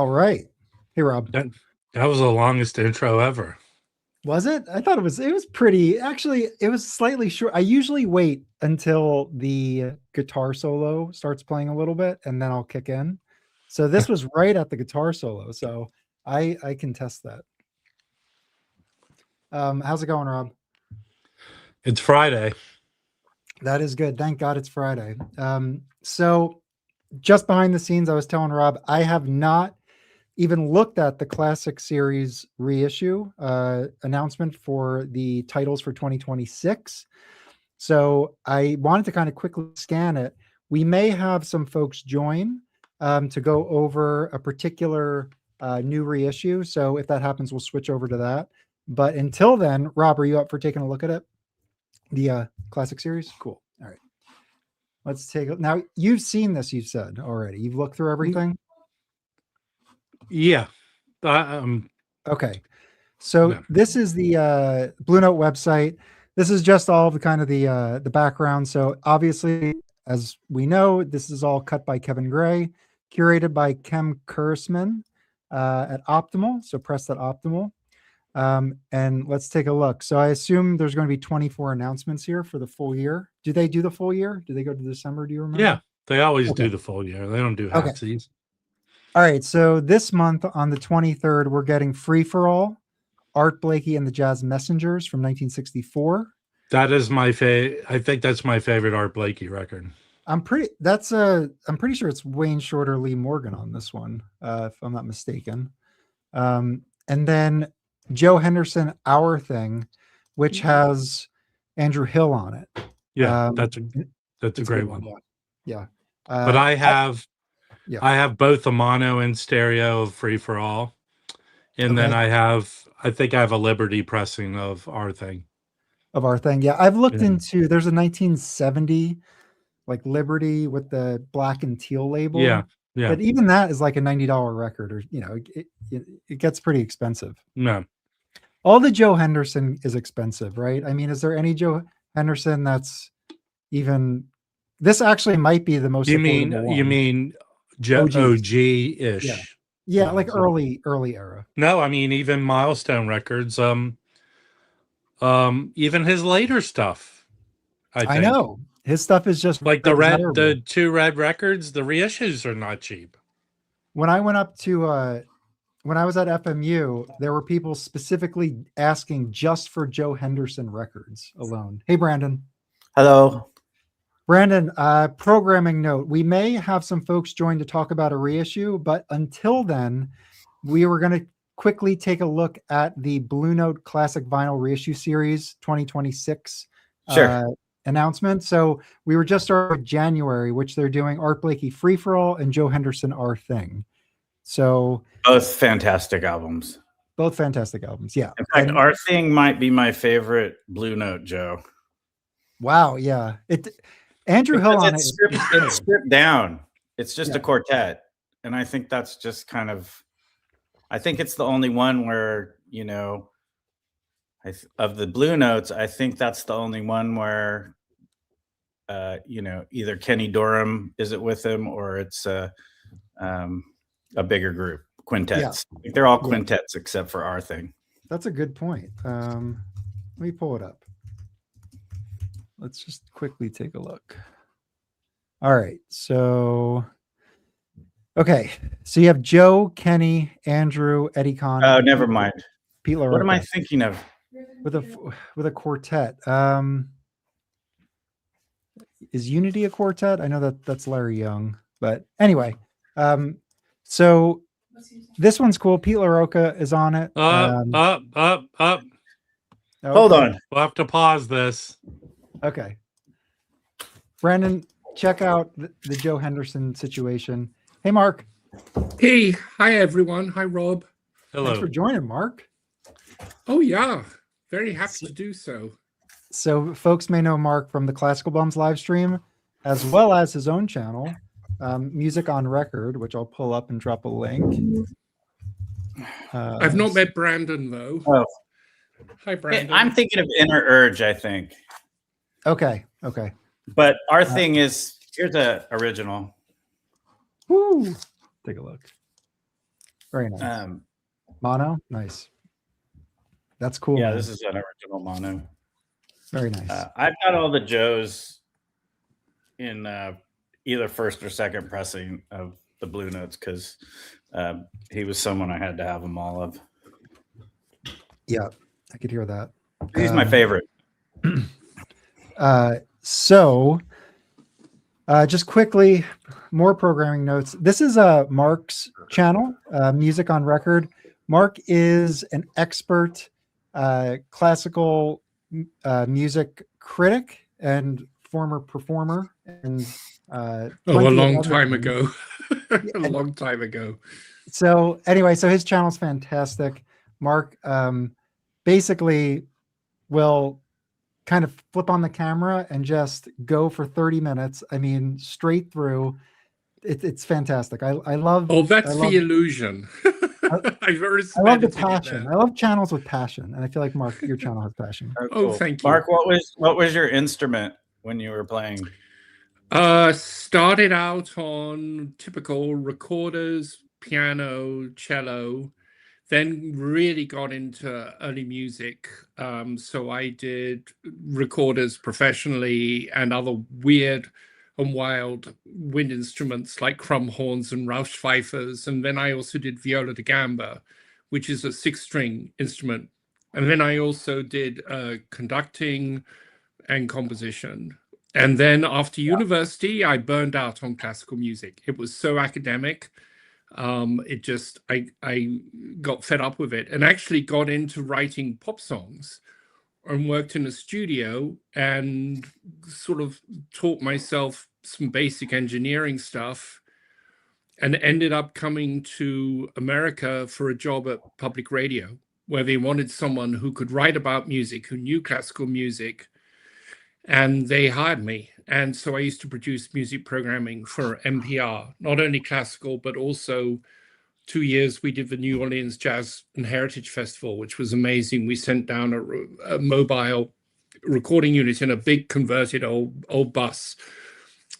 All right. Hey, Rob. That was the longest intro ever. Was it? I thought it was pretty. Actually, it was slightly short. I usually wait until the guitar solo starts playing a little bit and then I'll kick in. So this was right at the guitar solo. So I can test that. How's it going, Rob? It's Friday. That is good. Thank God it's Friday. So just behind the scenes, I was telling Rob, I have not even looked at the classic series reissue announcement for the titles for 2026. So I wanted to kind of quickly scan it. We may have some folks join to go over a particular new reissue. So if that happens, we'll switch over to that. But until then, Rob, are you up for taking a look at it? The classic series? Cool. All right. Let's take it. Now, you've seen this, you said already. You've looked through everything? Yeah. Okay. So yeah. This is the Blue Note website. This is just all the kind of the background. So obviously, as we know, this is all cut by Kevin Gray, curated by Kem Kursman at Optimal. So press that Optimal. And let's take a look. So I assume there's going to be 24 announcements here for the full year. Do they do the full year? Do they go to December? Do you remember? Yeah, they always do the full year. They don't do halfsies. All right. So this month on the 23rd, we're getting Free for All, Art Blakey and the Jazz Messengers from 1964. That is my favorite. I think that's my favorite Art Blakey record. I'm pretty sure it's Wayne Shorter, Lee Morgan on this one, if I'm not mistaken. And then Joe Henderson, Our Thing, which has Andrew Hill on it. Yeah, that's a great one. Yeah. But I have both the mono and stereo of Free for All. And then I think I have a Liberty pressing of Our Thing. Of Our Thing. Yeah. I've looked into, there's a 1970 like Liberty with the black and teal label. Yeah. But even that is like a $90 record, or it gets pretty expensive. No. All the Joe Henderson is expensive, right? I mean, is there any Joe Henderson that's even? This actually might be the most. You mean Joe OG-ish? Yeah, like early era. No, I mean even Milestone Records. Even his later stuff. I know his stuff is just like the two red records. The reissues are not cheap. When I went up to when I was at FMU, there were people specifically asking just for Joe Henderson records alone. Hey, Brandon. Hello. Brandon, programming note. We may have some folks join to talk about a reissue, but until then, we were going to quickly take a look at the Blue Note Classic Vinyl Reissue Series 2026 announcement. So we were just starting with January, which they're doing Art Blakey Free for All and Joe Henderson Our Thing. So both fantastic albums. Both fantastic albums. Yeah. In fact, Our Thing might be my favorite Blue Note, Joe. Wow. Yeah. Andrew Hill on it's stripped down. It's just a quartet. And I think that's just kind of, I think it's the only one where, of the Blue Notes, I think that's the only one where, either Kenny Dorham is it with him or it's a bigger group, quintets. Yeah. They're all quintets except for Our Thing. That's a good point. Let me pull it up. Let's just quickly take a look. All right. So you have Joe, Kenny, Andrew, Eddie Con. Oh, never mind. Pete LaRocca. What am I thinking of? With a quartet. Is Unity a quartet? I know that's Larry Young, but anyway. So this one's cool. Pete LaRocca is on it. Up. Okay. Hold on. We'll have to pause this. Okay. Brandon, check out the Joe Henderson situation. Hey, Mark. Hey. Hi, everyone. Hi, Rob. Hello. Thanks for joining, Mark. Oh, yeah. Very happy to do so. So folks may know Mark from the Classical Bums live stream, as well as his own channel, Music on Record, which I'll pull up and drop a link. I've not met Brandon, though. Oh. Hi, Brandon. I'm thinking of Inner Urge, I think. Okay. But Our Thing is, here's the original. Woo! Take a look. Very nice. Um, Mono, nice. That's cool. yeah, man. this is an original mono. Very nice. I've got all the Joes in either first or second pressing of the Blue Notes because he was someone I had to have them all of. Yeah, I could hear that. He's my favorite. So, just quickly, more programming notes. This is Mark's channel, Music on Record. Mark is an expert classical music critic and former performer. And a long time ago. A long time ago. So anyway, so his channel's fantastic. Mark basically will kind of flip on the camera and just go for 30 minutes. I mean, straight through. It's fantastic. I love. Oh, that's I love, the illusion. I love the passion. I love channels with passion, and I feel like Mark, your channel has passion. Cool. Thank you, Mark. What was your instrument when you were playing? Started out on typical recorders, piano, cello. Then really got into early music. So I did recorders professionally and other weird and wild wind instruments like crumb horns and Rausch fifers. And then I also did viola da gamba, which is a 6-string instrument. And then I also did conducting and composition. And then after university, I burned out on classical music. It was so academic. I got fed up with it and actually got into writing pop songs and worked in a studio and sort of taught myself some basic engineering stuff and ended up coming to America for a job at public radio where they wanted someone who could write about music, who knew classical music, and they hired me. And so I used to produce music programming for NPR, not only classical, but also 2 years we did the New Orleans Jazz and Heritage Festival, which was amazing. We sent down a mobile recording unit in a big converted old bus.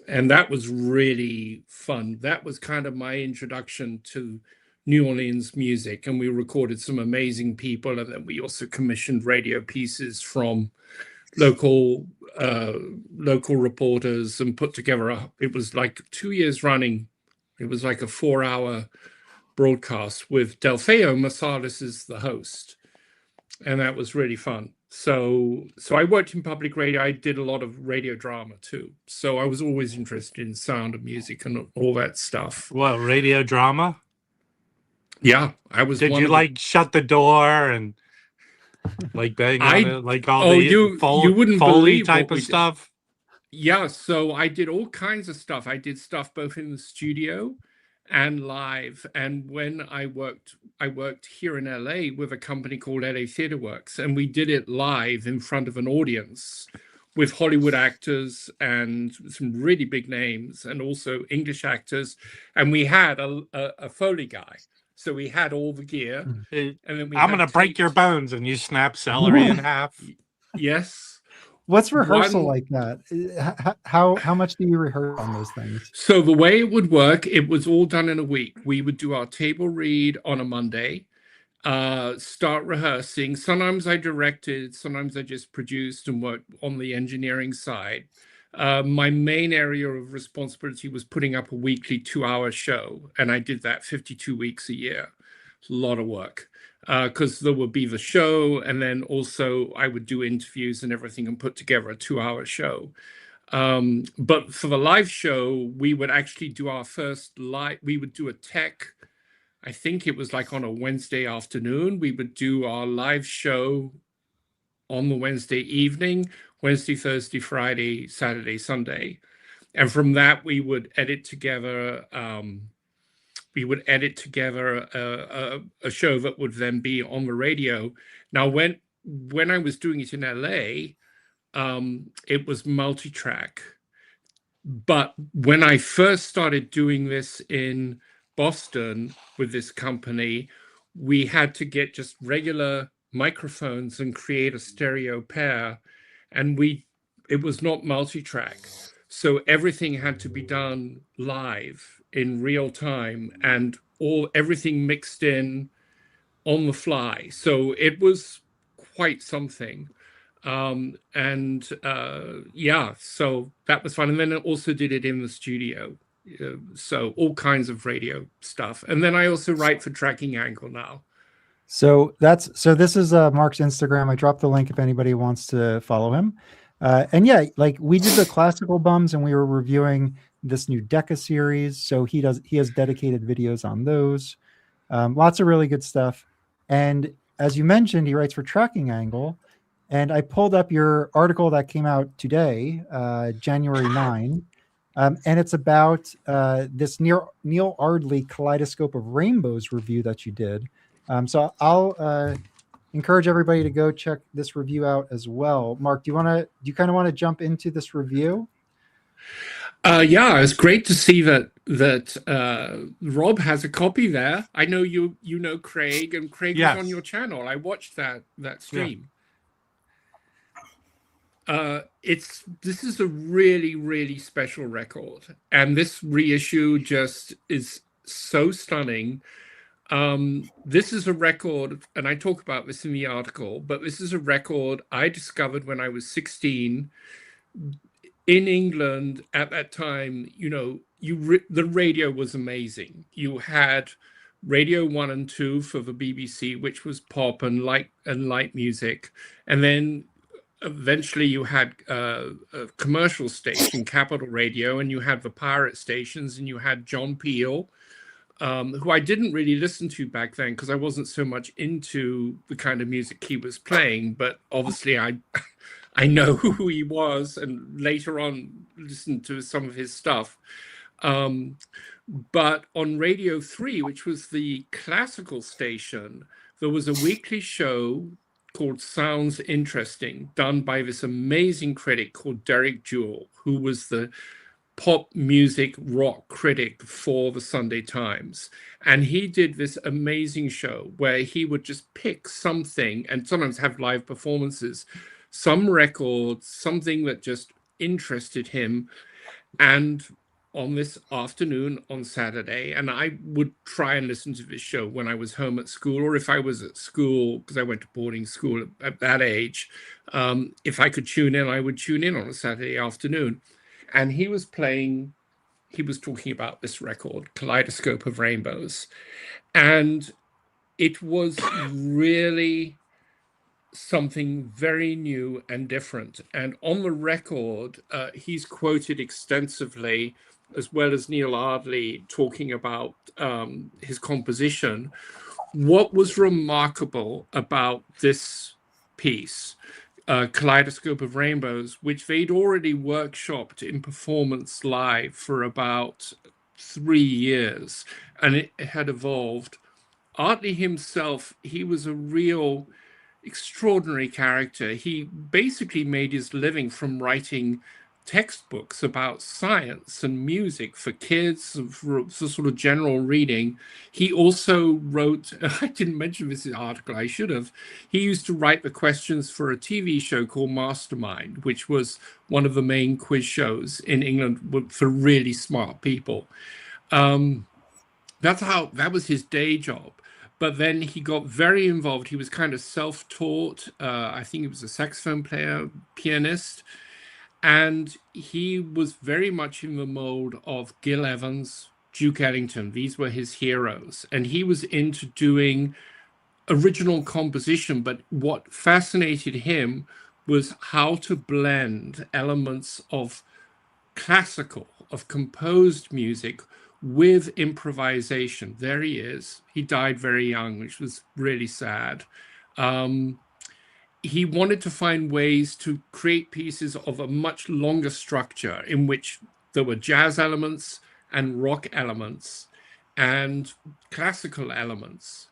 And that was really fun. That was kind of my introduction to New Orleans music. And we recorded some amazing people. And then we also commissioned radio pieces from local reporters and put together it was like 2 years running. It was like a 4-hour broadcast with Delfeo Marsalis as the host, and that was really fun. So I worked in public radio. I did a lot of radio drama too, so I was always interested in sound and music and all that stuff. What, radio drama? Yeah, I was. Did you like shut the door and like bang on it, like all the you wouldn't Foley believe type of stuff? Yeah, so I did all kinds of stuff. I did stuff both in the studio and live. And when I worked here in LA with a company called LA Theatre Works, and we did it live in front of an audience with Hollywood actors and some really big names and also English actors. And we had a Foley guy. So we had all the gear. And then I'm going to break your bones and you snap celery in half. Yes. What's rehearsal like that? How much do you rehearse on those things? So the way it would work, it was all done in a week. We would do our table read on a Monday, start rehearsing. Sometimes I directed, sometimes I just produced and worked on the engineering side. My main area of responsibility was putting up a weekly 2-hour show, and I did that 52 weeks a year. It's a lot of work. Because there would be the show, and then also I would do interviews and everything and put together a 2-hour show. But for the live show, we would actually do our first live, we would do a tech, I think it was like on a Wednesday afternoon. We would do our live show on the Wednesday evening, Wednesday, Thursday, Friday, Saturday, Sunday. And from that, we would edit together a show that would then be on the radio. Now, when I was doing it in LA, it was multi-track. But when I first started doing this in Boston with this company, we had to get just regular microphones and create a stereo pair. And it was not multi-track. So everything had to be done live in real time. And everything mixed in on the fly. So it was quite something. Yeah, so that was fun. And then I also did it in the studio. So all kinds of radio stuff. And then I also write for Tracking Angle now. So this is Mark's Instagram. I dropped the link if anybody wants to follow him. And yeah, like we did the classical bums and we were reviewing this new Decca series. So he has dedicated videos on those. Lots of really good stuff. And as you mentioned, he writes for Tracking Angle. And I pulled up your article that came out today, January 9. And it's about this Neil Ardley Kaleidoscope of Rainbows review that you did. So I'll encourage everybody to go check this review out as well. Mark, do you kind of want to jump into this review? Yeah, it's great to see that Rob has a copy there. I know you know Craig, and Craig was on your channel. I watched that stream. Yeah. This is a really, really special record, and this reissue just is so stunning. This is a record, and I talk about this in the article, but this is a record I discovered when I was 16 in England. At that time, you know, the radio was amazing. You had Radio 1 and 2 for the BBC, which was pop and light music, and then eventually you had a commercial station, Capital Radio, and you had the pirate stations, and you had John Peel, who I didn't really listen to back then because I wasn't so much into the kind of music he was playing, but obviously I know who he was, and later on listened to some of his stuff. But on Radio 3, which was the classical station, there was a weekly show called Sounds Interesting, done by this amazing critic called Derek Jewell, who was the pop music rock critic for the Sunday Times. And he did this amazing show where he would just pick something and sometimes have live performances, some record, something that just interested him. And on this afternoon on Saturday, and I would try and listen to this show when I was home at school, or if I was at school, because I went to boarding school at that age, if I could tune in, I would tune in on a Saturday afternoon. And he was talking about this record, Kaleidoscope of Rainbows. And it was really something very new and different. And on the record, he's quoted extensively, as well as Neil Ardley talking about his composition. What was remarkable about this piece, Kaleidoscope of Rainbows, which they'd already workshopped in performance live for about 3 years, and it had evolved. Ardley himself, he was a real extraordinary character. He basically made his living from writing textbooks about science and music for kids, for sort of general reading. He also wrote, I didn't mention this in the article, I should have, he used to write the questions for a TV show called Mastermind, which was one of the main quiz shows in England for really smart people. That was his day job. But then he got very involved. He was kind of self-taught. I think he was a saxophone player, pianist. And he was very much in the mold of Gil Evans, Duke Ellington. These were his heroes. And he was into doing original composition. But what fascinated him was how to blend elements of classical, of composed music, with improvisation. There he is. He died very young, which was really sad. He wanted to find ways to create pieces of a much longer structure in which there were jazz elements and rock elements and classical elements.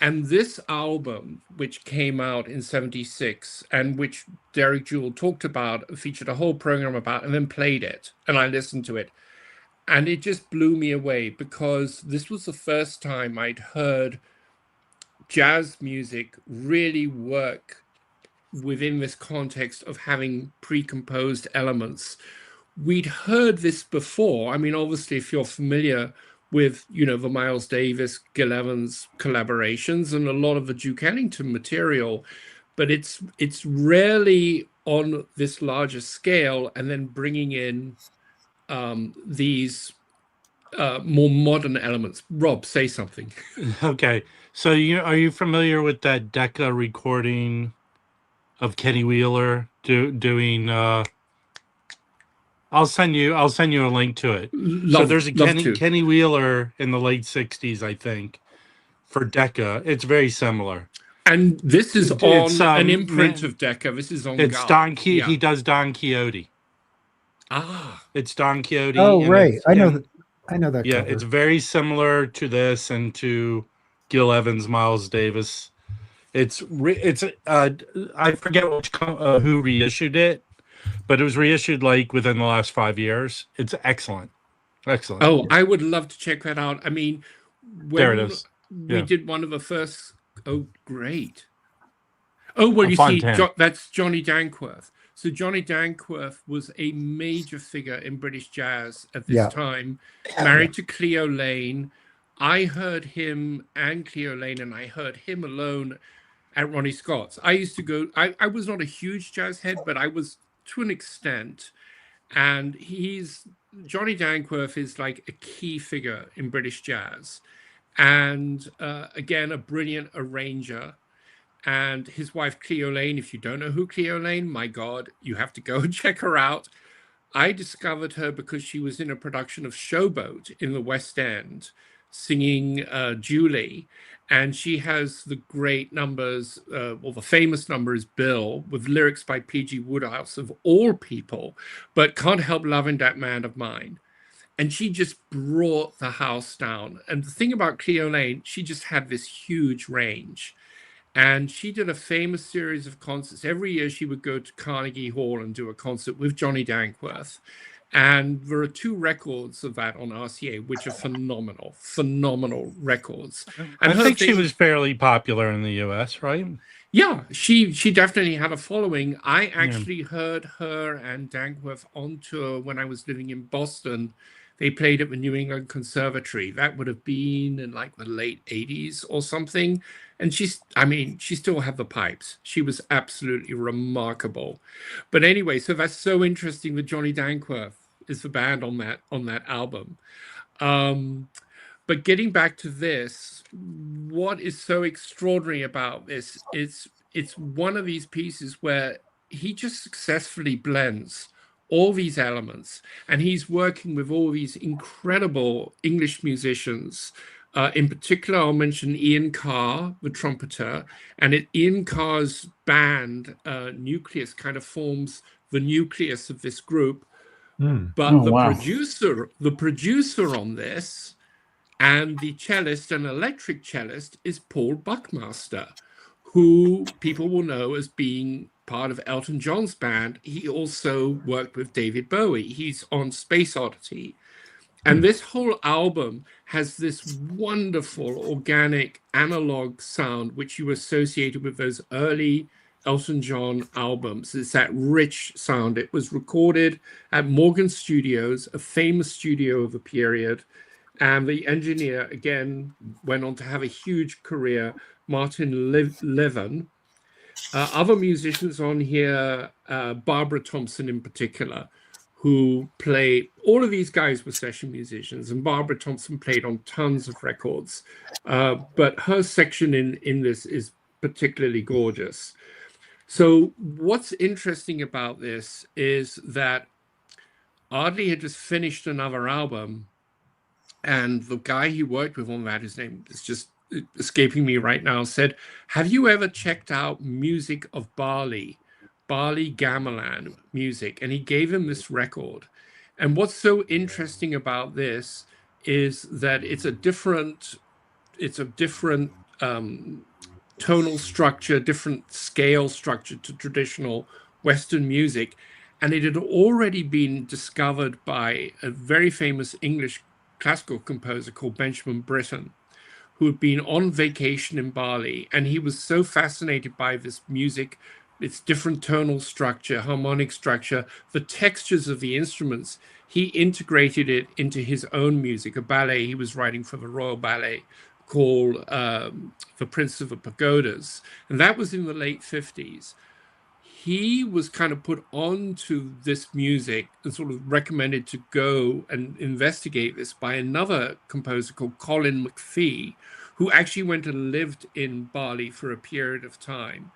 And this album, which came out in '76 and which Derek Jewell talked about, featured a whole program about, and then played it, and I listened to it. And it just blew me away because this was the first time I'd heard jazz music really work within this context of having pre-composed elements. We'd heard this before. I mean, obviously, if you're familiar with, the Miles Davis, Gil Evans collaborations and a lot of the Duke Ellington material, but it's rarely on this larger scale, and then bringing in these more modern elements. Rob, say something. Okay, so are you familiar with that Decca recording of Kenny Wheeler doing? I'll send you a link to it. So there's a Kenny Wheeler in the late '60s, I think, for Decca. It's very similar. And this is on an imprint of Decca. This is on. It's Don Quixote. He does Don Quixote. It's Don Quixote. Oh, right. I know that. Yeah, cover. it's very similar to this and to Gil Evans, Miles Davis. It's I forget who reissued it, but it was reissued like within the last 5 years. It's excellent. Oh, I would love to check that out. I mean, there it is. We did one of the first. Oh, great. Oh, well, you see, that's Johnny Dankworth. So Johnny Dankworth was a major figure in British jazz at this time, married to Cleo Lane. I heard him and Cleo Lane, and I heard him alone at Ronnie Scott's. I used to go, I was not a huge jazz head, but I was to an extent. And Johnny Dankworth is like a key figure in British jazz. And again, a brilliant arranger. And his wife, Cleo Lane, if you don't know who Cleo Lane, my God, you have to go and check her out. I discovered her because she was in a production of Showboat in the West End, singing Julie. And she has the great numbers, the famous number is Bill, with lyrics by P.G. Wodehouse, of all people, but Can't Help Loving That Man of Mine. And she just brought the house down. And the thing about Cleo Lane, she just had this huge range. And she did a famous series of concerts. Every year she would go to Carnegie Hall and do a concert with Johnny Dankworth. And there are 2 records of that on RCA, which are phenomenal records. And I think she was fairly popular in the US, right? Yeah, she definitely had a following. I actually heard her and Dankworth on tour when I was living in Boston. They played at the New England Conservatory. That would have been in like the late 80s or something. And she still had the pipes. She was absolutely remarkable. But anyway, so that's so interesting that Johnny Dankworth is the band on that album. But getting back to this, what is so extraordinary about this is it's one of these pieces where he just successfully blends all these elements, and he's working with all these incredible English musicians. In particular, I'll mention Ian Carr, the trumpeter, and Ian Carr's band, Nucleus, kind of forms the nucleus of this group. But the producer on this, and the cellist and electric cellist, is Paul Buckmaster, who people will know as being part of Elton John's band. He also worked with David Bowie. He's on Space Oddity. And this whole album has this wonderful organic analog sound, which you associated with those early Elton John albums. It's that rich sound. It was recorded at Morgan Studios, a famous studio of the period. And the engineer, again, went on to have a huge career, Martin Levin. Other musicians on here, Barbara Thompson in particular, who played, all of these guys were session musicians, and Barbara Thompson played on tons of records. But her section in this is particularly gorgeous. So what's interesting about this is that Ardley had just finished another album, and the guy he worked with on that, his name is just escaping me right now, said, have you ever checked out Music of Bali Gamelan music? And he gave him this record. And what's so interesting about this is that it's a different tonal structure, different scale structure to traditional Western music. And it had already been discovered by a very famous English classical composer called Benjamin Britten, who had been on vacation in Bali. And he was so fascinated by this music its different tonal structure, harmonic structure, the textures of the instruments. He integrated it into his own music, a ballet he was writing for the Royal Ballet called The Prince of the Pagodas. And that was in the late 50s. He was kind of put onto this music and sort of recommended to go and investigate this by another composer called Colin McPhee, who actually went and lived in Bali for a period of time.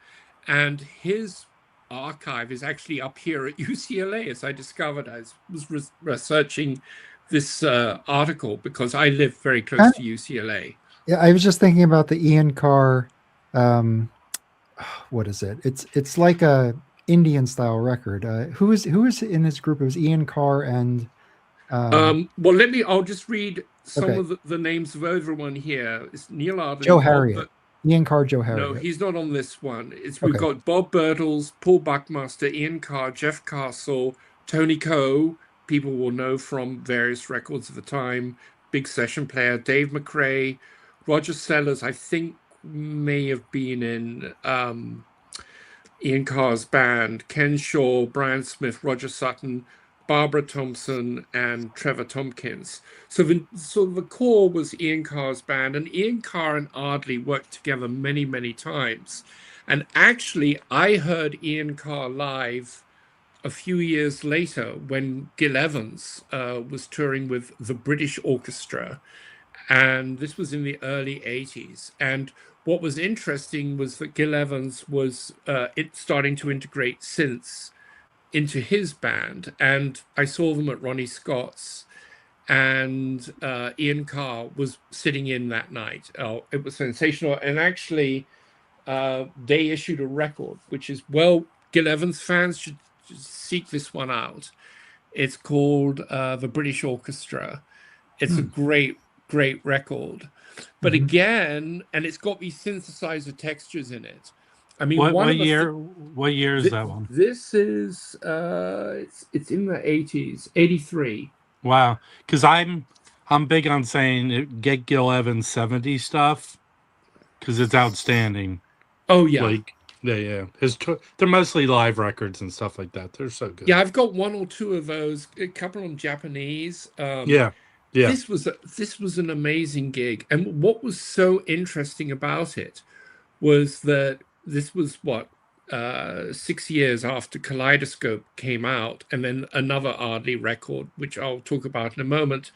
And his archive is actually up here at UCLA, as I discovered. I was researching this article because I live very close to UCLA. Yeah, I was just thinking about the Ian Carr. What is it? It's like a Indian style record. Who is in this group? It was Ian Carr and. Well, I'll just read some of the names of everyone here. It's Neil Ardley, Joe Harriet. Ian Carr, Joe Harriet. No, he's not on this one. We've got Bob Birtles, Paul Buckmaster, Ian Carr, Jeff Castle, Tony Coe. People will know from various records of the time. Big session player, Dave McRae, Roger Sellers, I think may have been in Ian Carr's band, Ken Shaw, Brian Smith, Roger Sutton, Barbara Thompson, and Trevor Tompkins. So the core was Ian Carr's band, and Ian Carr and Ardley worked together many, many times. And actually, I heard Ian Carr live a few years later when Gil Evans was touring with the British Orchestra. And this was in the early 80s. And what was interesting was that Gil Evans was starting to integrate synths into his band. And I saw them at Ronnie Scott's, and Ian Carr was sitting in that night. Oh, it was sensational. And actually, they issued a record, which is, well, Gil Evans fans should seek this one out. It's called The British Orchestra. It's a great record. But again, and it's got these synthesizer textures in it. I mean, what year is that one? This is it's in the 80s, 83. Wow, because I'm big on saying get Gil Evans 70s stuff because it's outstanding. Oh yeah, like yeah. They're mostly live records and stuff like that. They're so good. Yeah, I've got one or two of those. A couple on Japanese. Yeah. This was an amazing gig, and what was so interesting about it was that this was 6 years after Kaleidoscope came out, and then another Ardley record, which I'll talk about in a moment.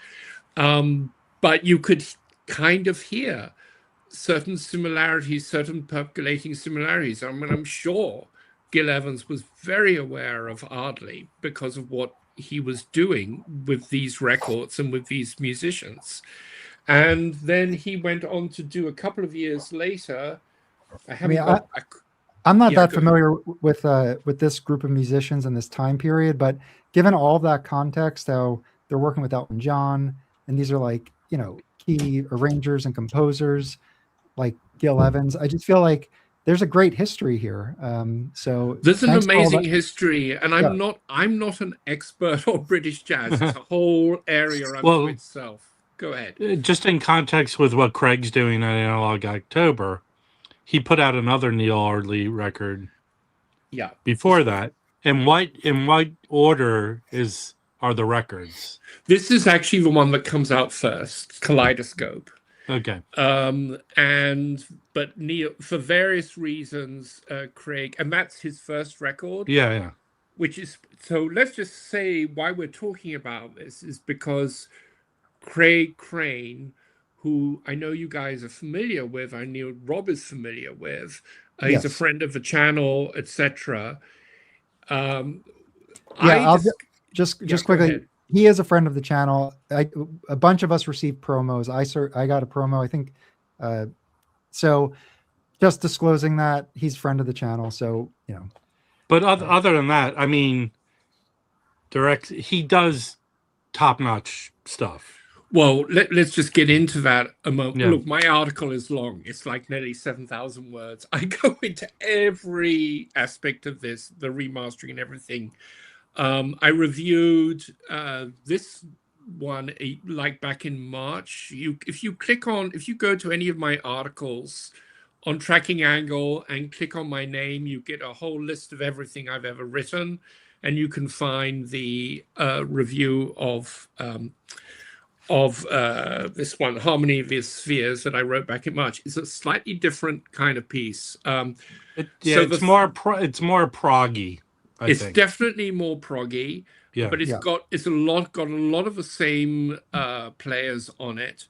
But you could kind of hear certain similarities, certain percolating similarities. I mean, I'm sure Gil Evans was very aware of Ardley because of what he was doing with these records and with these musicians. And then he went on to do a couple of years later. I'm not that familiar with this group of musicians in this time period, but given all that context, how they're working with Elton John, and these are like, key arrangers and composers like Gil Evans, I just feel like there's a great history here. So there's an amazing history, and I'm not an expert on British jazz. It's a whole area unto itself. Go ahead. Just in context with what Craig's doing at Analogue October, he put out another Neil Ardley record. Yeah. Before that, in what order are the records? This is actually the one that comes out first, Kaleidoscope. Okay. But Neil, for various reasons, Craig, and that's his first record. Yeah. Which is, so let's just say why we're talking about this is because Craig Crane, who I know you guys are familiar with, I know Rob is familiar with, he's a friend of the channel, etc. Just quickly. He is a friend of the channel. A bunch of us received promos. I got a promo, I think. So just disclosing that he's a friend of the channel. So, But other than that, I mean, he does top-notch stuff. Well, let's just get into that a moment. Yeah. Look, my article is long. It's like nearly 7,000 words. I go into every aspect of this, the remastering and everything. I reviewed this one like back in March. If you go to any of my articles on Tracking Angle and click on my name, you get a whole list of everything I've ever written, and you can find the review of this one, Harmony of the Spheres, that I wrote back in March. It's a slightly different kind of piece. It's more proggy. It's definitely more proggy, but it's got a lot of the same players on it.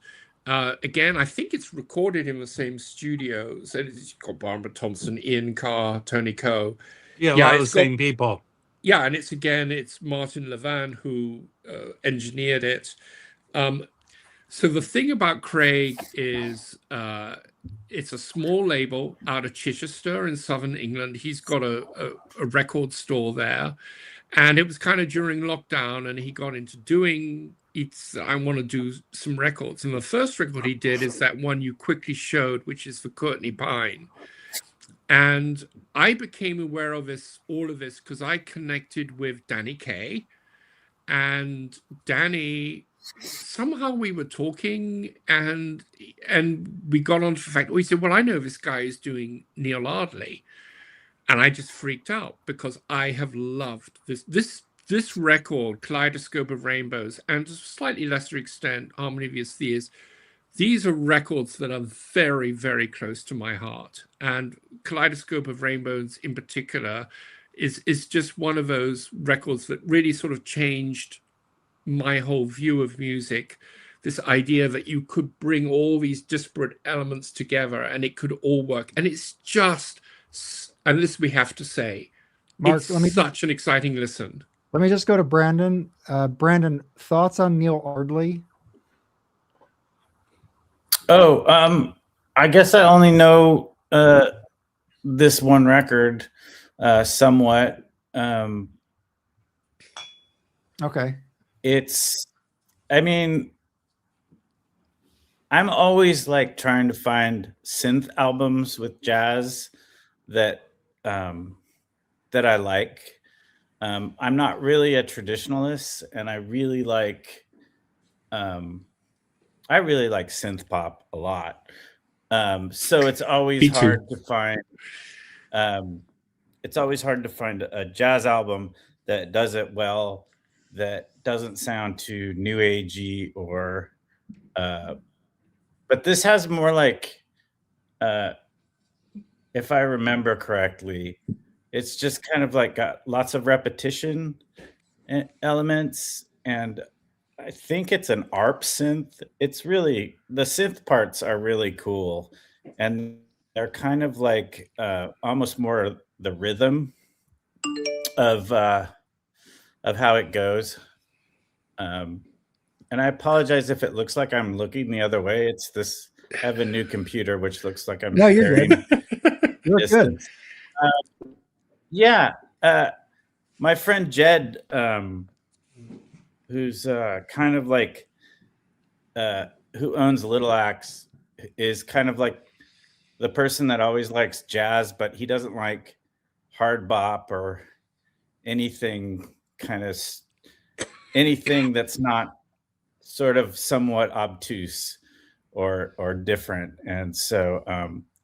Again, I think it's recorded in the same studios. It's got Barbara Thompson, Ian Carr, Tony Coe. A lot of the same people. Yeah, and it's Martin Levan who engineered it. So the thing about Craig is it's a small label out of Chichester in southern England. He's got a record store there. And it was kind of during lockdown, and he got into I want to do some records. And the first record he did is that one you quickly showed, which is for Courtney Pine. And I became aware of all of this because I connected with Danny Kaye. And Danny, somehow we were talking, and we got onto the fact, he said, well, I know this guy is doing Neil Ardley. And I just freaked out because I have loved this record, Kaleidoscope of Rainbows, and to a slightly lesser extent, Harmony of the Spheres. These are records that are very, very close to my heart. And Kaleidoscope of Rainbows in particular is just one of those records that really sort of changed my whole view of music. This idea that you could bring all these disparate elements together and it could all work. And it's just, and this we have to say, Mark, it's such an exciting listen. Let me just go to Brandon. Brandon, thoughts on Neil Ardley? Oh, I guess I only know this one record somewhat. Okay. I'm always like trying to find synth albums with jazz that I like. I'm not really a traditionalist, and I really like synth pop a lot. So it's always hard to find. It's always hard to find a jazz album that does it well, that doesn't sound too new agey or. But this has more like, if I remember correctly, it's just kind of like got lots of repetition elements, and I think it's an ARP synth. It's really, the synth parts are really cool, and they're kind of like almost more the rhythm of how it goes. And I apologize if it looks like I'm looking the other way. It's this, I have a new computer, which looks like I'm No, you're good. You're good. My friend Jed, who's kind of like, who owns Little Axe, is kind of like the person that always likes jazz, but he doesn't like hard bop or anything anything that's not sort of somewhat obtuse or different. And so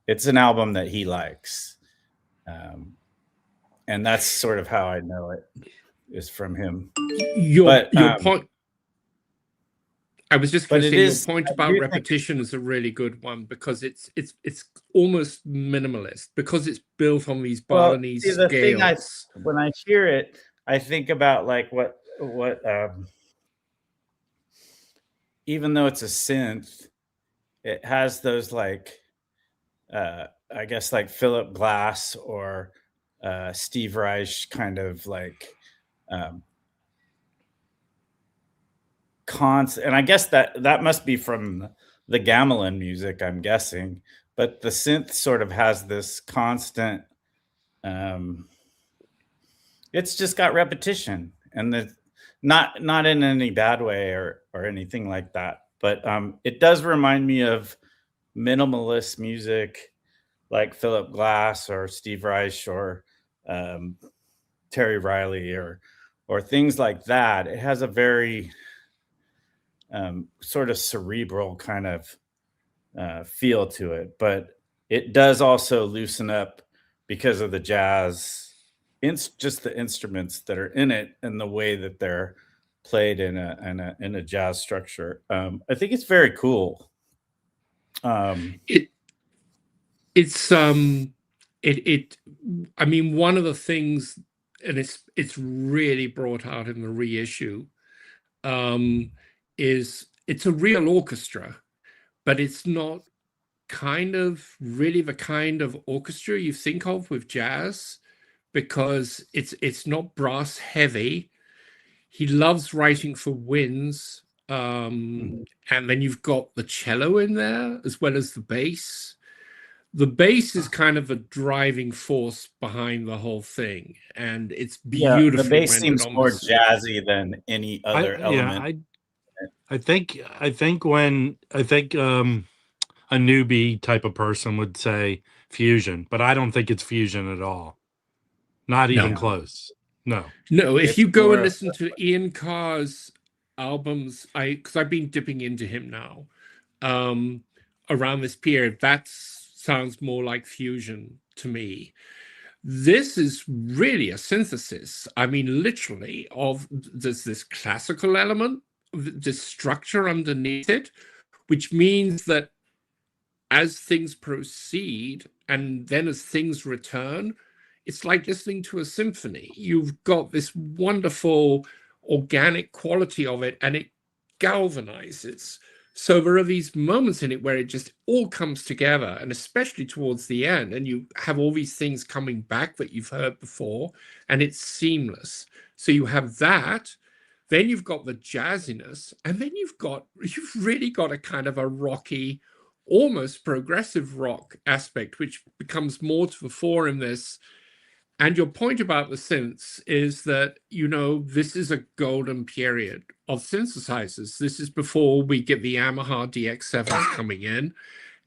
it's an album that he likes. And that's sort of how I know it is from him. Your point. I was just going to say your point about repetition is a really good one, because it's almost minimalist, because it's built on these Balinese scales. When I hear it, I think about like what even though it's a synth, it has those like I guess like Philip Glass or Steve Reich kind of like and I guess that must be from the Gamelin music, I'm guessing. But the synth sort of has this constant. It's just got repetition, and not in any bad way or anything like that. But it does remind me of minimalist music, like Philip Glass or Steve Reich or Terry Riley or things like that. It has a very sort of cerebral kind of feel to it, but it does also loosen up because of the jazz, just the instruments that are in it and the way that they're played in a jazz structure. I think it's very cool. I mean, one of the things, and it's really brought out in the reissue, is it's a real orchestra, but it's not kind of really the kind of orchestra you think of with jazz, because it's not brass heavy. He loves writing for winds, and then you've got the cello in there as well as the bass. The bass is kind of a driving force behind the whole thing, and it's beautifully the bass rendered seems on more this. jazzy than any other element. I think a newbie type of person would say fusion, but I don't think it's fusion at all. Not even close. No. If you go and listen to Ian Carr's albums, because I've been dipping into him now, around this period, that sounds more like fusion to me. This is really a synthesis. I mean, literally, there's this classical element, this structure underneath it, which means that as things proceed and then as things return, it's like listening to a symphony. You've got this wonderful organic quality of it, and it galvanizes. So there are these moments in it where it just all comes together, and especially towards the end, and you have all these things coming back that you've heard before, and it's seamless. So you have that, then you've got the jazziness, and then you've really got a kind of a rocky, almost progressive rock aspect, which becomes more to the fore in this. And your point about the synths is that, this is a golden period of synthesizers. This is before we get the Yamaha DX7s coming in.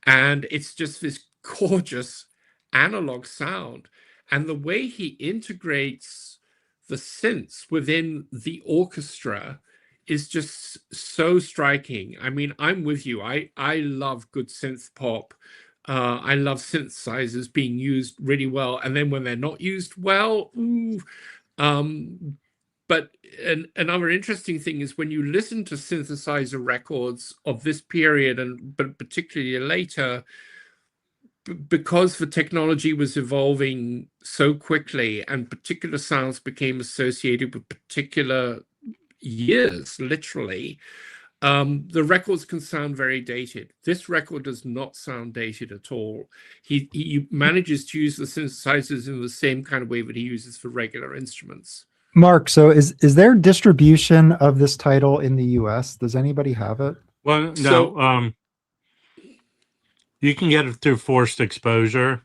And it's just this gorgeous analog sound. And the way he integrates the synths within the orchestra is just so striking. I mean, I'm with you. I love good synth pop. I love synthesizers being used really well, and then when they're not used well, ooh. But another interesting thing is when you listen to synthesizer records of this period, but particularly later, because the technology was evolving so quickly and particular sounds became associated with particular years, literally, the records can sound very dated. This record does not sound dated at all. He manages to use the synthesizers in the same kind of way that he uses for regular instruments. Mark, so is there distribution of this title in the US? Does anybody have it? Well, no. You can get it through Forced Exposure.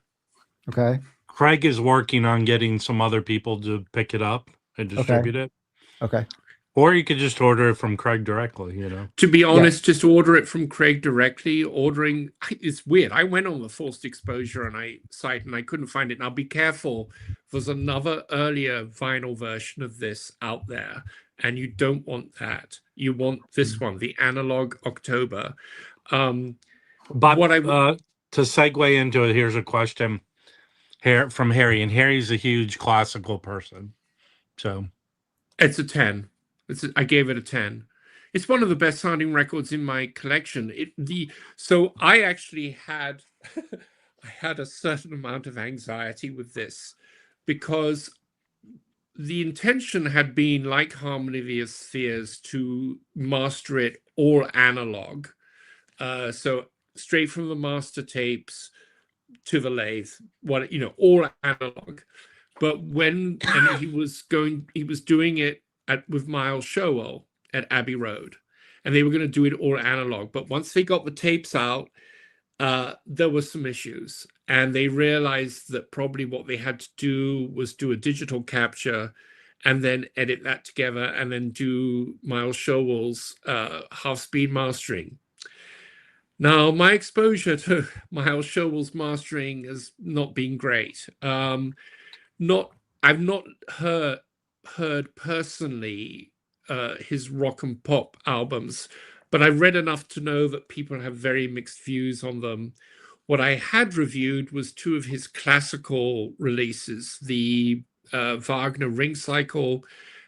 Okay. Craig is working on getting some other people to pick it up and distribute it. Okay. Or you could just order it from Craig directly, To be honest, just order it from Craig directly. It's weird. I went on the Forced Exposure site and I couldn't find it. Now be careful. There's another earlier vinyl version of this out there, and you don't want that. You want this one, the Analogue October. But to segue into it, here's a question from Harry, and Harry's a huge classical person. So it's a 10. I gave it a 10. It's one of the best sounding records in my collection. So I actually had I had a certain amount of anxiety with this, because the intention had been, like Harmony of the Spheres, to master it all analog. So straight from the master tapes to the lathe, all analog. But he was doing it with Miles Showell at Abbey Road, and they were going to do it all analog. But once they got the tapes out, there were some issues, and they realized that probably what they had to do was do a digital capture and then edit that together and then do Miles Showell's half-speed mastering. Now, my exposure to Miles Showell's mastering has not been great. I've not heard personally his rock and pop albums, but I've read enough to know that people have very mixed views on them. What I had reviewed was 2 of his classical releases, the Wagner Ring Cycle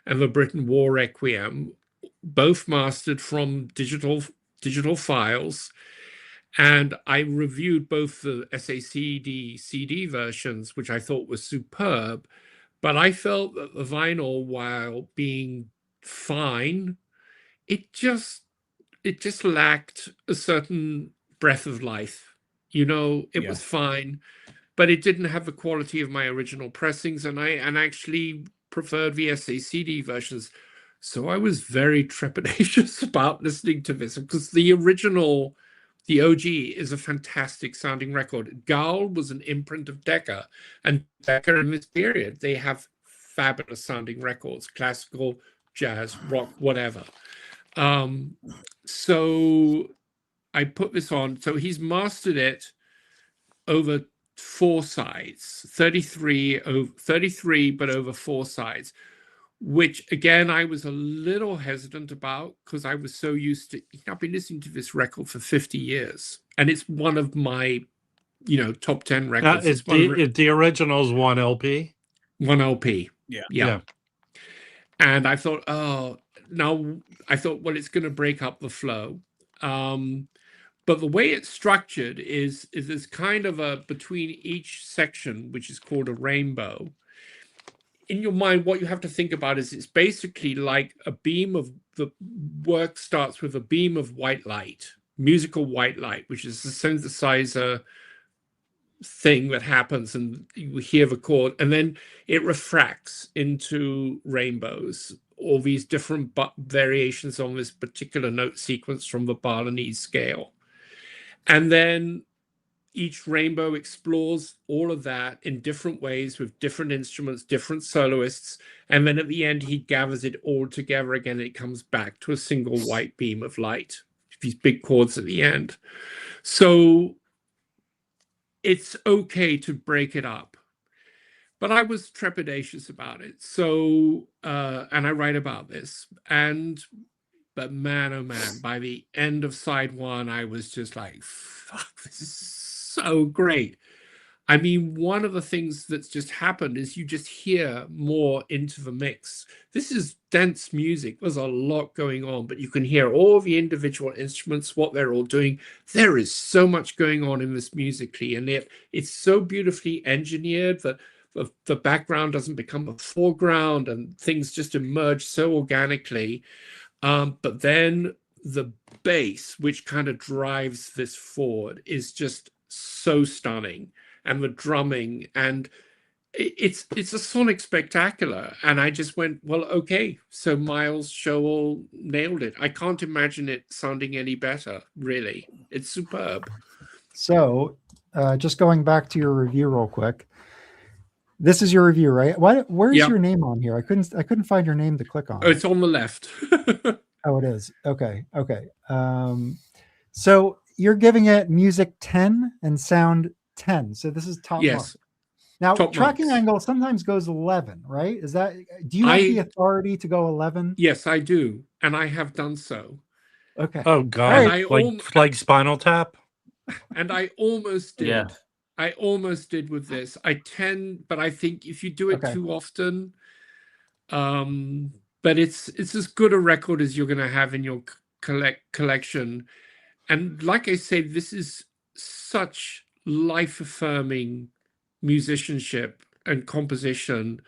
and the Britain War Requiem, both mastered from digital files. And I reviewed both the SACD CD versions, which I thought was superb, but I felt that the vinyl, while being fine, it just lacked a certain breath of life. You know, it was fine, but it didn't have the quality of my original pressings, and I actually preferred the SACD versions. So I was very trepidatious about listening to this, because the original, the OG, is a fantastic sounding record. Gal was an imprint of Decca, and Decca in this period, they have fabulous sounding records, classical, jazz, rock, whatever. So I put this on. So he's mastered it over 4 sides, 33, but over 4 sides, which again, I was a little hesitant about, because I was so used to, I've been listening to this record for 50 years, and it's one of my, top 10 records. Is the original's 1 LP? 1 LP. Yeah. And I thought, well, it's going to break up the flow. But the way it's structured is there's kind of a, between each section, which is called a rainbow. In your mind, what you have to think about is it's basically like a beam of, the work starts with a beam of white light, musical white light, which is the synthesizer thing that happens, and you hear the chord, and then it refracts into rainbows, all these different variations on this particular note sequence from the Balinese scale. And then each rainbow explores all of that in different ways with different instruments, different soloists. And then at the end, he gathers it all together again. And it comes back to a single white beam of light, these big chords at the end. So it's okay to break it up. But I was trepidatious about it. So, and I write about this. But man, oh man, by the end of side 1, I was just like, fuck, this is so great. I mean, one of the things that's just happened is you just hear more into the mix. This is dense music. There's a lot going on, but you can hear all the individual instruments, what they're all doing. There is so much going on in this musically, and it's so beautifully engineered that the background doesn't become a foreground, and things just emerge so organically. But then the bass, which kind of drives this forward, is just so stunning, and the drumming, and it's a sonic spectacular. And I just went, well, okay, so Miles Showell nailed it. I can't imagine it sounding any better, really. It's superb. So just going back to your review real quick. This is your review, right? Where's your name on here? I couldn't find your name to click on. Oh, it's on the left. Oh, it is. Okay. So you're giving it music 10 and sound 10. So this is top mark. Now, top tracking marks. angle sometimes goes 11, right? Is that, do you have the authority to go 11? Yes, I do. And I have done so. Okay. Oh God. Like Spinal Tap. And I almost did. Yeah. I almost did with this. I tend, but I think if you do it too often, but it's as good a record as you're going to have in your collection. And like I say, this is such life-affirming musicianship and composition.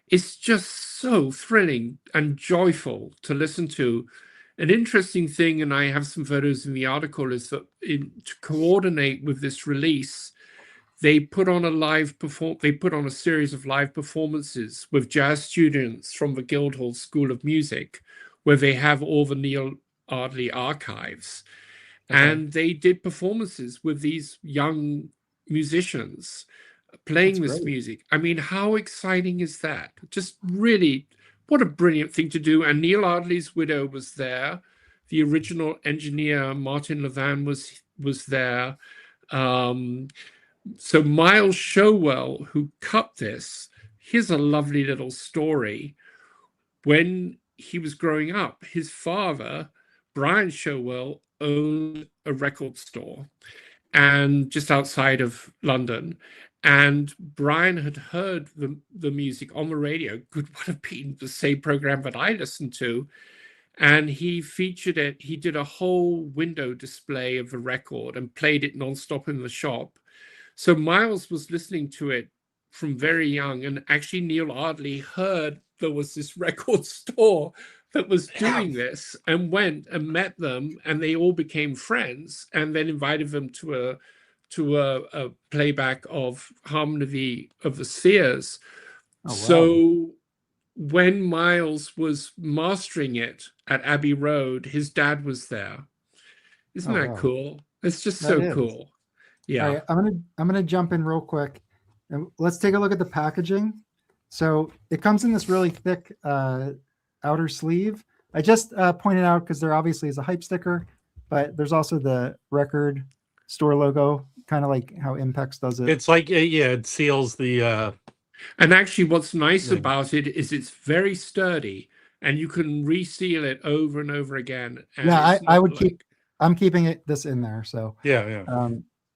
It's just so thrilling and joyful to listen to. An interesting thing, and I have some photos in the article, is that to coordinate with this release, they put on a series of live performances with jazz students from the Guildhall School of Music, where they have all the Neil Ardley archives. Okay. And they did performances with these young musicians playing this music. I mean, how exciting is that? Just really, what a brilliant thing to do. And Neil Ardley's widow was there. The original engineer, Martin Levan, was there. So Miles Showell, who cut this, here's a lovely little story. When he was growing up, his father, Brian Showell, owned a record store. and just outside of London. And Brian had heard the music on the radio. Could have been the same program that I listened to. And he featured it. He did a whole window display of the record and played it nonstop in the shop. So Miles was listening to it from very young. And actually, Neil Ardley heard there was this record store that was doing this and went and met them. And they all became friends and then invited them to a playback of Harmony of the Spheres. Oh, wow. So when Miles was mastering it at Abbey Road, his dad was there. Isn't that wow. cool? It's just That so is. cool. Yeah. All right, I'm gonna jump in real quick, and let's take a look at the packaging. So it comes in this really thick outer sleeve. I just pointed out because there obviously is a hype sticker, but there's also the record store logo, kind of like how Impex does it. It's like, yeah, it seals the. And actually, what's nice Yeah. about it is it's very sturdy, and you can reseal it over and over again. And Yeah, it's I not would like- keep. I'm keeping this in there, so Yeah.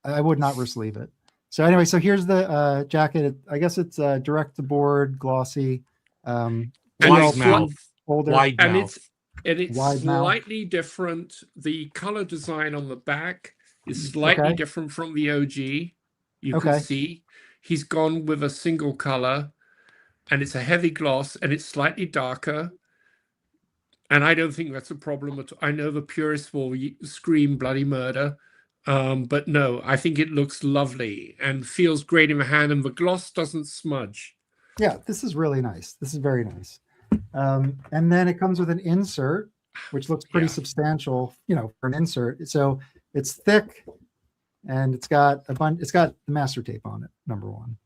I would not resleeve it. So anyway, so here's the jacket. I guess it's direct to board, glossy, And Wide it's mouth. folder. Wide and mouth. it's Wide mouth. slightly different. The color design on the back is slightly Okay. different from the OG. You Okay. can see he's gone with a single color, and it's a heavy gloss, and it's slightly darker. And I don't think that's a problem at all. I know the purists will scream bloody murder, but no, I think it looks lovely and feels great in the hand, and the gloss doesn't smudge. Yeah, this is really nice. This is very nice. And then it comes with an insert, which looks pretty Yeah. substantial, for an insert. So it's thick, and it's got it's got the master tape on it, number one.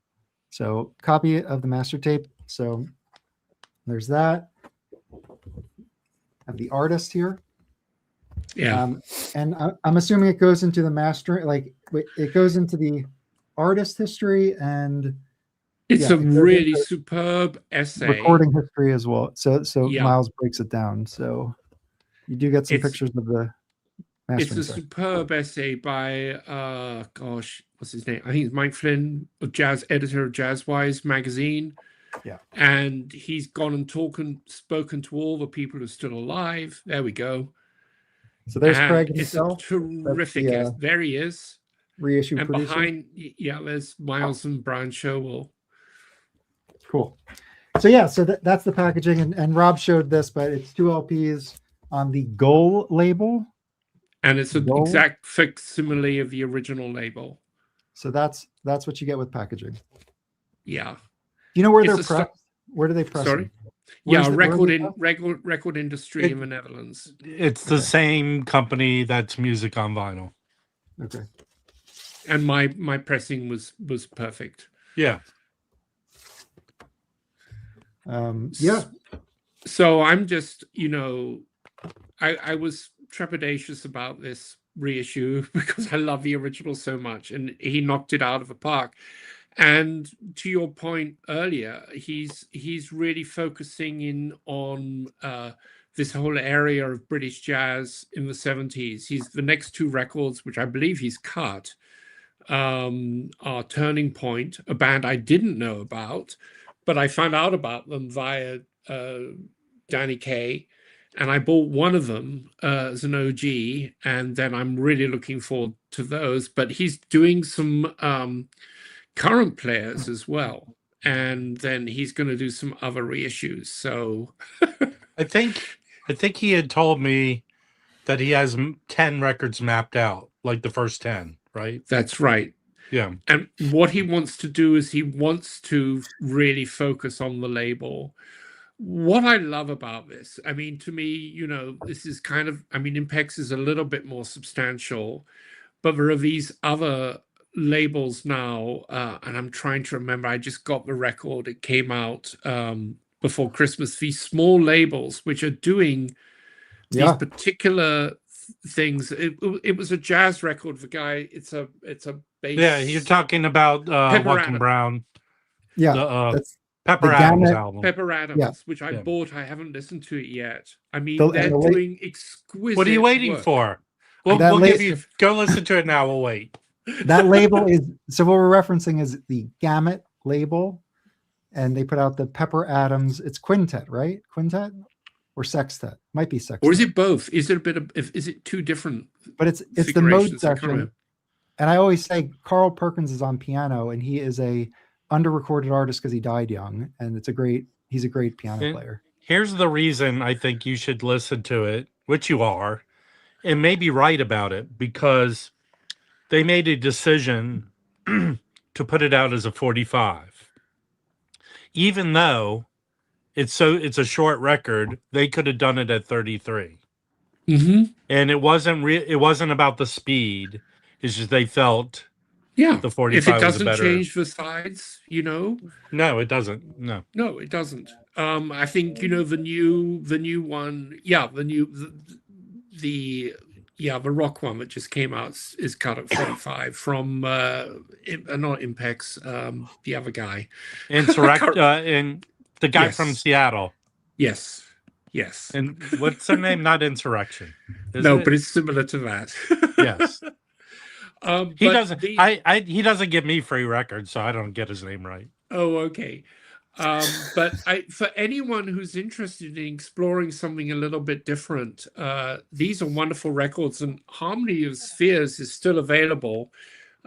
So copy of the master tape. So there's that. Have the artist here. Yeah. And I'm assuming it goes into the master, like it goes into the artist history and It's yeah, a it goes really into superb essay. recording history as well. So Yeah. Miles breaks it down. So you do get some It's- pictures of the It's mastering. a session. superb essay by what's his name? I think it's Mike Flynn, a jazz editor of Jazzwise magazine. Yeah. And he's gone and spoken to all the people who are still alive. There we go. So there's And Craig it's himself, a terrific. the, There he is. reissue And producer. behind, there's Miles and Brian Showell. Cool. So yeah, so that's the packaging, and Rob showed this, but it's 2 LPs on the Goal label. And it's an Gold? exact facsimile of the original label. So that's what you get with packaging. Do Yeah. you know where It's they're a stu- pressed? Where do they press? Sorry? them? Where's Yeah, the- where are they record industry It- in the Netherlands. It's the Okay. same company that's music on vinyl. pressed? Okay. And my pressing was perfect. Yeah. Yeah. So I'm just, I was trepidatious about this reissue because I love the original so much, and he knocked it out of the park. And to your point earlier, he's really focusing in on this whole area of British jazz in the 70s. The next 2 records, which I believe he's cut, are Turning Point, a band I didn't know about, but I found out about them via Danny Kaye, and I bought one of them as an OG, and then I'm really looking forward to those. But he's doing some current players as well, and then he's going to do some other reissues. So I think he had told me that he has 10 records mapped out, like the first 10, right? that's right. Yeah. And what he wants to do is he wants to really focus on the label. What I love about this, I mean, to me, this is kind of, Impex is a little bit more substantial, but there are these other labels now, and I'm trying to remember, I just got the record, it came out before Christmas, these small labels which are doing these Yeah. particular things. It was a jazz record. The guy, it's a bass. Yeah, you're talking about Pepper Joaquin Adams. Brown, Yeah. the That's Pepper the Adams Gamut- album. Pepper Adams, Yeah. which I Yeah. bought. I haven't listened to it yet. I mean, The- they're and the late- doing exquisite. What are you waiting work. for? We'll That give late- you. Go listen to it now. We'll wait. That label is, so what we're referencing is the Gamut label, and they put out the Pepper Adams. It's quintet, right? Quintet or sextet? Might be sextet. Or is it both? Is it a bit of? Is it two different? But it's the mode configurations? I can't section. remember. And I always say Carl Perkins is on piano, and he is a under-recorded artist because he died young, and he's a great piano player. Here's the reason I think you should listen to it, which you are, and maybe write about it, because they made a decision to put it out as a 45. Even though it's a short record, they could have done it at 33. Mm-hmm. And it wasn't about the speed. It's just they felt the 45 if it was doesn't better. change the sides, No, it doesn't. No, it doesn't. I think the new one, the rock one that just came out is cut at 45 from not Impex, the other guy, and the guy from Seattle. Yes. And what's their name? Not Insurrection. But it's similar to that. Yes. He doesn't. He doesn't give me free records, so I don't get his name right. Oh, okay. But for anyone who's interested in exploring something a little bit different, these are wonderful records, and Harmony of Spheres is still available.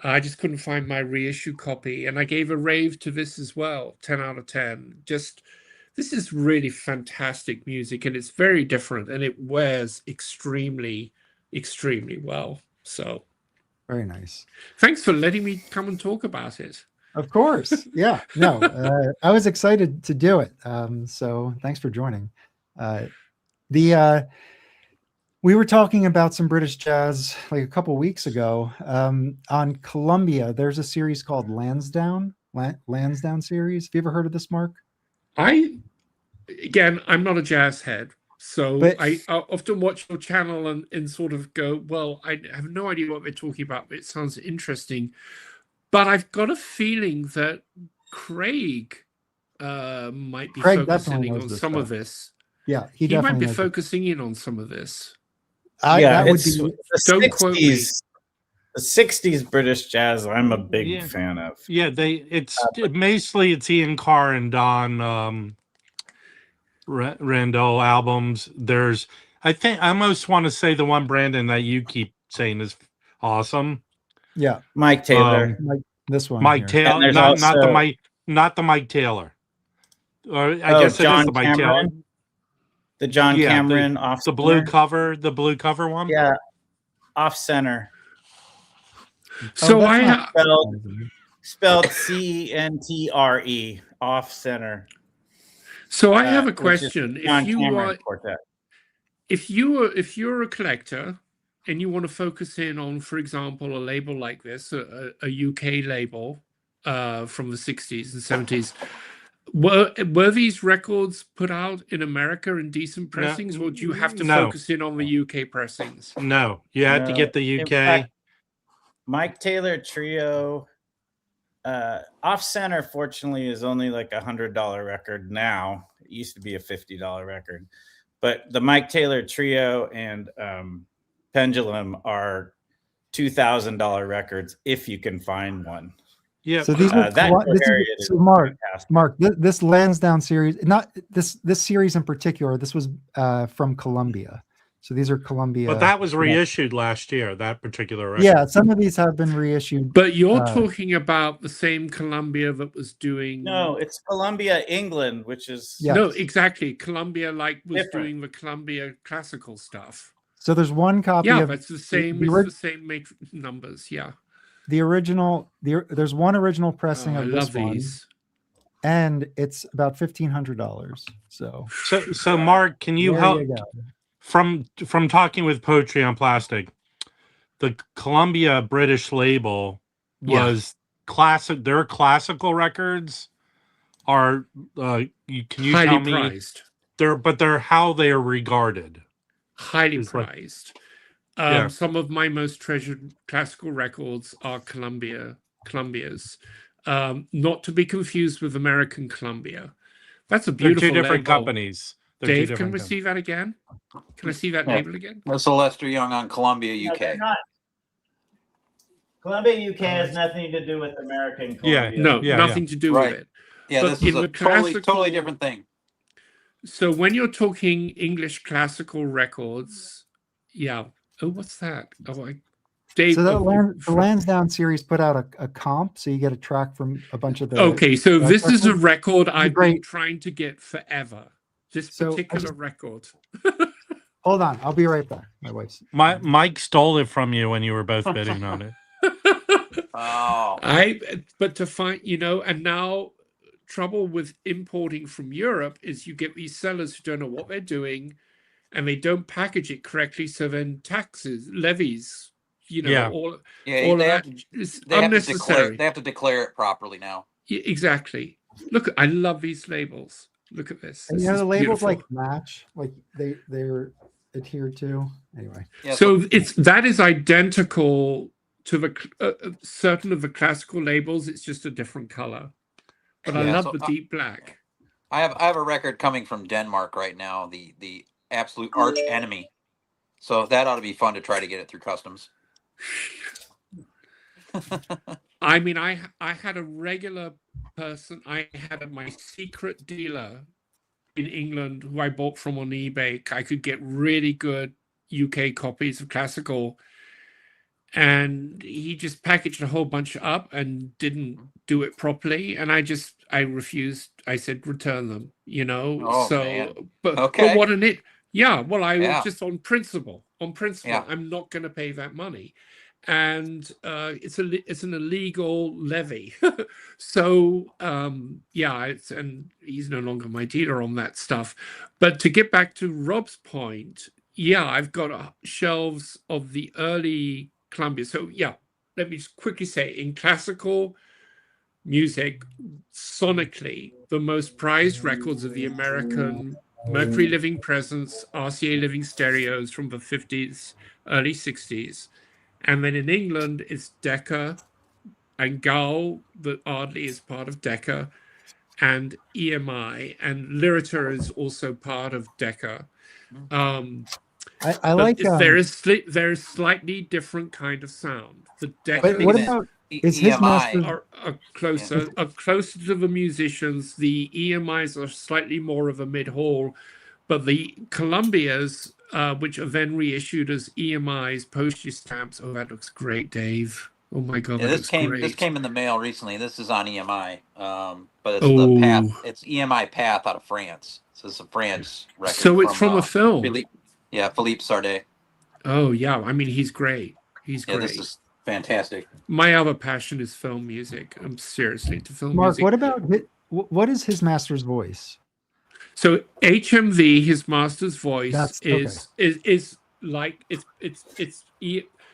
I just couldn't find my reissue copy, and I gave a rave to this as well. 10 out of 10. This is really fantastic music, and it's very different, and it wears extremely, extremely well. So. Very nice. Thanks for letting me come and talk about it. Of course. Yeah. No, I was excited to do it. So thanks for joining. We were talking about some British jazz like a couple weeks ago. On Columbia, there's a series called Lansdowne series. Have you ever heard of this, Mark? I'm not a jazz head. So I often watch your channel and sort of go, well, I have no idea what they're talking about, but it sounds interesting. But I've got a feeling that Craig might be focusing on some of this. Yeah, he might be focusing in on some of this. That would be don't quote me. The 60s British jazz, I'm a big fan of. Yeah, it's Ian Carr and Don Randall albums. I almost want to say the one, Brandon, that you keep saying is awesome. Yeah, Mike Taylor. This one, Mike Taylor, not the Mike Taylor. Or I guess John it is the Mike Taylor. The John Cameron off the blue cover, one. Yeah, off center. So I spelled CENTRE, off center. So I have a question. If you're a collector and you want to focus in on, for example, a label like this, a UK label from the 60s and 70s, were these records put out in America in decent pressings, or do you have to focus in on the UK pressings? No, you had to get the UK. Fact, Mike Taylor Trio off center, fortunately, is only like $100 record now. It used to be a $50 record, but the Mike Taylor Trio and Pendulum are $2,000 records if you can find one. Yeah. So these Mark, this Lansdowne series, not this series in particular. This was from Columbia. So these are Columbia. But that was reissued last year, that particular record. Yeah, some of these have been reissued. But you're talking about the same Columbia that was doing... No, it's Columbia, England, which is... Yes. No, exactly. Columbia was different. doing the Columbia classical stuff. So there's one copy of... Yeah, it's the same matrix numbers, yeah. The original... there's one original pressing of this one. These. And it's about $1,500. So Mark, can you help... From talking with Poetry on Plastic, the Columbia British label was classic. Their classical records are can you highly tell me prized. They're how they are regarded. Highly prized. Some of my most treasured classical records are Columbia's. Not to be confused with American Columbia. That's a beautiful They're two different label. Companies. Dave, can we see that again? Can I see that label again? That's Lester Young on Columbia, UK. Columbia, UK has nothing to do with American Columbia. No, Yeah, nothing to do Right. with it. Yeah, But this is in a the totally classical- different thing. So when you're talking English classical records, yeah. Oh, what's that? Dave. So that the from- Lansdowne series put out a comp, so you get a track from a bunch of the. Okay, so this is a records. record I've been great. trying to get forever. This So, I particular just- record. Hold on, I'll be right back. My wife's. Mike stole it from you when you were both bidding on it. Oh, But to find, and now trouble with importing from Europe is you get these sellers who don't know what they're doing and they don't package it correctly. So then taxes, levies, Yeah. all yeah. of They that have, is they have to unnecessary. declare. They have to declare it properly now. Exactly. Look, I love these labels. Look at this. And This the is labels beautiful. like match, like they're adhered to. Anyway, Yeah, So that is identical to the certain of the classical labels. It's just a different color. But I Yeah, love so the deep black. I have a record coming from Denmark right now. The absolute arch enemy. So that ought to be fun to try to get it through customs. I mean, I had a regular person. I had my secret dealer in England who I bought from on eBay. I could get really good UK copies of classical, and he just packaged a whole bunch up and didn't do it properly. And I refused. I said return them. Oh, so man. but Okay. what an it. Yeah, well, I Yeah. was just on principle. Yeah. I'm not going to pay that money. And it's an illegal levy. So and he's no longer my dealer on that stuff. But to get back to Rob's point, yeah, I've got shelves of the early Columbia. So yeah, let me just quickly say, in classical music, sonically, the most prized records of the American Mercury Living Presence, RCA Living Stereos from the 50s, early 60s. And then in England, it's Decca and Gull, that Ardley is part of Decca, and EMI, and Lyrita is also part of Decca. I But like. there is slightly different kind of sound. The Decca But what Even about is his EMI. master? are closer to the musicians. The EMIs are slightly more of a mid-haul, but the Columbias, which are then reissued as EMIs, postage stamps. Oh, that looks great, Dave. Oh my God, Yeah, that this looks came great. in the mail recently. This is on EMI, but it's Oh. the Path. It's EMI Path out of France. So it's a France record. So it's from a film. Philippe Sardet. Oh yeah, I mean he's great. He's Yeah, great. this is fantastic. My other passion is film music. I'm seriously into film Mark, music. what about what is his master's voice? So HMV, his master's voice, That's- is like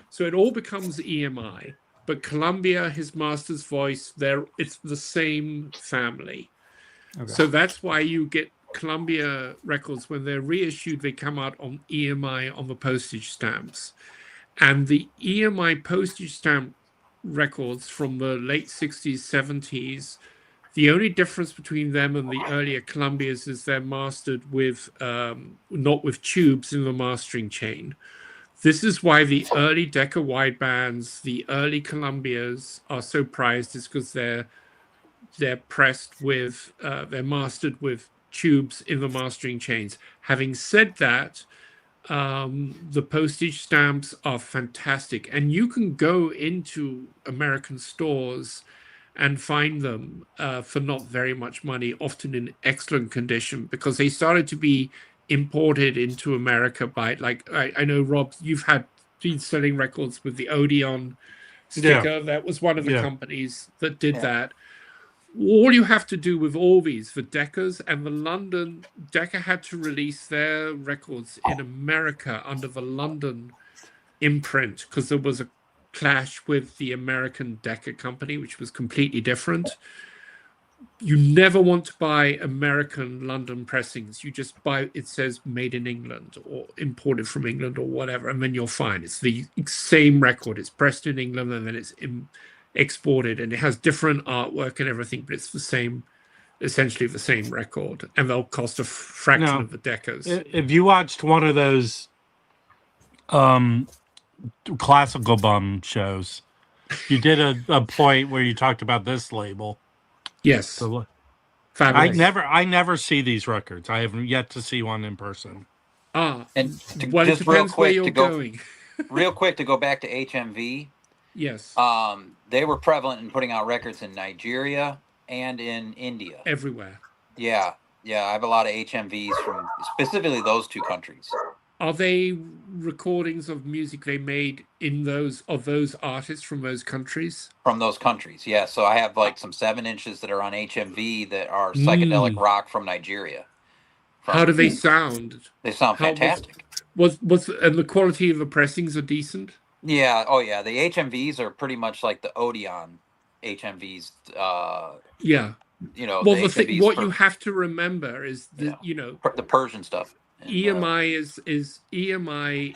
so it all becomes EMI, but Columbia, his master's voice, it's the same family. Okay. So that's why you get Columbia records when they're reissued, they come out on EMI on the postage stamps. And the EMI postage stamp records from the late 60s, 70s, the only difference between them and the earlier Columbias is they're mastered with not with tubes in the mastering chain. This is why the early Decca widebands, the early Columbias are so prized, is because they're pressed with, they're mastered with tubes in the mastering chains. Having said that, the postage stamps are fantastic, and you can go into American stores and find them for not very much money, often in excellent condition, because they started to be imported into America by, like, I know, Rob, you've been selling records with the Odeon sticker. That was one of the companies that did that. All you have to do with all these, the Deccas and the London, Decca had to release their records in America under the London imprint because there was a clash with the American Decca company, which was completely different. You never want to buy American London pressings. You just buy, it says made in England or imported from England or whatever, and then you're fine. It's the same record. It's pressed in England and then it's exported, and it has different artwork and everything, but it's essentially the same record, and they'll cost a fraction of the Deccas. If you watched one of those classical bum shows, You did a point where you talked about this label. Yes, So fabulous. I never see these records. I have yet to see one in person. Ah, And well, it just real depends where quick you're to go, going. real quick to go back to HMV. Yes, They were prevalent in putting out records in Nigeria and in India. everywhere. Yeah, yeah. I have a lot of HMVs from specifically those two countries. Are they recordings of music they made in those artists from those countries? From those countries, yeah. So I have like some 7-inches that are on HMV that are psychedelic rock from Nigeria. How do they sound? They sound How fantastic. and the quality of the pressings are decent? Yeah. Oh, yeah. The HMVs are pretty much like the Odeon HMVs. Yeah. Well, Well, the HMVs what you have to remember is that the Persian stuff. And, EMI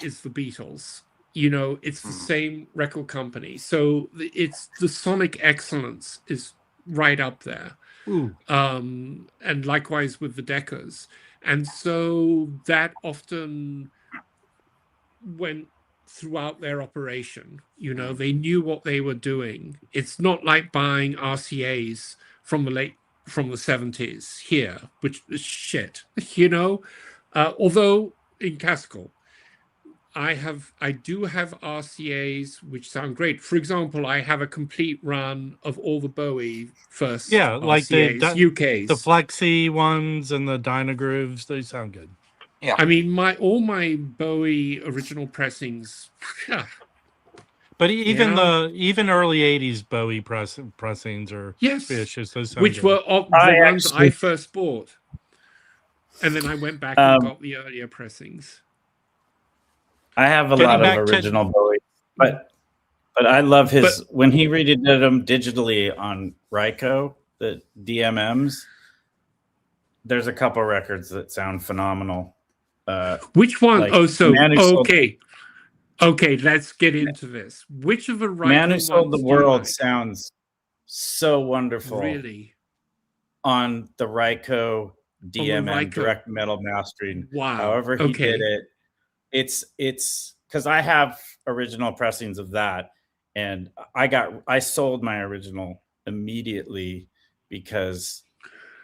is the Beatles. It's the same record company, so it's the sonic excellence is right up there. Ooh. And likewise with the Deckers, and so that often went throughout their operation. They knew what they were doing. It's not like buying RCAs from the 70s here, which is shit. Although in classical, I do have RCAs which sound great. For example, I have a complete run of all the Bowie first like RCAs, UKs. The Flexi ones and the Dynogrooves, they sound good. Yeah. I mean, all my Bowie original pressings. But even even early '80s Bowie pressings are vicious. Those sound which good. were the ones I first bought, and then I went back and got the earlier pressings. I have a lot of original Bowie, but I love his when he redid them digitally on Ryco, the DMMs. There's a couple records that sound phenomenal. Which one? Like Okay, let's get into this. Which of the Ryco Man Who Sold the World like? sounds so wonderful. Really? On the Ryco DMM direct metal mastering. Wow. However he did it. It's because I have original pressings of that, and I sold my original immediately because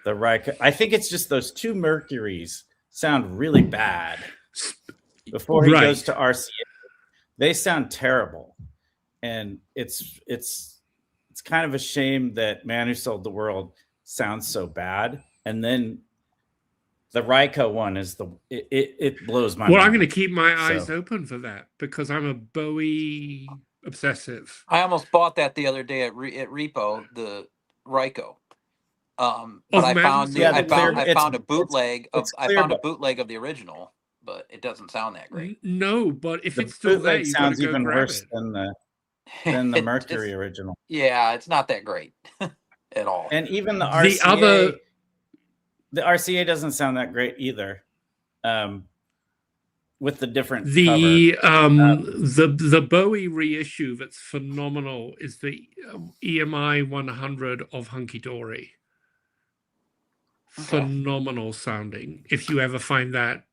the Ryco. I think it's just those two Mercuries sound really bad. Before he goes to RCA, they sound terrible, and it's kind of a shame that Man Who Sold the World sounds so bad, and then the Ryco one is it blows my mind. Well, I'm going to keep my eyes open for that because I'm a Bowie obsessive. I almost bought that the other day at Repo, the Ryco. But I found a bootleg of the original, but it doesn't sound that great. No, but if it's still there, you sounds go even grab worse it. than the Mercury original. Yeah, it's not that great at all. And even the RCA, the RCA doesn't sound that great either. With the different the Bowie reissue that's phenomenal is the EMI 100 of Hunky Dory. Phenomenal sounding. If you ever find that,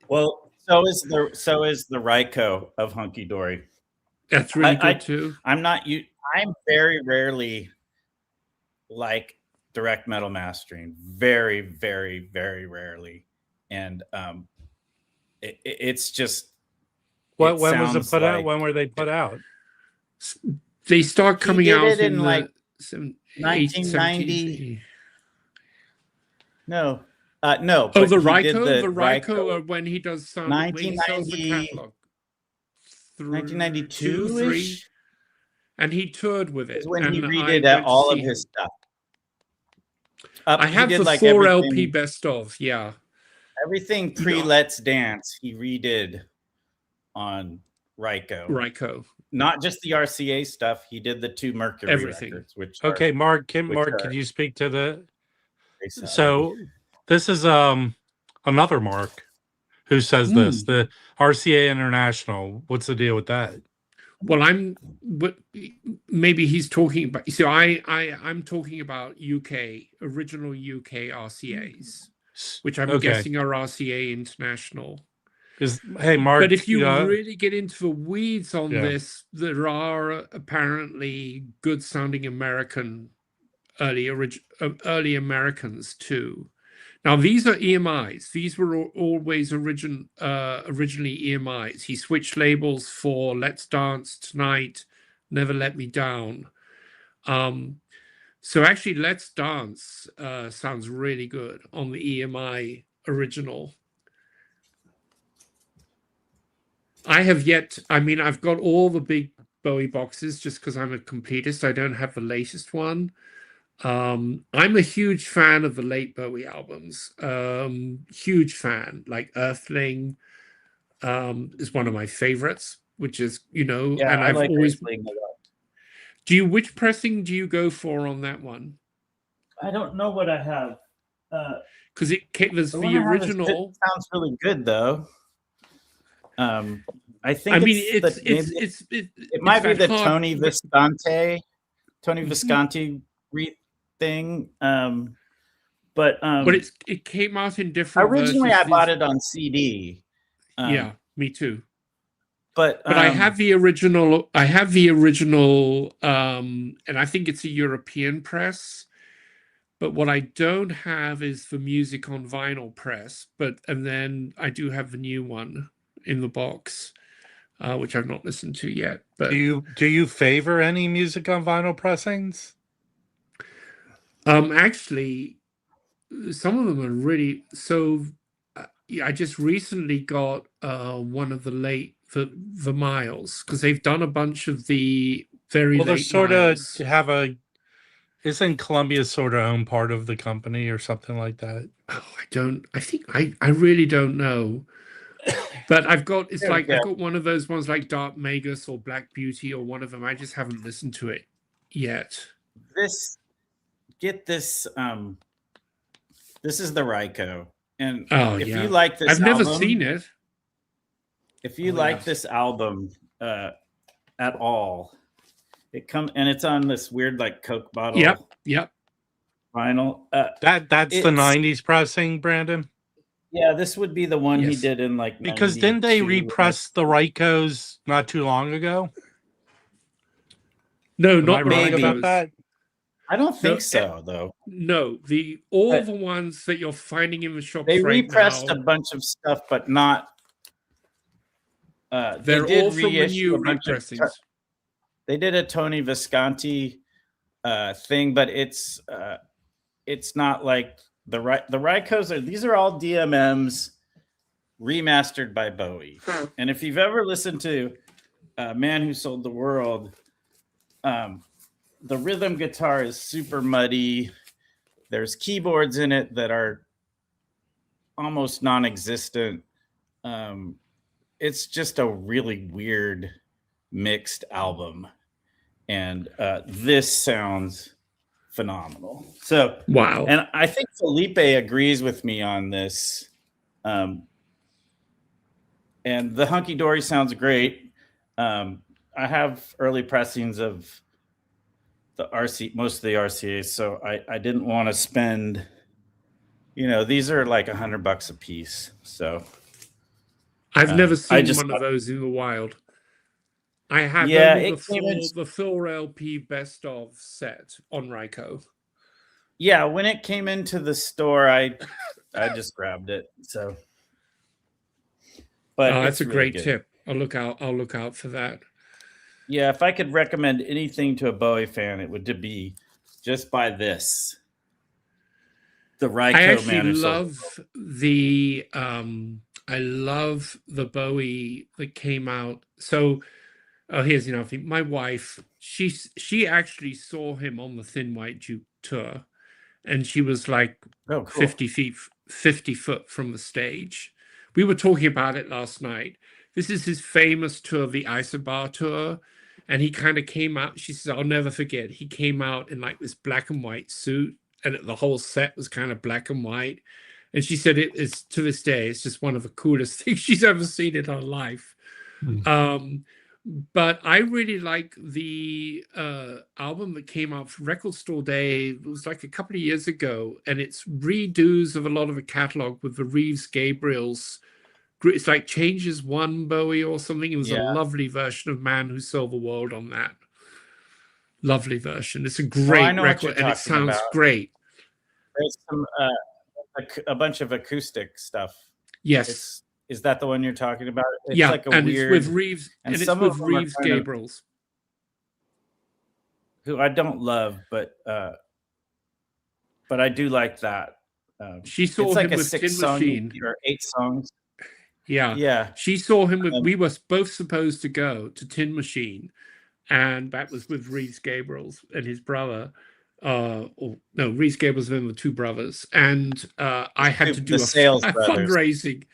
well, so is the Ryco of Hunky Dory. That's really good too. I'm very rarely like direct metal mastering. Very, very, very rarely, and it's just. When was it put out? When were they put out? They start coming out in like 1990. No. No. Oh, the Ryco, when he does some 1992, 1992-ish, and he toured with it. When he redid all of his stuff. I have the 4 LP best of, yeah. Everything pre-Let's Dance, he redid on Ryco. Not just the RCA stuff. He did the 2 Mercury records. Mark, could you speak to the? So this is another Mark who says this, the RCA International. What's the deal with that? Well, maybe he's talking about. So I'm talking about original UK RCAs, which I'm guessing are RCA International. Because hey, Mark, but if you really get into the weeds on this, there are apparently good sounding American early Americans too. Now these are EMIs. These were always originally EMIs. He switched labels for Let's Dance Tonight, Never Let Me Down. So actually, Let's Dance sounds really good on the EMI original. I have yet, I mean, I've got all the big Bowie boxes just because I'm a completist. I don't have the latest one. I'm a huge fan of the late Bowie albums. Huge fan. Like Earthling is one of my favorites, which is, you know, Yeah, and I I've like always. Earthling a lot. Which pressing do you go for on that one? I don't know what I have. Because there's the original. Sounds really good though. I think I mean, it might be the Tony Visconti thing. But it came out in different. Originally, I bought it on CD. Yeah, me too. But I have the original. I have the original, and I think it's a European press. But what I don't have is the music on vinyl press. And then I do have the new one in the box, which I've not listened to yet. But do you favor any music on vinyl pressings? Actually, some of them are really so. I just recently got one of the late the Miles, because they've done a bunch of the very late. Sort of have a. Isn't Columbia sort of own part of the company or something like that? Oh, I think I really don't know. But I've got I got one of those ones like Dark Magus or Black Beauty or one of them. I just haven't listened to it yet. This is the Reissue. And if you like this I've never seen it. If you like this album at all, it's on this weird like Coke bottle. Yep. Vinyl. That's the 90s pressing, Brandon. Yeah, this would be the one he did in like because didn't they repress the Reissues not too long ago? No, not wrong about that. I don't think so, though. No, the ones that you're finding in the shops they right repressed now, a bunch of stuff, but not. They're all from the new repressings. They did a Tony Visconti thing, but it's not like the Reissues are. These are all DMMs remastered by Bowie. And if you've ever listened to Man Who Sold the World, the rhythm guitar is super muddy. There's keyboards in it that are almost non-existent. It's just a really weird mixed album. And this sounds phenomenal. So wow. And I think Felipe agrees with me on this. And the Hunky Dory sounds great. I have early pressings of the most of the RCAs, so I didn't want to spend, these are like $100 a piece. So I've never seen one of those in the wild. I have the full LP best of set on Reissue. Yeah, when it came into the store, I just grabbed it. So, but that's a really great tip. I'll look out for that. Yeah, if I could recommend anything to a Bowie fan, it would be just buy this. The Reissue. I actually love the I love the Bowie that came out. So here's my wife, she actually saw him on the Thin White Duke tour, and she was like 50 foot from the stage. We were talking about it last night. This is his famous tour, the Isobar tour. And he kind of came out, she says, I'll never forget. He came out in like this black and white suit, and the whole set was kind of black and white. And she said it is, to this day, it's just one of the coolest things she's ever seen in her life. But I really like the album that came out for Record Store Day. It was like a couple of years ago, and it's redos of a lot of the catalog with the Reeves Gabriel's It's like Changes One Bowie or something. It was a Yeah. lovely version of Man Who Sold the World on that. Lovely version. It's a I great know what record, you're and it talking sounds about. great. There's some a bunch of acoustic stuff. Yes. Is that the one you're talking about? It's Yeah, like a and weird, it's with Reeves, and and it's some of with them are Reeves kind of- Gabriels. who I don't love, but I do like that. She saw it's him like a with Tin 6-song Machine. or 8 songs. Yeah. Yeah. She saw him with, we were both supposed to go to Tin Machine, and that was with Reeves Gabriels and his brother. Reeves Gabriels and the two brothers. And I had to do a fundraising.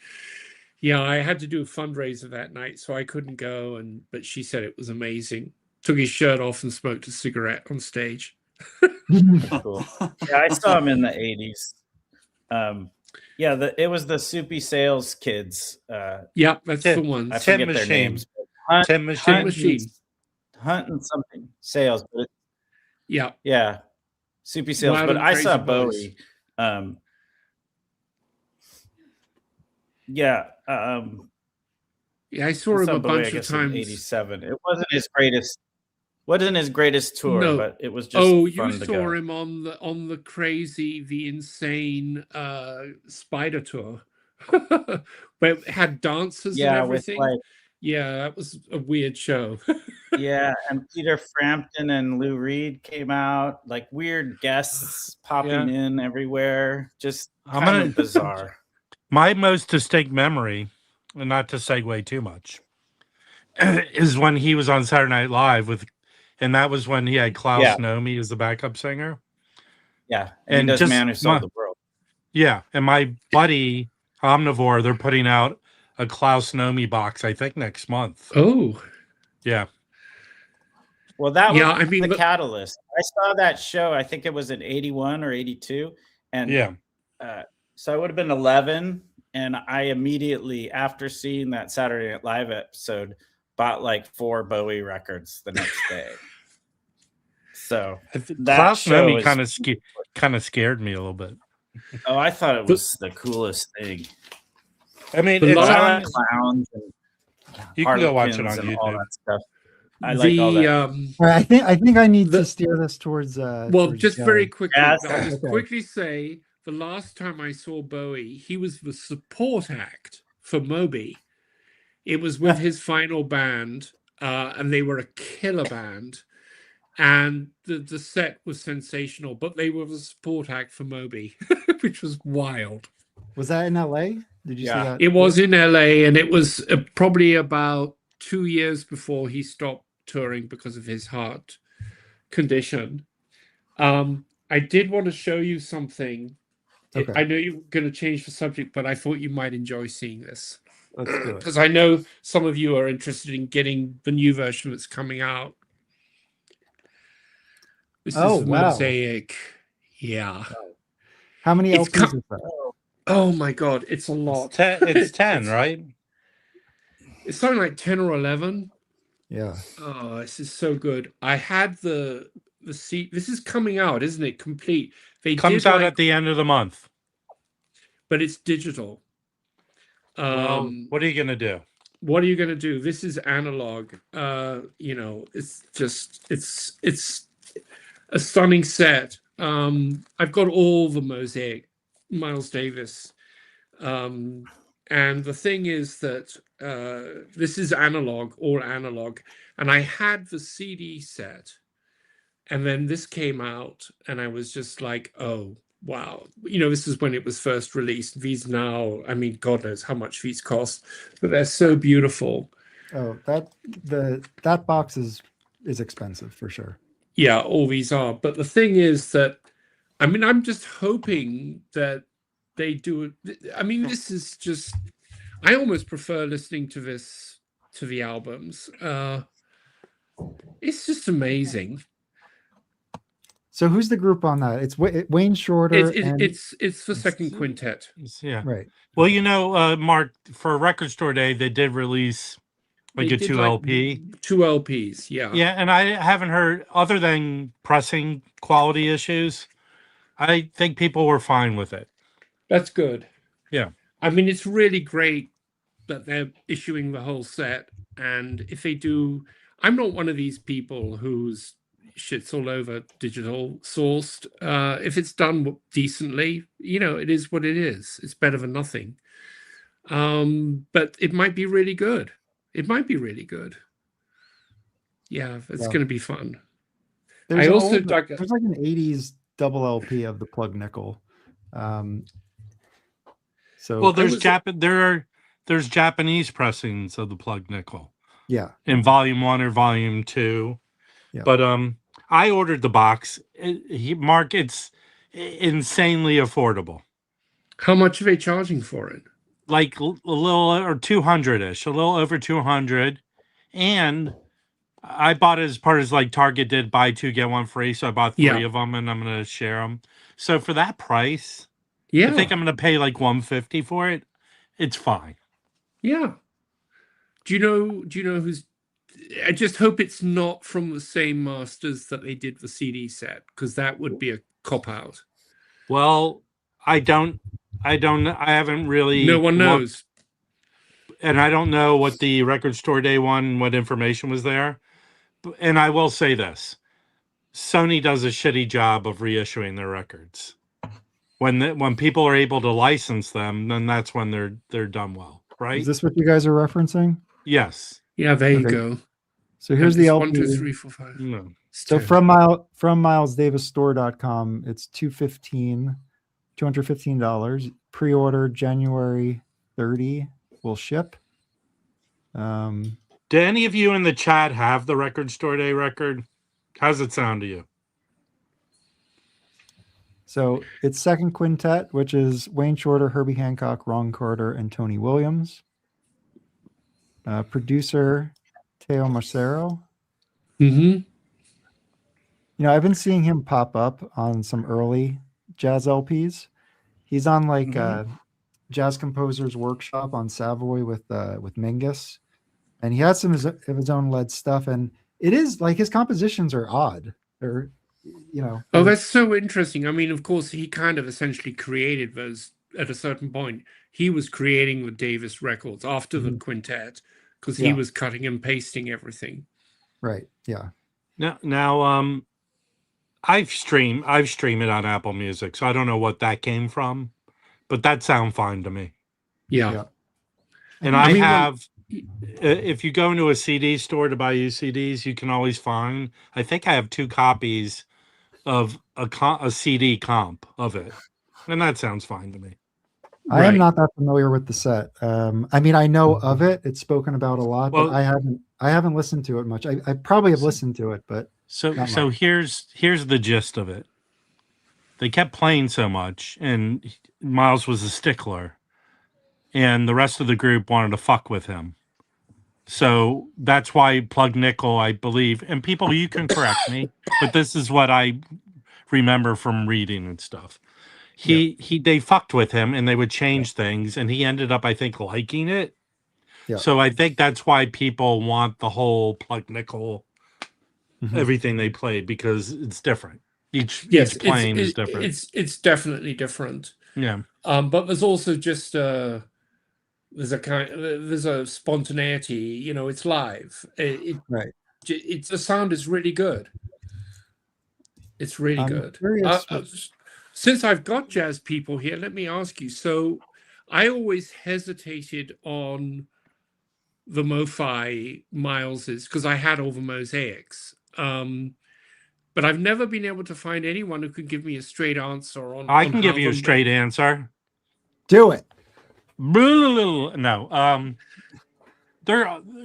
Yeah, I had to do a fundraiser that night, so I couldn't go. But she said it was amazing. Took his shirt off and smoked a cigarette on stage. Cool. Yeah, I saw him in the 80s. It was the Soupy Sales kids. Yeah, that's the one. I forget their names. Tin Machine. Hunt and something Sales. But yeah, Soupy Sales. Wild but and I Crazy saw Boys. Bowie. I saw him a Bowie, bunch of times. In '87. It wasn't his greatest tour, No. but it was just fun you to saw go. him on the insane Spider tour, where it had dancers and everything. Yeah, that was a weird show. Yeah, and Peter Frampton and Lou Reed came out, like weird guests popping in everywhere, just kind of bizarre. My most distinct memory, and not to segue too much, is when he was on Saturday Night Live and that was when he had Klaus Nomi as the backup singer. Yeah, and he does Man Who Sold the World. Yeah, and my buddy Omnivore, they're putting out a Klaus Nomi box, I think, next month. Oh, yeah. Well, that was the catalyst. I saw that show. I think it was in '81 or '82, and so I would have been 11. And I immediately, after seeing that Saturday Night Live episode, bought like 4 Bowie records the next day. So Klaus Nomi kind of scared me a little bit. Oh, I thought it was the coolest thing. I mean, it's on clowns. And you can go watch it on YouTube. All that stuff. I like all that. I think I need to steer this towards. Just very quickly, I'll just quickly say the last time I saw Bowie, he was the support act for Moby. It was with his final band, and they were a killer band. And the set was sensational, but they were the support act for Moby, which was wild. Was that in LA? Did you see that? It was in LA, and it was probably about 2 years before he stopped touring because of his heart condition. I did want to show you something. Okay. I know you're going to change the subject, but I thought you might enjoy seeing this. Let's do it. Because I know some of you are interested in getting the new version that's coming out. This is Mosaic. Yeah. How many LPs is that? Oh my God, it's a lot. It's 10, right? It's something like 10 or 11. Yeah. Oh, this is so good. I had the seat. This is coming out, isn't it? Complete. Comes out at the end of the month. But it's digital. Well, what are you going to do? What are you going to do? This is analog. It's just, it's a stunning set. I've got all the Mosaic, Miles Davis. And the thing is that this is analog, all analog. And I had the CD set. And then this came out, and I was just like, oh, wow. This is when it was first released. These now, I mean, God knows how much these cost, but they're so beautiful. Oh, that box is expensive for sure. Yeah, all these are. But the thing is that, I mean, I'm just hoping that they do it. I mean, this is just, I almost prefer listening to this to the albums. It's just amazing. So who's the group on that? It's Wayne Shorter. It's the second quintet. Yeah. Right. Well, Mark, for Record Store Day, they did release a 2 LP. 2 LPs, yeah. Yeah, and I haven't heard, other than pressing quality issues, I think people were fine with it. That's good. Yeah. I mean, it's really great but they're issuing the whole set. And if they do, I'm not one of these people who's shit's all over digital sourced. If it's done decently, it is what it is. It's better than nothing. But it might be really good. It might be really good. Yeah, it's going to be fun. There's like an 80s double LP of the Plug Nickel. Well, there's Japanese pressings of the Plug Nickel. Yeah. In volume 1 or volume 2. Yeah. But I ordered the box. Mark, it's insanely affordable. How much are they charging for it? Like a little or 200-ish, a little over 200. And I bought it as part of like Target did buy 2 get 1 free. So I bought 3 of them and I'm going to share them. So for that price, I think I'm going to pay like $150 for it. It's fine. Yeah. Do you know who's? I just hope it's not from the same masters that they did the CD set, because that would be a cop out. Well, I haven't really. No one knows. And I don't know what the Record Store Day one, what information was there. And I will say this: Sony does a shitty job of reissuing their records. When people are able to license them, then that's when they're done well, right? Is this what you guys are referencing? Yes. Yeah, there you go. So here's the LP. 1, 2, 3, 4, 5. No. So from MilesDavisStore.com, it's $215. Pre-order January 30 will ship. Do any of you in the chat have the Record Store Day record? How's it sound to you? So it's second quintet, which is Wayne Shorter, Herbie Hancock, Ron Carter, and Tony Williams. Producer Teo Macero. Mm-hmm. I've been seeing him pop up on some early jazz LPs. He's on like Jazz Composers Workshop on Savoy with Mingus, and he has some of his own lead stuff. And it is like his compositions are odd. They're Oh, that's so interesting. I mean, of course, he kind of essentially created those at a certain point. He was creating the Davis records after the quintet because he was cutting and pasting everything. Right. Yeah. Now, I've streamed it on Apple Music, so I don't know what that came from, but that sound fine to me. Yeah. And I have, if you go into a CD store to buy used CDs, you can always find, I think I have 2 copies of a CD comp of it. And that sounds fine to me. I am not that familiar with the set. I mean, I know of it. It's spoken about a lot, but I haven't listened to it much. I probably have listened to it, but so here's the gist of it. They kept playing so much, and Miles was a stickler, and the rest of the group wanted to fuck with him. So that's why Plug Nickel, I believe, and people, you can correct me, but this is what I remember from reading and stuff. They fucked with him and they would change things, and he ended up, I think, liking it. Yeah. So I think that's why people want the whole Plug Nickel, everything they played, because it's different. Each playing is different. It's definitely different. Yeah. But there's also just there's a spontaneity. It's live. Right. The sound is really good. It's really good. Since I've got jazz people here, let me ask you. So I always hesitated on the MoFi Miles's because I had all the mosaics. But I've never been able to find anyone who can give me a straight answer on. I can give you a straight answer. Do it. No.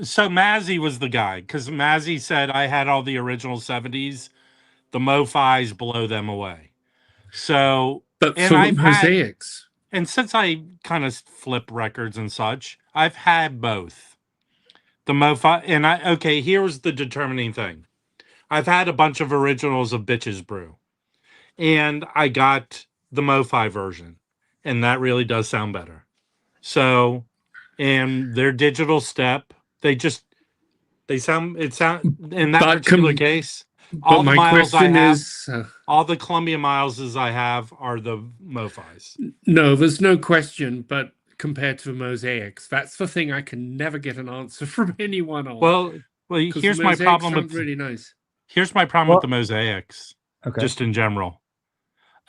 So Mazzy was the guy, because Mazzy said I had all the original 70s. The MoFis blow them away. So, but for mosaics, and since I kind of flip records and such, I've had both the MoFi and here's the determining thing. I've had a bunch of originals of Bitches Brew, and I got the MoFi version, and that really does sound better. So, and their digital step, they sound in that particular case. All the Miles I have, all the Columbia Mileses I have are the MoFis. No, there's no question. But compared to the Mosaics? That's the thing I can never get an answer from anyone on. Well, here's my problem with really nice. Here's my problem with the Mosaics. Okay. Just in general,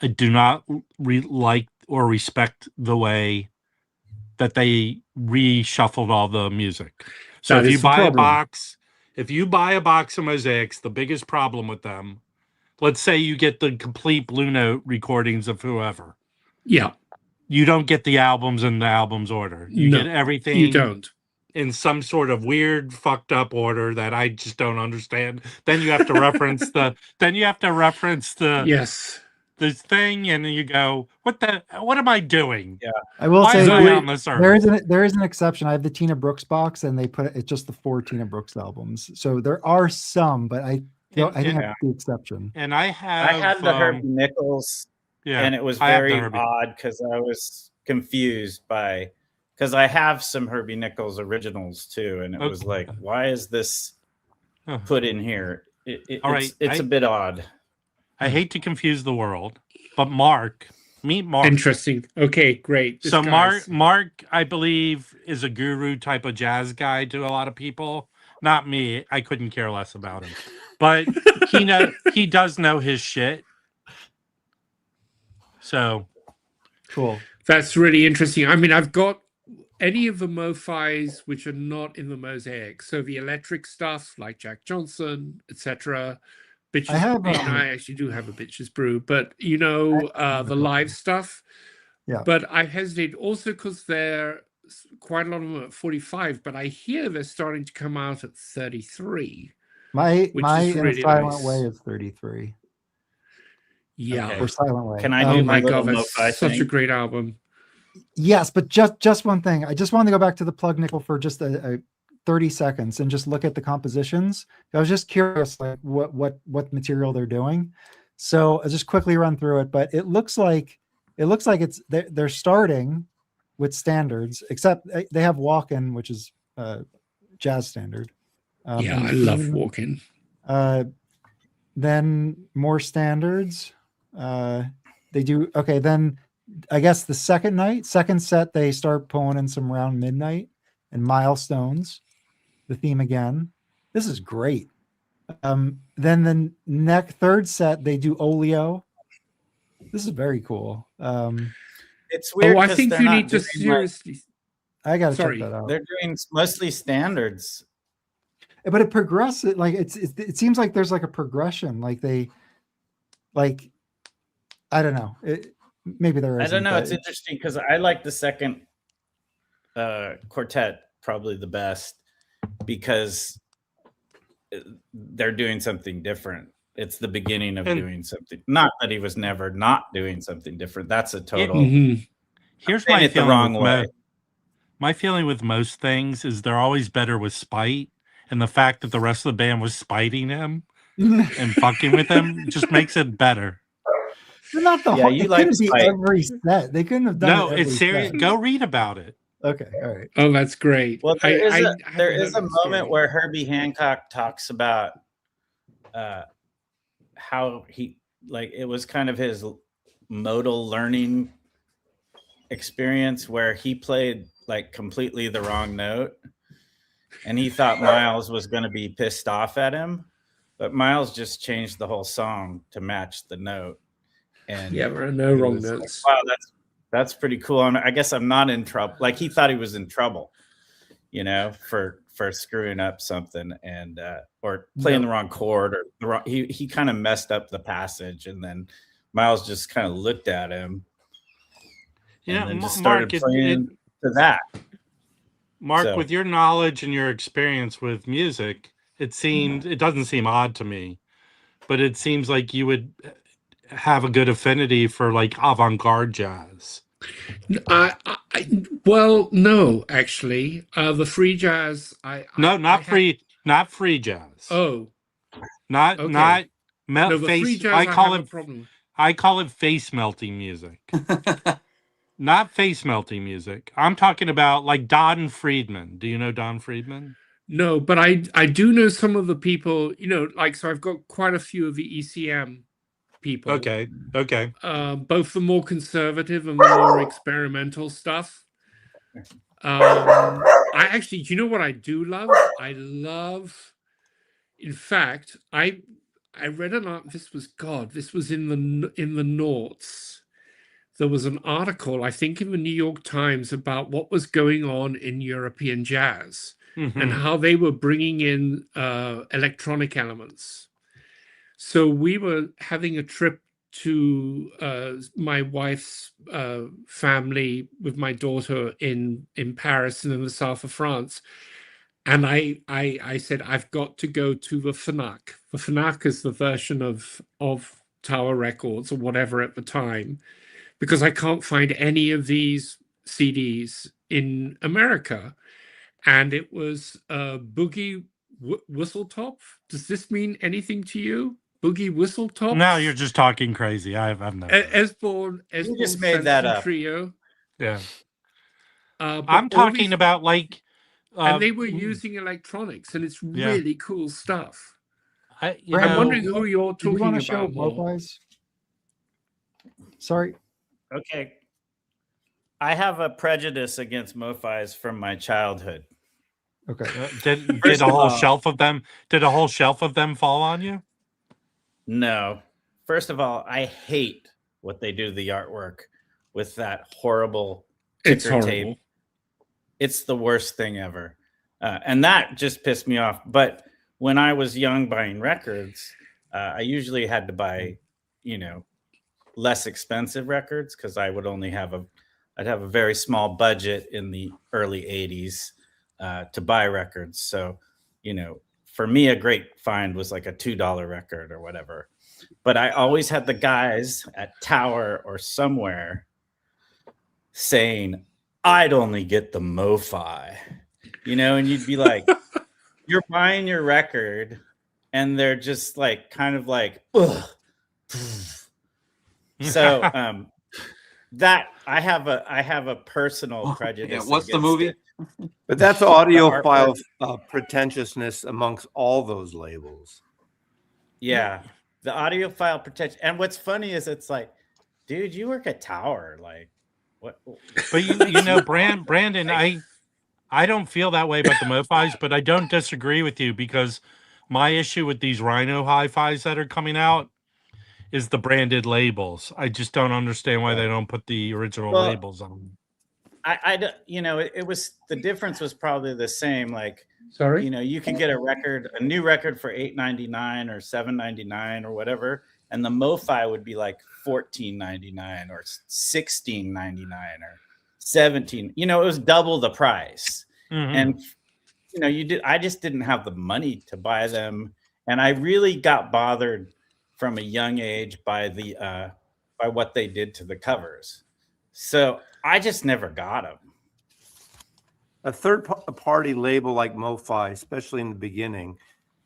I do not like or respect the way that they reshuffled all the music. So if you buy a box of Mosaics, the biggest problem with them, let's say you get the complete Blue Note recordings of whoever. Yeah. You don't get the albums in the albums order. You get everything. You don't. In some sort of weird, fucked up order that I just don't understand. Then you have to reference the. Yes. This thing, and then you go, what am I doing? Yeah, I will say there is an exception. I have the Tina Brooks box, and they put it's just the 4 Tina Brooks albums. So there are some, but I think that's the exception. And I had the Herbie Nichols, and it was very odd because I was confused because I have some Herbie Nichols originals too, and it was like, why is this put in here? It's a bit odd. I hate to confuse the world, but meet Mark. Interesting. Okay, great. So Mark, I believe, is a guru type of jazz guy to a lot of people. Not me. I couldn't care less about him, but he does know his shit. So cool. That's really interesting. I mean, I've got any of the MoFis which are not in the Mosaic. So the electric stuff like Jack Johnson, etc. I actually do have a Bitches Brew, but the live stuff. Yeah. But I hesitate also because they're quite a lot of them at 45, but I hear they're starting to come out at 33. My really Silent nice. Way is 33. Yeah. Okay. Or Silent Way. Can I do my God, that's such a great album. Yes, but just one thing. I just wanted to go back to the plug nickel for just a 30 seconds and just look at the compositions. I was just curious, like what material they're doing. So I'll just quickly run through it, but it looks like they're starting with standards, except they have Walk-In, which is jazz standard. I love Walk-In. Then more standards. They do okay. Then I guess the second set, they start pulling in some Round Midnight and Milestones. The theme again. This is great. Then the third set, they do Oleo. This is very cool. It's weird. I think you need to seriously. I gotta check that out. They're doing mostly standards, but it progresses. Like it seems like there's like a progression. Like I don't know. Maybe there is. I don't know. It's interesting because I like the second quartet probably the best because they're doing something different. It's the beginning of doing something. Not that he was never not doing something different. That's a total. Here's my feeling the wrong way. My feeling with most things is they're always better with spite, and the fact that the rest of the band was spiting him and fucking with him just makes it better. They're not the whole. You like spite. Every set. They couldn't have done. No, it's serious. Go read about it. Okay, all right. Oh, that's great. Well, there is a moment where Herbie Hancock talks about how he it was kind of his modal learning experience where he played completely the wrong note, and he thought Miles was going to be pissed off at him, but Miles just changed the whole song to match the note. And there are no wrong notes. Wow, that's pretty cool. I guess I'm not in trouble. He thought he was in trouble, for screwing up something and or playing the wrong chord or he kind of messed up the passage, and then Miles just kind of looked at him. Yeah, and just started playing to that. Mark, with your knowledge and your experience with music, it doesn't seem odd to me, but it seems like you would have a good affinity for avant-garde jazz. Well, no, actually, the free jazz. Not free jazz. Oh, not free jazz. I call it face melting music. Not face melting music. I'm talking about Don Friedman. Do you know Don Friedman? No, but I do know some of the people. So I've got quite a few of the ECM people. Okay. Both the more conservative and more experimental stuff. I actually, you know what I do love? I love, in fact, I read an art. This was in the noughts. There was an article, I think, in the New York Times about what was going on in European jazz and how they were bringing in electronic elements. So we were having a trip to my wife's family with my daughter in Paris and in the south of France. And I said, I've got to go to the FNAC. The FNAC is the version of Tower Records or whatever at the time, because I can't find any of these CDs in America. And it was Boogie Whistletop. Does this mean anything to you? Boogie Whistletop? No, you're just talking crazy. I've never. Esborn You just made that up. Trio. Yeah. I'm talking about like. And they were using electronics, and it's really cool stuff. I'm wondering who you're talking want to about. show Mo-Fi's? Sorry. Okay. I have a prejudice against Mo-Fi's from my childhood. Okay. Did a whole shelf of them? Did a whole shelf of them fall on you? No. First of all, I hate what they do to the artwork with that horrible ticker tape. It's the worst thing ever. And that just pissed me off. But when I was young buying records, I usually had to buy, less expensive records because I would only have I'd have a very small budget in the early 80s to buy records. So, for me, a great find was like a $2 record or whatever. But I always had the guys at Tower or somewhere saying, I'd only get the Mo-Fi, and you'd be like, you're buying your record and they're just like, kind of like, ugh. So, that I have a personal prejudice. Yeah, what's the movie? But that's audiophile pretentiousness amongst all those labels. Yeah, the audiophile protection. And what's funny is it's like, dude, you work at Tower, like. What? But Brandon, I don't feel that way about the Mo-Fi's, but I don't disagree with you because my issue with these Rhino hi-fis that are coming out is the branded labels. I just don't understand why they don't put the original labels on. It was, the difference was probably the same. Like, sorry, you could get a new record for $8.99 or $7.99 or whatever, and the Mo-Fi would be like $14.99 or $16.99 or $17. It was double the price. And I just didn't have the money to buy them, and I really got bothered from a young age by what they did to the covers. So I just never got them. A third-party label like Mo-Fi, especially in the beginning,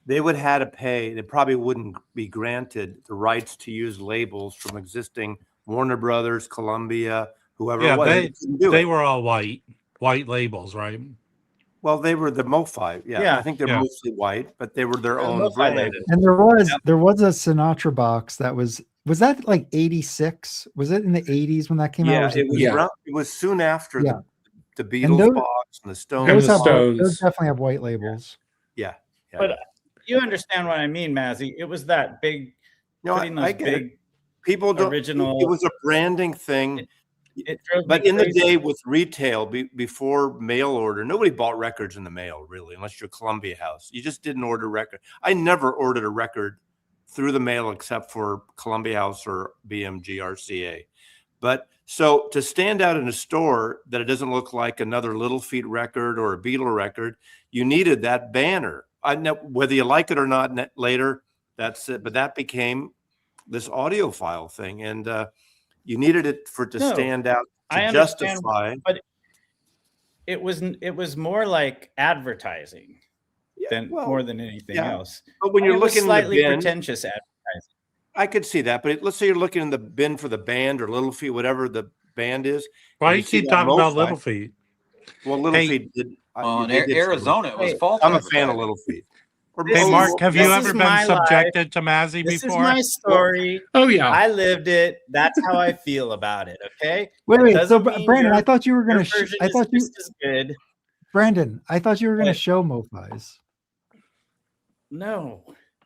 they would have to pay. They probably wouldn't be granted the rights to use labels from existing Warner Brothers, Columbia, whoever. Yeah, they were all white labels, right? Well, they were the Mo-Fi. Yeah, I think they're mostly white, but they were their own brand. And there was a Sinatra box that was that like 86? Was it in the 80s when that came out? It was soon after the Beatles box and the Stones. Those definitely have white labels. Yeah. But you understand what I mean, Mazzy. It was that big, I get big people don't. Original. It was a branding thing. But in the day with retail, before mail order, nobody bought records in the mail, really, unless you're Columbia House. You just didn't order record. I never ordered a record through the mail except for Columbia House or BMG RCA. But so to stand out in a store that it doesn't look like another Little Feat record or a Beatle record, you needed that banner. I know whether you like it or not later, that's it. But that became this audiophile thing. And you needed it to stand out, to justify. But it was more like advertising more than anything else. But when you're looking slightly in the bin, pretentious advertising, I could see that. But let's say you're looking in the bin for the band or Little Feat, whatever the band is. Why do you keep talking about Little Feat? Well, Little Feat did. In Arizona, it was fall. I'm a fan of Little Feat. Hey, Mark, have you ever been subjected to Mazzy this before? This is my story. Oh, yeah. I lived it. That's how I feel about it. Okay. Wait. So, Brandon, I thought you were going to. I thought you just as good. Brandon, I thought you were going to show MoFi's. No,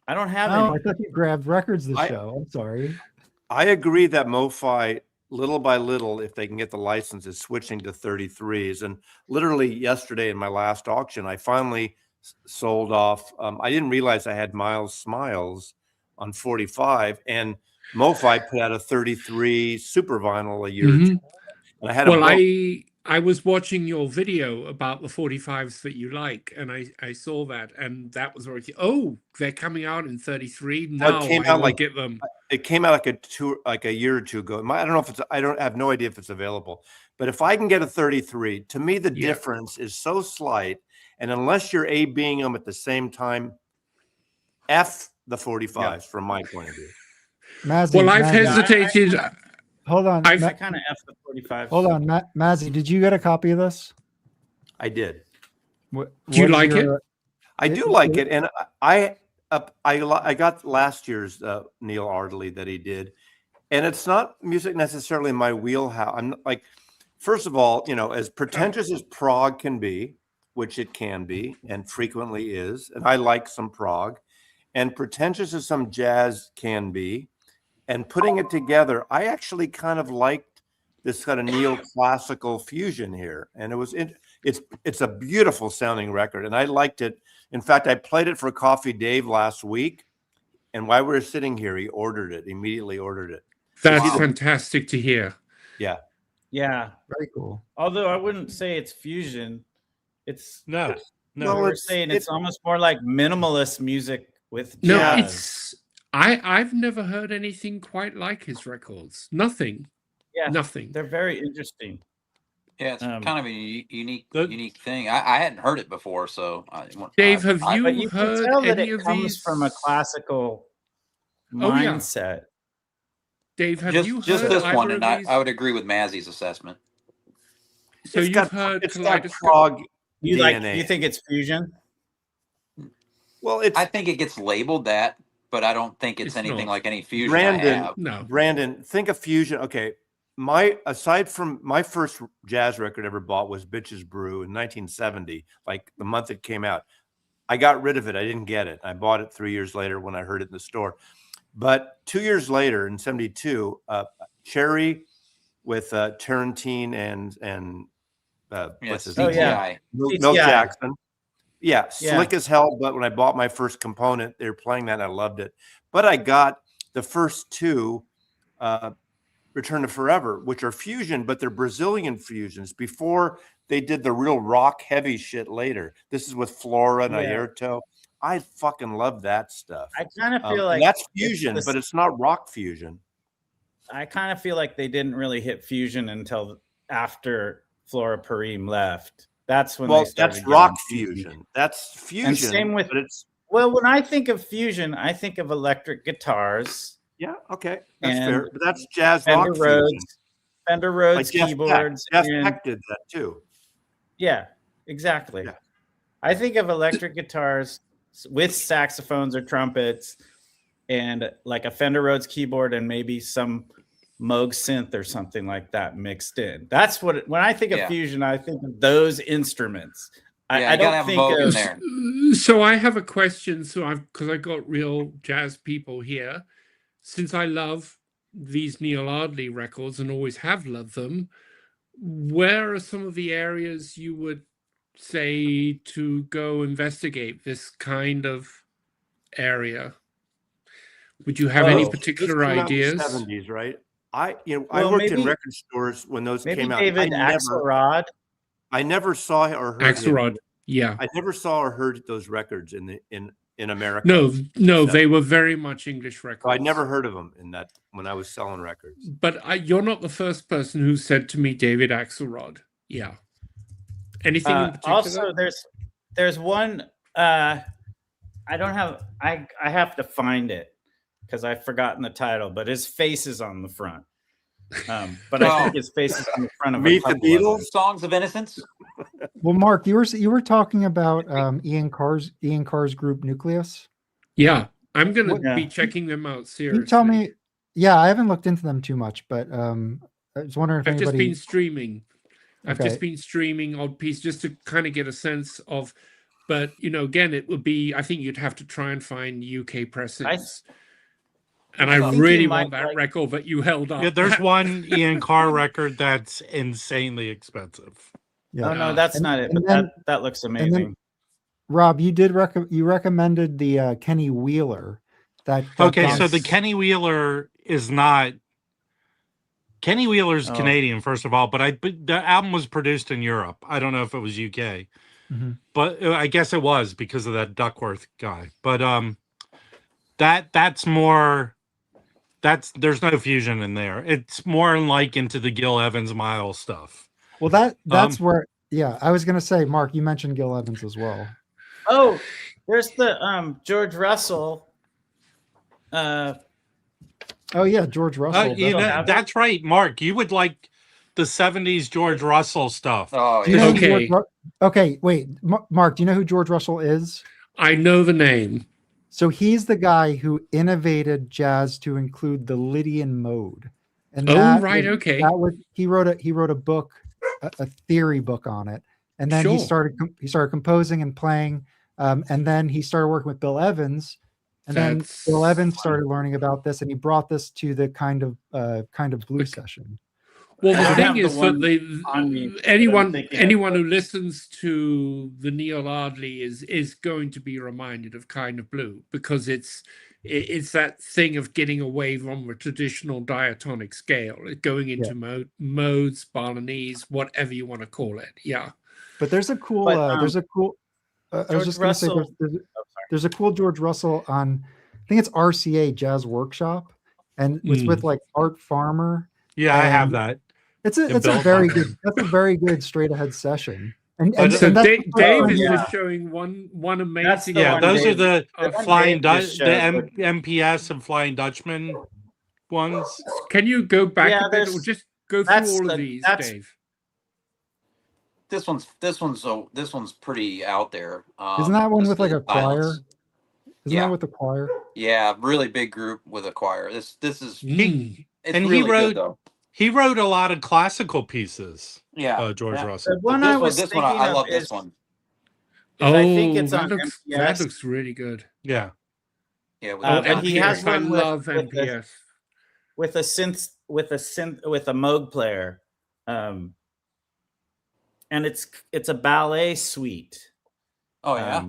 I don't have any. any. I thought you grabbed records to show. I'm sorry. I agree that MoFi, little by little, if they can get the license, is switching to 33s. And literally yesterday in my last auction, I finally sold off. I didn't realize I had Miles Smiles on 45, and MoFi put out a 33 super vinyl a year ago. And I had I was watching your video about the 45s that you like, and I saw that, and that was already, they're coming out in 33 now. Get them. It came out like a year or two ago. I don't know if I have no idea if it's available, but if I can get a 33, to me the difference is so slight, and unless you're A-Bing them at the same time, F the 45s from my point of view. Mazzy, I've hesitated. Hold on. I kind of F the 45. Hold on, Mazzy, did you get a copy of this? I did. Do you like it? I do like it, and I got last year's Neil Ardley that he did, and it's not music necessarily my wheelhouse. I'm like, first of all, as pretentious as prog can be, which it can be and frequently is, and I like some prog, and pretentious as some jazz can be. And putting it together, I actually kind of liked this kind of neoclassical fusion here, and it's a beautiful sounding record, and I liked it. In fact, I played it for Coffee Dave last week, and while we were sitting here, he immediately ordered it. That's fantastic to hear. Yeah, very cool. Although I wouldn't say it's fusion, it's no. We're saying it's almost more like minimalist music with jazz. I've never heard anything quite like his records. Nothing. Yeah, nothing. They're very interesting. Yeah, it's kind of a unique thing. I hadn't heard it before, so Dave, have you heard tell that any it of comes these from a classical mindset? Dave, have you heard just this one? And I would agree with Mazzy's assessment. So you've heard prog DNA. You think it's fusion? Well, I think it gets labeled that, but I don't think it's anything like any fusion I have. No. Brandon, think of fusion. Okay, aside from my first jazz record I ever bought was Bitches Brew in 1970, like the month it came out. I got rid of it. I didn't get it. I bought it 3 years later when I heard it in the store. But 2 years later in 72, Cherry with Tarantine and what's his name? Milt Jackson. Yeah, slick as hell. But when I bought my first component, they were playing that and I loved it. But I got the first two, Return to Forever, which are fusion, but they're Brazilian fusions before they did the real rock heavy shit later. This is with Flora and Ayrton. I fucking love that stuff. I kind of feel like that's fusion, but it's not rock fusion. I kind of feel like they didn't really hit fusion until after Flora Purim left. That's when that's rock fusion. That's fusion. And same with when I think of fusion, I think of electric guitars. Yeah, okay, that's fair. But that's jazz rock fusion. Fender Rhodes keyboards. Jeff Beck did that too. Yeah, exactly. Yeah. I think of electric guitars with saxophones or trumpets, and like a Fender Rhodes keyboard and maybe some Moog synth or something like that mixed in. That's when I think of fusion, I think of those instruments. I don't think of there. So I have a question. Because I got real jazz people here. Since I love these Neil Ardley records and always have loved them, where are some of the areas you would say to go investigate this kind of area? Would you have any particular ideas? 70s, right? I worked in record stores when those came out. David Axelrod. I never saw or heard Axelrod. Yeah, I never saw or heard those records in America. No, they were very much English records. I never heard of them when I was selling records. But you're not the first person who said to me David Axelrod. Yeah. Anything in particular? Also, there's one. I have to find it because I've forgotten the title, but his face is on the front. But I think his face is on the front of Meet the Beatles. Songs of Innocence. Well, Mark, you were talking about Ian Carr's group Nucleus. Yeah, I'm going to be checking them out seriously. You tell me. Yeah, I haven't looked into them too much, but I was wondering if I've just anybody. been streaming. I've Okay. just been streaming odd piece just to kind of get a sense of. But again, it would be. I think you'd have to try and find UK pressings. And I really want that record that you held up. Yeah, there's one Ian Carr record that's insanely expensive. Yeah. Oh no, that's not it. But that looks amazing. Then, Rob, you did you recommended the Kenny Wheeler. Okay, so the Kenny Wheeler is not. Kenny Wheeler's Canadian, first of all, but the album was produced in Europe. I don't know if it was UK, but I guess it was because of that Duckworth guy. But that's more. There's no fusion in there. It's more like into the Gil Evans Miles stuff. Well, that's where. Yeah, I was gonna say, Mark, you mentioned Gil Evans as well. Oh, there's the George Russell. Oh yeah, George Russell. That's right, Mark. You would like the 70s George Russell stuff. Oh, yeah. Okay, wait, Mark. Do you know who George Russell is? I know the name. So he's the guy who innovated jazz to include the Lydian mode. And okay. He wrote a book, a theory book on it, and then he started composing and playing, and then he started working with Bill Evans, and then Bill Evans started learning about this, and he brought this to the kind of blues session. Well, the thing is that anyone who listens to the Neil Ardley is going to be reminded of Kind of Blue, because it's that thing of getting away from the traditional diatonic scale, going into modes, Balinese, whatever you want to call it. Yeah. But there's a cool I was just going to say there's a cool George Russell on, I think it's RCA Jazz Workshop, and it's with like Art Farmer. Yeah, I have that. It's a very good straight ahead session. And Dave is just showing one amazing. Those are the Flying Dutch, the MPS and Flying Dutchman ones. Can you go back a bit, or just go through all of these, Dave? This one's pretty out there. Isn't that one with like a choir? Isn't that with the choir? Yeah, really big group with a choir. This is He wrote a lot of classical pieces. Yeah, George Russell. I love this one. I think it's that looks really good. Yeah. Yeah, and he has one love MPS with a synth with a Moog player, and it's a ballet suite. Oh yeah.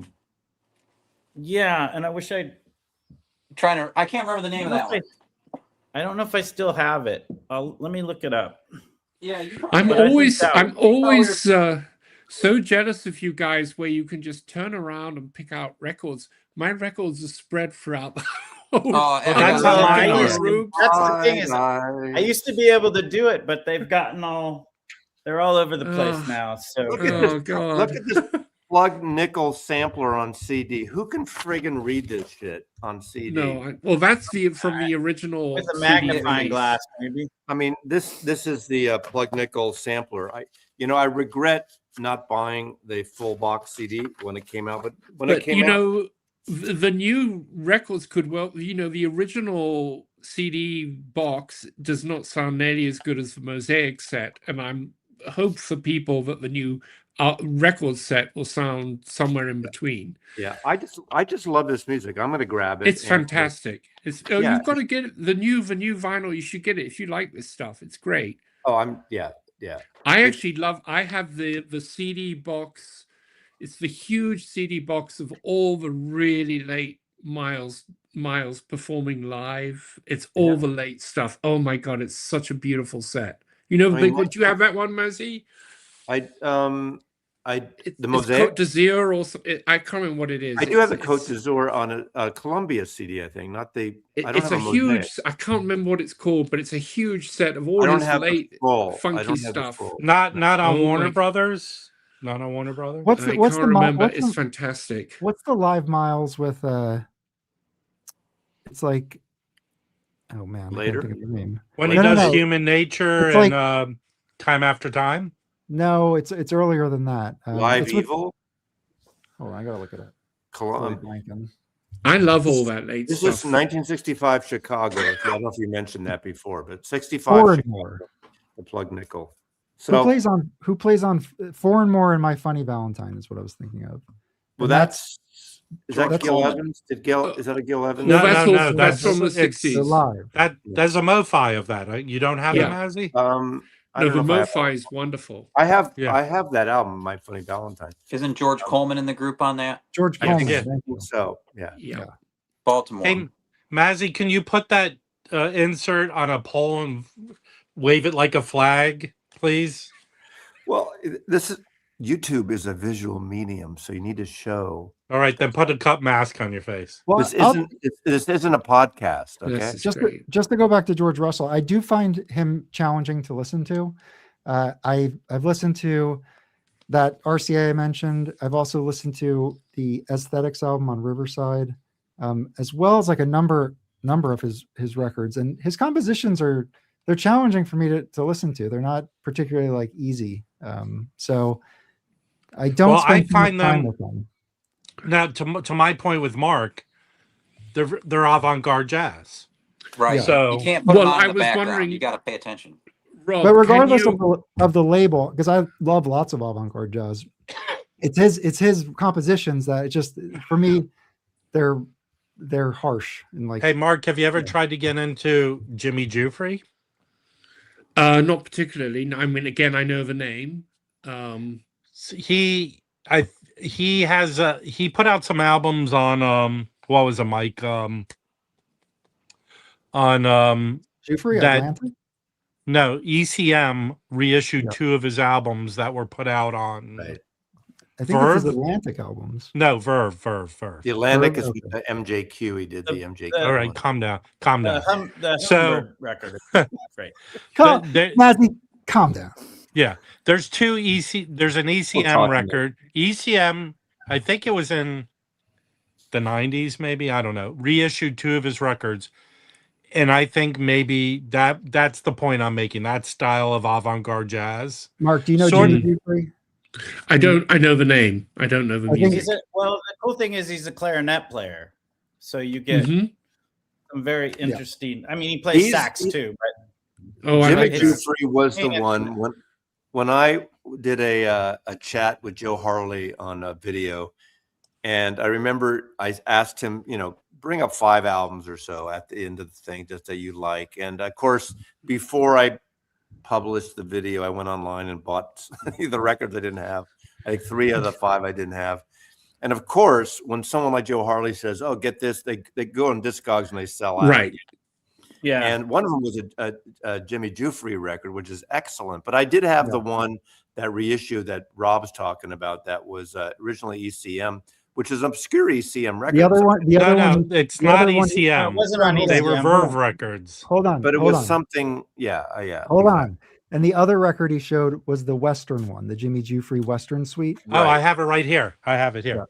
Yeah, and I wish I can't remember the name of that one. I don't know if I still have it. Let me look it up. Yeah, I'm always so jealous of you guys where you can just turn around and pick out records. My records are spread throughout the whole that's the thing is, I used to be able to do it, but they've gotten they're all over the place now. So look at this plug nickel sampler on CD. Who can friggin' read this shit on CD? No, that's from the original with a magnifying glass, maybe. I mean, this is the plug nickel sampler. I regret not buying the full box CD when it came out, but it came out, the new records could the original CD box does not sound nearly as good as the Mosaic set, and I'm hope for people that the new record set will sound somewhere in between. Yeah, I just love this music. I'm gonna grab it. It's fantastic. You've got to get the new vinyl. You should get it if you like this stuff. It's great. Oh, I actually love. I have the CD box. It's the huge CD box of all the really late Miles performing live. It's all the late stuff. Oh my god, it's such a beautiful set. Would you have that one, Mosey? The Mosaic Côte d'Azur or something. I can't remember what it is. I do have the Côte d'Azur on a Columbia CD, I think. Not the. It's a huge. I can't remember what it's called, but it's a huge set of all this late funky stuff. Not on Warner Brothers. Not on Warner Brothers. It's fantastic. What's the live Miles with? It's like Oh man, Later? I can't think of the name. When he No, no, does no. Human Nature It's and like- Time After Time. No, it's earlier than that. Live it's with- Evil. Hold on, I gotta look it up. Cologne. Totally blanking. I love all that late This stuff. is 1965 Chicago. I don't know if you mentioned that before, but 65 Four and Chicago, More. the plug nickel. Who So plays on Four and More in My Funny Valentine is what I was thinking of. well, And is that George Gil Coleman. Evans? Is that a Gil Evans? No, No, that's no, all- no, that's from the it's- 60s. they're live. There's a MoFi of that. You don't have Yeah. it, Mazzy? I No, don't the know if MoFi is wonderful. I have Yeah. that album, My Funny Valentine. Isn't George Coleman in the group on that? George I Coleman. think thank you. So yeah. Yeah. Baltimore. Hey, Mazzy, can you put that insert on a pole and wave it like a flag, please? Well, this is YouTube is a visual medium, so you need to show. All right, then put a cup mask on your face. Well, This isn't a podcast. Okay. This is just great. to go back to George Russell, I do find him challenging to listen to. I've listened to that RCA I mentioned. I've also listened to the Aesthetics album on Riverside, as well as like a number of his records, and his compositions they're challenging for me to listen to. They're not particularly like easy. So I don't Well, I spend too much find time them- with them. Now, to my point with Mark, they're avant-garde jazz. Right. Yeah. So- you can't put them Well, on I in the was background. wondering- You got to pay attention. Rob, But can regardless you- of the label, because I love lots of avant-garde jazz, it's his compositions that it just, for me, they're harsh and like. Hey, Mark, have you ever tried to get into Jimmy Jufrey? not particularly. I mean, again, I know the name. He has he put out some albums on what was it, Mike? On Jufrey, that- Atlantic? no, ECM reissued Yeah. 2 of his albums that were put out on Right. I think it's his Verve? Atlantic albums. no Verve. The Atlantic is Okay. with the MJQ. He did the MJQ. All right, calm down. The So- Hummingbird record is great. Mazzy, calm down. Yeah, there's 2 there's an ECM talking record. ECM, I think it was in the 90s, maybe, I don't know. Reissued 2 of his records. And I think maybe that's the point I'm making. That style of avant-garde jazz. Mark, do you know Sort Jimmy of. Jufrey? I know the name. I don't know the I think- music. The cool thing is he's a clarinet player, so you get Mhm. some very interesting. I mean, he plays He's- sax too, but Oh, I Jimmy like it. that. Jufrey was the Yeah. one when I did a chat with Joe Harley on a video, and I remember I asked him, bring up 5 albums or so at the end of the thing just that you like, and of course before I published the video, I went online and bought the records I didn't have. I think 3 of the 5 I didn't have. And of course, when someone like Joe Harley says, "Oh, get this," they go on Discogs and they sell out. Right. yeah, And one of them was a Jimmy Jufrey record, which is excellent. But I did have the one that reissue that Rob's talking about that was originally ECM, which is an obscure ECM record. The other one, No, it's the not other one- it ECM. wasn't on They were ECM. Verve records. hold on, But it hold was on. something, yeah. Hold on. And the other record he showed was the Western one, the Jimmy Jufrey Western Suite. Oh, I Right, have it right here. I have it here.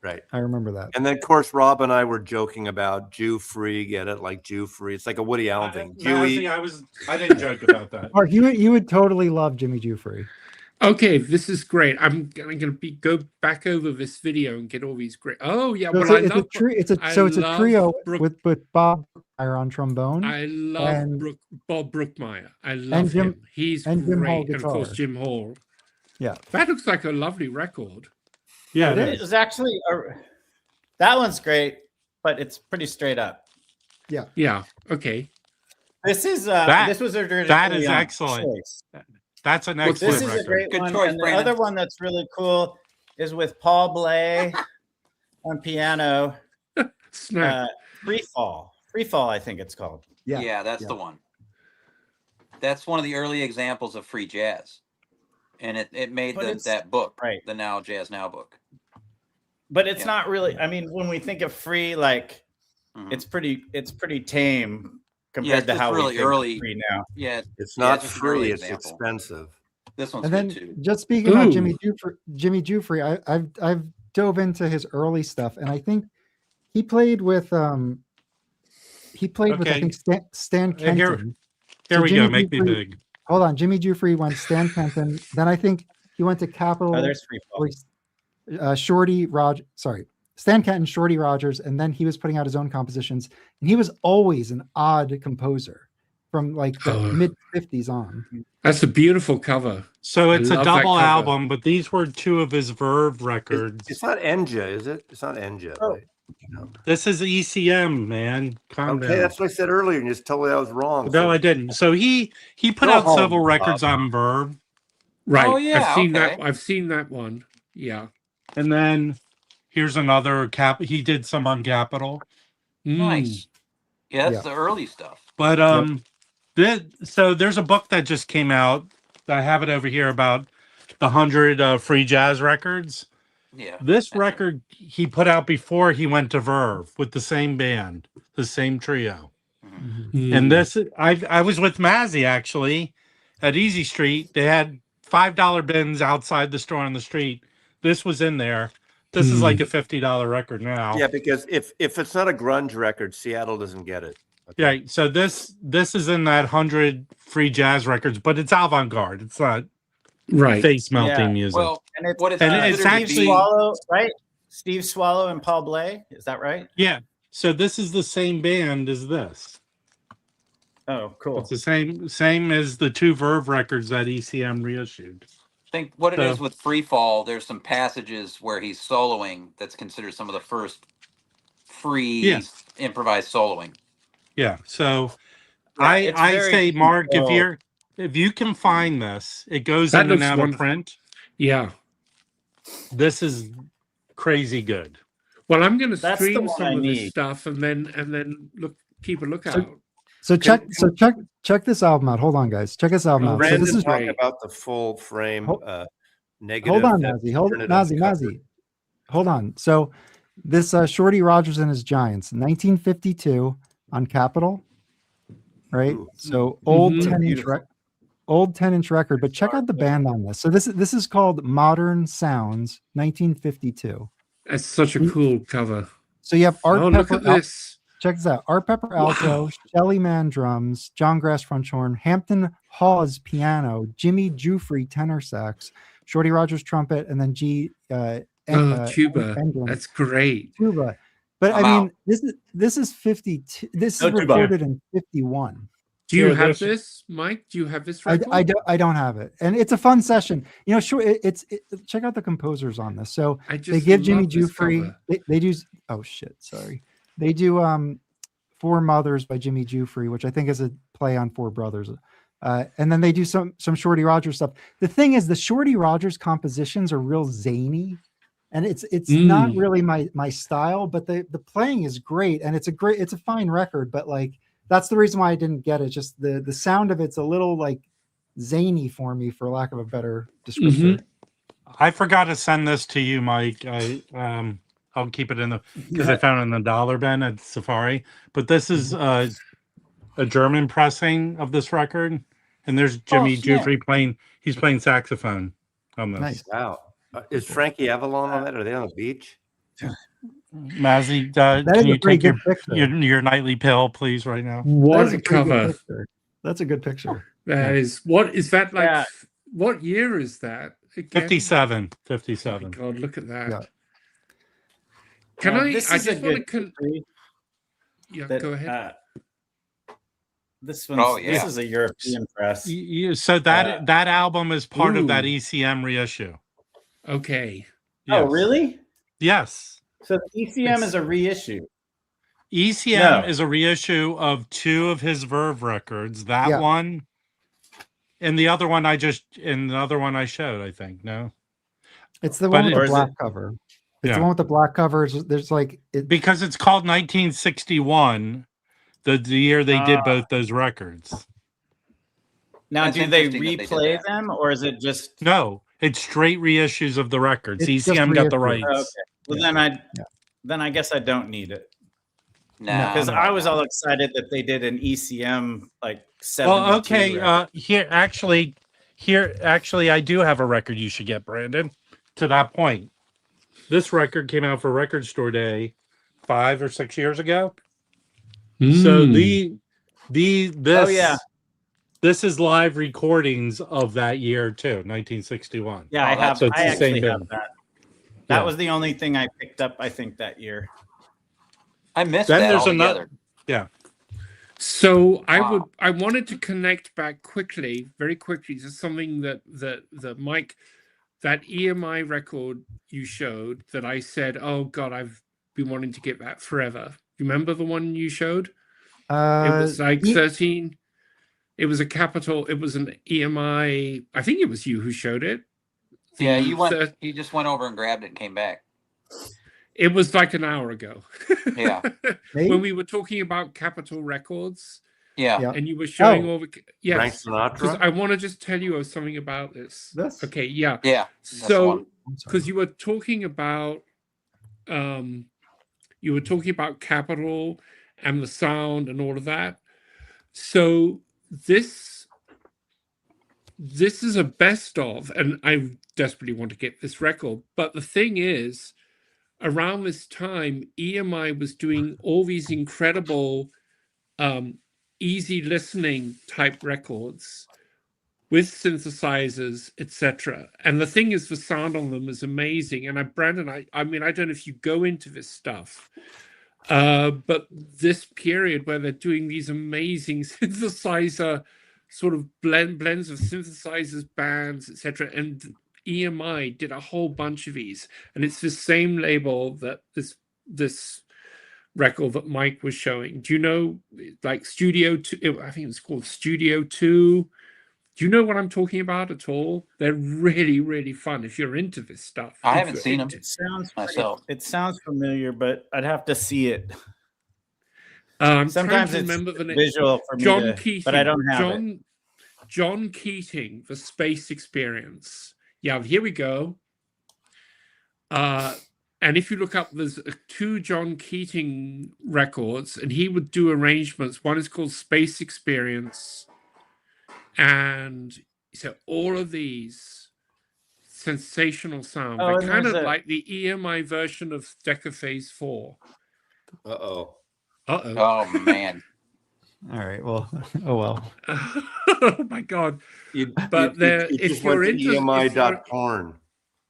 right. I remember that. And then, of course, Rob and I were joking about Jew-free, get it? Like Jew-free. It's like a Woody Allen thing. Mazzy, Jewy. I didn't joke about that. Mark, you would totally love Jimmy Jufrey. Okay, this is great. I'm going to go back over this video and get all these great. Oh yeah, So well, I it's, love. it's I a love trio Brook- with Bob Brookmeyer on trombone. I love and- Bob Brookmeyer. I love Jim- him. He's and Jim Hall great, and of course guitar. Jim Hall. Yeah. That looks like a lovely record. Yeah, It it is. it was actually that one's great, but it's pretty straight up. Yeah. Okay. This is That- this was originally that is on excellent. Choice. That's an Well, excellent This is a record. great Good one. choice, and the Brandon. other one that's really cool is with Paul Bley on piano. Snap. Free Fall, I think it's called. Yeah, that's the one. That's one of the early examples of free jazz, and it made But it's- that book, right. the Now Jazz Now book. But it's Yeah. not really. I mean, when we think of free, like Mhm. it's pretty tame Yeah, compared it's to just how really we think early. of free now. Yeah, It's Yeah, not it's just an free, early it's example. expensive. this one's And good then too. just speaking about Ooh. Jimmy Jufrey, I've dove into his early stuff, and I think he played with he played with, I Okay. think, Stan Here- Kenton. Here So we Jimmy go. Make me Giuffre- big. Hold on, Jimmy Giuffre went Stan Kenton. Then I think he went to Capitol. Oh, there's free fall. Shorty Rogers. Sorry, Stan Kenton, Shorty Rogers, and then he was putting out his own compositions. And he was always an odd composer from like the mid '50s on. That's a beautiful cover. So it's a love that double cover. album, but these were two of his Verve records. It's not Enja, is it? It's not Enja. Oh. Right? No. This is ECM, man. Calm Okay, down. that's what I said earlier, and you just told me I was wrong. No, so- I didn't. So he put Go out home, several records Bob. on Verve, Right. Oh, yeah, I've seen okay. that. I've seen that one. Yeah. and then here's another cap. He did some on Capitol, Nice. Yeah, that's Yeah. the early stuff. but so there's a book that just came out. I have it over here about the 100 free jazz records. Yeah. This record he put out before he went to Verve with the same band, the same trio. Mm. And this, I was with Mazzy actually at Easy Street. They had $5 bins outside the store on the street. This was in there. This is like a $50 record now. Yeah, because if it's not a grunge record, Seattle doesn't get it. Yeah. So this is in that 100 free jazz records, but it's avant-garde. It's not Right. face melting Yeah. music. Well, And it's, what it's And considered it's to actually- Steve Swallow, right? Steve Swallow and Paul Bley. Is that right? Yeah. So this is the same band as this. Oh, cool. It's the same as the two Verve records that ECM reissued. I think what it is So- with Free Fall, there's some passages where he's soloing that's considered some of the first free Yeah. improvised soloing. Yeah. So Yeah, it's I very say, Mark, controlled. if you can find this, it goes That in and looks out of wonderful. print. Yeah. This is crazy good. Well, I'm going to That's the stream one some I of this need. stuff and then keep a lookout. So check this album out. Hold on, guys. Check this album Oh, out. So Brandon this is talked great. about the full frame Hold- negative. hold on, that Mazzy. Hold printed Mazzy, on cover. Mazzy. Hold on. So this Shorty Rogers and his Giants, 1952 on Capitol, right? Ooh. So old Mhm. 10-inch Beautiful. old 10-inch record, but check out the band on this. So this is called Modern Sounds, 1952. That's such a cool cover. So you have Art Oh, look Pepper. at this. Check this out: Art Pepper alto, Wow. Shelly Mann drums, John Grass French horn, Hampton Hawes piano, Jimmy Giuffre tenor sax, Shorty Rogers trumpet, and then Tuba. Englund That's great. tuba. But I'm I mean, out. this is 52. This is No tuba. recorded in 51. Do you Yeah, have this- this, Mike? Do you have this I, record? I don't have it, and it's a fun session. You know, sure. Check out the composers on this. So I just they give Jimmy love this Giuffre. cover. They do. Oh shit! Sorry. They do Four Mothers by Jimmy Giuffre, which I think is a play on Four Brothers. And then they do some Shorty Rogers stuff. The thing is, the Shorty Rogers compositions are real zany, and it's not really my style. But the playing is great, and it's a fine record. But like that's the reason why I didn't get it. Just the sound of it's a little like zany for me, for lack of a better descriptor. I forgot to send this to you, Mike. I'll keep it in the because I found it in the dollar bin at Safari. But this is a German pressing of this record, and there's Jimmy snap. Giuffre playing. He's playing saxophone on this. Nice. Wow. Is Frankie Avalon on that? Are they on the beach? Mazzy, That is can you a pretty take your, good picture. your nightly pill, please, right now? That What is a a pretty good cover. picture. That's a good picture. That is, what is that like? Yeah. What year is that? Again? 57. Oh my 57. God, look at that. Yeah. Can I? This I is a just want to. good history Yeah, that, go ahead. This one. Oh, yeah. This is a European press. So that album is part of that Ooh. ECM reissue. Okay. Oh, Yes. really? Yes. So the ECM is a reissue. ECM No. is a reissue of two of his Verve records. That Yeah. one, and the other one I showed. I think no, It's the But one with or the is black it- cover. It's Yeah. the one with the black cover. There's like it, because it's called 1961, the year they did Ah. both those records. Now, That's do they interesting that they did replay that. them, or is it just? No, it's straight reissues of the records. It's just ECM got the reissues. rights. Okay. Well, then I guess I don't need it No, because no, I was no. all excited that they did an ECM like 72. Well, okay. record. Here, actually, I do have a record you should get, Brandon. To that point, this record came out for Record Store Day 5 or 6 years ago. So this Oh, yeah. This is live recordings of that year too, 1961. Yeah, I have. So it's I the actually same have bin. that. That Yeah. was the only thing I picked up, I think, that year. I missed Then that there's altogether. Yeah. So Wow. I wanted to connect back very quickly to something that Mike, that EMI record you showed that I said, oh God, I've been wanting to get that forever. Remember the one you showed? It was like 13. It was a Capital. It was an EMI. I think it was you who showed it. Yeah, you just went over and grabbed it and came back. It was like an hour ago. Yeah. When we were talking about Capitol Records. Yeah. And you were showing all the Frank Sinatra. Because I want to just tell you something about this. Okay, yeah. Yeah. So because you were talking about Capitol and the sound and all of that. So this is a best of, and I desperately want to get this record. But the thing is, around this time, EMI was doing all these incredible easy listening type records with synthesizers, etc. And the thing is, the sound on them is amazing. And Brandon, I mean, I don't know if you go into this stuff, but this period where they're doing these amazing synthesizer sort of blends of synthesizers, bands, etc. And EMI did a whole bunch of these, and it's the same label that this record that Mike was showing. Do you know, like Studio 2? I think it was called Studio 2. Do you know what I'm talking about at all? They're really, really fun if you're into this stuff. I haven't seen them. It sounds myself. It sounds familiar, but I'd have to see it. Sometimes it's remember the name. Visual for me, Keating, but I don't have it. John Keating, The Space Experience. Yeah, here we go. And if you look up, there's 2 John Keating records, and he would do arrangements. One is called Space Experience. And so all of these sensational sound. They're kind of like the EMI version of Decaphase 4. Uh-oh. Oh, man. All right. Well, oh, well. Oh, my God. If you're into EMI.porn.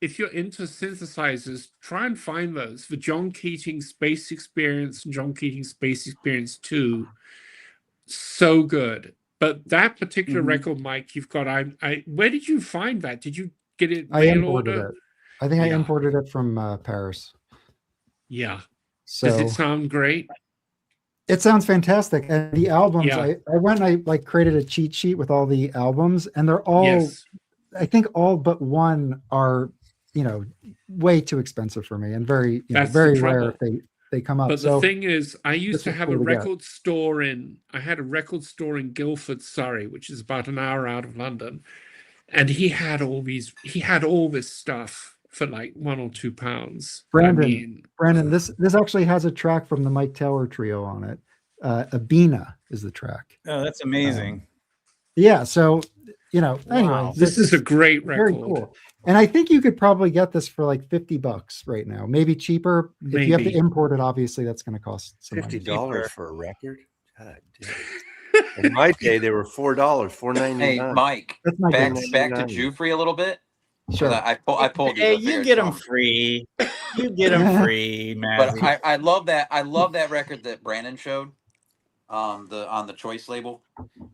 If you're into synthesizers, try and find those. The John Keating Space Experience and John Keating Space Experience 2. So good. But that particular record, Mike, you've got, where did you find that? Did you get it mail order? It. I think I imported it from Paris. Yeah. So, does it sound great? It sounds fantastic. And the albums, I went and I created a cheat sheet with all the albums, and they're all, I think all but one are, way too expensive for me and very, very rare if they come up. But the thing is, I used to have a record store I had a record store in Guildford, Surrey, which is about an hour out of London. And he had all this stuff for like £1 or £2. Brandon, this actually has a track from the Mike Taylor Trio on it. Abina is the track. Oh, that's amazing. Yeah. So, anyway, this is a great record. Very cool. And I think you could probably get this for like $50 right now, maybe cheaper. If you have to import it, obviously that's going to cost some $50 for a record. God damn. In my day, they were $4, $4.99. Hey, Mike, back to Jufrey a little bit. Sure. I pulled. Hey, you get them free. You get them free, man. But I love that. I love that record that Brandon showed, on the Choice label.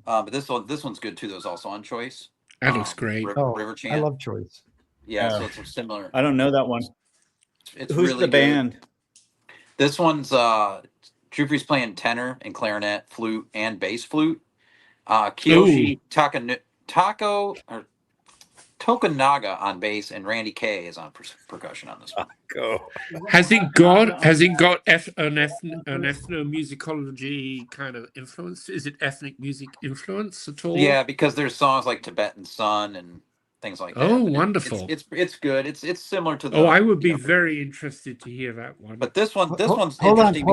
But this one's good too. There's also on Choice. That looks great. River Chant. I love Choice. Yeah, so it's similar. I don't know that one. It's Who's really the band? Good. This one's Jufrey's playing tenor and clarinet, flute, and bass flute. Kiyoshi Tokunaga on bass, and Randy Kay is on percussion on this one. Has it got an ethnomusicology kind of influence? Is it ethnic music influence at all? Yeah, because there's songs like Tibetan Sun and things like that. Oh, wonderful! It's good. It's similar to the. Oh, I would be very interested to hear that one. But this one's hold interesting.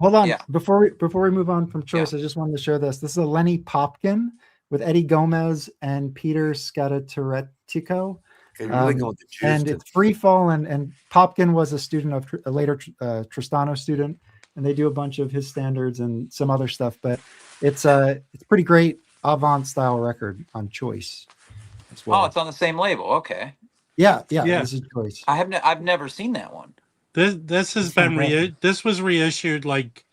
Hold on. Yeah. Before we move on from Choice, I just wanted to share this. This is a Lenny Popkin with Eddie Gomez and Peter Scataturetico. And it's Free Fall, and Popkin was a student of a later Tristano student, and they do a bunch of his standards and some other stuff. But it's pretty great Avant style record on Choice as well. Oh, it's on the same label. Okay. Yeah. Yeah. This is Choice. I've never seen that one. This has It's been fantastic. this was reissued like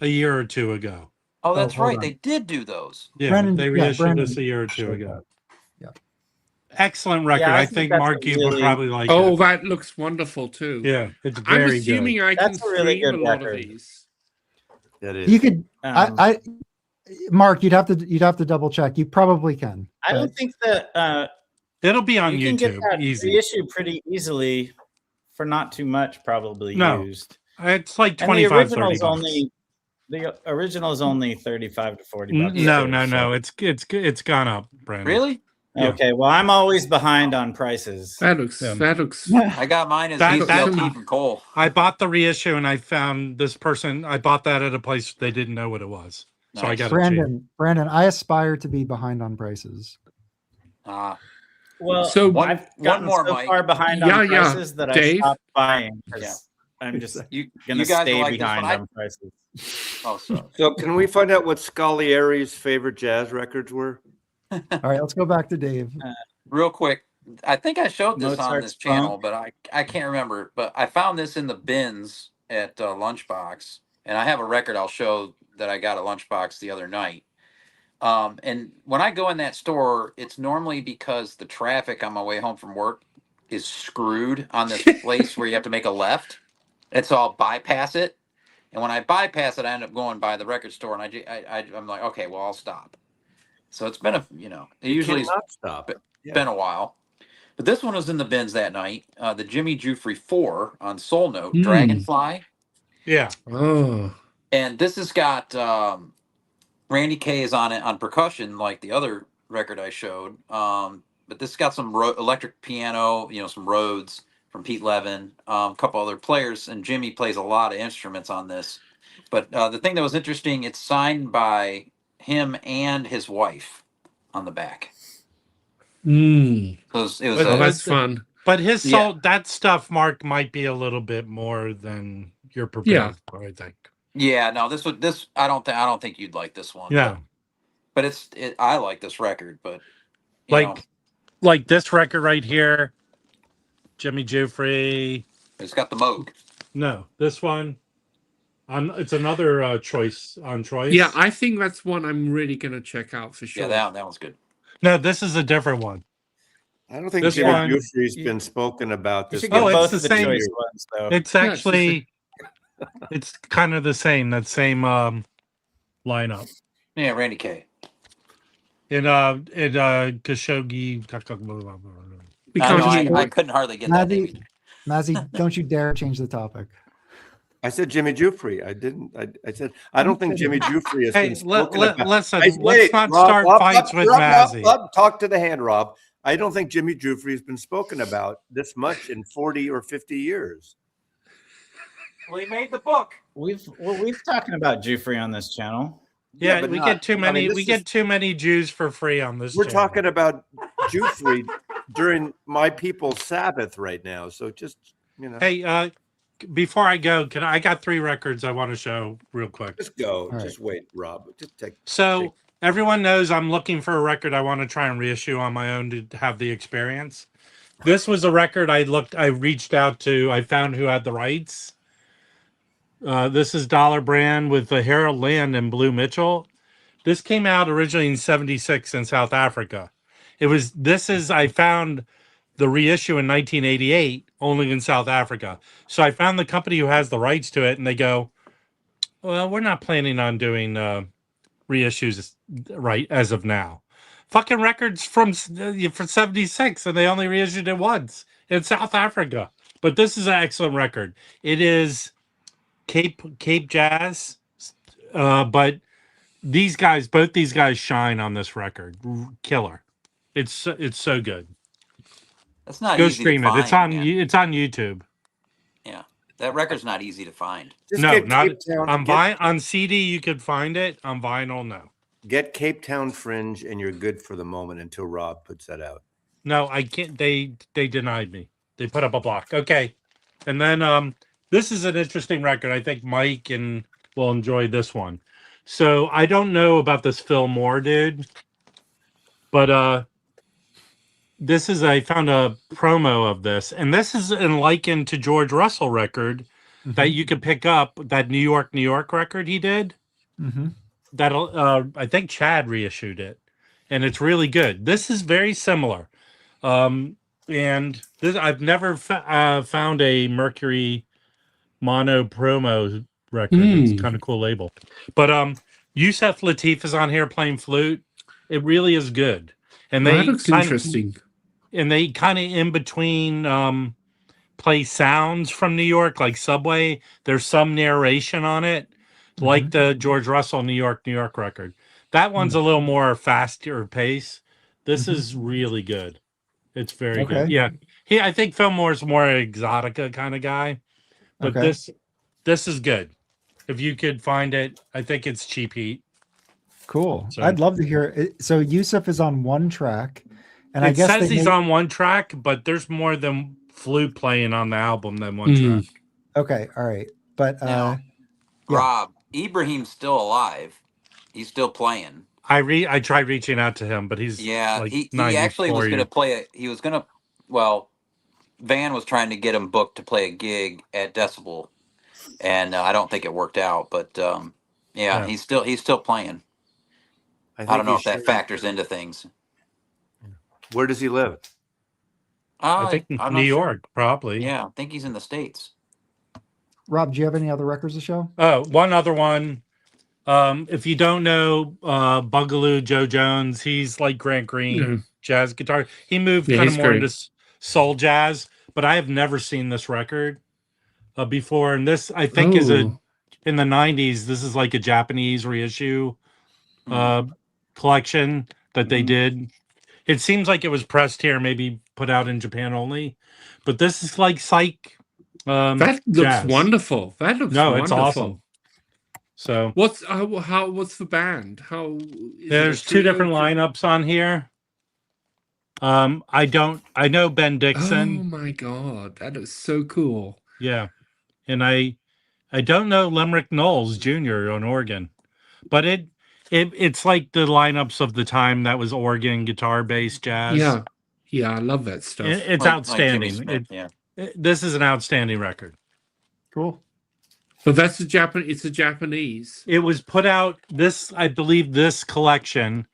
a year or two ago. Oh, that's hold right. on. They did do those. Yeah, Brandon- they yeah, reissued Brandon this a year or two showed ago. that. Yeah. Excellent record. Yeah, I I think think that's Mark, a you would really- probably like Oh, it. that looks wonderful too. Yeah, it's I'm very assuming good. I can That's a really stream a good lot of record. these. That is. You could. I Mark, you'd have to double check. You probably can. don't but- think that It'll be on you can get YouTube. that Easy. reissue pretty easily for not too much, probably No. used. It's like And the 25, 30 original's bucks. only the original's only 35 to 40 bucks. No, too, no, no. so- It's gone up, Brandon. Really? Yeah. Okay, well, I'm always behind on prices. That looks. Yeah. That looks. I got mine as That- VCLT from Cole. I bought the reissue and I found this person. I bought that at a place they didn't know what it was, so I Nice. got it cheap. Brandon, I aspire to be behind on prices. Well, So I've gotten more, so Mike. far behind Yeah, on yeah. prices that I Dave? stopped buying because Yeah. I'm just You gonna guys stay will like this behind one. on prices. Oh, sorry. So can we find out what Scaglieri's favorite jazz records were? All right, let's go back to Dave. Real quick, I think I showed this on Mozart's this channel, Funk. but I can't remember. But I found this in the bins at Lunchbox, and I have a record I'll show that I got at Lunchbox the other night. And when I go in that store, it's normally because the traffic on my way home from work is screwed on this place where you have to make a left, and so I'll bypass it. And when I bypass it, I end up going by the record store, and I'm like, okay, well, I'll stop. So it's been it usually Cannot stop. been a while. But this one was in the bins that night. The Jimmy Jufrey 4 on Soul Note, Dragonfly. Yeah. Oh. And this has got Randy Kay is on it on percussion, like the other record I showed. But this got some electric piano, some Rhodes from Pete Levin, a couple other players, and Jimmy plays a lot of instruments on this. But the thing that was interesting, it's signed by him and his wife on the back. Mm. So it was But That's fun. But his Yeah. soul, that stuff, Mark, might be a little bit more than you're prepared Yeah. for, I think. yeah, no, this I don't think you'd like this one. Yeah. But I like this record, but you know, Like this record right here, Jimmy Jufrey. it's got the Moog. No, this one. It's another choice on choice. Yeah, I think that's one I'm really gonna check out for sure. Yeah, that one's good. No, this is a different one. I don't think This Jimmy one- Jufrey's been spoken about You this. should much. get it's both the of the same- choice ones, though. It's Yeah, actually, it's kind of the same. That same lineup. Yeah, Randy Kay. In Khashoggi. Because I couldn't hardly get that name either. Mazzy, don't you dare change the topic. I said Jimmy Jufrey. I didn't. I said I don't think Jimmy Jufrey has Hey, been spoken about. listen. Wait, Let's not Rob, start Rob, fights with Rob, Mazzy. Rob, talk to the hand, Rob. I don't think Jimmy Jufrey has been spoken about this much in 40 or 50 years. Well, he made the book. We've talking about Jufrey on this channel. Yeah, but we not- get too I mean, many. this We is- get too many Jews for free on this. We're channel. talking about Jufrey during my people's Sabbath right now. So just Hey, before I go, I got 3 records I want to show real quick. just go. All right. Just wait, Rob. Just take. So everyone knows I'm looking for a record I want to try and reissue on my own to have the experience. This was a record I reached out to, I found who had the rights. This is Dollar Brand with Harold Land and Blue Mitchell. This came out originally in '76 in South Africa. I found the reissue in 1988 only in South Africa. So I found the company who has the rights to it, and they go, well, we're not planning on doing reissues right as of now. Fucking records from 76, and they only reissued it once in South Africa. But this is an excellent record. It is Cape Jazz, but both these guys shine on this record. Killer. It's so good. That's not Go easy stream to it. find. It's on YouTube. Yeah, that record's not easy to find. Just No, get not Cape Town, on CD. You could find it on vinyl. No, get Cape Town Fringe, and you're good for the moment until Rob puts that out. no, I can't. They denied me. They put up a block. Okay, and then this is an interesting record. I think Mike and will enjoy this one. So I don't know about this Phil Moore dude, but I found a promo of this, and this is in likened to George Russell record that you could pick up, that New York record he did. That I think Chad reissued it, and it's really good. This is very similar. And this, I've never found a Mercury mono promo record. It's kind of cool label. But Yusef Lateef is on here playing flute. It really is good. And that looks interesting. And they kind of in between play sounds from New York, like Subway. There's some narration on it, like the George Russell New York record. That one's a little more faster pace. This is really good. It's very good. Yeah. I think Phil Moore's more exotica kind of guy. But this is good. If you could find it, I think it's cheap heat. Cool. So, I'd love to hear it. So Yusef is on one track, and I it guess says he's on one track, but there's more than flute playing on the album than one track. Okay, all right. But now, Rob, Ibrahim's still alive. He's still playing. I tried reaching out to him, but he's he actually was going to play it. He was going to. Well, Van was trying to get him booked to play a gig at Decibel, and I don't think it worked out. But he's still playing. I don't know if that factors into things. Where does he live? I think New York, probably. Yeah, I think he's in the States. Rob, do you have any other records to show? One other one. If you don't know Bugaloo Joe Jones, he's like Grant Green jazz guitar. He moved kind of more into soul jazz, but I have never seen this record before. And this, I think, is in the 90s. This is like a Japanese reissue collection that they did. It seems like it was pressed here, maybe put out in Japan only. But this is like psych. That looks jazz. Wonderful. That looks wonderful. It's awesome. So what's the band? There's two different lineups on here. I know Ben Dixon. Oh my god, that is so cool. Yeah. And I don't know Limerick Knowles Jr. on organ. But it's like the lineups of the time that was organ, guitar, bass, jazz. Yeah. Yeah, I love that stuff. It's outstanding. Smith, this is an outstanding record. Cool. So that's it's a Japanese. It was put out I believe this collection,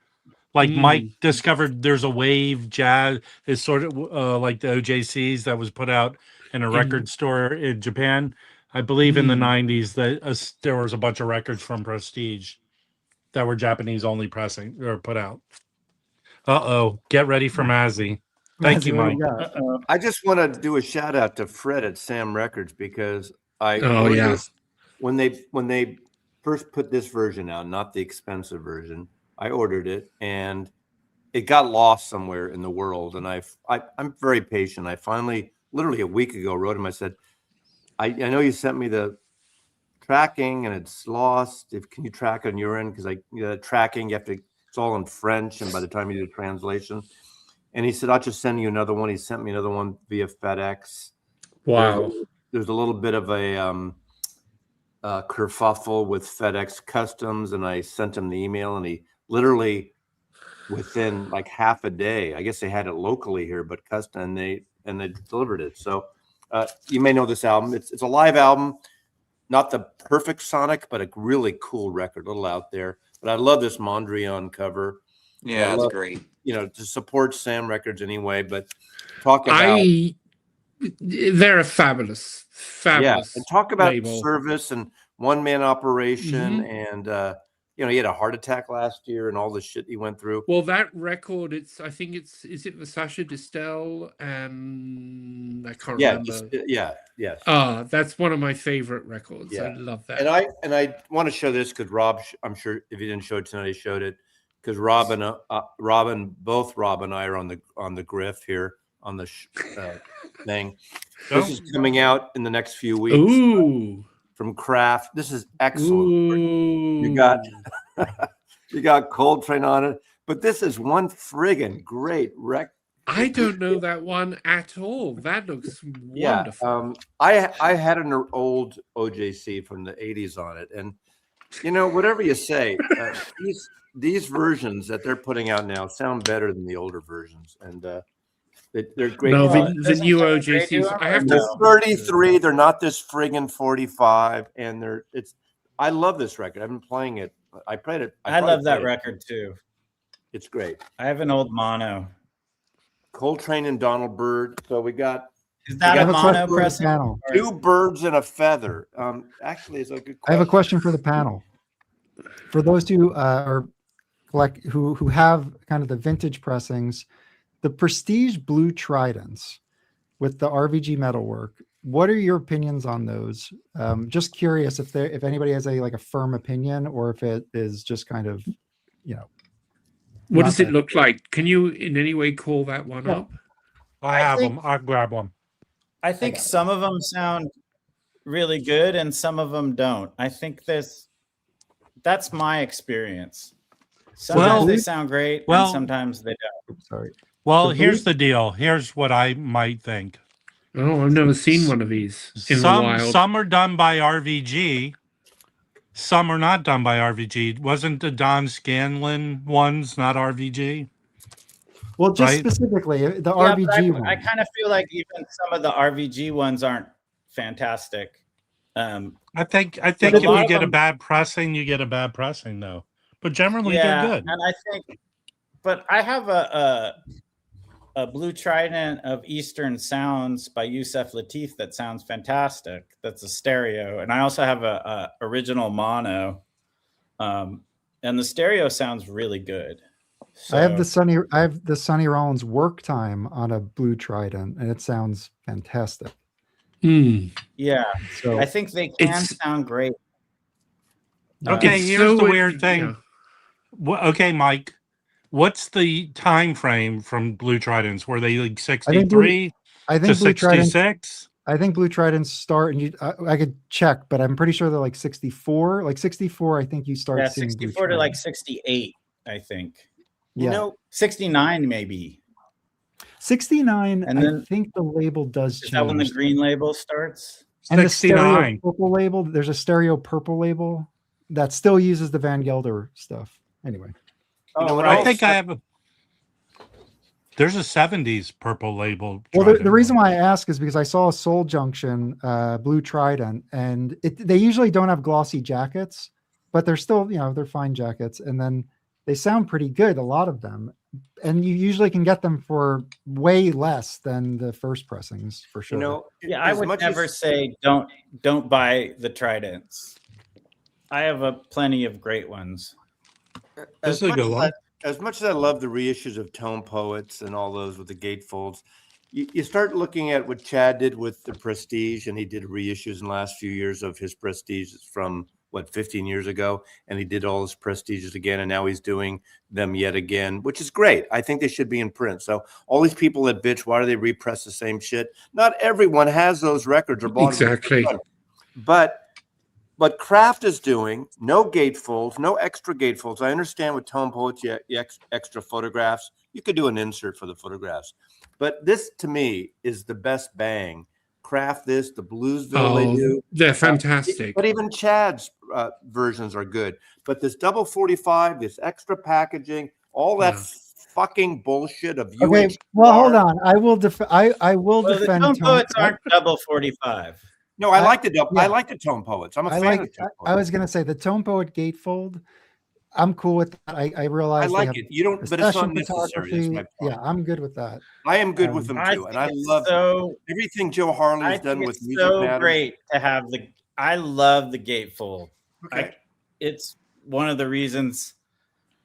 like Mike discovered there's a wave jazz is sort of like the OJCs that was put out in a record store in Japan. I believe in the 90s that there was a bunch of records from Prestige that were Japanese only pressing or put out. Get ready for Mazzy. Thank you, Mike. I just want to do a shout out to Fred at Sam Records because when they first put this version out, not the expensive version, I ordered it and it got lost somewhere in the world. And I'm very patient. I finally, literally a week ago, wrote him. I said, I know you sent me the tracking and it's lost. Can you track it on your end? Because tracking, it's all in French, and by the time you do the translation. And he said, I'll just send you another one. He sent me another one via FedEx. Wow. There's a little bit of a kerfuffle with FedEx Customs, and I sent him the email, and he literally within like half a day, I guess they had it locally here, but custom, and they delivered it. So you may know this album. It's a live album, not the perfect sonic, but a really cool record, a little out there. But I love this Mondrian cover. Yeah, that's great. To support Sam Records anyway, but talk about they're a fabulous. Yeah, and talk about label. Service and one-man operation, and he had a heart attack last year and all the shit he went through. Well, that record, is it Versace Distel and I can't remember. Yes. That's one of my favorite records. Yeah. I love that. And I want to show this because Rob, I'm sure if he didn't show it tonight, he showed it because both Rob and I are on the griff here on the thing. This is coming out in the next few weeks. Ooh. From Kraft. This is excellent. Ooh. You got Coltrane on it, but this is one friggin' great record. I don't know that one at all. That looks wonderful. I had an old OJC from the 80s on it, and You know, whatever you say, these versions that they're putting out now sound better than the older versions, and they're great. No, Well, the new OJCs. I have They're to. 33. They're not this friggin' 45, and I love this record. I've been playing it. I played it. I love that record too. It's great. I have an old mono. Coltrane and Donald Byrd. So we got. Is that a mono pressing? Two birds and a feather. Actually, it's a good question. I have a question for the panel. For those who who have kind of the vintage pressings, the Prestige Blue Tridents with the RVG metalwork. What are your opinions on those? Just curious if anybody has a firm opinion, or if it is just kind of, What does it look like? Can you in any way call that one up? I have them. I'll grab one. I think some of them sound really good and some of them don't. I think that's my experience. Sometimes they sound great and sometimes they don't. Sorry. Well, here's the deal. Here's what I might think. Oh, I've never seen one of these in the wild. Some are done by RVG. Some are not done by RVG. Wasn't the Don Scanlon ones not RVG? Well, just specifically the RVG one. I kind of feel like even some of the RVG ones aren't fantastic. I think if you get a bad pressing, you get a bad pressing though. But generally they're good. And I think, but I have a Blue Trident of Eastern Sounds by Yusef Lateef that sounds fantastic. That's a stereo, and I also have a original mono, and the stereo sounds really good. So, I have the Sonny Rollins Work Time on a Blue Trident, and it sounds fantastic. Yeah, so I think they can sound great. Okay, here's the weird thing. Yeah. Okay, Mike. What's the time frame from Blue Tridents? Were they like 63 to 66? I think Blue Tridents start, and I could check, but I'm pretty sure they're like 64. Like 64, I think you start seeing 64 to like 68, I think. Yeah. 69 maybe. 69, and then, I think the label does change. Is that when the green label starts? And 69. The stereo purple label, there's a stereo purple label that still uses the Van Gelder stuff. Anyway. I think I have there's a 70s purple label. Well, the reason why I ask is because I saw a Soul Junction Blue Trident, and they usually don't have glossy jackets, but they're still, they're fine jackets. And then they sound pretty good, a lot of them. And you usually can get them for way less than the first pressings, for sure. I would never say don't buy the Tridents. I have plenty of great ones. As much as I love the reissues of Tone Poets and all those with the gatefolds, you start looking at what Chad did with the Prestige, and he did reissues in the last few years of his Prestiges from 15 years ago, and he did all his Prestiges again, and now he's doing them yet again, which is great. I think they should be in print. So all these people that bitch, why do they repress the same shit? Not everyone has those records or bought exactly. But Kraft is doing no gatefolds, no extra gatefolds. I understand with Tone Poets, extra photographs. You could do an insert for the photographs. But this, to me, is the best bang. Kraft the Bluesville they do. They're fantastic. But even Chad's versions are good. But this double 45, this extra packaging, all that fucking bullshit of you. Okay, well, hold on. I will defend. The Tone Poets aren't double 45. No, I like the Tone Poets. I'm a fan of Tone Poets. I was gonna say the Tone Poet gatefold. I'm cool with that. I realize I like it. You don't, but it's not necessary. Yeah, I'm good with that. I am good with them too, and I love everything Joe Harley's done with Music Matters. Great to have I love the gatefold. Okay. It's one of the reasons.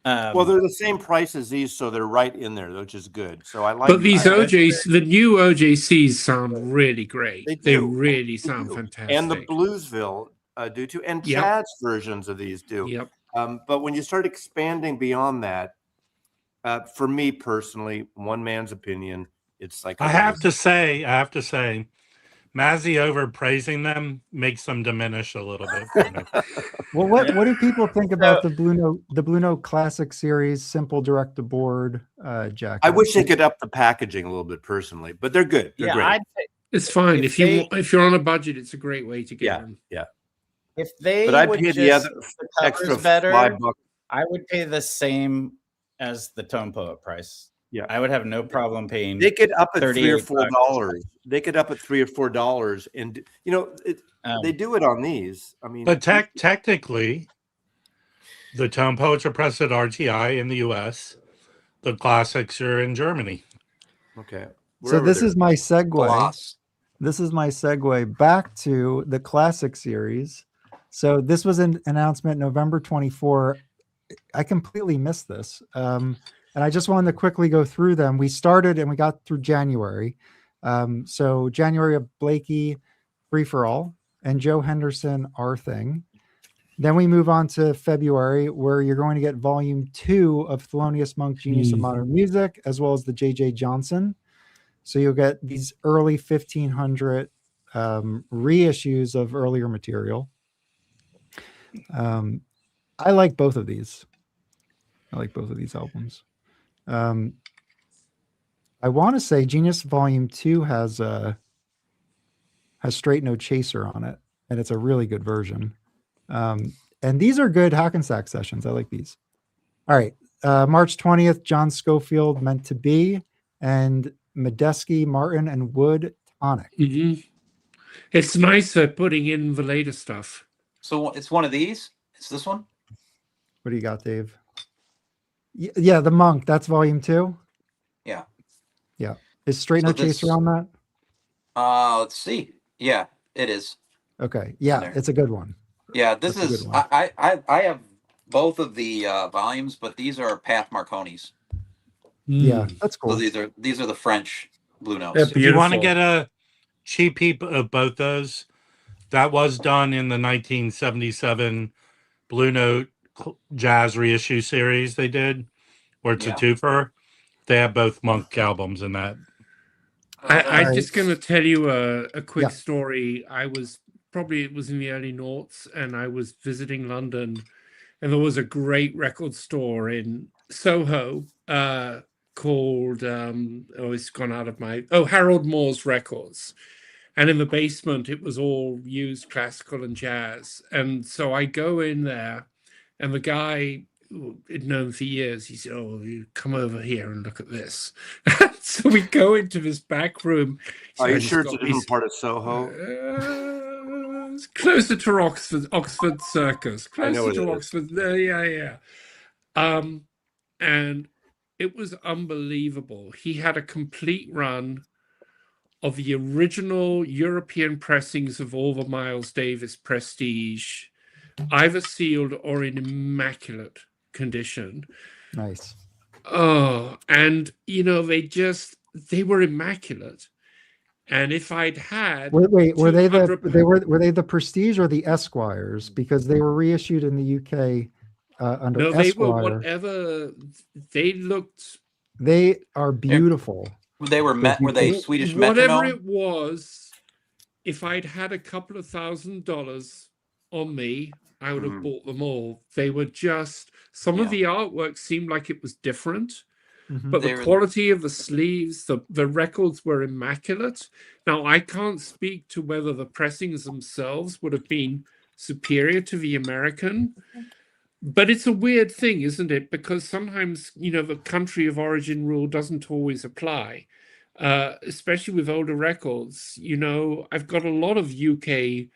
Well, they're the same price as these, so they're right in there, which is good. So I like. But these the new OJCs sound really great. They really sound fantastic. And the Bluesville do too, and Chad's versions of these do. Yep. But when you start expanding beyond that, for me personally, one man's opinion, it's like I have to say, Mazzy overpraising them makes them diminish a little bit for me. Well, what do people think about the Blue Note Classic Series Simple Direct to Board jacket? I wish they could up the packaging a little bit personally, but they're good. They're great. It's fine if you're on a budget. It's a great way to get them. Yeah. If they But I would pay just the other the extra covers better, $5. I would pay the same as the Tone Poet price. Yeah. I would have no problem paying. They could up at $3 or $38. $4. They could up at $3 or $4, and they do it on these. I mean, But technically, the Tone Poets are pressed at RTI in the U.S. The classics are in Germany. okay. So this is my segue. Gloss. This is my segue back to the classic series. So this was an announcement November 24. I completely missed this. And I just wanted to quickly go through them. We started and we got through January. So January of Blakey, Free for All, and Joe Henderson, Our Thing. Then we move on to February, where you're going to get volume 2 of Thelonious Monk, Genius of Modern Music, as well as the J.J. Johnson. So you'll get these early 1500 reissues of earlier material. I like both of these. I like both of these albums. I want to say Genius Volume 2 has Straight No Chaser on it, and it's a really good version. And these are good Hackensack sessions. I like these. All right. March 20th, John Schofield, Meant to Be, and Medeski, Martin, and Wood, Tonic. Mm-hmm. It's nicer putting in the later stuff. So it's one of these? It's this one? What do you got, Dave? Yeah, the Monk. That's volume 2? Yeah. Yeah. Is Straight No Chaser on that? Let's see. Yeah, it is. Okay. Yeah, it's a good one. Yeah, this is I have both of the volumes, but these are Path Marconi's. Yeah, that's cool. So these are the French Blue Notes. If you want to get a cheap heap of both those, that was done in the 1977 Blue Note Jazz reissue series they did, where it's a twofer. They have both Monk albums in that. I'm just going to tell you a quick story. It was in the early noughts, and I was visiting London, and there was a great record store in Soho called it's gone out of my Harold Moore's Records. And in the basement it was all used classical and jazz. And so I go in there, and the guy I'd known for years, he said, "Oh, you come over here and look at this." So we go into this back room. Are you sure it's a different part of Soho? It's closer to Oxford Circus. Closer to Oxford. Yeah. And it was unbelievable. He had a complete run of the original European pressings of all the Miles Davis Prestige, either sealed or in immaculate condition. Nice. Oh, and they were immaculate. And if I'd had were they the Prestige or the Esquires? Because they were reissued in the UK under Esquire. They were whatever. They looked. They are beautiful. Were they Swedish metronome? Whatever it was, if I'd had a couple of $1,000 on me, I would have bought them all. They were just, some of the artwork seemed like it was different, but the quality of the sleeves, the records were immaculate. Now, I can't speak to whether the pressings themselves would have been superior to the American, but it's a weird thing, isn't it? Because sometimes, the country of origin rule doesn't always apply, especially with older records. I've got a lot of UK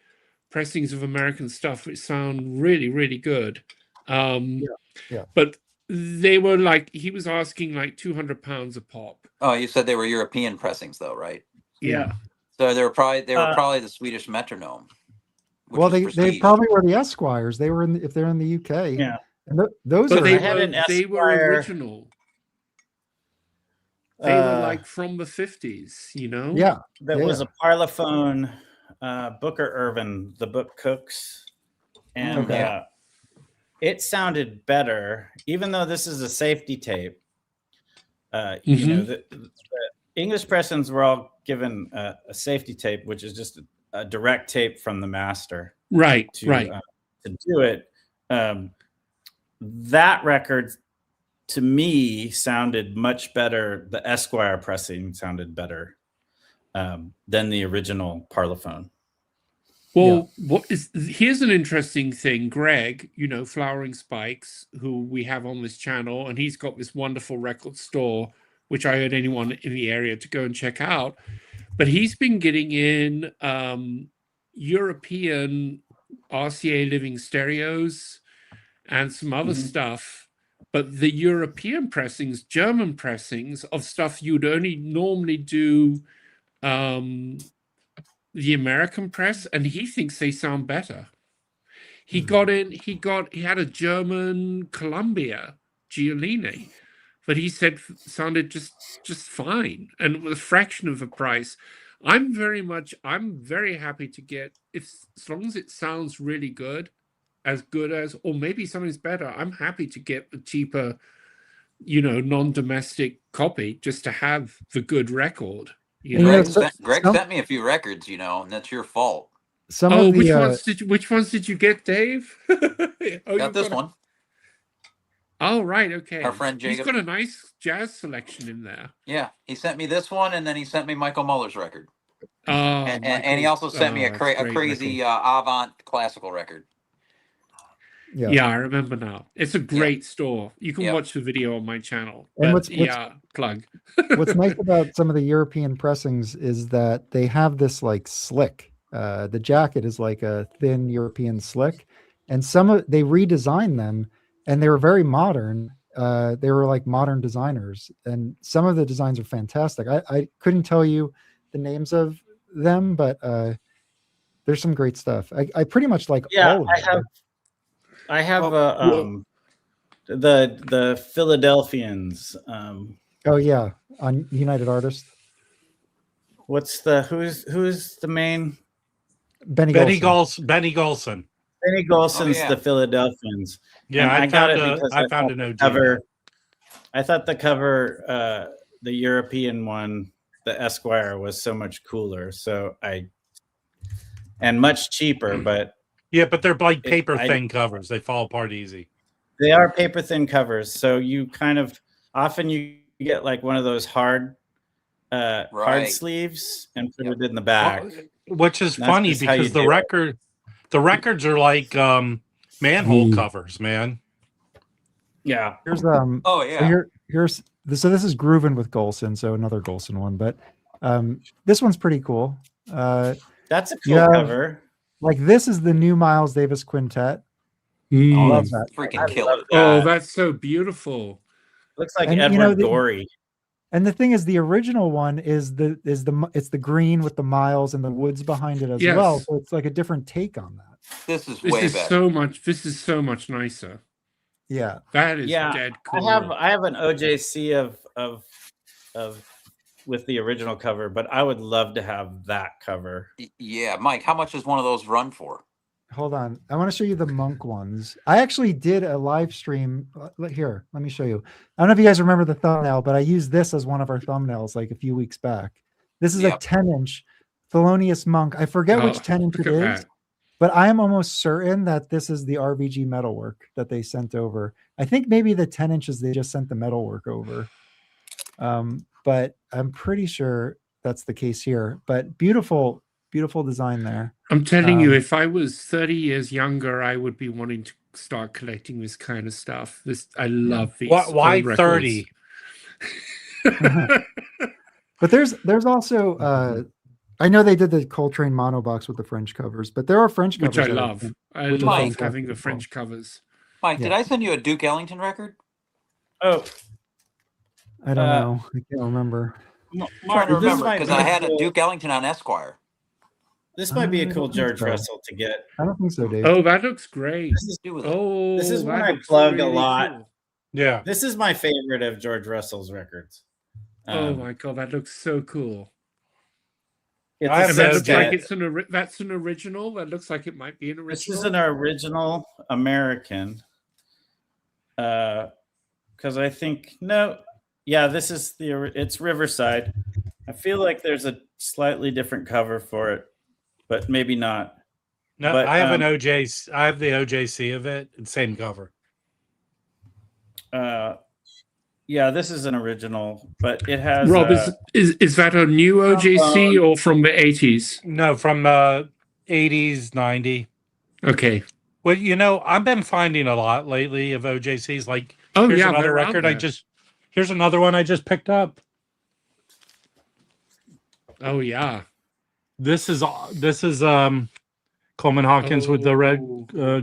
pressings of American stuff which sound really, really good. But they were he was asking £200 a pop. Oh, you said they were European pressings though, right? Yeah. So they were probably the Swedish metronome. Well, they probably were the Esquires. They were if they're in the UK. Yeah. And those but are they were original. They were from the 50s, Yeah. That was a Parlophone Booker Irvin, the book Cooks. And it sounded better, even though this is a safety tape. The English pressings were all given a safety tape, which is just a direct tape from the master. Right. To do it. That record, to me, sounded much better. The Esquire pressing sounded better than the original Parlophone. Well, here's an interesting thing. Greg, Flowering Spikes, who we have on this channel, and he's got this wonderful record store, which I urge anyone in the area to go and check out. But he's been getting in European RCA living stereos and some other stuff. But the European pressings, German pressings of stuff you'd only normally do the American press, and he thinks they sound better. He had a German Columbia Giolini, but he said sounded just fine, and with a fraction of the price. I'm very happy to get, as long as it sounds really good as, or maybe something's better, I'm happy to get the cheaper, non-domestic copy just to have the good record. Greg sent me a few records, and that's your fault. Which ones did you get, Dave? Got this one. Oh, right, okay. Our friend Jacob. He's got a nice jazz selection in there. Yeah, he sent me this one, and then he sent me Michael Muller's record. Oh, and he also sent me a crazy Avant classical record. Yeah, I remember now. It's a great store. You can watch the video on my channel. And plug. What's nice about some of the European pressings is that they have this like slick. The jacket is like a thin European slick, and they redesigned them, and they were very modern. They were like modern designers, and some of the designs are fantastic. I couldn't tell you the names of them, but there's some great stuff. I pretty much like all of them. I have the Philadelphians. Oh yeah, on United Artists. Who's the main? Benny Golson. Benny Golson's the Philadelphians. Yeah, I got it because I found an OG cover. I thought the cover, the European one, the Esquire, was so much cooler. And much cheaper, but. Yeah, but they're like paper thin covers. They fall apart easy. They are paper thin covers. So you often you get like one of those hard sleeves and put it in the back. Which is funny because the records are like manhole covers, man. Yeah. Here's So this is Groovin' with Golson, so another Golson one, but this one's pretty cool. That's a cool cover. Like this is the new Miles Davis Quintet. I love that. Freaking killer. Oh, that's so beautiful. Looks like Edward Gorey. And the thing is, the original one it's the green with the Miles and the woods behind it as well. So it's like a different take on that. This is better. This is so much nicer. Yeah. That is dead cool. I have an OJC of with the original cover, but I would love to have that cover. Yeah, Mike, how much does one of those run for? Hold on. I want to show you the Monk ones. I actually did a live stream. Here, let me show you. I don't know if you guys remember the thumbnail, but I used this as one of our thumbnails like a few weeks back. This is a 10-inch Thelonious Monk. I forget which 10-inch it is, but I am almost certain that this is the RVG metalwork that they sent over. I think maybe the 10 inches, they just sent the metalwork over. But I'm pretty sure that's the case here. But beautiful design there. I'm telling you, if I was 30 years younger, I would be wanting to start collecting this kind of stuff. I love these. Why 30? But there's also I know they did the Coltrane mono box with the French covers, but there are French covers. Which I love. I love having the French covers. Mike, did I send you a Duke Ellington record? Oh. I don't know. I can't remember. I'm trying to remember because I had a Duke Ellington on Esquire. This might be a cool George Russell to get. I don't think so, Dave. Oh, that looks great. This is one I plug really a lot. Cool. Yeah. This is my favorite of George Russell's records. Oh my god, that looks so cool. That's an original. That looks like it might be an original. This is an original American. Because I think this is it's Riverside. I feel like there's a slightly different cover for it, but maybe not. No, but, I have an OJ. I have the OJC of it. Same cover. This is an original, but it has. Rob, is that a new OJC or from the 80s? No, from 80s, 90. Okay. Well, you know, I've been finding a lot lately of OJCs. Like, Oh, here's yeah, another they're out record there. here's another one I just picked up. Oh, yeah. This is Coleman Hawkins with the Red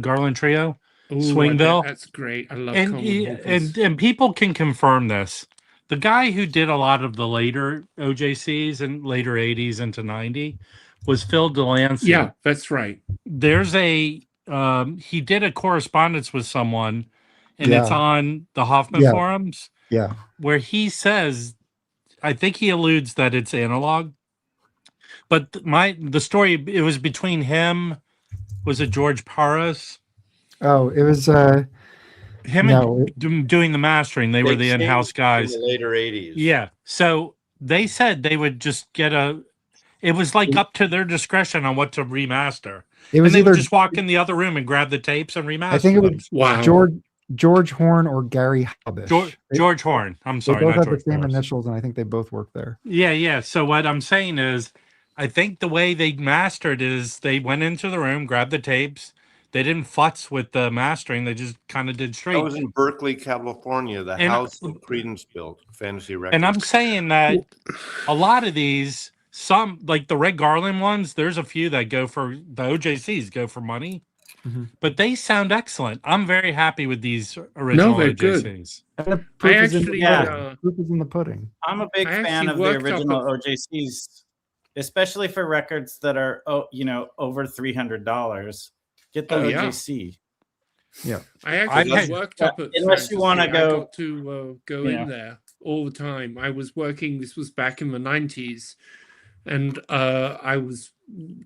Garland Trio, Ooh, Swingville. That's great. I love And Coleman Hawkins. and people can confirm this. The guy who did a lot of the later OJCs and later 80s into 90 was Phil Delancey. Yeah, that's right. There's a he did a correspondence with someone, and it's on the Hoffman forums. Yeah, where he says, I think he alludes that it's analog, but the story, it was between him, was it George Paras? Oh, it was him and doing the mastering. They were the in-house guys. In the later 80s. Yeah. So they said they would just get it was like up to their discretion on what to remaster. It was and they either would just walk in the other room and grab the tapes and remaster. I think it was wow. George Horn or Gary Hubbish. George Horn. I'm sorry. They both not have George the same Paras. initials, and I think they both work there. Yeah. So what I'm saying is, I think the way they mastered is they went into the room, grabbed the tapes. They didn't futz with the mastering. They just kind of did straight. That was in Berkeley, California, the house that Creedence built, Fantasy Records. And I'm saying that a lot of these, some like the Red Garland ones, there's a few that go for the OJCs go for money, but they sound excellent. I'm very happy with these original OJCs. Good. Proof is in the pudding. I'm a big fan of the original OJCs, especially for records that are over $300. Get the OJC. Yeah, I actually worked up at unless you want to go go in there all the time. I was working. This was back in the 90s, and I was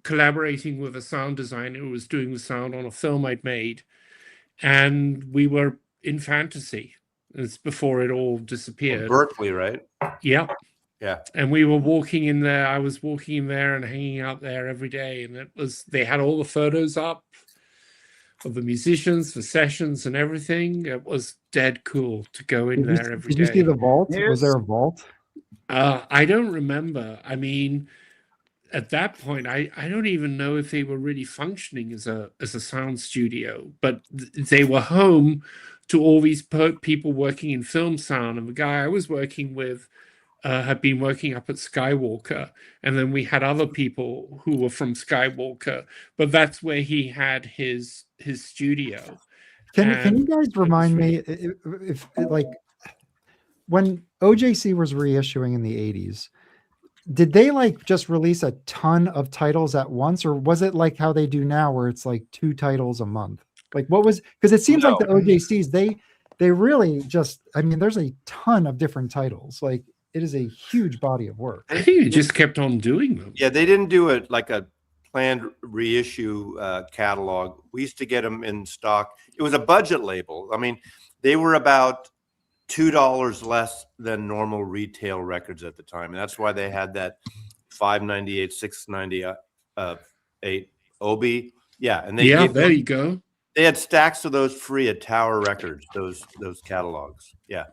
collaborating with a sound designer who was doing the sound on a film I'd made, and we were in Fantasy. It's before it all disappeared. Berkeley, right? Yeah. Yeah. And we were walking in there. I was walking in there and hanging out there every day, and they had all the photos up of the musicians, the sessions, and everything. It was dead cool to go in there every day. Did you see the vault? Was there a vault? I don't remember. I mean, at that point, I don't even know if they were really functioning as a sound studio, but they were home to all these people working in film sound. And the guy I was working with had been working up at Skywalker, and then we had other people who were from Skywalker, but that's where he had his studio. Can you guys remind me if like when OJC was reissuing in the 80s, did they like just release a ton of titles at once, or was it like how they do now where it's like 2 titles a month? Like what was, because it seems like the OJCs, they really just, I mean, there's a ton of different titles. Like it is a huge body of work. I think it just kept on doing them. Yeah, they didn't do it like a planned reissue catalog. We used to get them in stock. It was a budget label. I mean, they were about $2 less than normal retail records at the time, and that's why they had that $5.98, $6.98 Obi. Yeah, and there you go. They had stacks of those free at Tower Records. Those catalogs. Yeah.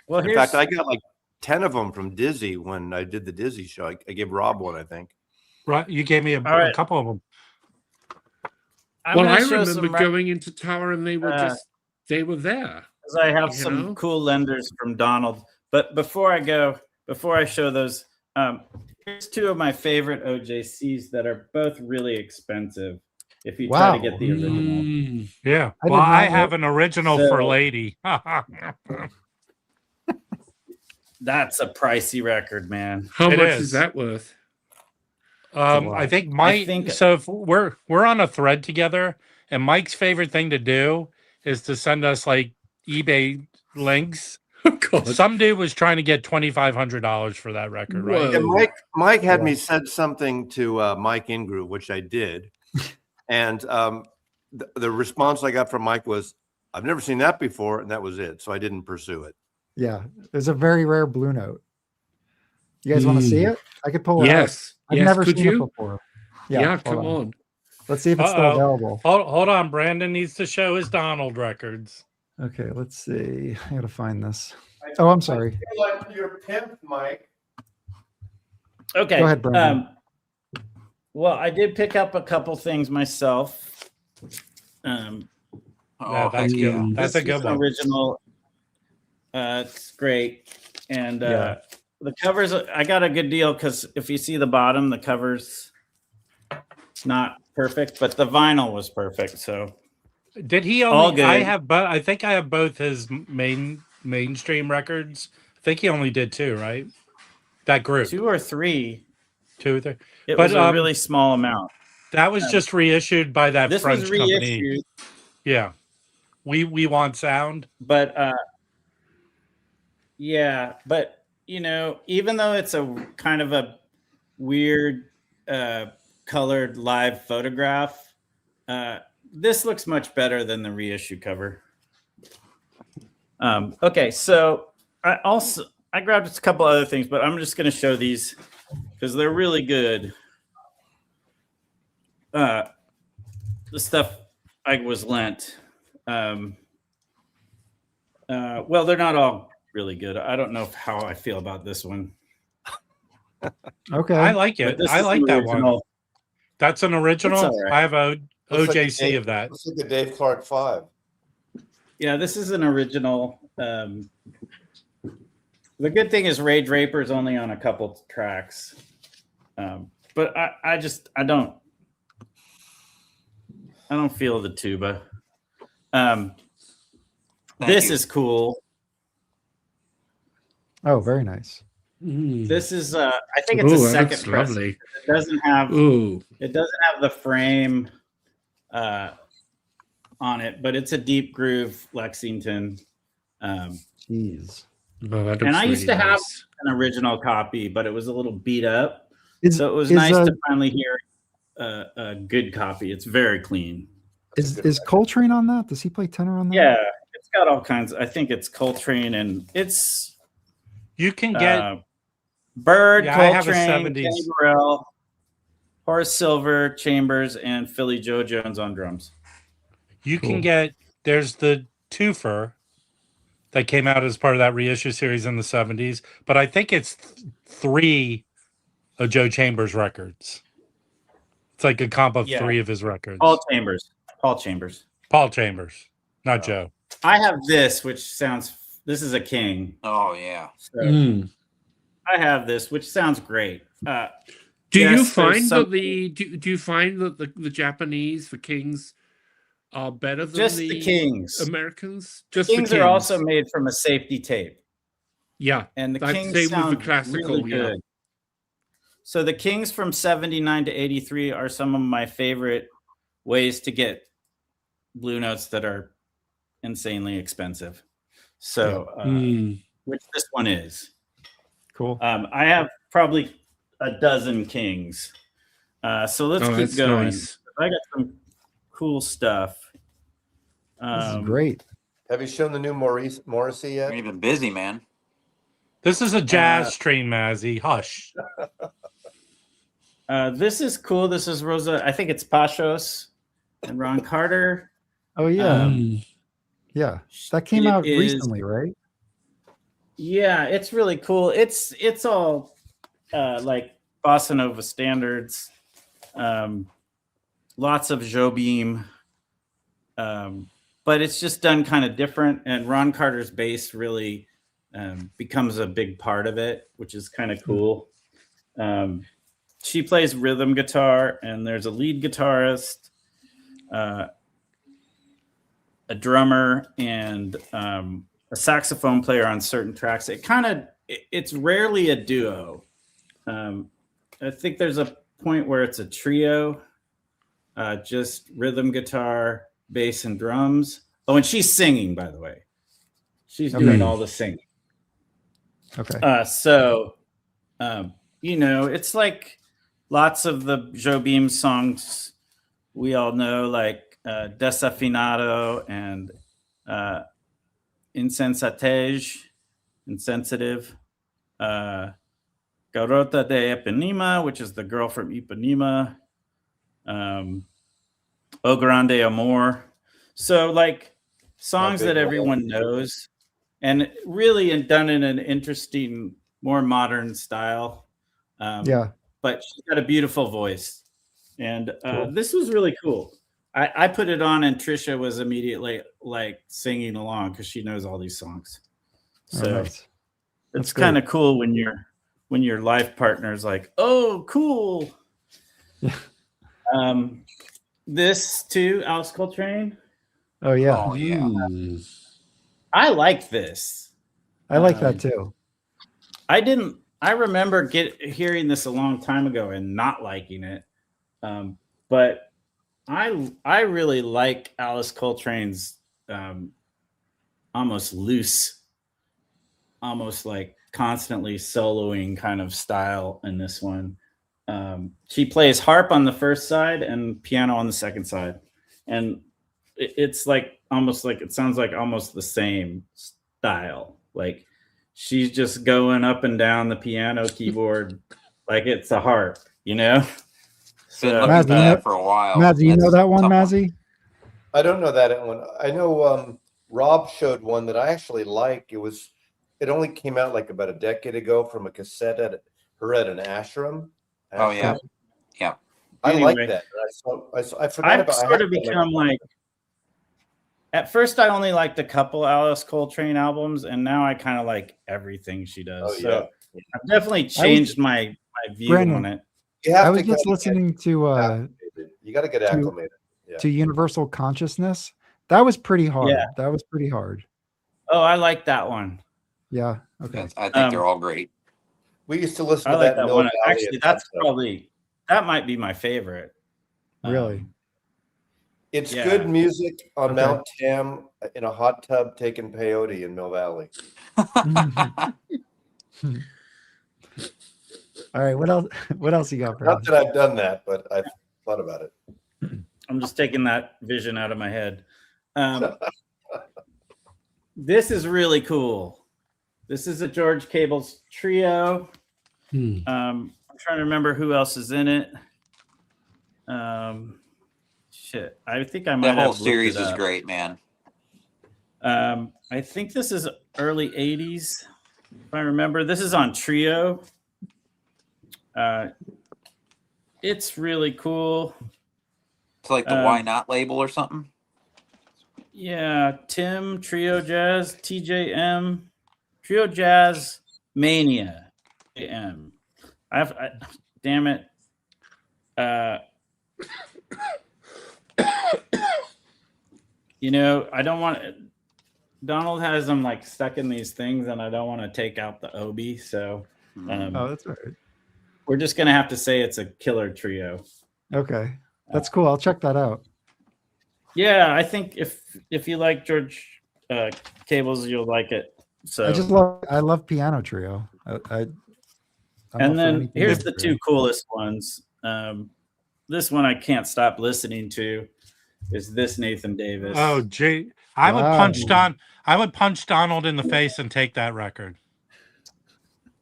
Well, in fact, I got like 10 of them from Dizzy when I did the Dizzy show. I gave Rob one, I think. Right, you gave me a couple of them. I remember going into Tower and they were there. Because I have some cool lenders from Donald. But before I show those, here's 2 of my favorite OJCs that are both really expensive. If you try to get the original. Yeah. Well, I have an original for Lady. That's a pricey record, man. How much is that worth? I think Mike. So if we're on a thread together, and Mike's favorite thing to do is to send us like eBay links. Some dude was trying to get $2,500 for that record, right? Yeah, Mike had me said something to Mike Ingroove, which I did, and the response I got from Mike was, "I've never seen that before," and that was it. So I didn't pursue it. Yeah, there's a very rare Blue Note. You guys want to see it? I could pull it out. I've never seen it before. Yeah, come on. Let's see if it's still available. Hold on, Brandon needs to show his Donald records. Okay, let's see. I gotta find this. Oh, I'm sorry. I feel like you're pimp, Mike. Okay. Go ahead, Brandon. Well, I did pick up a couple things myself. Yeah, that's good. That's a good one. Original. It's great, and the covers. I got a good deal because if you see the bottom, the covers not perfect, but the vinyl was perfect. So did he only? All good. I think I have both his mainstream records. I think he only did 2, right? That group 2 or 3. 2 or 3. It was a really small amount. That was just reissued by that This French was reissued. company. Yeah, we want sound. But yeah, but even though it's a kind of a weird colored live photograph, this looks much better than the reissue cover. Okay, so I grabbed a couple other things, but I'm just going to show these because they're really good. The stuff I was lent. Well, they're not all really good. I don't know how I feel about this one. Okay, I like it. I like that one. That's an original. Right. I have a OJC of that. Looks like the Dave Clark 5. Yeah, this is an original. The good thing is Ray Draper's only on a couple tracks, but I don't feel the tuba. This is cool. Oh, very nice. This is I think it's a second press. Lovely. It doesn't have the frame on it, but it's a deep groove Lexington. Jeez. And I used to have an original copy, but it was a little beat up. So it was nice to finally hear a good copy. It's very clean. Is Coltrane on that? Does he play tenor on that? Yeah, it's got all kinds. I think it's Coltrane, and it's you can get Bird, Coltrane, Kenny Burrell, Horace Silver, Chambers, and Philly Joe Jones on drums. You can get there's the twofer that came out as part of that reissue series in the 70s, but I think it's 3 of Joe Chambers records. It's like a comp of 3 of his records. Paul Chambers, not Joe. I have this, this is a King. Oh yeah. So I have this, which sounds great. Do you find that the Japanese, the Kings, are better than the Kings? Americans? Just the Kings are also made from a safety tape. Yeah, and the Kings sound really good. So the Kings from 79 to 83 are some of my favorite ways to get Blue Notes that are insanely expensive. So, which this one is. Cool. I have probably a dozen Kings. So let's keep going. Nice. I got some cool stuff. This is great. Have you shown the new Morrissey yet? You're even busy, man. This is a jazz stream, Mazzy. Hush. This is cool. This is Rosa. I think it's Pashos and Ron Carter. Oh yeah, yeah. That came out recently, right? Yeah, it's really cool. It's all like bossa nova standards. Lots of Jobim, but it's just done kind of different. And Ron Carter's bass really becomes a big part of it, which is kind of cool. She plays rhythm guitar, and there's a lead guitarist, a drummer, and a saxophone player on certain tracks. It's rarely a duo. I think there's a point where it's a trio, just rhythm guitar, bass, and drums. Oh, and she's singing, by the way. She's doing all the singing. Okay. It's like lots of the Jobim songs we all know, like Desafinado and Insensitive, Garota de Ipanema, which is the girl from Ipanema, O Grande Amor. So like songs that everyone knows, and really done in an interesting, more modern style. But she's got a beautiful voice. And this was really cool. I put it on, and Trisha was immediately like singing along because she knows all these songs. So nice. it's kind of cool when your life partner is like, "Oh, cool." Yeah. This too, Alice Coltrane. Oh yeah. Oh yeah. I like this. I like that too. I remember hearing this a long time ago and not liking it. But I really like Alice Coltrane's almost loose, almost like constantly soloing kind of style in this one. She plays harp on the first side and piano on the second side. And it's like almost like it sounds like almost the same style. Like she's just going up and down the piano keyboard like it's a harp, you know? Been looking for that for a while. Mazzy, you know that one, Mazzy? I don't know that one. I know Rob showed one that I actually like. It only came out like about a decade ago from a cassette at an ashram. Oh yeah, yeah. I Anyway, like that. I forgot I've about. sort of become like. At first, I only liked a couple Alice Coltrane albums, and now I kind of like everything she does. Oh, so I've definitely changed my view on it. I was just listening to you got to get acclimated to Universal Consciousness. That was pretty hard. Yeah. That was pretty hard. Oh, I like that one. Yeah. Okay. I think they're all great. We used to listen I to like that. that one. Actually, that might be my favorite. Really? It's good music on Mount Tam in a hot tub taking peyote in Mill Valley. All right. What else? What else you got for Not that I've done that, but I've thought about it. I'm just taking that vision out of my head. This is really cool. This is a George Cable's trio. I'm trying to remember who else is in it. Shit, I think I might. The whole series is great, man. I think this is early '80s, if I remember. This is on Trio. It's really cool. It's like the Why Not label or something. Yeah, Tim Trio Jazz, TJM, Trio Jazz Mania, AM. Damn it. I don't want to. Donald has them like stuck in these things, and I don't want to take out the Obi. So, oh, that's all right. We're just gonna have to say it's a killer trio. Okay, that's cool. I'll check that out. Yeah, I think if you like George Cables, you'll like it. So I love piano trio. And then here's the two coolest ones. This one I can't stop listening to is this Nathan Davis. Oh, gee, I would punch Donald in the face and take that record.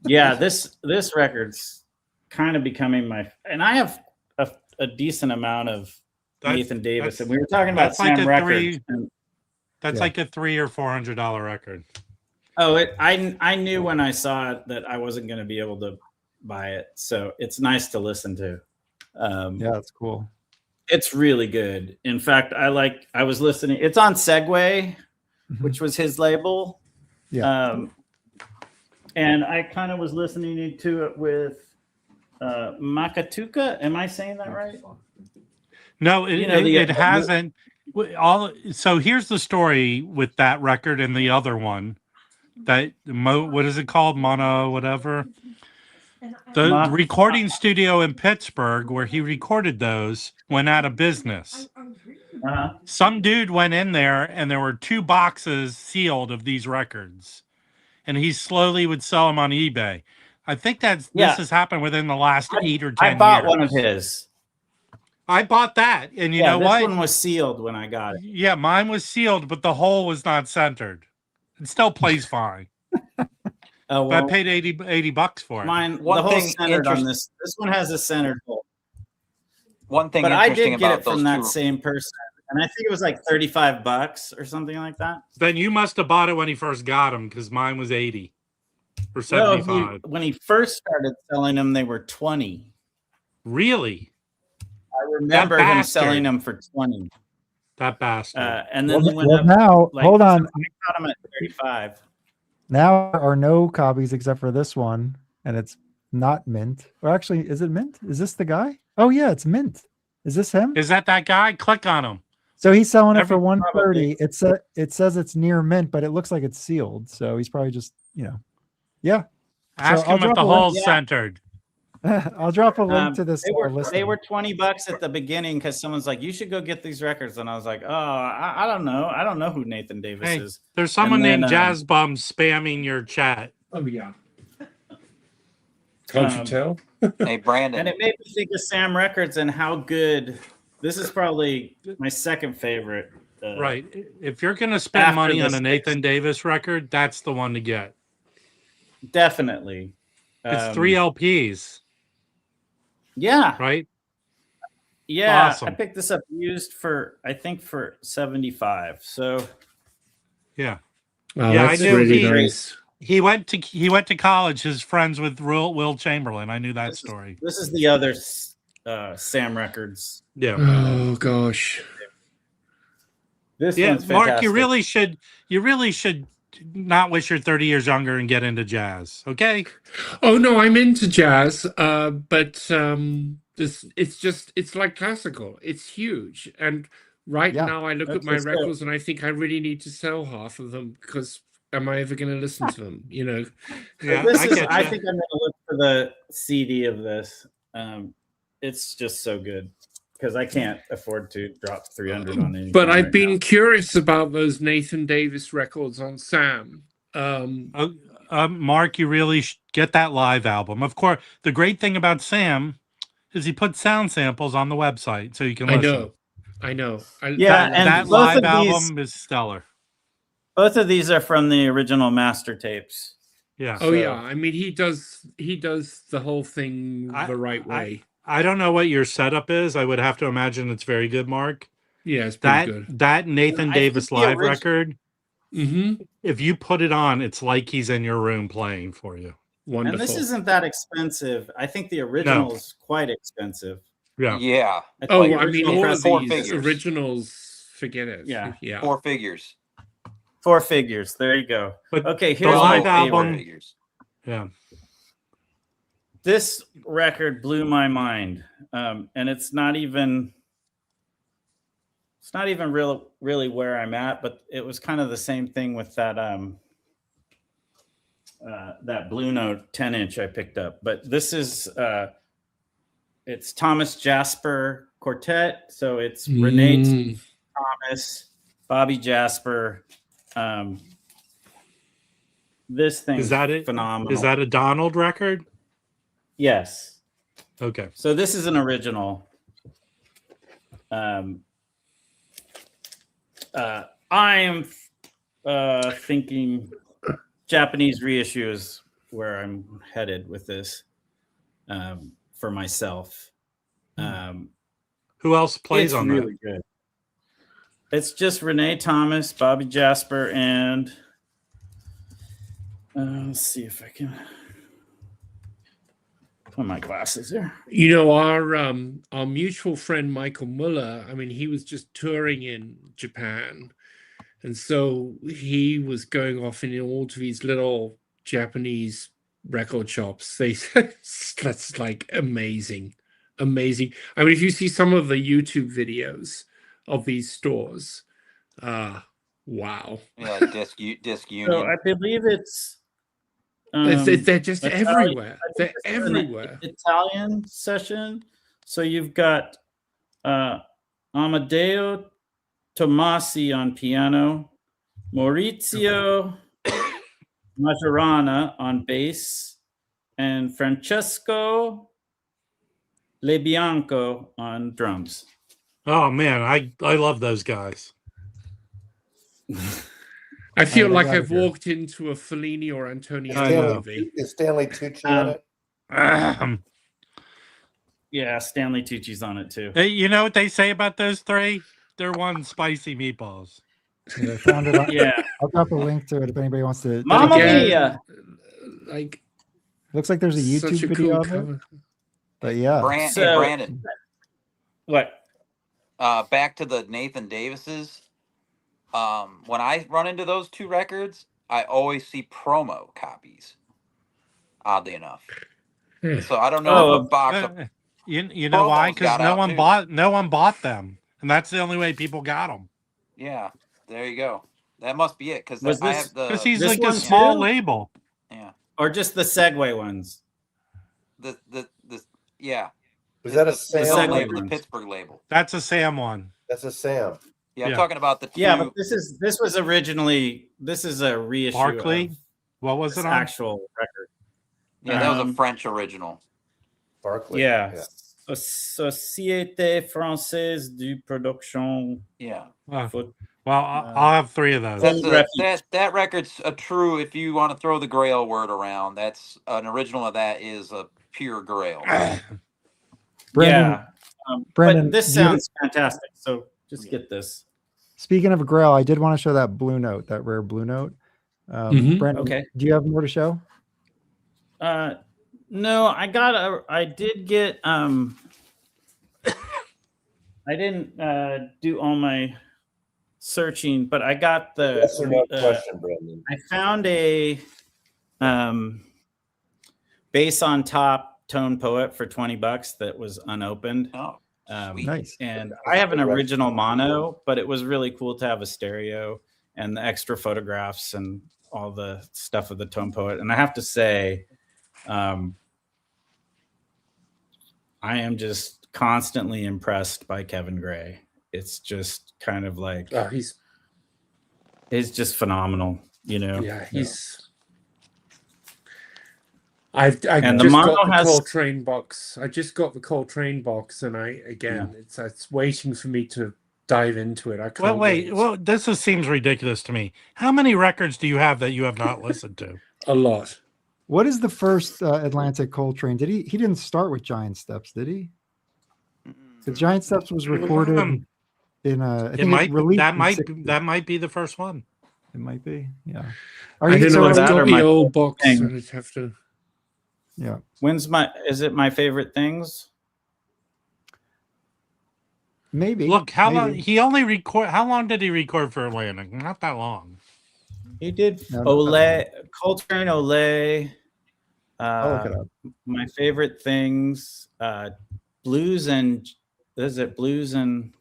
Yeah, this record's kind of becoming and I have a decent amount of Nathan Davis, and we were talking about Sam Records. That's like a $300 or $400 record. Oh, I knew when I saw it that I wasn't going to be able to buy it, so it's nice to listen to. Yeah, that's cool. It's really good. In fact, I was listening. It's on Segway, which was his label. Yeah. And I kind of was listening to it with Makatuka. Am I saying that right? No, it hasn't. So here's the story with that record and the other one. What is it called? Mono, whatever. The recording studio in Pittsburgh where he recorded those went out of business. Some dude went in there and there were 2 boxes sealed of these records, and he slowly would sell them on eBay. I think this has happened within the last 8 or 10 years. I bought one of his. I bought that, and you know what? This one was sealed when I got it. Yeah, mine was sealed, but the hole was not centered. It still plays fine. Oh, well, I paid $80 for it. Mine, the hole's centered on this. This one has a centered hole. One thing, but I did get it from from that same person, and I think it was like $35 or something like that. Then you must have bought it when he first got them, because mine was 80 or 75. When he first started selling them, they were 20. Really? I remember him selling them for 20. That bastard. And then they went up. Now, hold on. I got them at 35. Now there are no copies except for this one, and it's not mint. Or actually, is it mint? Is this the guy? Oh yeah, it's mint. Is this him? Is that guy? Click on him. So he's selling it for 130. It says it's near mint, but it looks like it's sealed. So he's probably just, yeah. Ask So him if the hole's centered. I'll drop a link to this. They were $20 at the beginning because someone's like, "You should go get these records," and I was like, "Oh, I don't know. I don't know who Nathan Davis is." There's someone named Jazz Bum spamming your chat. Oh yeah. Can't you tell? Hey, Brandon. And it made me think of Sam Records and how good. This is probably my second favorite. Right. If you're going to spend money on a Nathan Davis record, that's the one to get. Definitely. It's 3 LPs. Yeah. Right? Yeah. Awesome. I picked this up used for 75. So yeah. Oh, yeah, that's really nice. He went to college. His friends with Will Chamberlain. I knew that story. This is the other Sam Records. Yeah. Oh gosh. This one's fantastic. Mark, you really should not wish you're 30 years younger and get into jazz. Okay. Oh no, I'm into jazz, but it's like classical. It's huge, and now I look at my records and I think I really need to sell half of them because am I ever going to listen to them? Yeah, I think I'm going to look for the CD of this. It's just so good because I can't afford to drop 300 on anything. But I've been curious about those Nathan Davis records on Sam. Mark, you really get that live album. Of course, the great thing about Sam is he puts sound samples on the website so you can listen. I know. That live album is stellar. Both of these are from the original master tapes. Yeah. Oh yeah. I mean, he does the whole thing the right way. I don't know what your setup is. I would have to imagine it's very good, Mark. Yeah, it's pretty good. That Nathan Davis live record, mm-hmm. If you put it on, it's like he's in your room playing for you. Wonderful. And this isn't that expensive. I think the original is quite expensive. Yeah. Yeah. Oh, I mean, all of these originals, forget it. Yeah. 4 figures. 4 figures. There you go. But okay, here's the live my album. Figures. Yeah. This record blew my mind, and it's not even really where I'm at, but it was kind of the same thing with that that Blue Note 10-inch I picked up. But this is it's Thomas Jasper Quartet, so it's Renee Thomas, Bobby Jasper. This thing is phenomenal. Is that a Donald record? Yes. Okay. So this is an original. I am thinking Japanese reissue is where I'm headed with this for myself. Who else plays on really that? Good. It's just Renee Thomas, Bobby Jasper, and let's see if I can put my glasses here. You know, our mutual friend Michael Muller, I mean, he was just touring in Japan. And so he was going off in all of these little Japanese record shops. That's like amazing. I mean, if you see some of the YouTube videos of these stores, wow. Yeah, like disc Union. So I believe it's they're just everywhere. They're everywhere. Italian session. So you've got Amadeo Tomasi on piano, Maurizio Majorana on bass, and Francesco Lebianco on drums. Oh man, I love those guys. I feel like I've walked into a Fellini or Antonioni movie. Is Stanley Tucci on it? Yeah, Stanley Tucci's on it too. Hey, you know what they say about those three? They're one spicy meatballs. Yeah, I found it on, yeah. I'll drop a link to it if anybody wants to. Mamma Mia! Like, looks like there's a YouTube video of it. But yeah. Brandon. What? Back to the Nathan Davis's. When I run into those two records, I always see promo copies. Oddly enough, so I don't know if a box of you know why? promos Because got out, too. no one bought them, and that's the only way people got them. Yeah, there you go. That must be it. Because Was I this- have the Because he's This like a one small too? label. yeah Or just the Segway ones? the yeah. Was that a the Sam? Segway label, the ones. Pittsburgh label. That's a Sam one. That's a Sam. Yeah, I'm Yeah. talking about the two. Yeah, but this is originally a reissue Barkley? of What was this it on? actual record. Yeah, that was a Um, French original. Barkley. Yeah. Société Française de Production. Yeah, Foot. Well, I'll have 3 of those. That's- that record's a true. If you want to throw the Grail word around, that's an original of that is a pure Grail. Brendan, Yeah. Brendan, but this do you- sounds fantastic. So just get this. Speaking of Grail, I did want to show that Blue Note, that rare Blue Note. Brendan, Okay. do you have more to show? No, I did get I didn't do all my searching, but I got the Yes or no question, Brendan. I found a bass on top tone poet for $20 that was unopened. Oh, sweet. Nice. And I have an original mono, but it was really cool to have a stereo and the extra photographs and all the stuff of the tone poet. And I have to say, I am just constantly impressed by Kevin Gray. It's just kind of like He's just phenomenal, you know. yeah, he's. I've And the just mono got the has- Coltrane box. I just got the Coltrane box, and it's waiting for me to dive into it. I can't Well, wait. Well, seems ridiculous to me. How many records do you have that you have not listened to? a lot. What is the first Atlantic Coltrane? Did he didn't start with Giant Steps, did he? The Giant Steps was recorded in I think released in 60. That might be the first one. It might be. Yeah. I don't know. I've that or got my the old box. thing? And I'd have to. Yeah. is it my favorite things? Maybe. Look, how maybe. long he only record? How long did he record for Atlantic? Not that long. He did No, not Olay, Coltrane Olay. I'll look it up. My favorite things, blues and blues and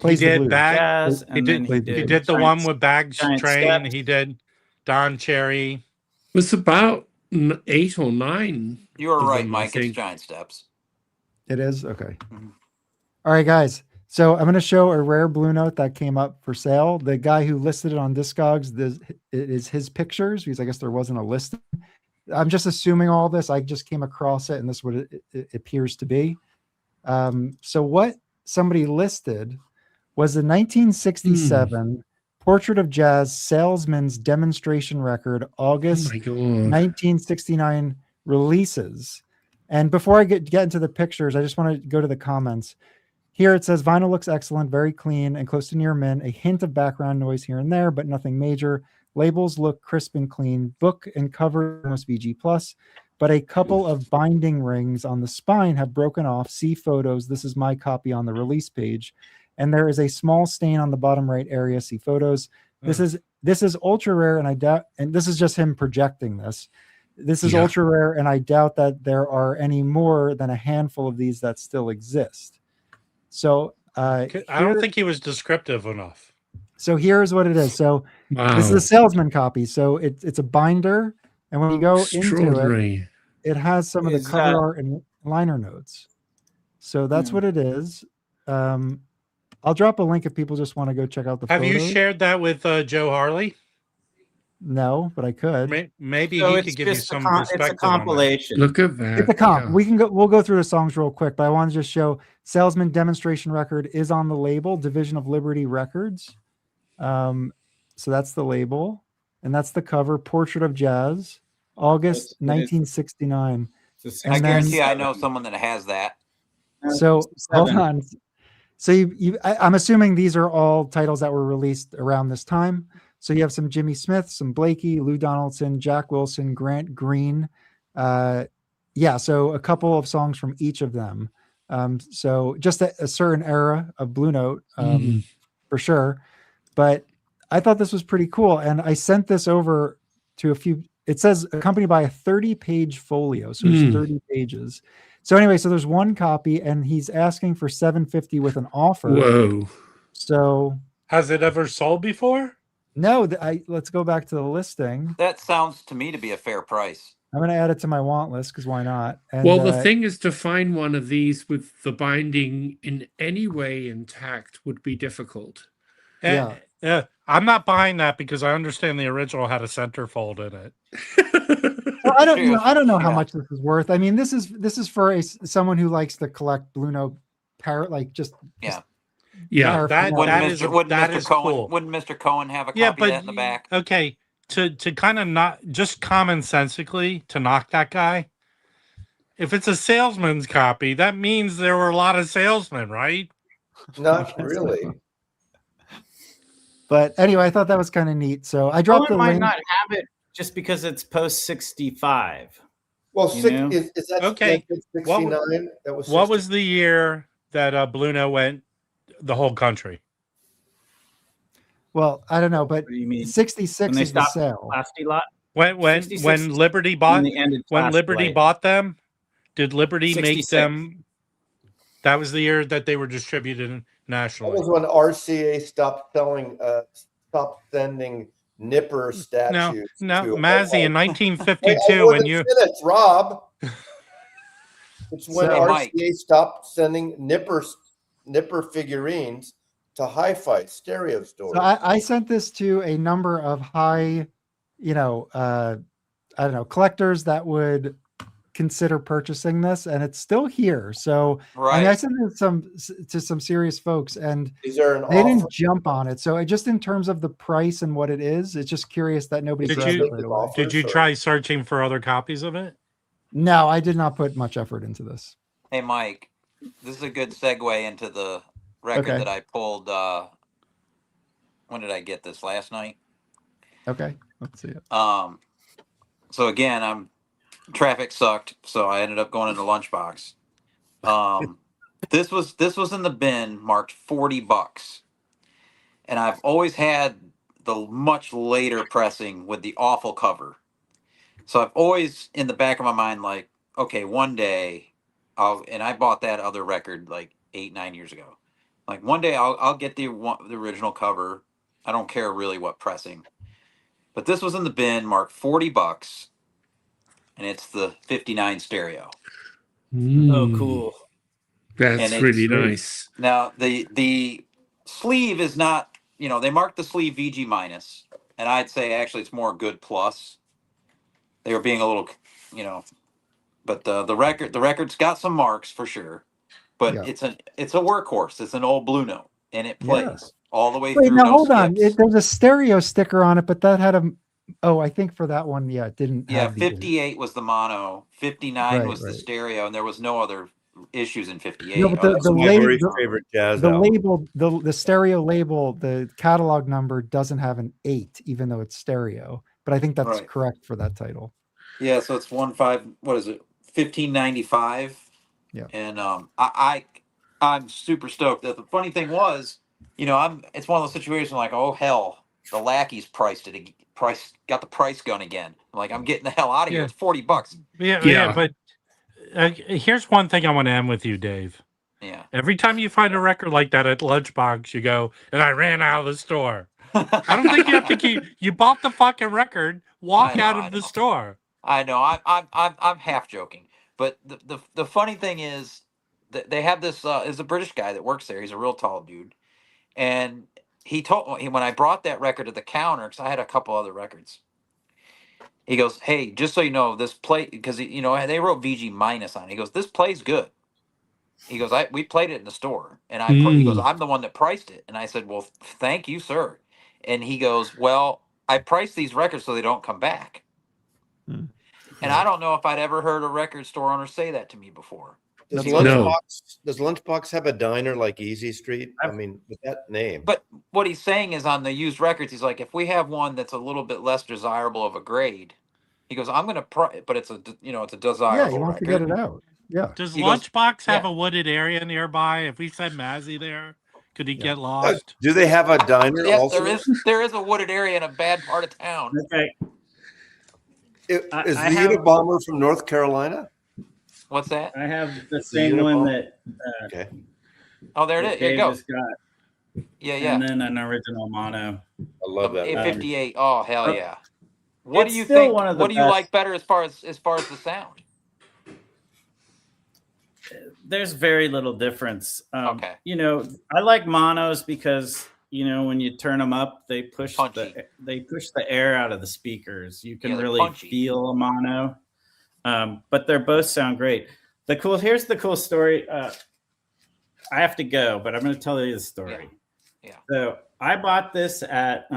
Plays the did blues. Bag- jazz, He and then did. he He did, did the Giant- one with Bags Giant Train. Steps. He did Don Cherry. It's about 8 or 9. You were of right, them, I Mike. It's think. Giant Steps. It is? Okay. Mhm. All right, guys. So I'm going to show a rare Blue Note that came up for sale. The guy who listed it on Discogs, it is his pictures, because I guess there wasn't a listing. I'm just assuming all this. I just came across it, and this is what it appears to be. So what somebody listed was the 1967 Portrait of Jazz Salesman's Demonstration Record, August Oh my God. 1969 releases. And before I get into the pictures, I just want to go to the comments. Here it says vinyl looks excellent, very clean and close to near mint. A hint of background noise here and there, but nothing major. Labels look crisp and clean. Book and cover almost VG plus, but a couple of binding rings on the spine have broken off. See photos. This is my copy on the release page, and there is a small stain on the bottom right area. See photos. This is ultra rare, and I doubt. And this is just him projecting this. This is ultra rare, and I doubt that there are any more than a handful of these that still exist. So I don't think he was descriptive enough. So here's what it is. So Wow. this is a salesman copy. So it's a binder, and when you go into it, Extraordinary. it has some of the Is cover that- art and liner notes. So that's what it is. I'll drop a link if people just want to go check out the Have you photos. shared that with Joe Harley? No, but I could. Maybe So he it's could give you just some it's perspective. a compilation. Look at that. It's a comp. Yeah. We'll go through the songs real quick, but I want to just show Salesman Demonstration Record is on the label, Division of Liberty Records. So that's the label, and that's the cover, Portrait of Jazz, August 1969. It's And I then- guarantee I know someone that has that. So hold 67. on. So I'm assuming these are all titles that were released around this time. So you have some Jimmy Smith, some Blakey, Lou Donaldson, Jack Wilson, Grant Green. So a couple of songs from each of them. So just a certain era of Blue Note, for sure. But I thought this was pretty cool. And I sent this over to a few. It says accompanied by a 30-page folio. So it's 30 pages. So anyway, so there's one copy and he's asking for $750 with an offer. Whoa. So has it ever sold before? No, let's go back to the listing. That sounds to me to be a fair price. I'm going to add it to my want list because why not? And, well, the thing is to find one of these with the binding in any way intact would be difficult. Yeah. I'm not buying that because I understand the original had a centerfold in it. Well, I don't know how much this is worth. I mean, this is for someone who likes to collect Blue Note parrot, like just yeah. Yeah, wouldn't Mr. Cohen have a copy of that in the back? Okay, to kind of not just commonsensically to knock that guy. If it's a salesman's copy, that means there were a lot of salesmen, right? Not really. But anyway, I thought that was kind of neat. So I dropped the might link. not have it just because it's post 65. Well, is that okay? 69? That was 60. What was the year that Blue Note went the whole country? Well, I don't know, but what do you mean? 66 is the sale. Lot? When Liberty bought bought them, did Liberty 66. Make them? That was the year that they were distributed nationally. That was when RCA stopped sending Nipper statues. No, Mazzy, in 1952, when you minutes, Rob. It's when RCA stopped sending Nipper figurines to hi-fi stereo stores. So I sent this to a number of high, I don't know, collectors that would consider purchasing this, and it's still here. So I mean, I sent it to some serious folks, and they didn't jump on it. So just in terms of the price and what it is, it's just curious that nobody grabbed it right away. Did you try searching for other copies of it? No, I did not put much effort into this. Hey, Mike, this is a good segue into the record that I pulled. When did I get this? Last night? Okay, let's see it. So again, traffic sucked, so I ended up going in the lunchbox. This was in the bin marked $40, and I've always had the much later pressing with the awful cover. So I've always in the back of my mind like, okay, one day and I bought that other record like 8-9 years ago. Like one day I'll get the original cover. I don't care really what pressing. But this was in the bin marked $40. And it's the 59 stereo. Oh, cool. That's really nice. Now, the sleeve is not, they marked the sleeve VG minus, and I'd say actually it's more good plus. They were being a little, but the record's got some marks for sure, but it's a workhorse. It's an old Blue Note, and it plays all the way through. Now hold on, there's a stereo sticker on it, but that had a. Oh, I think for that one, it didn't. Yeah, 58 was the mono, 59 was the stereo, and there was no other issues in 58. No, but the stereo label, the catalog number doesn't have an 8, even though it's stereo. But I think that's correct for that title. Yeah, so it's 1595. Yeah, and I'm super stoked. The funny thing was, it's one of those situations like, oh hell, the lackeys got the price gun again. I'm like, I'm getting the hell out of here. It's $40. Yeah. But here's one thing I want to end with you, Dave. Yeah. Every time you find a record like that at Lunchbox, you go, and I ran out of the store. I don't think you have to you bought the fucking record, walk out of the store. I know. I'm half joking, but the funny thing is that they have this is a British guy that works there. He's a real tall dude, and he told me when I brought that record to the counter, because I had a couple other records. He goes, "Hey, just so you know, this play," because they wrote VG minus on it. He goes, "This plays good." He goes, we played it in the store, and he goes, "I'm the one that priced it," and I said, "Well, thank you, sir." And he goes, "Well, I priced these records so they don't come back." And I don't know if I'd ever heard a record store owner say that to me before. Does Lunchbox have a diner like Easy Street? I mean, with that name. But what he's saying is on the used records, he's like, if we have one that's a little bit less desirable of a grade, he goes, I'm going to but it's a, it's a desirable. Yeah, he wants to get it out. Yeah. Does He goes, Lunchbox have yeah. a wooded area nearby? If we send Mazzy there, could he get lost? Do they have a diner Yes, also? there is a wooded area in a bad part of town. Okay. Is I the have- Unabomber from North Carolina? What's that? I have the It's the same one Unabomber. that Okay. Oh, there it that is. Here you Dave go. just got, Yeah, yeah. and then an original mono. I love that. A58. Oh, hell yeah. What do It's you still think? one of the What do you best. like better as far as the sound? There's very little difference. Okay. You know, I like monos because when you turn them up, they push the air out of the speakers. You can really punchy. feel a mono. But they both sound great. Here's the cool story. I have to go, but I'm going to tell you the story. Yeah. So I bought this at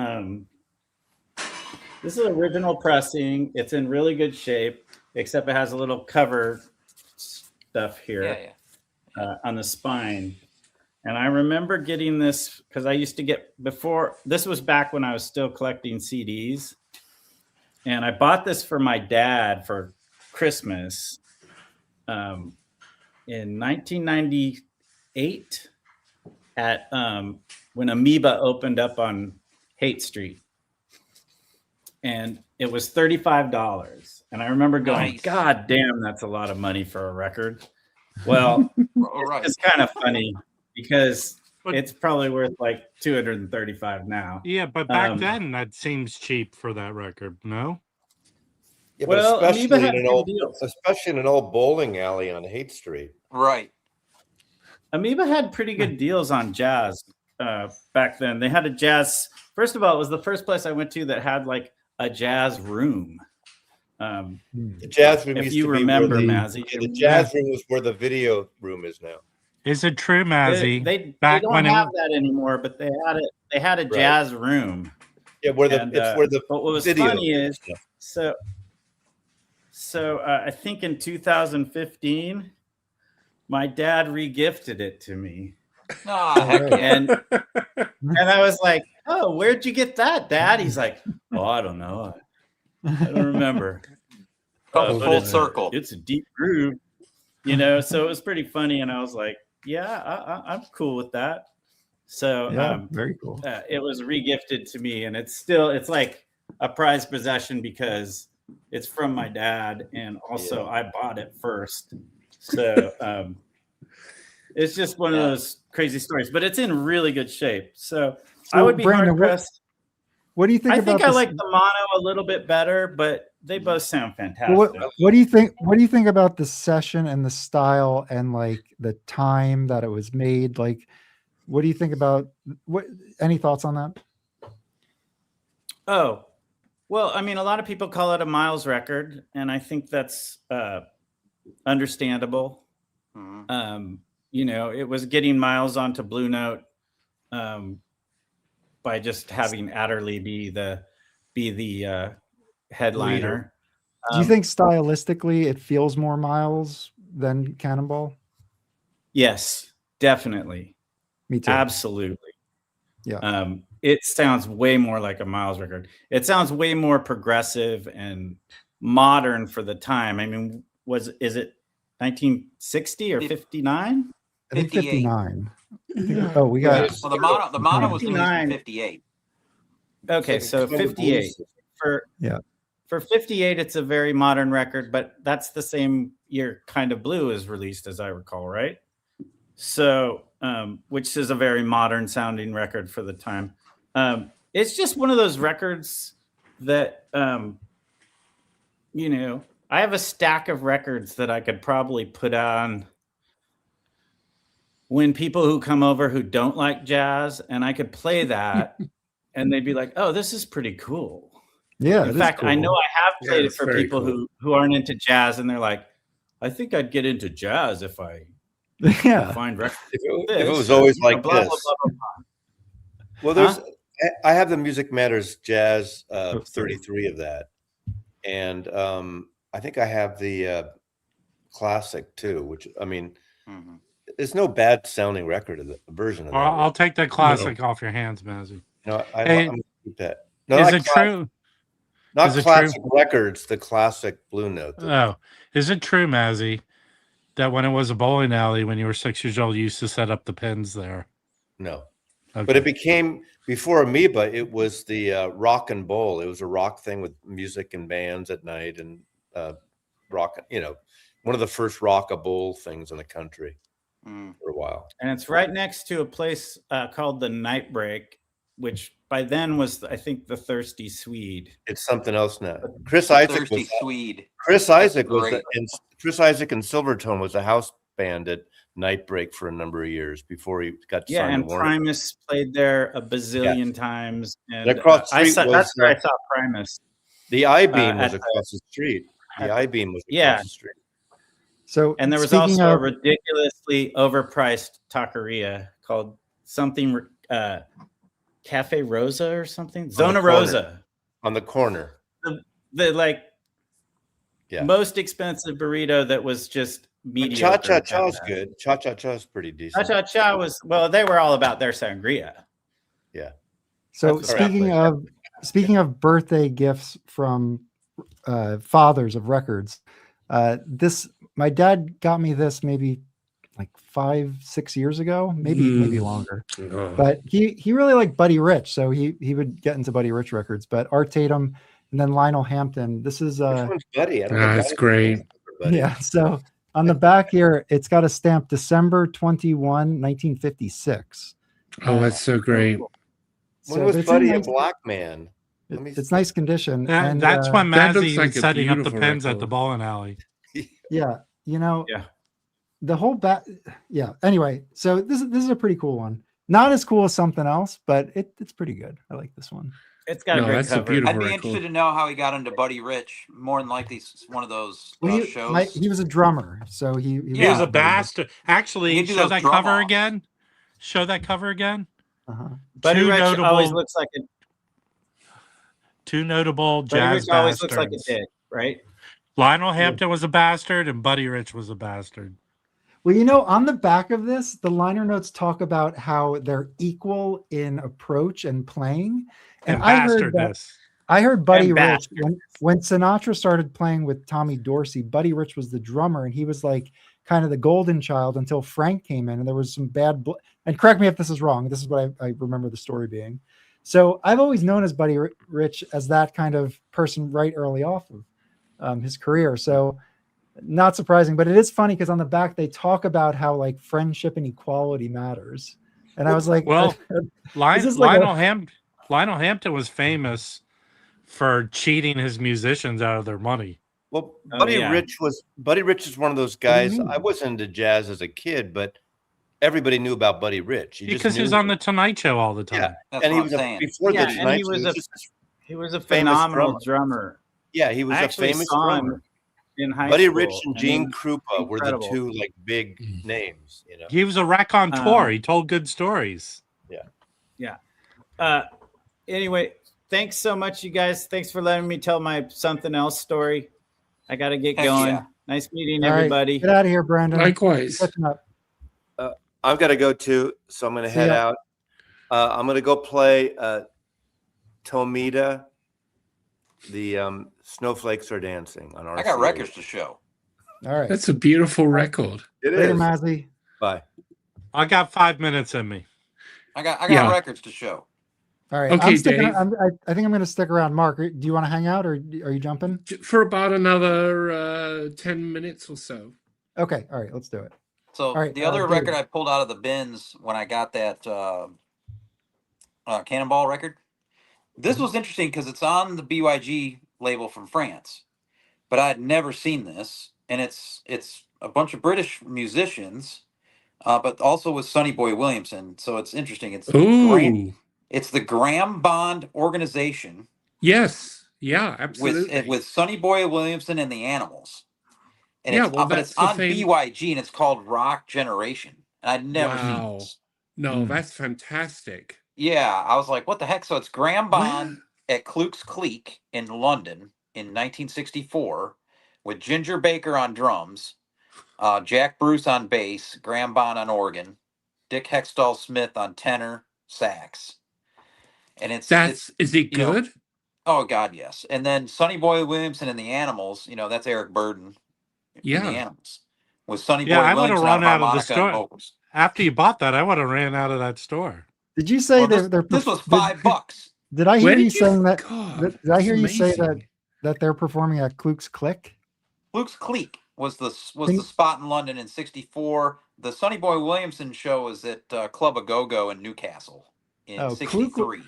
this is original pressing. It's in really good shape, except it has a little cover stuff here on the spine. And I remember getting this because I used to get this was back when I was still collecting CDs. And I bought this for my dad for Christmas in 1998 at when Amoeba opened up on Haight Street. And it was $35. And I remember going, Nice. God damn, that's a lot of money for a record. Well, it's kind of funny because it's probably worth like $235 now. Yeah, but back then that seems cheap for that record, no? Yeah, but Well, especially Amoeba had in an old bowling alley on Haight Street. Right. Amoeba had pretty good deals on jazz back then. They had a jazz. First of all, it was the first place I went to that had like a jazz room. The jazz room, if you remember, Mazzy, the jazz room was where the video room is now. Is it true, Mazzy? They don't have that anymore, but they had it. They had a jazz room. Yeah, where the But what was funny is so I think in 2015, my dad regifted it to me. Oh, heck yeah. And I was like, "Oh, where'd you get that, Dad?" He's like, "Oh, I don't know. I don't remember." Full circle. It's a deep groove, So it was pretty funny, and I was like, "Yeah, I'm cool with that." So very cool. It was regifted to me, and it's like a prized possession because it's from my dad, and also I bought it first. So it's just one of those crazy stories, but it's in really good shape. So I would be hard pressed. What do you think? I think I like the mono a little bit better, but they both sound fantastic. What do you think? What do you think about the session and the style and like the time that it was made? Like, what do you think about any thoughts on that? Oh, well, I mean, a lot of people call it a Miles record, and I think that's understandable. Mm-hmm. It was getting Miles onto Blue Note by just having Ardley be the headliner. Do you think stylistically it feels more Miles than Cannonball? Yes, definitely. Me too. Absolutely. Yeah. It sounds way more like a Miles record. It sounds way more progressive and modern for the time. I mean, is it 1960 or 59? I think 59. Oh, we got. Well, the mono was released in 58. Okay, so 58 for 58, it's a very modern record, but that's the same year Kind of Blue is released, as I recall, right? So, which is a very modern sounding record for the time. It's just one of those records that, I have a stack of records that I could probably put on when people who come over who don't like jazz, and I could play that and they'd be like, "Oh, this is pretty cool." Yeah. In fact, I know I have played it for people who aren't into jazz, and they're like, "I think I'd get into jazz if I find records." It was always like blah, this. blah, blah, blah, blah. Well, I have the Music Matters Jazz 33 of that, and I think I have the classic too. Which I mean, there's no bad sounding record of the version of that. I'll take the classic off your hands, Mazzy. No, I'm gonna keep that. No, is it true? Not classic records, the classic Blue Note. Oh, is it true, Mazzy, that when it was a bowling alley, when you were 6 years old, you used to set up the pins there? No. Okay. But it became, before Amoeba, it was the rock and bowl. It was a rock thing with music and bands at night and rock, one of the first rock-a-bowl things in the country for a while. And it's right next to a place called the Night Break, which by then was, I think, the Thirsty Swede. It's something else now. Chris Isaac and Silvertone was a house band at Night Break for a number of years before he got signed. And Primus played there a bazillion times. And across the street that's where I saw Primus. The I-beam was across the street. The I-beam was across the street. So, and there was also a ridiculously overpriced taqueria called something Cafe Rosa or something. Zona Rosa on the corner. The most expensive burrito that was just mediocre. Cha-cha-cha is good. Cha-cha-cha is pretty decent. Cha-cha-cha was, they were all about their sangria. Yeah. So speaking of birthday gifts from fathers of records, my dad got me this maybe like 5-6 years ago, maybe longer. But he really liked Buddy Rich, so he would get into Buddy Rich records. But Art Tatum and then Lionel Hampton. This is Which one's Buddy? That's great. Yeah. So on the back here, it's got a stamp December 21, 1956. Oh, that's so great. When was Buddy a black man? It's nice condition. And that's when Mazzy was setting up the pins at the bowling alley. Yeah. The whole back. Yeah. Anyway, so this is a pretty cool one. Not as cool as something else, but it's pretty good. I like this one. It's got a great cover. I'd be interested to know how he got into Buddy Rich. More than likely, it's one of those shows. He was a drummer, so he was a bastard. Actually, show that cover again. Show that cover again. Buddy Rich always looks like a. Two notable Buddy jazz Rich always looks like a dick, right? Lionel Hampton was a bastard, and Buddy Rich was a bastard. Well, on the back of this, the liner notes talk about how they're equal in approach and playing. And I heard Buddy Rich when Sinatra started playing with Tommy Dorsey. Buddy Rich was the drummer, and he was like kind of the golden child until Frank came in, and there was some bad. And correct me if this is wrong. This is what I remember the story being. So I've always known as Buddy Rich as that kind of person right early off of his career. So not surprising, but it is funny because on the back they talk about how like friendship and equality matters. And I was like, Lionel Hampton was famous for cheating his musicians out of their money. Well, Buddy Rich is one of those guys. I wasn't into jazz as a kid, but everybody knew about Buddy Rich. Because he was on the Tonight Show all the time. Yeah, and he was before the Tonight Show. He was a phenomenal drummer. Yeah, he was a famous drummer. In high Buddy school. Rich and Gene Krupa were the two like big names. He was a raconteur. He told good stories. Yeah. Anyway, thanks so much, you guys. Thanks for letting me tell my something else story. I got to get going. Yeah. Nice meeting everybody. Right. Get out of here, Brandon. Likewise. I've got to go too, so I'm going to head out. I'm going to go play Tomita. The Snowflakes Are Dancing on our. I got records to show. All right, that's a beautiful record. It Later, is. Mazzy. Bye. I got 5 minutes in me. I got records to show. All right. Okay, Dave. I think I'm going to stick around. Mark, do you want to hang out or are you jumping? For about another 10 minutes or so. Okay. All right. Let's do it. So the other record I pulled out of the bins when I got that Cannonball record. This was interesting because it's on the BYG label from France, but I had never seen this, and it's a bunch of British musicians, but also with Sonny Boy Williamson. So it's interesting. It's the Graham Bond Organization. Yes, yeah, absolutely. With Sonny Boy Williamson and the Animals, and it's on BYG, and it's called Rock Generation. And I'd never seen this. No, that's fantastic. Yeah, I was like, what the heck? So it's Graham Bond at Kluk's Clique in London in 1964 with Ginger Baker on drums, Jack Bruce on bass, Graham Bond on organ, Dick Hextall Smith on tenor, sax. And is it good? Oh, God, yes. And then Sonny Boy Williamson and the Animals, that's Eric Burden. Yeah. The Animals. with Sonny Boy Yeah, I would have Williamson run on out of the harmonica and store. vocals. After you bought that, I would have ran out of that store. Did you say Well, this was $5. Did I hear Where you did you? saying that? God, Did I hear that's you say amazing. that they're performing at Kluk's Click? Luke's Clique was the Can- spot in London in '64. The Sonny Boy Williamson show was at Club A Go Go in Newcastle in '63.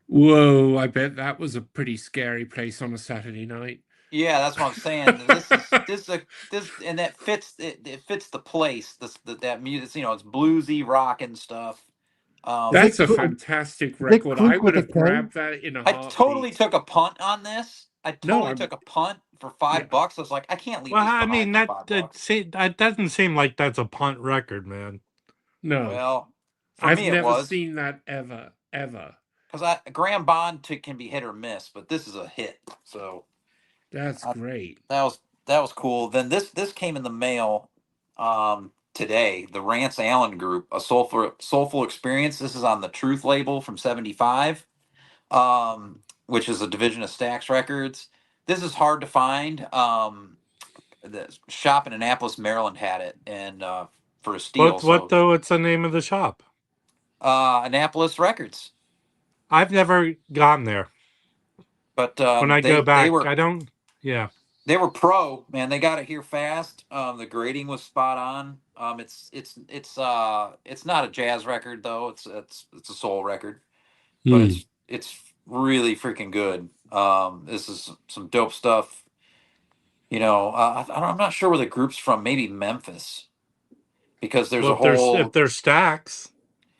Whoa, I bet that was a pretty scary place on a Saturday night. Yeah, that's what I'm saying. This and that fits it fits the place. That music, it's bluesy rock and stuff. That's a fantastic record. I would have grabbed that in a heartbeat. I totally took a punt on this. I totally took a punt for $5. I was like, I can't leave. Well, this I mean, that $5. doesn't seem like that's a punt record, man. No. Well, for I've me, never it was. seen that ever. Because Graham Bond can be hit or miss, but this is a hit. So that's great. That was cool. Then this came in the mail today. The Rance Allen Group, a soulful experience. This is on the Truth label from '75, which is a division of Stax Records. This is hard to find. The shop in Annapolis, Maryland had it, and for a steal. What though? What's the name of the shop? Annapolis Records. I've never gone there. But when I go back, I don't. Yeah. They were pro, man. They got it here fast. The grading was spot on. It's not a jazz record though. It's a soul record, but it's really freaking good. This is some dope stuff. I'm not sure where the group's from. Maybe Memphis, because there's if there's Stax.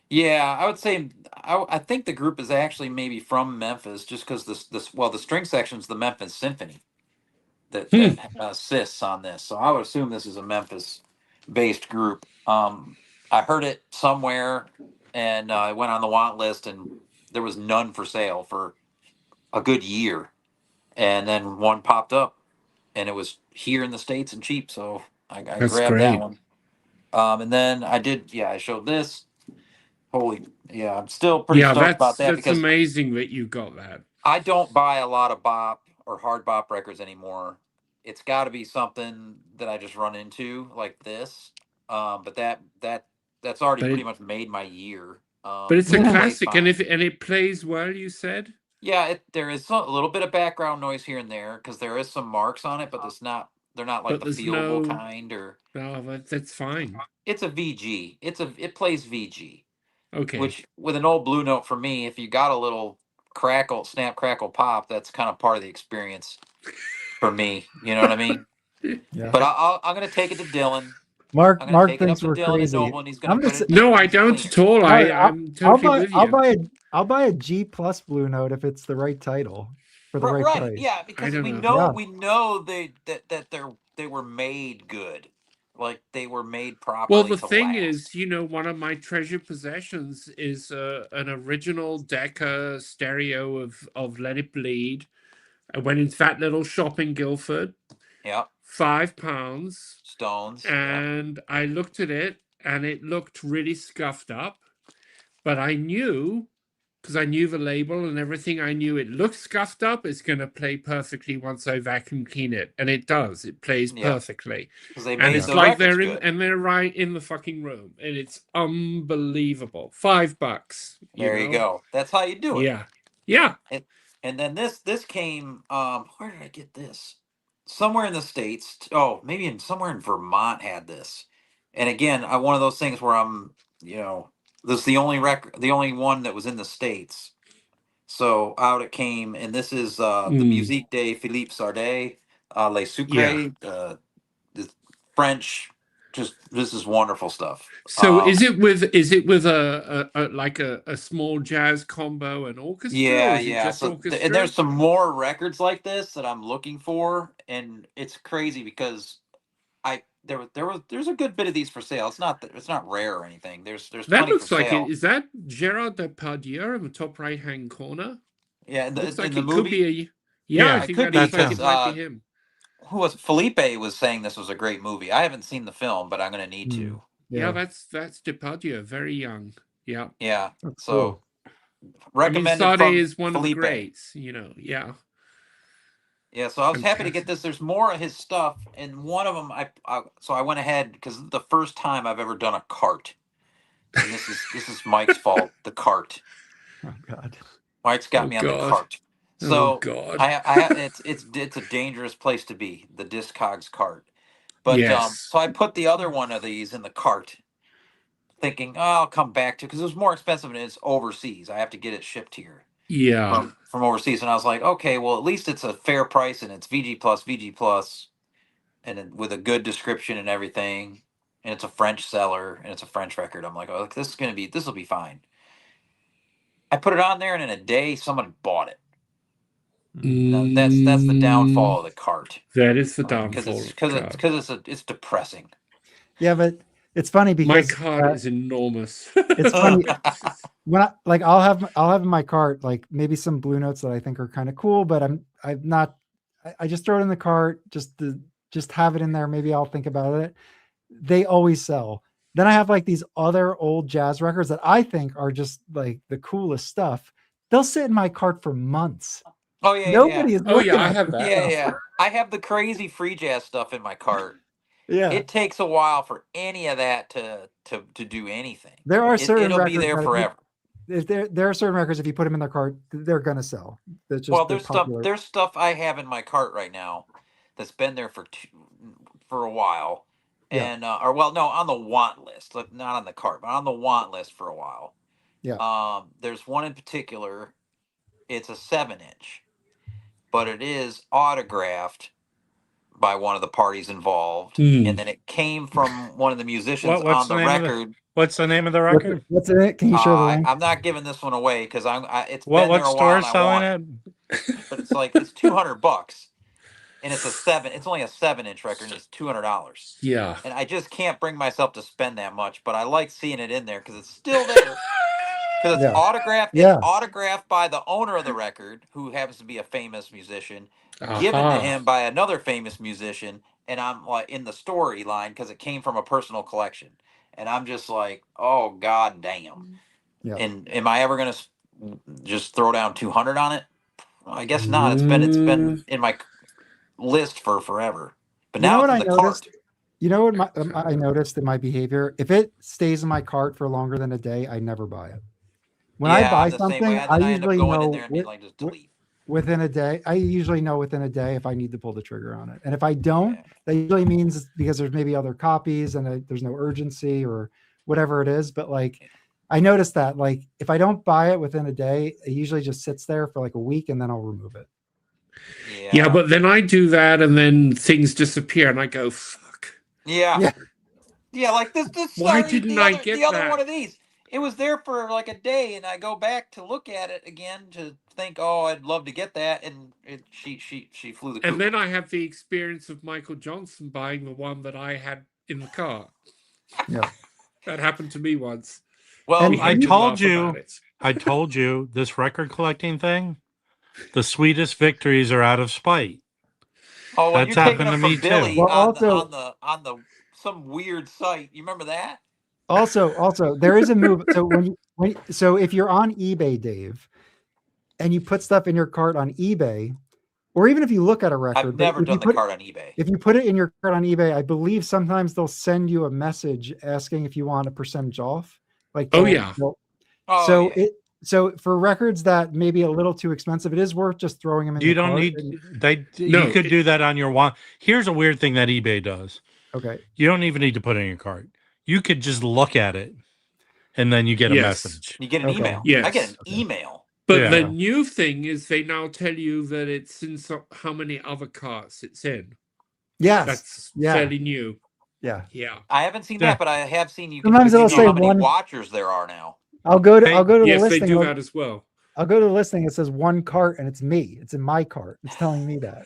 Yeah, I would say I think the group is actually maybe from Memphis, just because the string section's the Memphis Symphony that assists on this. So I would assume this is a Memphis-based group. I heard it somewhere, and I went on the want list, and there was none for sale for a good year, and then one popped up, and it was here in the States and cheap, so I grabbed that one. And then I showed this. I'm still pretty stoked about that. That's amazing that you got that. I don't buy a lot of bop or hard bop records anymore. It's got to be something that I just run into like this. But that's already pretty much made my year. But it's a classic, and it plays well. You said. Yeah, there is a little bit of background noise here and there because there is some marks on it, but they're not like the feelable kind or. No, that's fine. It's a VG. It plays VG. Okay. Which, with an old Blue Note for me, if you got a little snap, crackle, pop, that's kind of part of the experience for me. You know what I mean? Yeah. But I'm going to take it to Dylan. Mark thinks we're crazy. No, I don't at all. I'm totally with you. I'll buy a G plus Blue Note if it's the right title for the right price. Yeah, because we know they were made good. Like they were made properly. Well, the thing is, one of my treasured possessions is an original Decca stereo of Let It Bleed. I went into that little shop in Guildford. Yeah. £5. Stones. And I looked at it, and it looked really scuffed up. But I knew, because I knew the label and everything, I knew it looked scuffed up. It's going to play perfectly once I vacuum clean it. And it does. It plays perfectly. And it's like they're right in the fucking room. And it's unbelievable. $5. There you go. That's how you do it. Yeah. Yeah. And then this came, where did I get this? Somewhere in the States. Oh, maybe somewhere in Vermont had this. And again, one of those things where I'm, this is the only one that was in the States. So out it came, and this is the Musique de Philippe Sardé, Les Sucres, the French. This is wonderful stuff. So is it with a small jazz combo and orchestra? Yeah. And there's some more records like this that I'm looking for, and it's crazy because there's a good bit of these for sale. It's not rare or anything. There's that looks like it. Is that Gerard Depardieu in the top right hand corner? Yeah, in the movie. I think that might be him. Who was Felipe was saying this was a great movie. I haven't seen the film, but I'm going to need to. Yeah, that's Depardieu, very young. Yeah. Yeah. That's so cool. recommended Sade from is one Felipe. of the greats, Yeah. Yeah, so I was happy to get this. There's more of his stuff, and one of them, so I went ahead because this is the first time I've ever done a cart, and this is Mike's fault. The cart. Oh God. Mike's got me on the cart. So it's a dangerous place to be, the Discogs cart. But so I put the other one of these in the cart, thinking, oh, I'll come back to, because it was more expensive and it's overseas. I have to get it shipped here. Yeah. From overseas, and I was like, okay, well, at least it's a fair price and it's VG plus, and with a good description and everything, and it's a French seller and it's a French record. I'm like, oh, this will be fine. I put it on there, and in a day, someone bought it. Now, that's the downfall of the cart. That is the downfall because it's depressing. Yeah, but it's funny because my cart is enormous. It's funny when I'll have in my cart like maybe some Blue Notes that I think are kind of cool, but I just throw it in the cart just to have it in there. Maybe I'll think about it. They always sell. Then I have like these other old jazz records that I think are just like the coolest stuff. They'll sit in my cart for months. Oh yeah, nobody is. Oh yeah, I have that. Yeah. I have the crazy free jazz stuff in my cart. Yeah, it takes a while for any of that to do anything. There are certain it'll records be there forever. If there are certain records, if you put them in their cart, they're gonna sell. That's just there's stuff I have in my cart right now that's been there for a while, and on the want list, not on the cart, but on the want list for a while. Yeah. There's one in particular. It's a 7-inch, but it is autographed by one of the parties involved, and then it came from one of the musicians on the record. What's the name of the record? What's in it? Can you show the link? I'm not giving this one away because it's what been there a store while. Selling it? But it's $200, and it's only a 7-inch record, and it's $200. Yeah, and I just can't bring myself to spend that much, but I like seeing it in there because it's still there. Because it's autographed. It's autographed by the owner of the record, who happens to be a famous musician, given to him by another famous musician, and I'm like in the storyline because it came from a personal collection, and I'm just like, oh god damn. Yeah. And am I ever gonna just throw down 200 on it? Well, I guess not. It's been in my list for forever, but now it's in the cart. You know what I noticed in my behavior? If it stays in my cart for longer than a day, I never buy it. When I buy something, I usually know within a day. I usually know within a day if I need to pull the trigger on it. And if I don't, that usually means it's because there's maybe other copies and there's no urgency or whatever it is. But like, I noticed that like if I don't buy it within a day, it usually just sits there for like a week and then I'll remove it. Yeah, but then I do that and then things disappear and I go, fuck. Yeah, like this. Why didn't I get the other that? one of these? It was there for like a day, and I go back to look at it again to think, oh, I'd love to get that, and she flew the coop. And then I have the experience of Michael Johnson buying the one that I had in the car. Yeah, that happened to me once. Well, I told you this record collecting thing, the sweetest victories are out of spite. Oh, well, that's happened to me Billy too. Well, on the some weird site. You remember that? Also, there is a move. So if you're on eBay, Dave, and you put stuff in your cart on eBay, or even if you look at a record, I've never done the cart on eBay. If you put it in your cart on eBay, I believe sometimes they'll send you a message asking if you want a percentage off. Like, so for records that may be a little too expensive, it is worth just throwing them in. You don't need. You could do that on your one. Here's a weird thing that eBay does. Okay. You don't even need to put it in your cart. You could just look at it, and then you get a message. You get an email. Yes. I get an email. But the new thing is they now tell you that it's in how many other carts it's in. Yes. That's fairly new. Yeah. Yeah. I haven't seen that, but I have seen you. Sometimes it'll say how many watchers there are now. I'll go to the listing. Yes, they do that as well. I'll go to the listing. It says one cart, and it's me. It's in my cart. It's telling me that.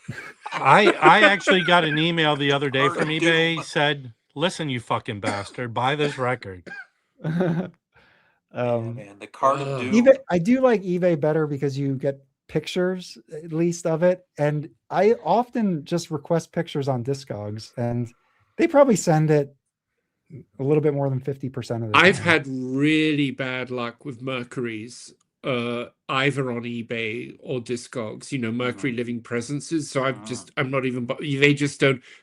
I actually got an email the other day from eBay said, "Listen, you fucking bastard, buy this record." Man, the cart of doom. eBay, I do like eBay better because you get pictures at least of it, and I often just request pictures on Discogs, and they probably send it a little bit more than 50% of the time. I've had really bad luck with Mercury's either on eBay or Discogs, Mercury Living Presences. So I'm not even,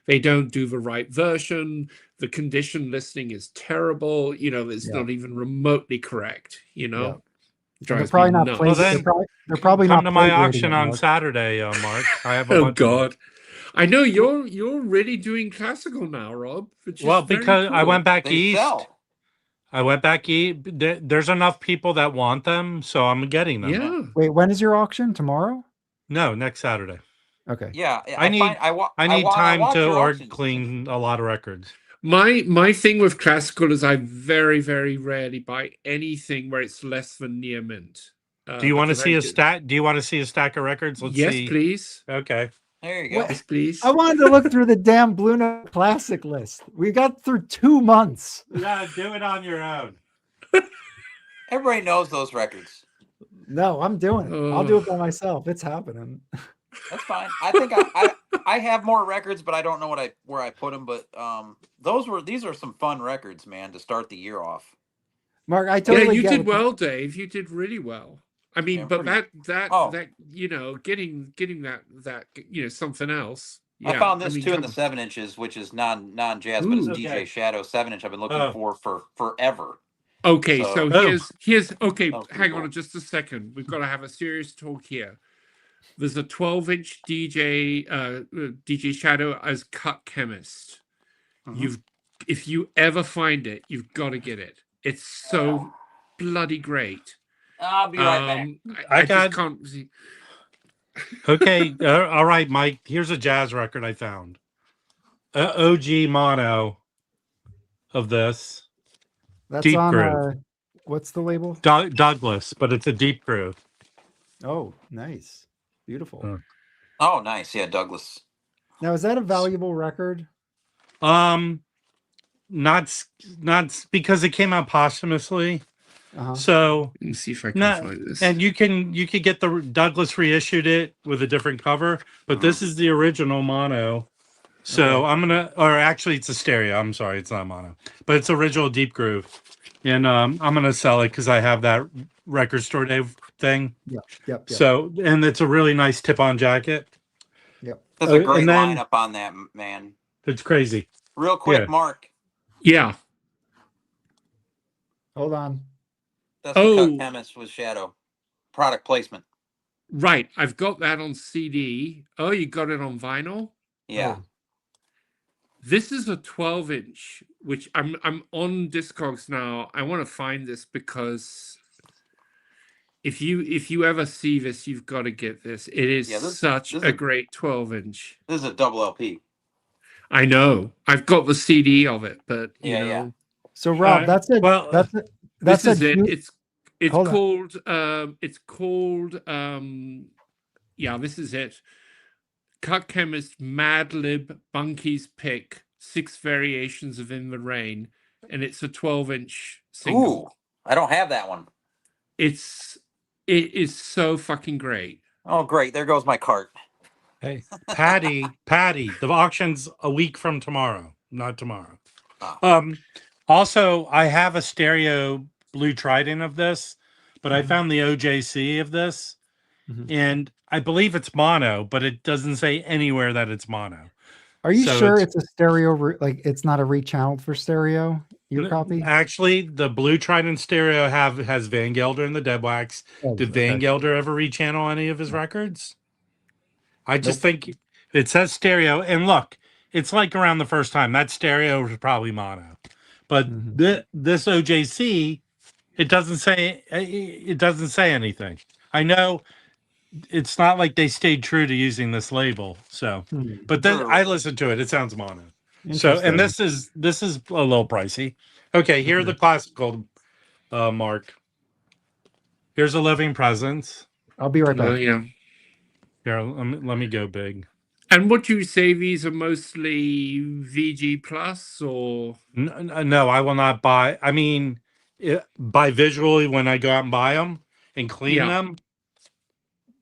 they don't do the right version. The condition listing is terrible. It's not even remotely correct, They're probably not Well, then they're probably come not to my plate rated, auction on Mark. Saturday, Mark. I have a Oh bunch of them. God. I know you're really doing classical now, Rob. Which Well, is very because I cool. went back They east. sell. I went back east. There's enough people that want them, so I'm getting them. Yeah. Wait, when is your auction? Tomorrow? No, next Saturday. Okay. Yeah, I need time watch to your or auctions. clean a lot of records. My thing with classical is I very, very rarely buy anything where it's less than near mint. Do you want to see a stack? Do you want to see a stack of records? Let's yes, see. please. Okay. There you go. What? Yes, please. I wanted to look through the damn Blue Note Classic list. We got through 2 months. You gotta do it on your own. Everybody knows those records. No, I'm doing it. I'll do it by myself. It's happening. That's fine. I think I have more records, but I don't know where I put them. But these are some fun records, man, to start the year off. Mark, I totally you get did it. well, Dave. You did really well. I mean, Yeah, but pretty- that getting that something else. Yeah, I found this too in come the on. 7-inches, which is non jazz, but it's Ooh. DJ Okay. Shadow 7-inch. I've been looking for forever. Okay, So- so here's okay. That was pretty Hang cool. on just a second. We've got to have a serious talk here. There's a 12-inch DJ Shadow as Cut Chemist. Mhm. If you ever find it, you've got to get it. It's so bloody great. I'll be right back. I just can't see. Okay. All right, Mike. Here's a jazz record I found. OG mono of this. That's Deep on groove. what's the label? Douglas, but it's a deep groove. Oh, nice. Beautiful. Oh, nice. Yeah, Douglas. Now, is that a valuable record? Not because it came out posthumously. Uh-huh. So Let me see if I can find this. and you could get the Douglas reissued it with a different cover, but this is the original mono. So Okay. or actually it's a stereo. I'm sorry, it's not mono, but it's original deep groove, and I'm gonna sell it because I have that record store day thing. Yep. So and it's a really nice tip-on jacket. Yep. There's a great and then- lineup on that, man. It's crazy. Real quick, Yeah. Mark. Yeah. Hold on. That's the Cut Chemist with Shadow. Product placement. Right. I've got that on CD. Oh, you got it on vinyl? Yeah. Oh. This is a 12-inch, which I'm on Discogs now. I want to find this because if you ever see this, you've got to get this. It is such a great 12-inch. This is a double LP. I know. I've got the CD of it, but you know. So Rob, that's it. Well, That's this is it. It's Hold called yeah, this is it. Cut Chemist Mad Lib Bunky's Pick 6 variations of In the Rain, and it's a 12-inch single. Ooh, I don't have that one. It is so fucking great. Oh, great. There goes my cart. Hey, Patty, the auction's a week from tomorrow, not tomorrow. Also, I have a stereo Blue Trident of this, but I found the OJC of this, and I believe it's mono, but it doesn't say anywhere that it's mono. Are you sure it's a stereo? Like it's not a rechanneled for stereo? Your copy? Actually, the Blue Trident stereo has Van Gelder in the dead wax. Did Van Gelder ever rechannel any of his records? I just think it says stereo, and look, it's like around the first time that stereo was probably mono, but this OJC, it doesn't say anything. I know it's not like they stayed true to using this label, so but then I listened to it. It sounds mono. So and this is a little pricey. Okay, here are the classical Mark. Here's a Living Presence. I'll be right back. Oh yeah. Here, let me go big. And what do you say? These are mostly VG plus, or no? I will not buy. I mean, buy visually when I go out and buy them and clean them.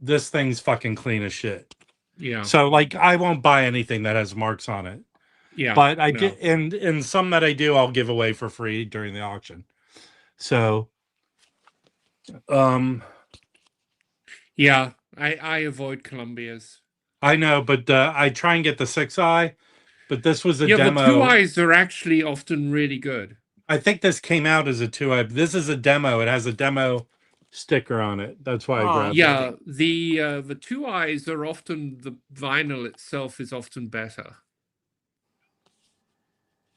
This thing's fucking clean as shit. Yeah. So like, I won't buy anything that has marks on it. Yeah. But I get and some that I do, I'll give away for free during the auction. So, Yeah, I avoid Columbias. I know, but I try and get the 6i. But this was a yeah, demo. the 2i's are actually often really good. I think this came out as a 2i. This is a demo. It has a demo sticker on it. That's why I grabbed it. The 2i's are often, the vinyl itself is often better.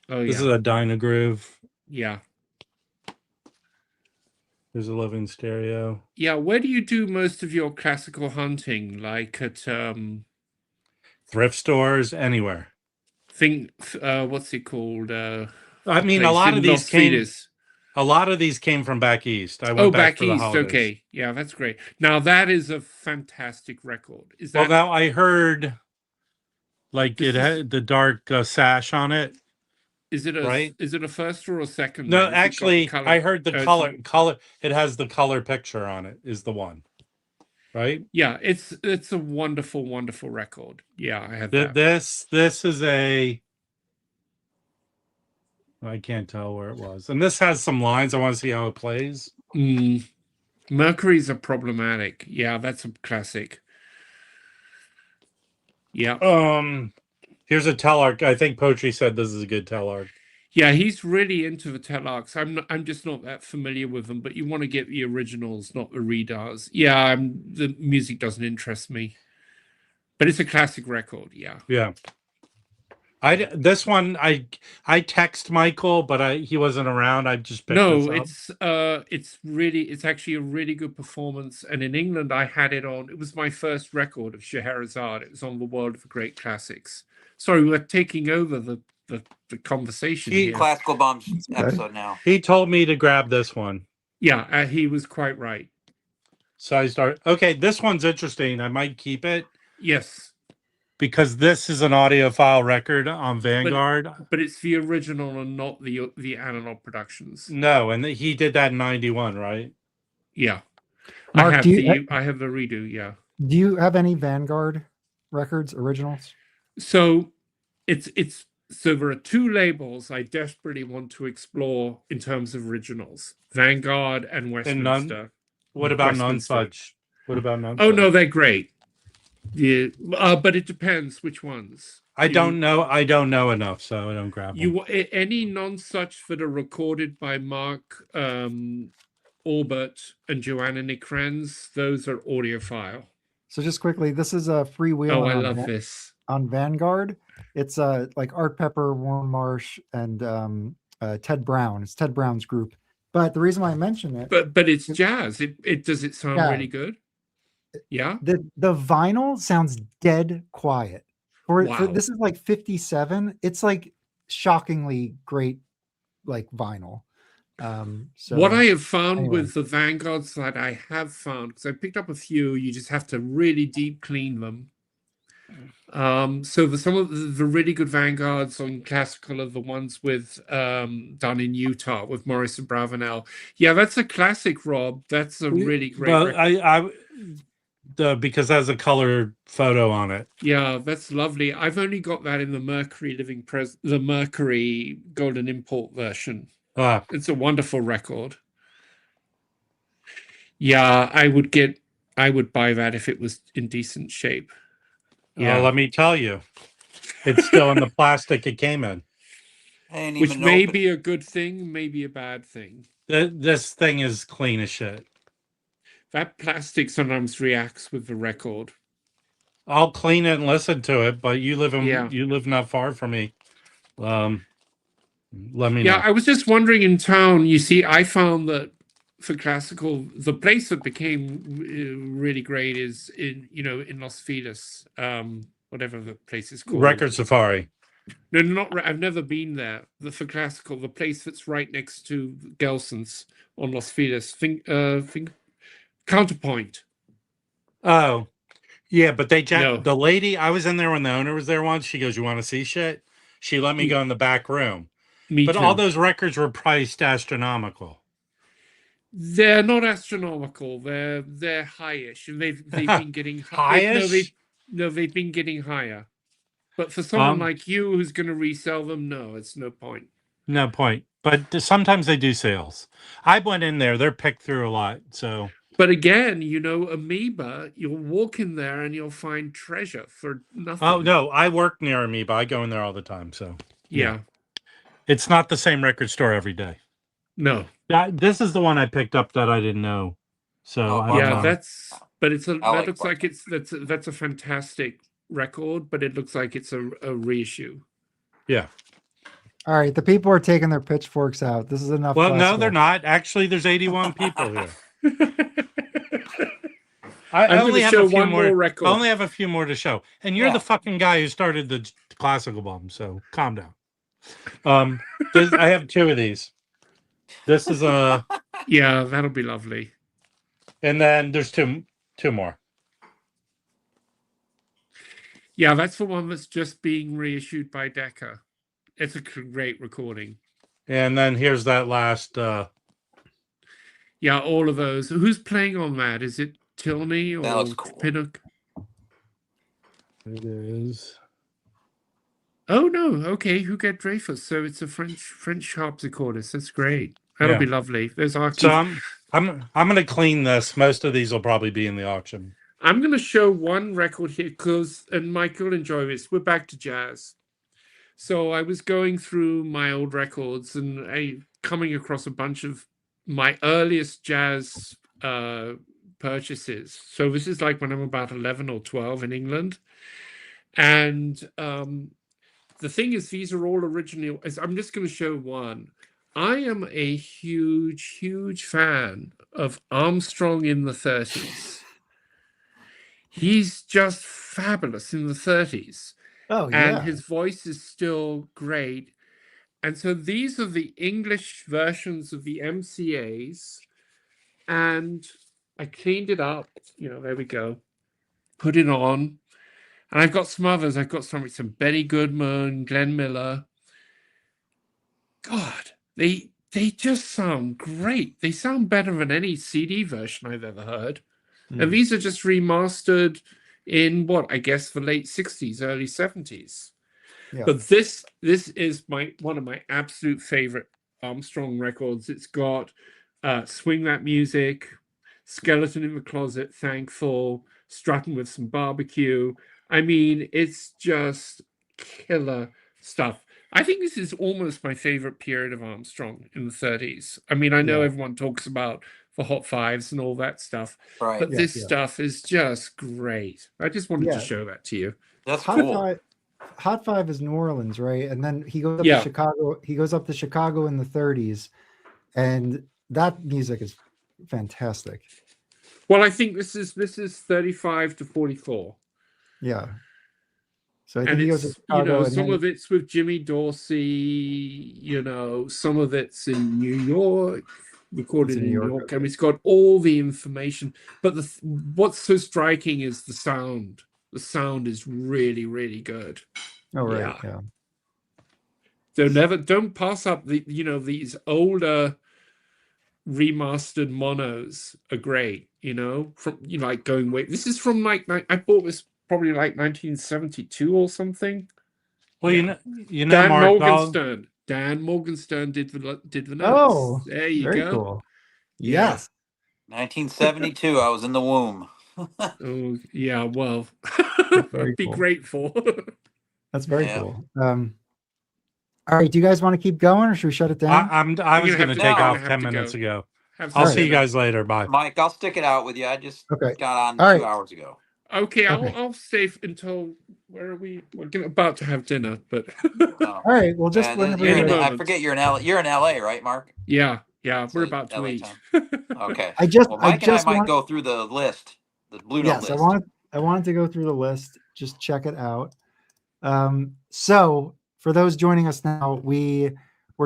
Oh, This is a Dynagroove. Yeah. There's a living stereo. Yeah, where do you do most of your classical hunting? Like at thrift stores, anywhere. What's it called? I mean, a lot of these came from back east. I went back for the east. holidays. Okay, yeah, that's great. Now that is a fantastic record. Is that? Well, now I heard, like it had the dark sash on it. Is it a right? Is it a first or a second? No, actually, I heard the color. It has the color picture on it. Is the one, right? Yeah, it's a wonderful, wonderful record. Yeah, I have that. This is a. I can't tell where it was, and this has some lines. I want to see how it plays. Mercury's are problematic. Yeah, that's a classic. Yeah. Here's a Telarc. I think Poetry said this is a good Telarc. Yeah, he's really into the Telarcs. I'm just not that familiar with them, but you want to get the originals, not the redos. Yeah, the music doesn't interest me, but it's a classic record. Yeah. Yeah. This one I text Michael, but he wasn't around. I just picked this up. It's actually a really good performance. And in England, I had it on. It was my first record of Scheherazade. It was on the World of Great Classics. Sorry, we're taking over the conversation here. Classical Bombs episode now. He told me to grab this one. Yeah, he was quite right. So I started. Okay, this one's interesting. I might keep it. Yes. Because this is an audiophile record on Vanguard. But it's the original and not the Analogue productions. No, and he did that in 91, right? Yeah. Mark, I have the redo, yeah. Do you have any Vanguard records, originals? So so there are two labels I desperately want to explore in terms of originals. Vanguard and Westminster. What about Nonsuch? What about Nonsuch? Oh no, they're great. Yeah, but it depends which ones. I don't know enough, so I don't grab them. Any Nonsuch that are recorded by Mark Orbert and Joanna Nickrens, those are audiophile. So just quickly, this is a freewheel. Oh, I love this. On Vanguard, it's like Art Pepper, Warren Marsh, and Ted Brown. It's Ted Brown's group. But the reason why I mention it, but it's jazz. Does it sound really good? Yeah. The vinyl sounds dead quiet. For this is like 57. It's like shockingly great, like vinyl. So what I have found with the Vanguards that I have found, because I picked up a few, you just have to really deep clean them. So some of the really good Vanguards on classical are the ones with done in Utah with Morris and Bravenel. Yeah, that's a classic, Rob. That's a really great. Well, because it has a color photo on it. Yeah, that's lovely. I've only got that in the Mercury the Mercury Golden Import version. It's a wonderful record. Yeah, I would buy that if it was in decent shape. Yeah, let me tell you, it's still in the plastic it came in, which may be a good thing, maybe a bad thing. This thing is clean as shit. That plastic sometimes reacts with the record. I'll clean it and listen to it, but you live not far from me. Let me know. Yeah, I was just wondering in town, you see, I found that for classical, the place that became really great is in Los Feliz, whatever the place is called. Record Safari. No, I've never been there. For classical, the place that's right next to Gelson's on Los Feliz. Counterpoint. Oh, yeah, but the lady, I was in there when the owner was there once. She goes, "You want to see shit?" She let me go in the back room. But all those records were priced astronomical. They're not astronomical. They're high-ish, and they've been getting high-ish. They've been getting higher. But for someone like you who's going to resell them, no, it's no point. No point. But sometimes they do sales. I went in there; they're picked through a lot, so. But again, you know, Amoeba, you'll walk in there and you'll find treasure for nothing. Oh no, I work near Amoeba. I go in there all the time. So yeah. It's not the same record store every day. No. This is the one I picked up that I didn't know. So I don't know. But that looks like that's a fantastic record, but it looks like it's a reissue. Yeah. All right, the people are taking their pitchforks out. This is enough. Well, classical. no, they're not. Actually, there's 81 people here. I only have a few more records. I only have a few more to show. And you're the fucking guy who started the classical bomb, so calm down. I have 2 of these. This is a yeah, that'll be lovely. And then there's two more. Yeah, that's the one that's just being reissued by Decca. It's a great recording. And then here's that last. Yeah, all of those. Who's playing on that? Is it Tilney or Pinnock? It is. Oh no, okay. Who get Dreyfus? So it's a French harpsichordist. That's great. That'll be lovely. There's Archie. So I'm gonna clean this. Most of these will probably be in the auction. I'm gonna show one record here and Mike will enjoy this. We're back to jazz. So I was going through my old records and coming across a bunch of my earliest jazz purchases. So this is like when I'm about 11 or 12 in England. And the thing is, these are all original. I'm just going to show one. I am a huge fan of Armstrong in the 30s. He's just fabulous in the 30s. Oh, and yeah. his voice is still great. And so these are the English versions of the MCAs. And I cleaned it up. You know, there we go. Put it on. And I've got some others. I've got some Benny Goodman, Glenn Miller. God, they just sound great. They sound better than any CD version I've ever heard. And these are just remastered in what I guess the late 60s, early 70s. Yeah. But this is one of my absolute favorite Armstrong records. It's got Swing That Music, Skeleton in the Closet, Thankful, Strutting with Some Barbecue. I mean, it's just killer stuff. I think this is almost my favorite period of Armstrong in the 30s. I mean, I know everyone talks about the Hot Fives and all that stuff, but this stuff is just great. I just wanted to show that to you. That's cool. Hot Five is New Orleans, right? And then he goes up to Chicago. He goes up to Chicago in the 30s, and that music is fantastic. Well, I think this is 35 to 44. Yeah. So I think he goes to Chicago, you know, some of it's with Jimmy Dorsey, you know, some of it's in New York, recorded in New York. I mean, it's got all the information, but what's so striking is the sound. The sound is really, really good. Oh, right. Yeah. So don't pass up these older remastered monos are great, you know, from, you know, like going way. This is from I bought this probably like 1972 or something. Well, you know, Dan Mark, Morgenstern. Dan Morgenstern did the notes. Oh, there you very go. Cool. Yes. 1972. I was in the womb. Oh yeah, well, I'd be grateful. That's very cool. All right, do you guys want to keep going, or should we shut it down? I was going to take off 10 minutes ago. I'll see you guys later. Bye, Mike. I'll stick it out with you. I just got on 2 hours ago. Okay, I'll stay until where are we? We're about to have dinner, but all right. Well, just whenever I forget you're in LA. You're in LA, right, Mark? Yeah. We're about to eat. Okay. Mike and I might go through the list, the Blue Note list. I wanted to go through the list. Just check it out. So for those joining us now, we're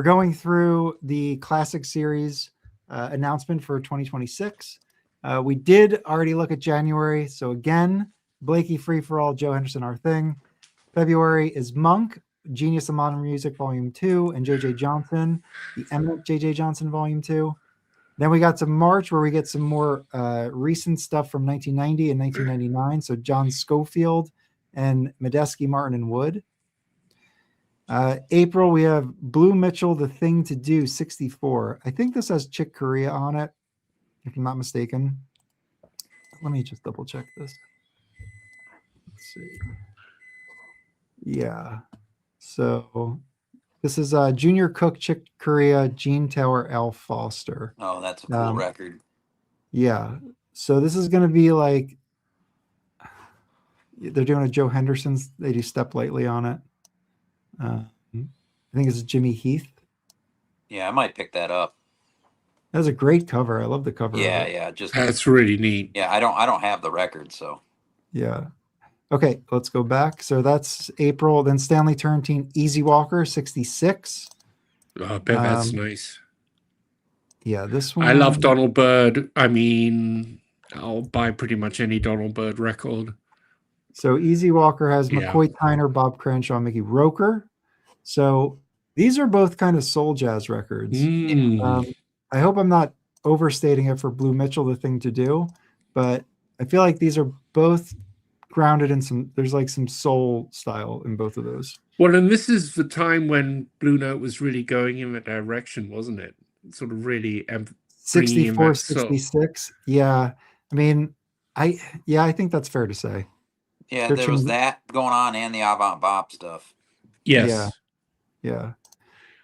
going through the classic series announcement for 2026. We did already look at January. So again, Blakey Free for All, Joe Henderson, Our Thing. February is Monk, Genius of Modern Music, Volume 2, and J.J. Johnson, the eminent J.J. Johnson, Volume 2. Then we got some March where we get some more recent stuff from 1990 and 1999. So John Schofield and Medeski, Martin, and Wood. April, we have Blue Mitchell, The Thing to Do, 64. I think this has Chick Corea on it, if I'm not mistaken. let me just double check this. Let's see. Yeah. So this is Junior Cook, Chick Corea, Gene Taylor, Al Foster. Oh, that's a cool record. Yeah. So this is going to be like, they're doing a Joe Henderson's. They do Step Lightly on it. I think it's Jimmy Heath. Yeah, I might pick that up. That was a great cover. I love the cover. Yeah, yeah. Just that's really neat. Yeah, I don't have the record, so. Yeah. Okay, let's go back. So that's April. Then Stanley Turrentine, Easy Walker, 66. Oh, I bet that's nice. Yeah, this one. I love Donald Byrd. I mean, I'll buy pretty much any Donald Byrd record. So Easy Walker has McCoy Tyner, Bob Crenshaw, Mickey Roker. So these are both kind of soul jazz records. I hope I'm not overstating it for Blue Mitchell, the thing to do, but I feel like these are both grounded in there's like some soul style in both of those. Well, and this is the time when Blue Note was really going in that direction, wasn't it? Sort of really 64, 66. Yeah. I mean, I think that's fair to say. Yeah, there was that going on and the Avant Bop stuff. Yes. Yeah.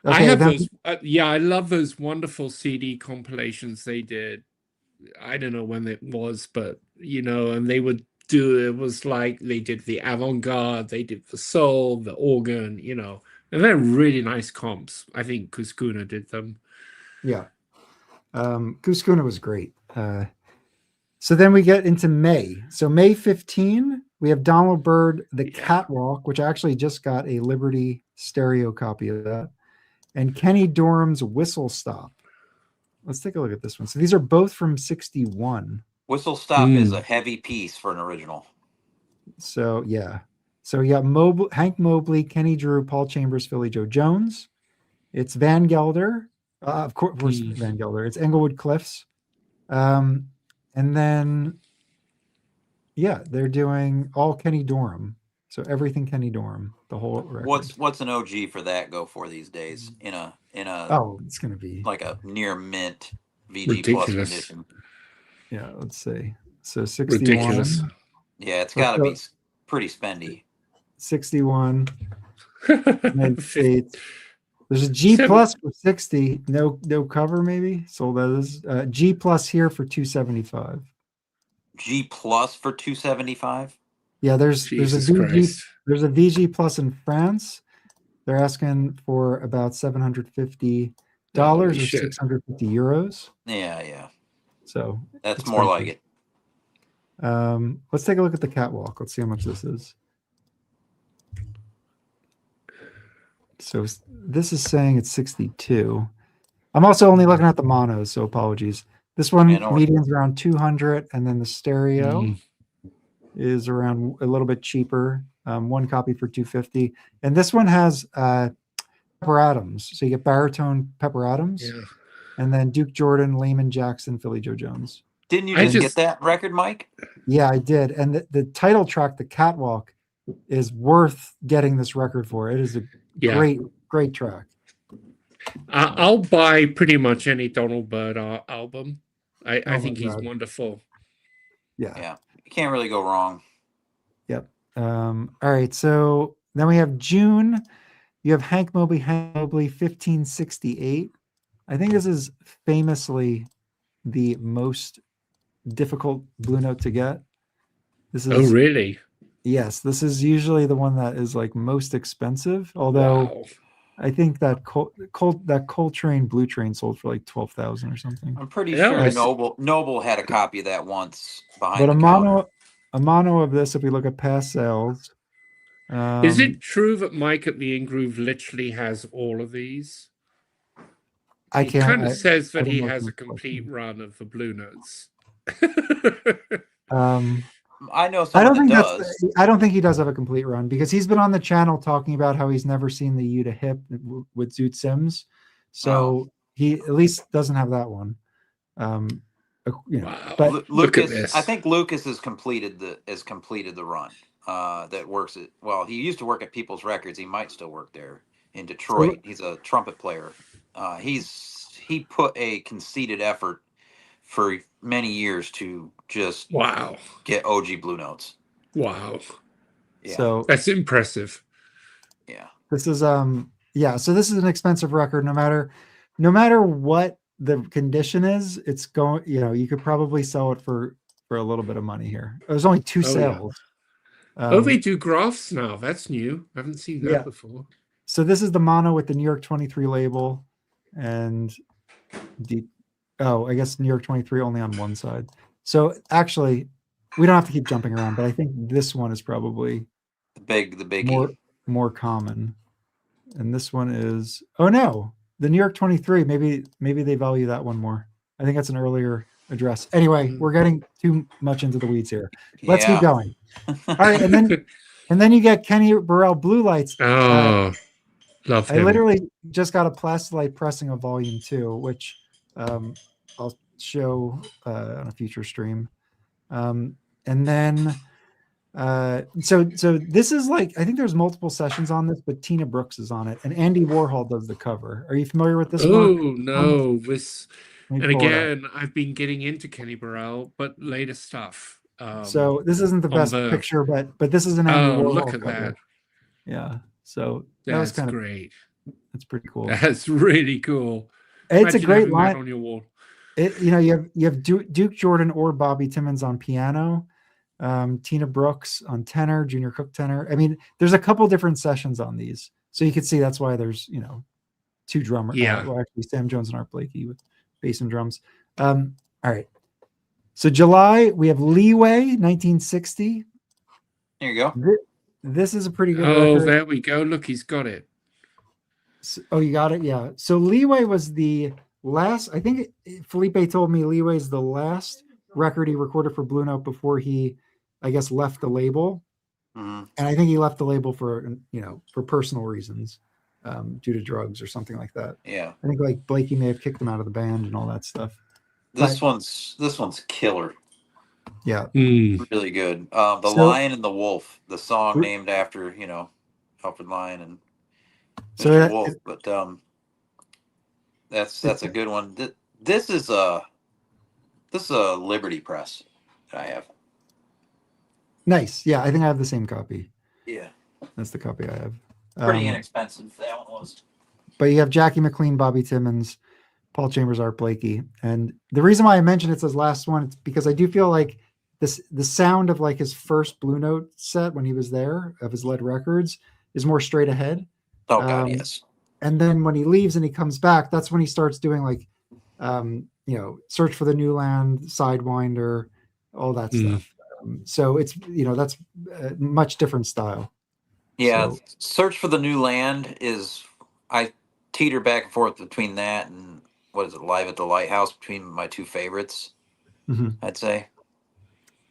Okay, I have those. I love those wonderful CD compilations they did. I don't know when it was, but and they would do. It was like they did the avant-garde, they did the soul, the organ, and they're really nice comps. I think Kuskuna did them. Yeah, Kuskuna was great. So then we get into May. So May 15, we have Donald Byrd, The Catwalk, which I actually just got a Liberty stereo copy of that. And Kenny Dorham's Whistle Stop. Let's take a look at this one. So these are both from 61. Whistle Stop is a heavy piece for an original. So, yeah. So you got Hank Mobley, Kenny Drew, Paul Chambers, Philly Joe Jones. It's Van Gelder. Of course, Van Gelder. It's Englewood Cliffs. And then, they're doing all Kenny Dorham. So everything Kenny Dorham, the whole record. What's an OG for that go for these days in a it's gonna be like a near mint VG ridiculous. Plus edition. Yeah, let's see. So 61. Ridiculous. Yeah, it's got to be pretty spendy. 61. United States. There's a G plus for 60. No cover maybe. Sold as G plus here for 275. G plus for 275. Yeah, there's a VG plus in France. They're asking for about $750 or 650 euros. Yeah. So that's more like it. Let's take a look at the Catwalk. Let's see how much this is. So this is saying it's 62. I'm also only looking at the monos, so apologies. This one median's around 200, and then the stereo is around a little bit cheaper. One copy for 250, and this one has Pepper Adams. So you get baritone Pepper Adams, and then Duke Jordan, Lehman Jackson, Philly Joe Jones. Didn't you just get that record, Mike? Yeah, I did. And the title track, The Catwalk, is worth getting this record for. It is a great track. I'll buy pretty much any Donald Byrd album. I think he's wonderful. Yeah. You can't really go wrong. Yep. All right. So then we have June. You have Hank Mobley, 1568. I think this is famously the most difficult Blue Note to get. This is. Oh, really? Yes. This is usually the one that is like most expensive. Although I think that Coltrane Blue Train sold for like 12,000 or something. I'm pretty sure Noble had a copy of that once behind. But a mono of this, if we look at past sales. Is it true that Mike at the In-Groove literally has all of these? He kind of says that he has a complete run of the Blue Notes. I know someone that does. I don't think he does have a complete run because he's been on the channel talking about how he's never seen the U to Hip with Zoot Sims. So he at least doesn't have that one. But Lucas, I think Lucas has completed the run. That works at he used to work at People's Records. He might still work there in Detroit. He's a trumpet player. He put a conceited effort for many years to just get OG Blue Notes. Wow. Yeah. So that's impressive. Yeah. This is so this is an expensive record. No matter what the condition is, it's going, you could probably sell it for a little bit of money here. There's only 2 sales. Yeah. They do graphs now. That's new. I haven't seen that before. So this is the mono with the New York 23 label, and I guess New York 23 only on one side. So actually, we don't have to keep jumping around, but I think this one is probably the biggie. More common. And this one is the New York 23. Maybe they value that one more. I think that's an earlier address. Anyway, we're getting too much into the weeds here. Let's keep going. All right, and then you get Kenny Burrell Blue Lights. Love him. I literally just got a Plastilite pressing of Volume 2, which I'll show on a future stream. And then so this is like, I think there's multiple sessions on this, but Tina Brooks is on it, and Andy Warhol does the cover. Are you familiar with this one? Oh no, and again, I've been getting into Kenny Burrell, but later stuff. So this isn't the best picture, but this is an Andy Warhol look at cover. that. Yeah, so that's kind of great. That's pretty cool. That's really cool. It's a great line on your wall. You have Duke Jordan or Bobby Timmons on piano. Tina Brooks on tenor, Junior Cook tenor. I mean, there's a couple different sessions on these, so you can see that's why there's 2 drummers. Well, actually, Sam Jones and Art Blakey with bass and drums. All right. So July we have Leeway 1960. There you go. This is a pretty good. Oh, there we go. Look, he's got it. So, you got it. Yeah. So Leeway was the last. I think Felipe told me Leeway is the last record he recorded for Blue Note before he, I guess, left the label. Mm-hmm. And I think he left the label for personal reasons, due to drugs or something like that. Yeah. I think like Blakey may have kicked him out of the band and all that stuff. This one's killer. Yeah. Really good. The Lion and the Wolf, the song named after, Alfred Lion and Mr. Wolf. But that's a good one. This is a Liberty Press that I have. Nice. Yeah, I think I have the same copy. Yeah. That's the copy I have. Pretty inexpensive, that one was. But you have Jackie McLean, Bobby Timmons, Paul Chambers, Art Blakey. And the reason why I mentioned it's his last one, it's because I do feel like the sound of like his first Blue Note set when he was there, of his Lead Records, is more straight ahead. Oh God, yes. And then when he leaves and he comes back, that's when he starts doing like Search for the New Land, Sidewinder, all that stuff. So it's that's a much different style. Yeah, so, Search for the New Land is, I teeter back and forth between that and what is it, Live at the Lighthouse, between my 2 favorites. I'd say.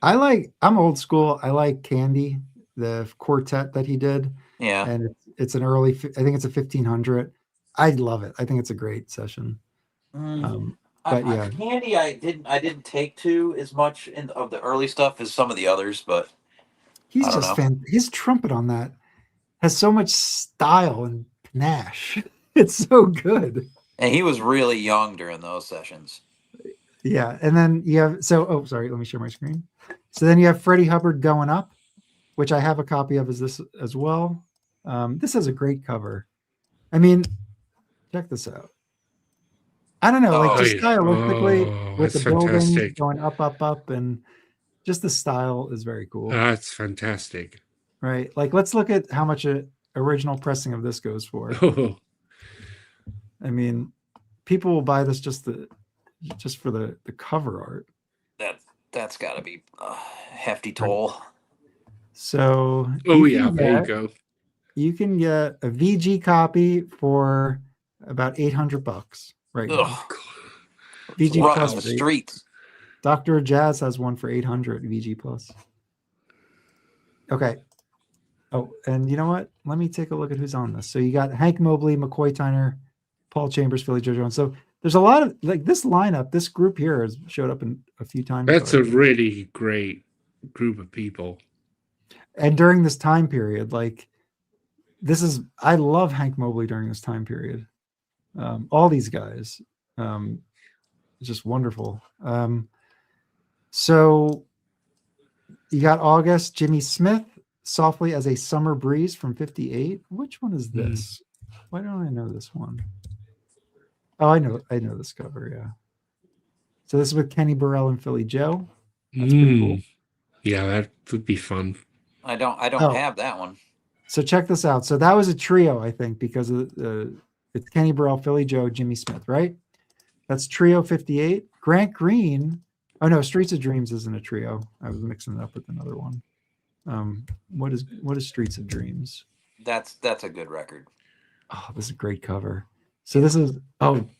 I'm old school. I like Candy, the quartet that he did. Yeah, and it's an early. I think it's a 1500. I love it. I think it's a great session. But yeah, Candy, I didn't take to as much of the early stuff as some of the others, but he's just his trumpet on that has so much style and panache. It's so good. And he was really young during those sessions. Yeah, and then you have sorry, let me share my screen. So then you have Freddie Hubbard Going Up, which I have a copy of as well. This is a great cover. I mean, check this out. I don't know, like just stylistically with the building going up, and just the style is very cool. That's fantastic. Right. Like, let's look at how much an original pressing of this goes for. I mean, people will buy this just for the cover art. That's got to be a hefty toll. So, there you go. You can get a VG copy for about $800 right now. VG Plus the streets. Dr. Jazz has one for $800 VG Plus. Okay. Oh, and you know what? Let me take a look at who's on this. So you got Hank Mobley, McCoy Tyner, Paul Chambers, Philly Joe Jones. So there's a lot of like this lineup. This group here has showed up in a few times. That's already a really great group of people. And during this time period, like I love Hank Mobley during this time period. All these guys. It's just wonderful. So you got August, Jimmy Smith, Softly as a Summer Breeze from 58. Which one is this? Why don't I know this one? Oh, I know this cover, yeah. So this is with Kenny Burrell and Philly Joe. That's pretty cool. Yeah, that would be fun. I don't have that one. So check this out. So that was a trio, I think, because of it's Kenny Burrell, Philly Joe, Jimmy Smith, right? That's trio 58. Grant Green. Oh no, Streets of Dreams isn't a trio. I was mixing it up with another one. What is Streets of Dreams? That's a good record. Oh, this is a great cover. So this is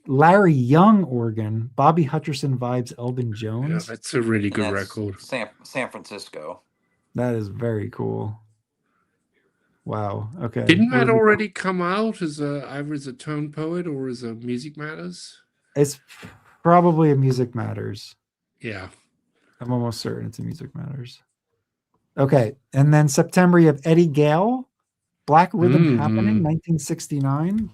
Larry Young organ, Bobby Hutcherson vibes, Elvin Jones. Yeah, that's a really good record. San Francisco. That is very cool. Wow. Okay. Didn't that already come out as either as a tone poet or as a Music Matters? It's probably a Music Matters. Yeah. I'm almost certain it's a Music Matters. Okay. And then September, you have Eddie Gale, Black Rhythm Happening, 1969.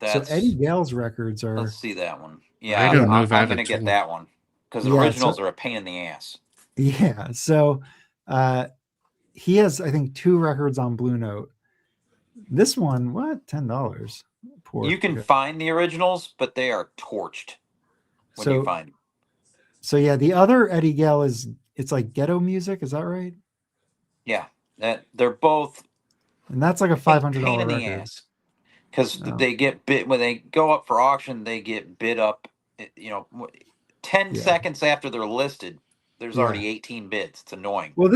So Eddie Gale's records are... Let's see that one. Yeah, I don't know if I'm going to get that one because the originals are a pain in the ass. Yeah. So he has, I think, 2 records on Blue Note. This one, what? $10. You can find the originals, but they are torched when you find them. So yeah, the other Eddie Gale it's like ghetto music. Is that right? Yeah, they're both. And that's like a $500 pain in the record. ass. Because they get bid when they go up for auction, they get bid up. 10 seconds after they're listed, there's already 18 bids. It's annoying. Well,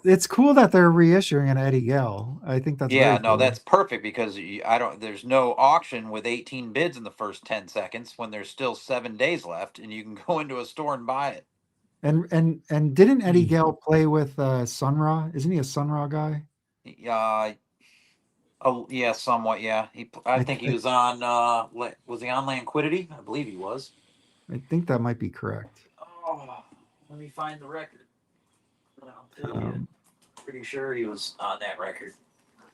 it's cool that they're reissuing an Eddie Gale. I think that's cool. That's perfect because there's no auction with 18 bids in the first 10 seconds when there's still 7 days left, and you can go into a store and buy it. And didn't Eddie Gale play with Sun Ra? Isn't he a Sun Ra guy? Oh yeah, somewhat. Yeah, I think he was on. Was he on Lanquidity? I believe he was. I think that might be correct. Oh, let me find the record. Pretty sure he was on that record.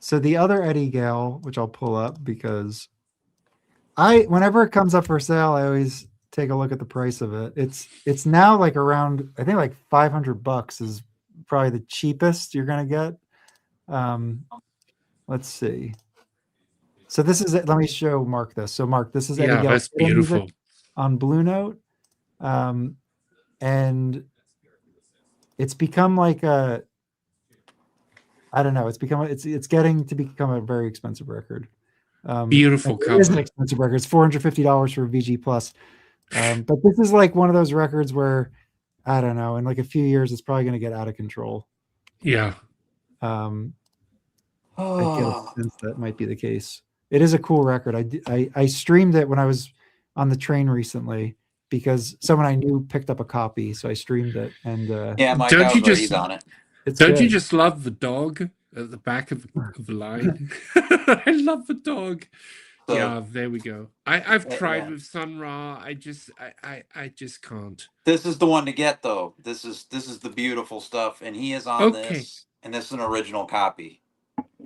So the other Eddie Gale, which I'll pull up because whenever it comes up for sale, I always take a look at the price of it. It's now like around, I think like $500 is probably the cheapest you're gonna get. Let's see. So this is it. Let me show Mark this. So Mark, this is Eddie Gale. That's beautiful. On Blue Note. And it's become like I don't know. It's getting to become a very expensive record. Beautiful cover. It is an expensive record. It's $450 for VG Plus. But this is like one of those records where I don't know. In like a few years, it's probably going to get out of control. Yeah. I get a sense that might be the case. It is a cool record. I streamed it when I was on the train recently because someone I knew picked up a copy, so I streamed it. And my he's on it. Don't you just love the dog at the back of the line? I love the dog. So, yeah, there we go. I've tried with Sun Ra. I just can't. This is the one to get though. This is the beautiful stuff, and he is on this, and this is an original copy.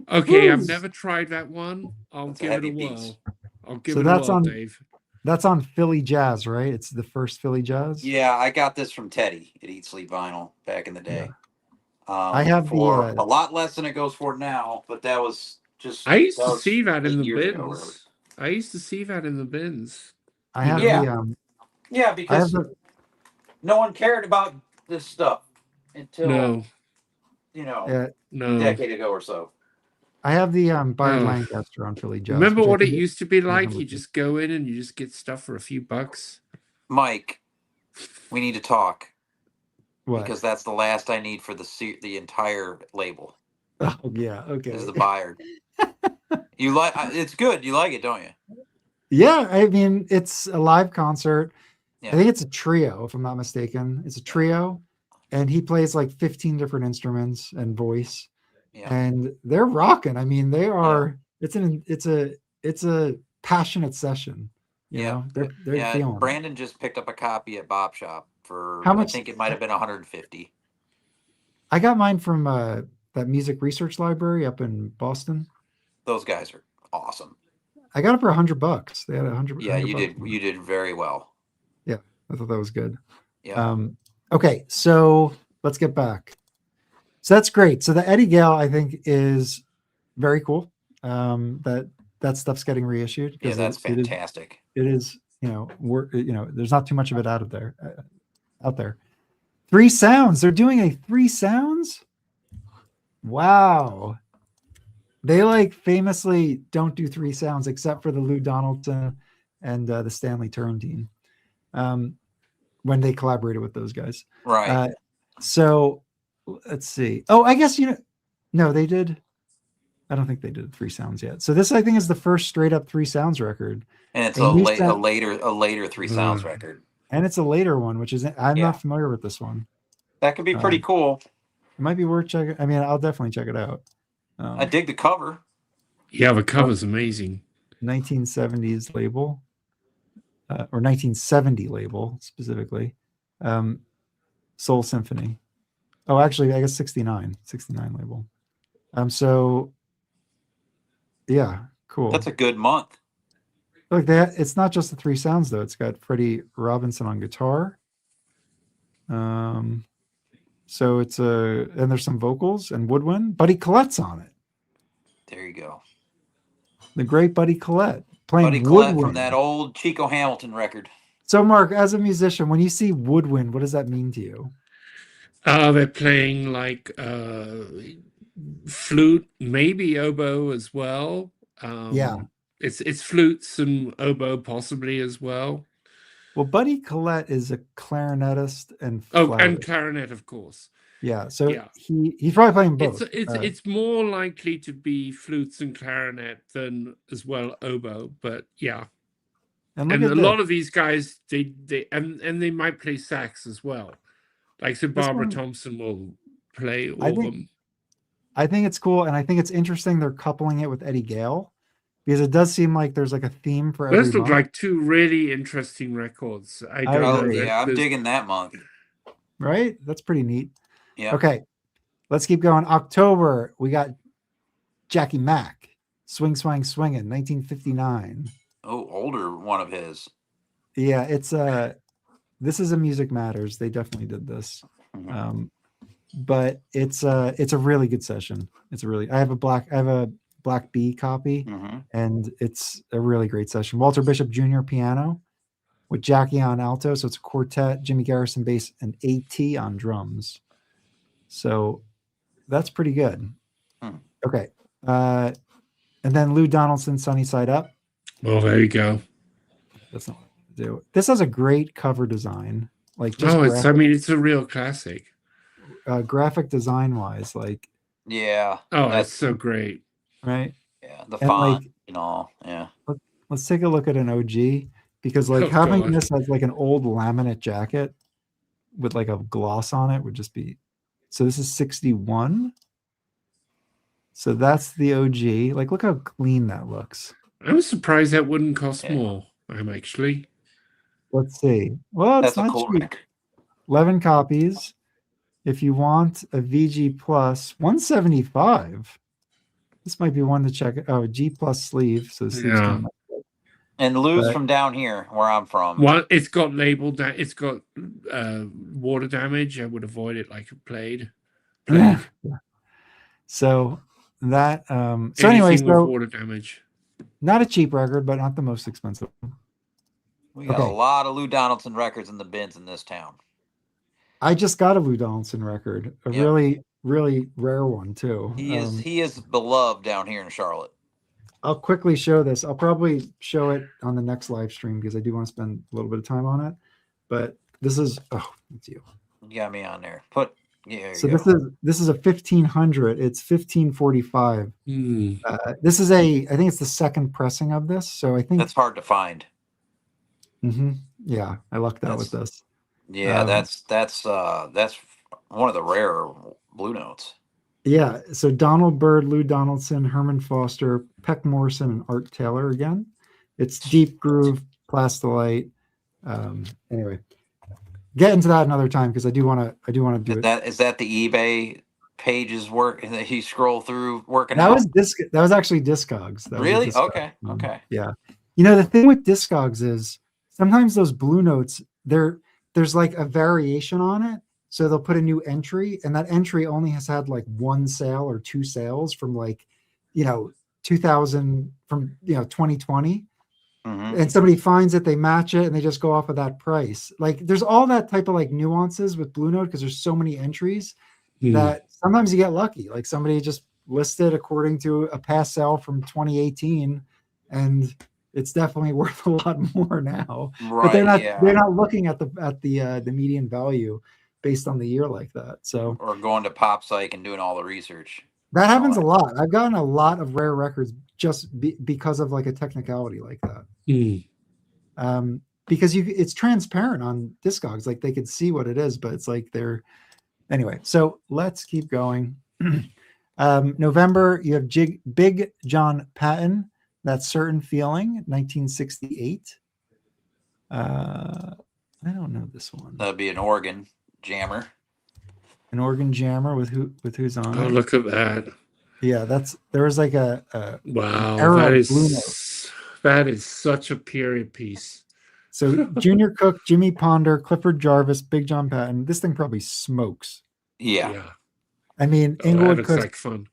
Okay, I've never tried that one. I'll give it a whirl. I'll give it a whirl, Dave. That's on Philly Jazz, right? It's the first Philly Jazz. Yeah, I got this from Teddy at Eat Sleep Vinyl back in the day. Yeah. I have for a lot less than it goes for now, but that was just. I used to see that in the bins. I used to see that in the bins. I have because no one cared about this stuff until a decade ago or so. I have the Byron Lancaster on Philly Jazz. Remember what it used to be like? You just go in and you just get stuff for a few bucks. Mike, we need to talk. What? Because that's the last I need for the entire label. Oh yeah, okay. Is the Bayard. You like it's good. You like it, don't you? Yeah, I mean it's a live concert. Yeah. I think it's a trio, if I'm not mistaken. It's a trio, and he plays like 15 different instruments and voice. Yeah. And they're rocking. I mean, they are. Yeah. It's a passionate session. You know? They're feeling. Brandon just picked up a copy at Bop Shop for how much? I think it might have been $150. I got mine from that music research library up in Boston. Those guys are awesome. I got it for $100. They had $100. Yeah, you did very well. Yeah, I thought that was good. Yeah. Okay, so let's get back. So that's great. So the Eddie Gale, I think, is very cool. That stuff's getting reissued. Yeah, that's fantastic. It is, there's not too much of it out there. 3 Sounds. They're doing a 3 Sounds. Wow. They like famously don't do 3 Sounds except for the Lou Donaldson and the Stanley Turrentine when they collaborated with those guys. Right. So let's see. Oh, I guess, no, they did. I don't think they did 3 Sounds yet. So this, I think, is the first straight up 3 Sounds record. And it's a later 3 Sounds record. And it's a later one, which is, I'm not familiar with this one. That could be pretty cool. It might be worth checking. I mean, I'll definitely check it out. I dig the cover. Yeah, the cover's amazing. 1970s label, or 1970 label specifically. Soul Symphony. Oh, actually, I guess 69 label. So yeah, cool. That's a good month. Look, that it's not just the 3 Sounds though. It's got Freddie Robinson on guitar. So it's and there's some vocals and woodwind. Buddy Collette's on it. There you go. The great Buddy Collette playing Buddy Collette woodwind from that old Chico Hamilton record. So, Mark, as a musician, when you see woodwind, what does that mean to you? They're playing like flute, maybe oboe as well. It's flutes and oboe possibly as well. Well, Buddy Collette is a clarinetist and and clarinet, of course. Yeah, so he's probably playing both. It's more likely to be flutes and clarinet than as well oboe, but yeah. And a lot of these guys, they might play sax as well. Like so, Barbara Thompson will play all of them. I think it's cool, and I think it's interesting they're coupling it with Eddie Gale. Because it does seem like there's like a theme for every Those look like 2 really interesting records. I don't know. Yeah, I'm digging that month. Right? That's pretty neat. Yeah. Okay. Let's keep going. October, we got Jackie Mack. Swing, Swang, Swingin', 1959. Oh, older one of his. Yeah, it's this is a Music Matters. They definitely did this. Mm-hmm. But it's a really good session. I have a Black B copy, and it's a really great session. Walter Bishop Jr. piano with Jackie on alto, so it's a quartet, Jimmy Garrison bass, and AT on drums. So that's pretty good. Okay. And then Lou Donaldson, Sunny Side Up. Well, there you go. That's not what to do. This has a great cover design. Like, it's a real classic. Graphic design wise, like. Yeah. Oh, that's so great. Right. Yeah, the font and all. Yeah. Let's take a look at an OG, because having this as like an old laminate jacket with like a gloss on it would just be. So this is 61. So that's the OG. Like, look how clean that looks. I'm surprised that wouldn't cost more. I'm actually. Let's see. Well, it's not cheap. 11 copies. If you want a VG Plus, 175. This might be one to check. Oh, G Plus sleeve. So the sleeve's and Lou's from down here, where I'm from. Well, it's got labeled that it's got water damage. I would avoid it like it played. Yeah. So that. So anyway, water damage. Not a cheap record, but not the most expensive. We got a lot of Lou Donaldson records in the bins in this town. I just got a Lou Donaldson record, a really, really rare one too. He is beloved down here in Charlotte. I'll quickly show this. I'll probably show it on the next live stream because I do want to spend a little bit of time on it. But this is it's you. You got me on there. So this is a 1500. It's 1545. This is I think it's the second pressing of this. So I think that's hard to find. Yeah, I lucked out with this. Yeah, that's one of the rarer Blue Notes. Yeah, so Donald Byrd, Lou Donaldson, Herman Foster, Peck Morrison, and Art Taylor again. It's deep groove, plastilite. Anyway, get into that another time because I do want to do it. Is that the eBay pages work that he scroll through working? That was actually Discogs. Really? Okay. Yeah. You know, the thing with Discogs is sometimes those Blue Notes there's like a variation on it. So they'll put a new entry, and that entry only has had like one sale or two sales from like, 2000 from 2020. And somebody finds it, they match it, and they just go off of that price. Like there's all that type of like nuances with Blue Note because there's so many entries that sometimes you get lucky. Like somebody just listed according to a past sale from 2018, and it's definitely worth a lot more now. Right, but they're yeah. not looking at the median value based on the year like that. So or going to PopPsych and doing all the research. that happens a lot. I've gotten a lot of rare records just because of like a technicality like that. Because it's transparent on Discogs, like they could see what it is, but it's like anyway. So let's keep going. November, you have Big John Patton, That Certain Feeling, 1968. I don't know this one. That'd be an organ jammer. An organ jammer with who's on it? Oh, look at that. Yeah, there was like a wow, era of Blue Note. That is such a period piece. So Junior Cook, Jimmy Ponder, Clifford Jarvis, Big John Patton. This thing probably smokes. Yeah. I mean, Inglewood looks like fun.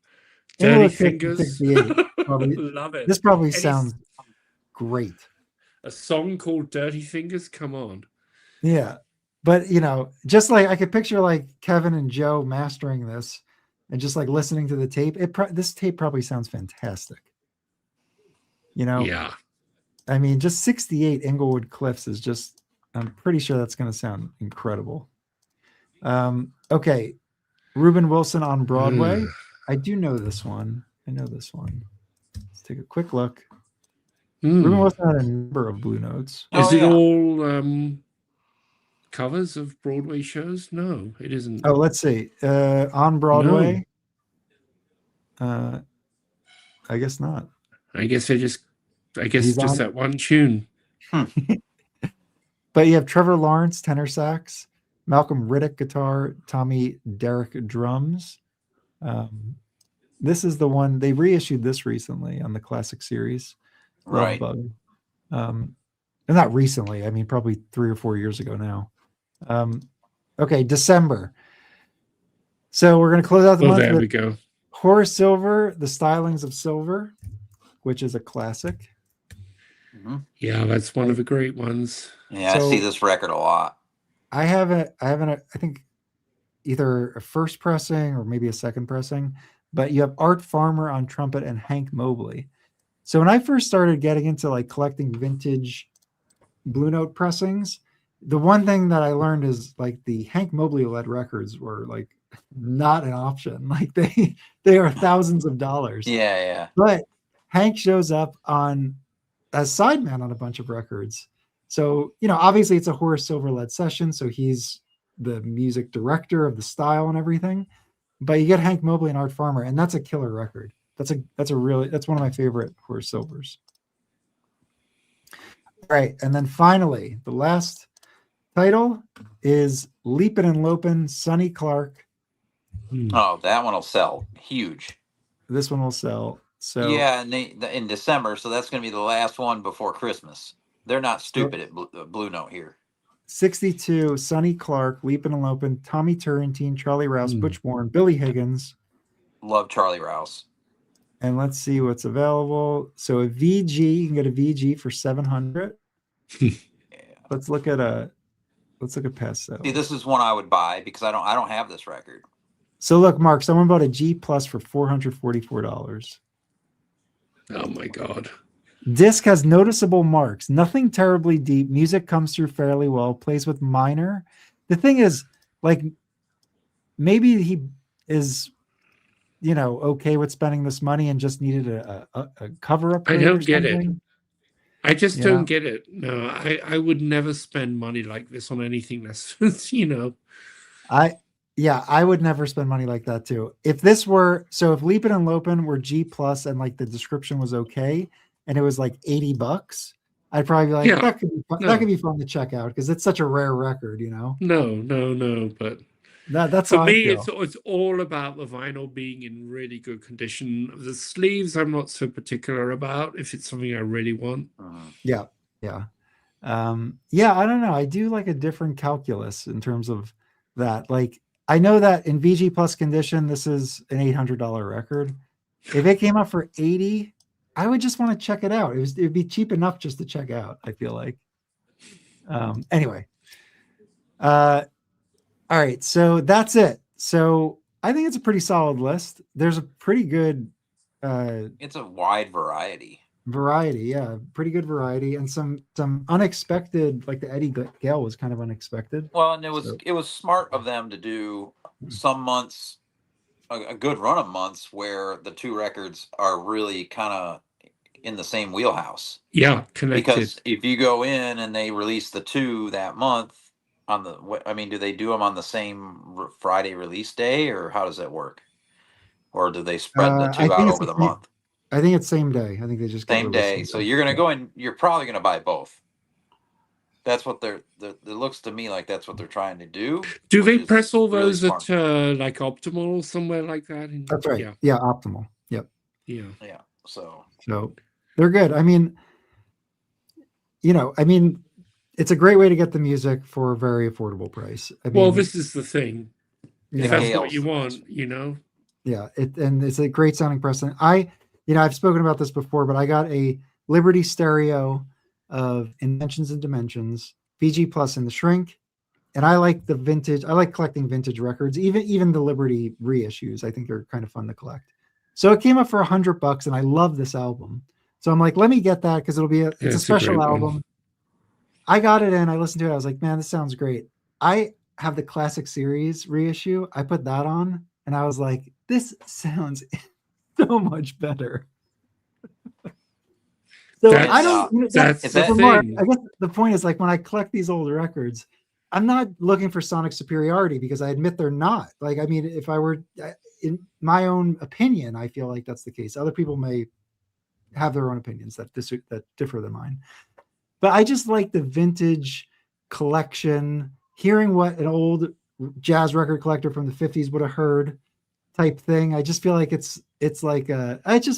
Dirty Fingers. Love it. This probably sounds great. A song called Dirty Fingers? Come on. Yeah. But, just like I could picture like Kevin and Joe mastering this and just like listening to the tape. This tape probably sounds fantastic. Yeah. I mean, just 68 Inglewood Cliffs is just, I'm pretty sure that's going to sound incredible. Okay. Reuben Wilson on Broadway. I do know this one. Let's take a quick look. Reuben Wilson had a number of Blue Notes. Is it all covers of Broadway shows? No, it isn't. Oh, let's see. On Broadway. No. I guess not. I guess just that one tune. But you have Trevor Lawrence, tenor sax, Malcolm Riddick, guitar, Tommy Derrick, drums. This is the one, they reissued this recently on the classic series. Right. And not recently, I mean, probably 3 or 4 years ago now. Okay, December. So we're going to close out the month. There we go. Horace Silver, The Stylings of Silver, which is a classic. Yeah, that's one of the great ones. Yeah, I see this record a lot. I have I think either a first pressing or maybe a second pressing, but you have Art Farmer on trumpet and Hank Mobley. So when I first started getting into like collecting vintage Blue Note pressings, the one thing that I learned is like the Hank Mobley led records were like not an option. Like they are thousands of dollars. Yeah. But Hank shows up as sideman on a bunch of records. So, obviously it's a Horace Silver led session. So he's the music director of the style and everything, but you get Hank Mobley and Art Farmer, and that's a killer record. That's one of my favorite Horace Silvers. All right. And then finally, the last title is Leapin' and Lopin', Sonny Clark. Oh, that one will sell huge. This one will sell. So yeah, and in December, so that's going to be the last one before Christmas. They're not stupid at Blue Note here. 62, Sonny Clark, Leapin' and Lopin', Tommy Turrentine, Charlie Rouse, Butch Warren, Billy Higgins. Love Charlie Rouse. And let's see what's available. So a VG, you can get a VG for $700. Yeah. Let's look at past sales. See, this is one I would buy because I don't have this record. So look, Mark, someone bought a G Plus for $444. Oh my God. Disc has noticeable marks, nothing terribly deep. Music comes through fairly well, plays with minor. The thing is, like, maybe he is, okay with spending this money and just needed a cover up. I don't get it. I just don't get it. No, I would never spend money like this on anything that's, I would never spend money like that too. If Leapin' and Lopin' were G Plus and like the description was okay, and it was like $80, I'd probably be like, that could be fun to check out because it's such a rare record, No, but that's for how me, I feel. it's all about the vinyl being in really good condition. The sleeves, I'm not so particular about if it's something I really want. Yeah. Yeah, I don't know. I do like a different calculus in terms of that. Like, I know that in VG Plus condition, this is an $800 record. If it came up for 80, I would just want to check it out. It'd be cheap enough just to check out, I feel like. Anyway. All right, so that's it. So I think it's a pretty solid list. There's a pretty good it's a wide variety. Yeah, pretty good variety, and some unexpected, like the Eddie Gale was kind of unexpected. Well, and it was smart of them to do some months, a good run of months where the two records are really kind of in the same wheelhouse. Yeah, connected. Because if you go in and they release the two that month on do they do them on the same Friday release day, or how does that work? Or do they spread the two out over the month? I think it's same day. I think they just same day. So you're going to go in, you're probably going to buy both. That's what it looks to me like that's what they're trying to do. Do they press all those at like Optimal or somewhere like that? That's right. Yeah, Optimal. Yep. Yeah. Yeah. So they're good. I mean, it's a great way to get the music for a very affordable price. Well, this is the thing. If that's what you want, Yeah, and it's a great sounding press. And I've spoken about this before, but I got a Liberty stereo of Inventions and Dimensions, VG Plus in the shrink, and I like the vintage. I like collecting vintage records, even the Liberty reissues. I think they're kind of fun to collect. So it came up for $100, and I love this album. So I'm like, let me get that because it's a special album. I got it in. I listened to it. I was like, man, this sounds great. I have the classic series reissue. I put that on, and I was like, this sounds so much better. So I don't. That's the thing. I guess the point is, like, when I collect these old records, I'm not looking for sonic superiority because I admit they're not. Like, I mean, if I were, in my own opinion, I feel like that's the case. Other people may have their own opinions that differ than mine. But I just like the vintage collection, hearing what an old jazz record collector from the 50s would have heard type thing. I just feel like it's just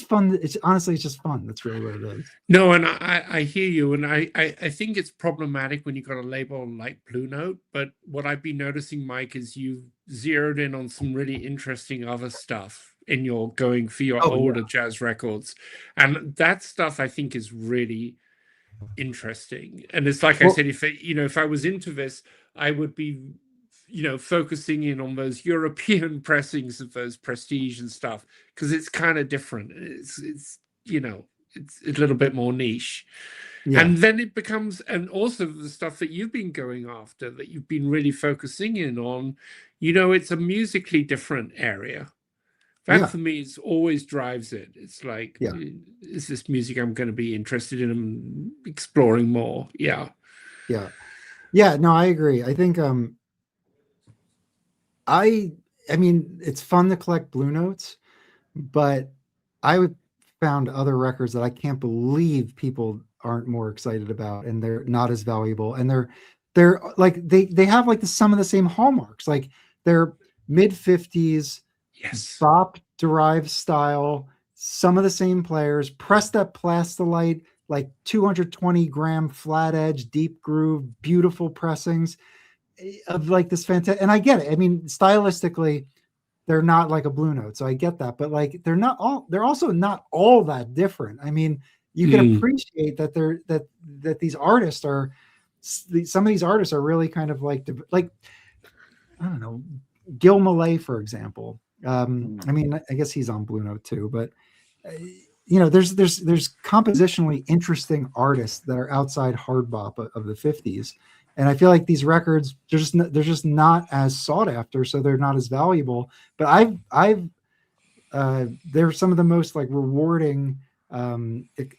fun. It's just fun. That's really what it is. No, and I hear you, and I think it's problematic when you got a label like Blue Note. But what I've been noticing, Mike, is you've zeroed in on some really interesting other stuff in your going for your older jazz records, and that stuff I think is really interesting. And it's like I said, if I was into this, I would be focusing in on those European pressings of those Prestige and stuff, because it's kind of different. It's a little bit more niche. Yeah. And then it becomes, and also the stuff that you've been going after, that you've been really focusing in on, it's a musically different area. That for me always drives it. It's like, is this music I'm going to be interested in and exploring more? Yeah. No, I agree. I think I mean, it's fun to collect Blue Notes, but I found other records that I can't believe people aren't more excited about, and they're not as valuable, and they're like they have like some of the same hallmarks, like they're mid-50s bop derived style, some of the same players, pressed up plastilite, like 220-gram flat edge, deep groove, beautiful pressings of like this fantastic. And I get it. I mean, stylistically, they're not like a Blue Note, so I get that. But like, they're also not all that different. I mean, you can appreciate that that these artists are, some of these artists are really kind of like I don't know, Gil Malay, for example. I mean, I guess he's on Blue Note too, but there's compositionally interesting artists that are outside hard bop of the 50s. And I feel like these records, they're just not as sought after, so they're not as valuable. But they're some of the most like rewarding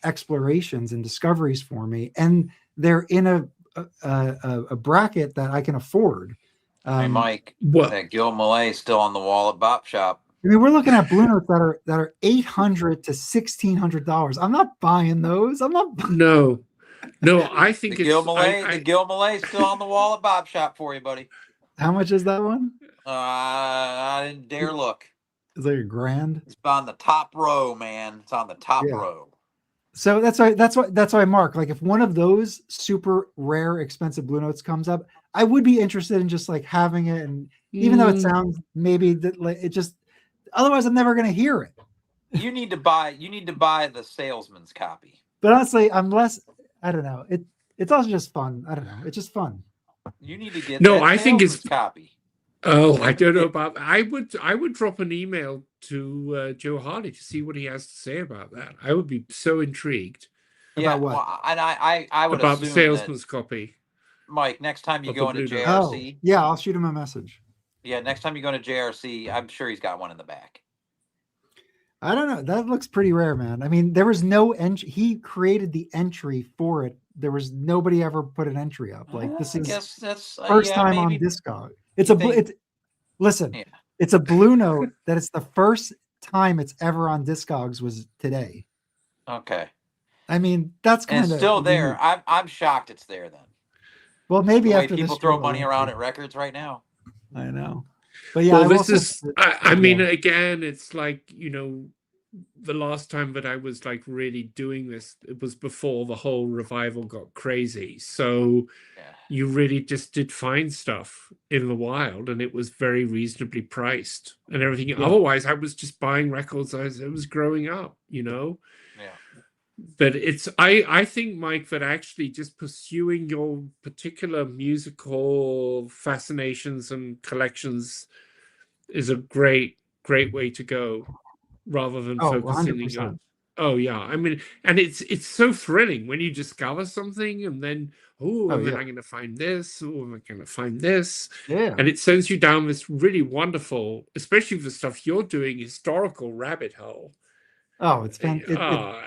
explorations and discoveries for me, and they're in a bracket that I can afford. Hey, Mike, that Gil Malay still on the wall at Bop Shop. I mean, we're looking at Blue Notes that are $800 to $1,600. I'm not buying those. I'm not. No, I think the Gil Malay still on the wall at Bop Shop for you, buddy. How much is that one? I didn't dare look. It's like $1,000. It's on the top row, man. It's on the top row. So that's why Mark, like if one of those super rare, expensive Blue Notes comes up, I would be interested in just like having it. And even though it sounds maybe that like, it just, otherwise I'm never going to hear it. You need to buy the salesman's copy. But honestly, I don't know. It's also just fun. I don't know. It's just fun. You need to get I think it's copy. Oh, I don't know about. I would drop an email to Joe Hardy to see what he has to say about that. I would be so intrigued. Yeah, about what? well, and I would about the assume salesman's copy. Mike, next time you Of go the into Blue Oh, JRC, yeah, I'll shoot him a message. yeah, next time you go to JRC, I'm sure he's got one in the back. I don't know. That looks pretty rare, man. I mean, there was no entry. He created the entry for it. There was nobody ever put an entry up. Like this I is guess that's first yeah, time on maybe. Discog. Listen, Yeah. it's a Blue Note that it's the first time it's ever on Discogs was today. Okay. I mean, that's kind of still there. I'm shocked it's there then. Well, maybe the way after people this throw show, money around at records right now. I know. But yeah, Well, I will this say is. that- I mean, again, it's like the last time that I was like really doing this, it was before the whole revival got crazy. So Yeah. you really just did find stuff in the wild, and it was very reasonably priced and everything. Yeah. Otherwise, I was just buying records as I was growing up, Yeah. But I think, Mike, that actually just pursuing your particular musical fascinations and collections is a great way to go, rather than focusing on 100%. Oh yeah, I mean, and it's so thrilling when you discover something, and then then I'm going to find this, I'm going to find this, Yeah. and it sends you down this really wonderful, especially for stuff you're doing, historical rabbit hole. Oh, it's fantastic.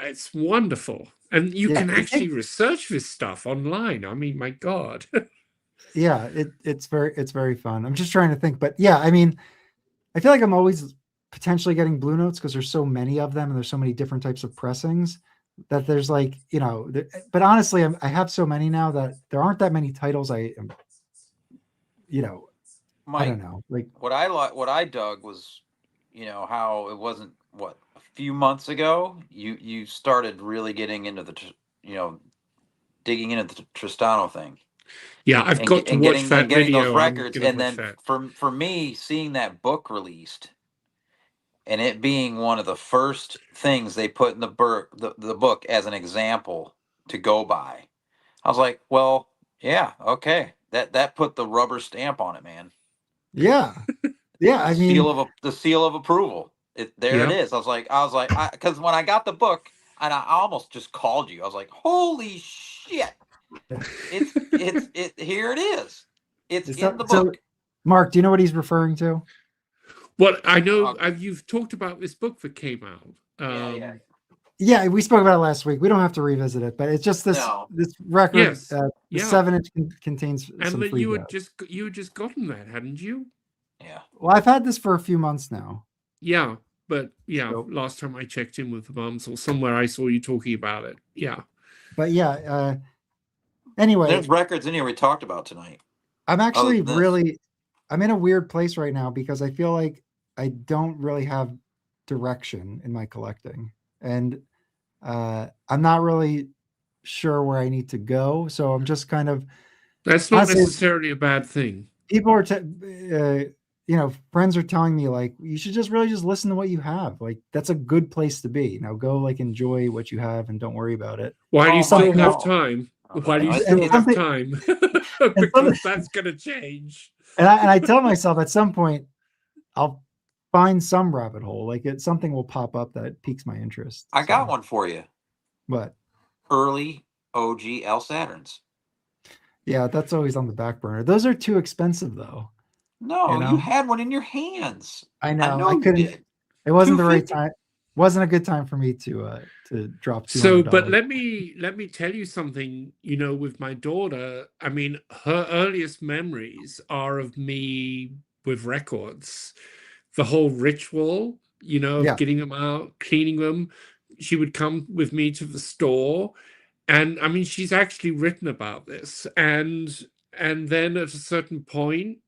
It's wonderful, and you can actually takes- research this stuff online. I mean, my God. Yeah, it's very fun. I'm just trying to think, but yeah, I mean, I feel like I'm always potentially getting Blue Notes because there's so many of them and there's so many different types of pressings that there's like, but honestly, I have so many now that there aren't that many titles I am, Mike, I don't know. Like what I dug was, how it wasn't a few months ago you started really getting into the, digging into the Tristano thing. Yeah, I've got to watch that getting video. those records, and then for me, seeing that book released, and it being one of the first things they put in the book as an example to go by, I was like, well, yeah, okay, that put the rubber stamp on it, man. Yeah, yeah. I mean, the seal of approval. It is. I was like, because when I got the book, and I almost just called you. I was like, holy shit! It's here it is. It's in the book. So, Mark, do you know what he's referring to? Well, I know you've talked about this book that came out. Yeah, we spoke about it last week. We don't have to revisit it, but it's just this record. Yes. The 7-inch contains and some that free you had jazz. just gotten that, hadn't you? Yeah. Well, I've had this for a few months now. Yeah, but last time I checked in with the mums or somewhere, I saw you talking about it. Yeah. But yeah. Anyway, there's records in here we talked about tonight. I'm actually I'm in a weird place right now because I feel like I don't really have direction in my collecting, and I'm not really sure where I need to go. So I'm just kind of. That's not necessarily a bad thing. People are, friends are telling me like you should just listen to what you have. Like that's a good place to be. Now go like enjoy what you have and don't worry about it. Why do you still have time? Why do you still have time? Because that's going to change. And I tell myself at some point I'll find some rabbit hole. Like something will pop up that piques my interest. I got one for you. What? Early OG L Saturns. Yeah, that's always on the back burner. Those are too expensive though. No, you had one in your hands. I know. I couldn't. It wasn't the right time. Wasn't a good time for me to drop. So, but let me tell you something. With my daughter, I mean, her earliest memories are of me with records. The whole ritual, of getting them out, cleaning them. She would come with me to the store, and I mean, she's actually written about this. And then at a certain point,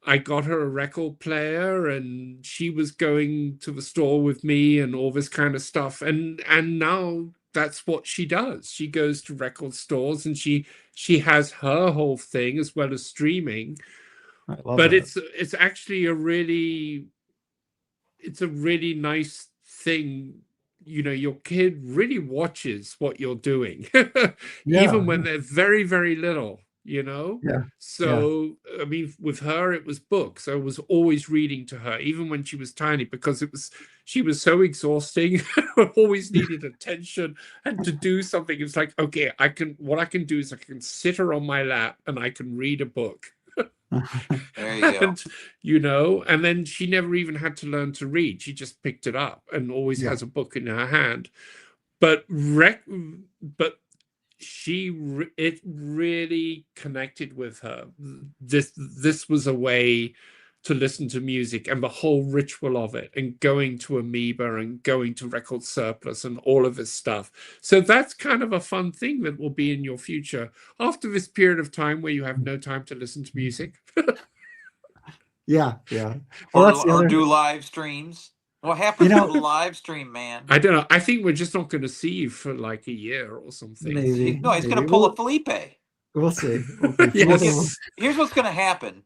I got her a record player, and she was going to the store with me and all this kind of stuff. And now that's what she does. She goes to record stores, and she has her whole thing as well as streaming. I love But that. it's actually a really nice thing. You know, your kid really watches what you're doing, even when they're very, very little, you know? Yeah. So, I mean, with her, it was books. I was always reading to her, even when she was tiny, because she was so exhausting, always needed attention and to do something. It's like, okay, what I can do is I can sit her on my lap and I can read a book. There you go. And, you know, and then she never even had to learn to read. She just picked it up and always has a book in her hand. But it really connected with her. This was a way to listen to music, and the whole ritual of it, and going to Amoeba and going to Record Surplus and all of this stuff. So that's kind of a fun thing that will be in your future after this period of time where you have no time to listen to music. Yeah. Or do live streams. What happened to the live stream, man? I don't know. I think we're just not going to see you for like a year or something. Maybe. No, he's going to pull a Felipe. We'll see. Yes. Here's what's going to happen.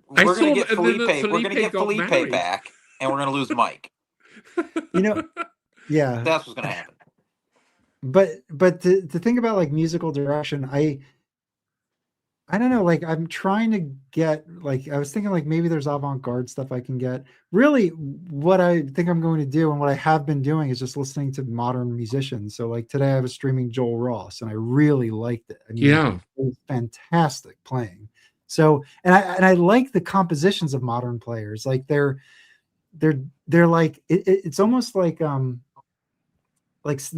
We're going to get Felipe. We're going to get Felipe back, and we're going to lose Mike. You know, yeah. That's what's going to happen. But to think about like musical direction, I don't know, like I'm trying to get, like, I was thinking like maybe there's avant-garde stuff I can get. Really, what I think I'm going to do and what I have been doing is just listening to modern musicians. So like today I was streaming Joel Ross and I really liked it. I mean, it was fantastic playing. So, and I like the compositions of modern players. Like they're like, it's almost like the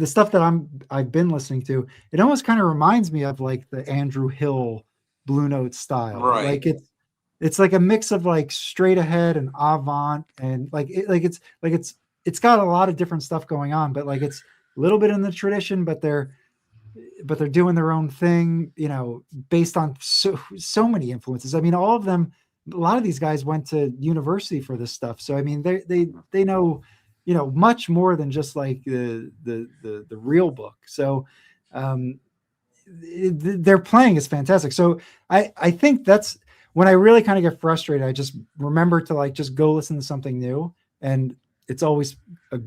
stuff that I've been listening to, it almost kind of reminds me of like the Andrew Hill Blue Note style. Right. Like it's like a mix of like straight ahead and avant, and it's got a lot of different stuff going on, but like it's a little bit in the tradition, but they're doing their own thing, you know, based on so many influences. I mean, all of them, a lot of these guys went to university for this stuff. So I mean, they know, you know, much more than just like the real book. So their playing is fantastic. So I think that's when I really kind of get frustrated. I just remember to like just go listen to something new, and it's always a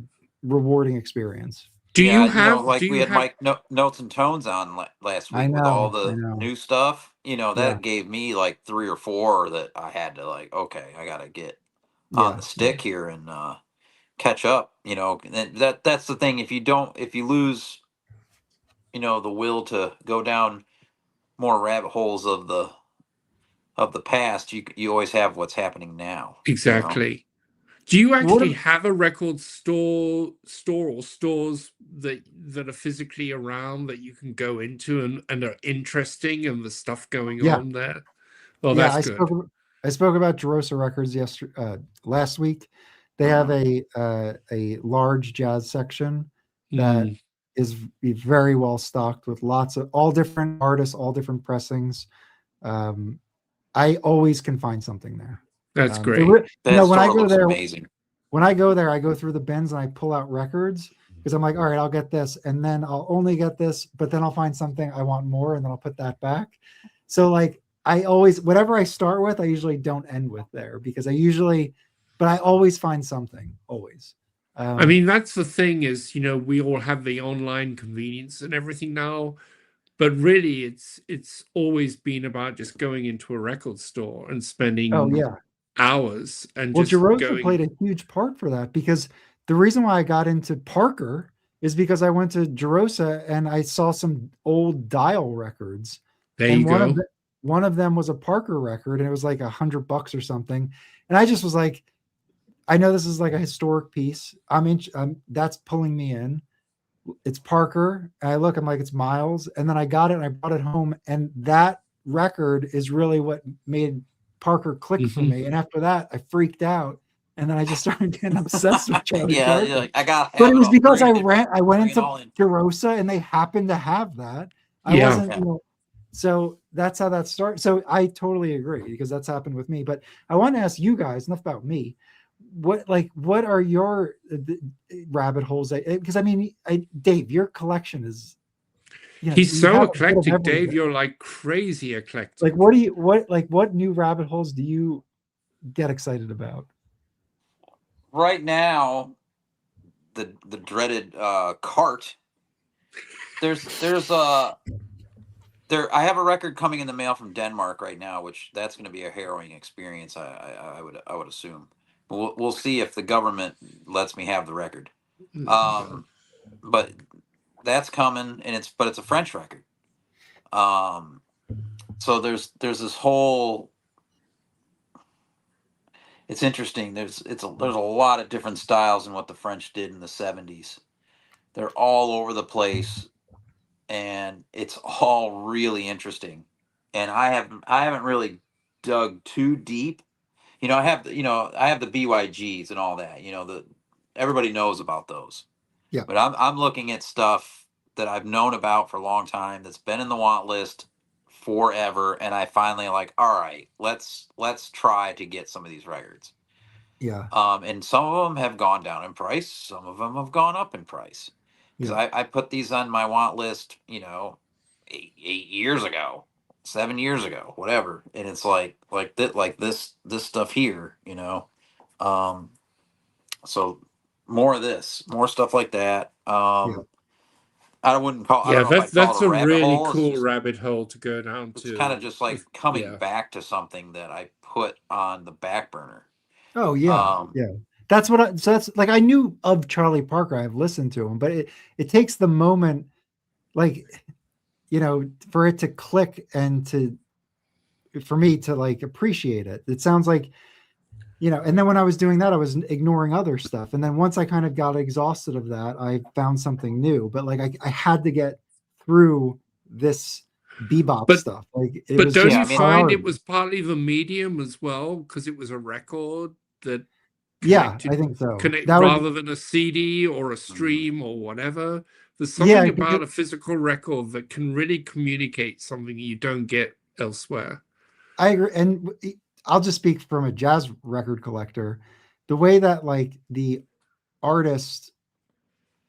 rewarding experience. We had Mike Notes and Tones on last week with all the new stuff. You know, that gave me like 3 or 4 that I had to like, okay, I got to get on the stick here and catch up. You know, that's the thing. If you lose, you know, the will to go down more rabbit holes of the past, you always have what's happening now. Exactly. You know? Do you actually have a record store or stores that are physically around that you can go into and are interesting and the stuff going on there? Well, that's good. I spoke about Jerosa Records last week. They have a large jazz section that is very well stocked with lots of all different artists, all different pressings. I always can find something there. That's great. When I go there, amazing. When I go there, I go through the bins and I pull out records because I'm like, all right, I'll get this, and then I'll only get this, but then I'll find something I want more, and then I'll put that back. So like I always, whatever I start with, I usually don't end with there because but I always find something, always. I mean, that's the thing is, you know, we all have the online convenience and everything now, but really it's always been about just going into a record store and spending hours and Jerosa played a huge part for that, because the reason why I got into Parker is because I went to Jerosa and I saw some old Dial records. There you go. One of them was a Parker record, and it was like $100 or something. And I just was like, I know this is like a historic piece. That's pulling me in. It's Parker. And I look, I'm like, it's Miles. And then I got it and I brought it home. And that record is really what made Parker click for me. And after that, I freaked out. And then I just started getting obsessed with Charlie Parker. Like, I got. But it was because I went into Jerosa and they happened to have that. I wasn't, So that's how that started. So I totally agree because that's happened with me. But I want to ask you guys, enough about me. What are your rabbit holes? Because I mean, Dave, your collection is, he's you so have a bit of eclectic, Dave. everything. You're like crazy eclectic. Like, what new rabbit holes do you get excited about? Right now, the dreaded cart. I have a record coming in the mail from Denmark right now, which that's going to be a harrowing experience. I would assume. But we'll see if the government lets me have the record. But that's coming, and it's a French record. So there's this whole. It's interesting. There's a lot of different styles in what the French did in the 70s. They're all over the place, and it's all really interesting. And I haven't really dug too deep. I have the BYGs and all that. Everybody knows about those. Yeah. But I'm looking at stuff that I've known about for a long time that's been in the want list forever, and I finally like, all right, let's try to get some of these records. Yeah. And some of them have gone down in price, some of them have gone up in price. Because I put these on my want list, 8 years ago, 7 years ago, whatever, and it's like this stuff here, So more of this, more stuff like that. I wouldn't call. I don't know if I'd that's call it a rabbit really hole. cool rabbit hole to go down to. It's kind of just like coming back to something that I put on the back burner. Oh yeah, yeah. That's what. So that's like I knew of Charlie Parker. I've listened to him, but it takes the moment, like, for it to click and for me to like appreciate it. It sounds like, and then when I was doing that, I was ignoring other stuff. And then once I kind of got exhausted of that, I found something new. But like I had to get through this bebop stuff. Like, but don't you find it was partly the medium as well, because it was a record that I think so. Rather than a CD or a stream or whatever. There's something about a physical record that can really communicate something you don't get elsewhere. I agree, and I'll just speak from a jazz record collector. The way that like the artist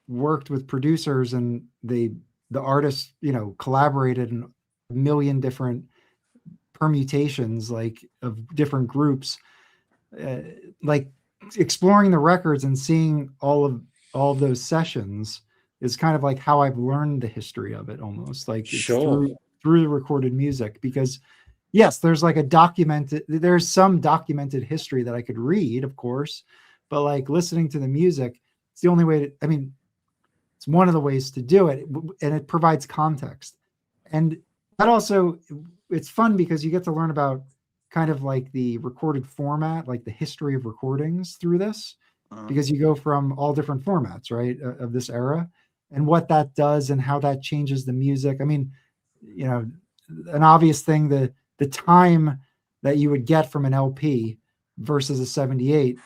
worked with producers and the artist, collaborated in a million different permutations, like of different groups, like exploring the records and seeing all of those sessions is kind of like how I've learned the history of it, almost like it's through the recorded music. Because yes, there's some documented history that I could read, of course, but like listening to the music, it's the only way it's one of the ways to do it, and it provides context. And that also, it's fun because you get to learn about kind of like the recorded format, like the history of recordings through this, because you go from all different formats, right, of this era, and what that does and how that changes the music. I mean, an obvious thing, the time that you would get from an LP versus a 78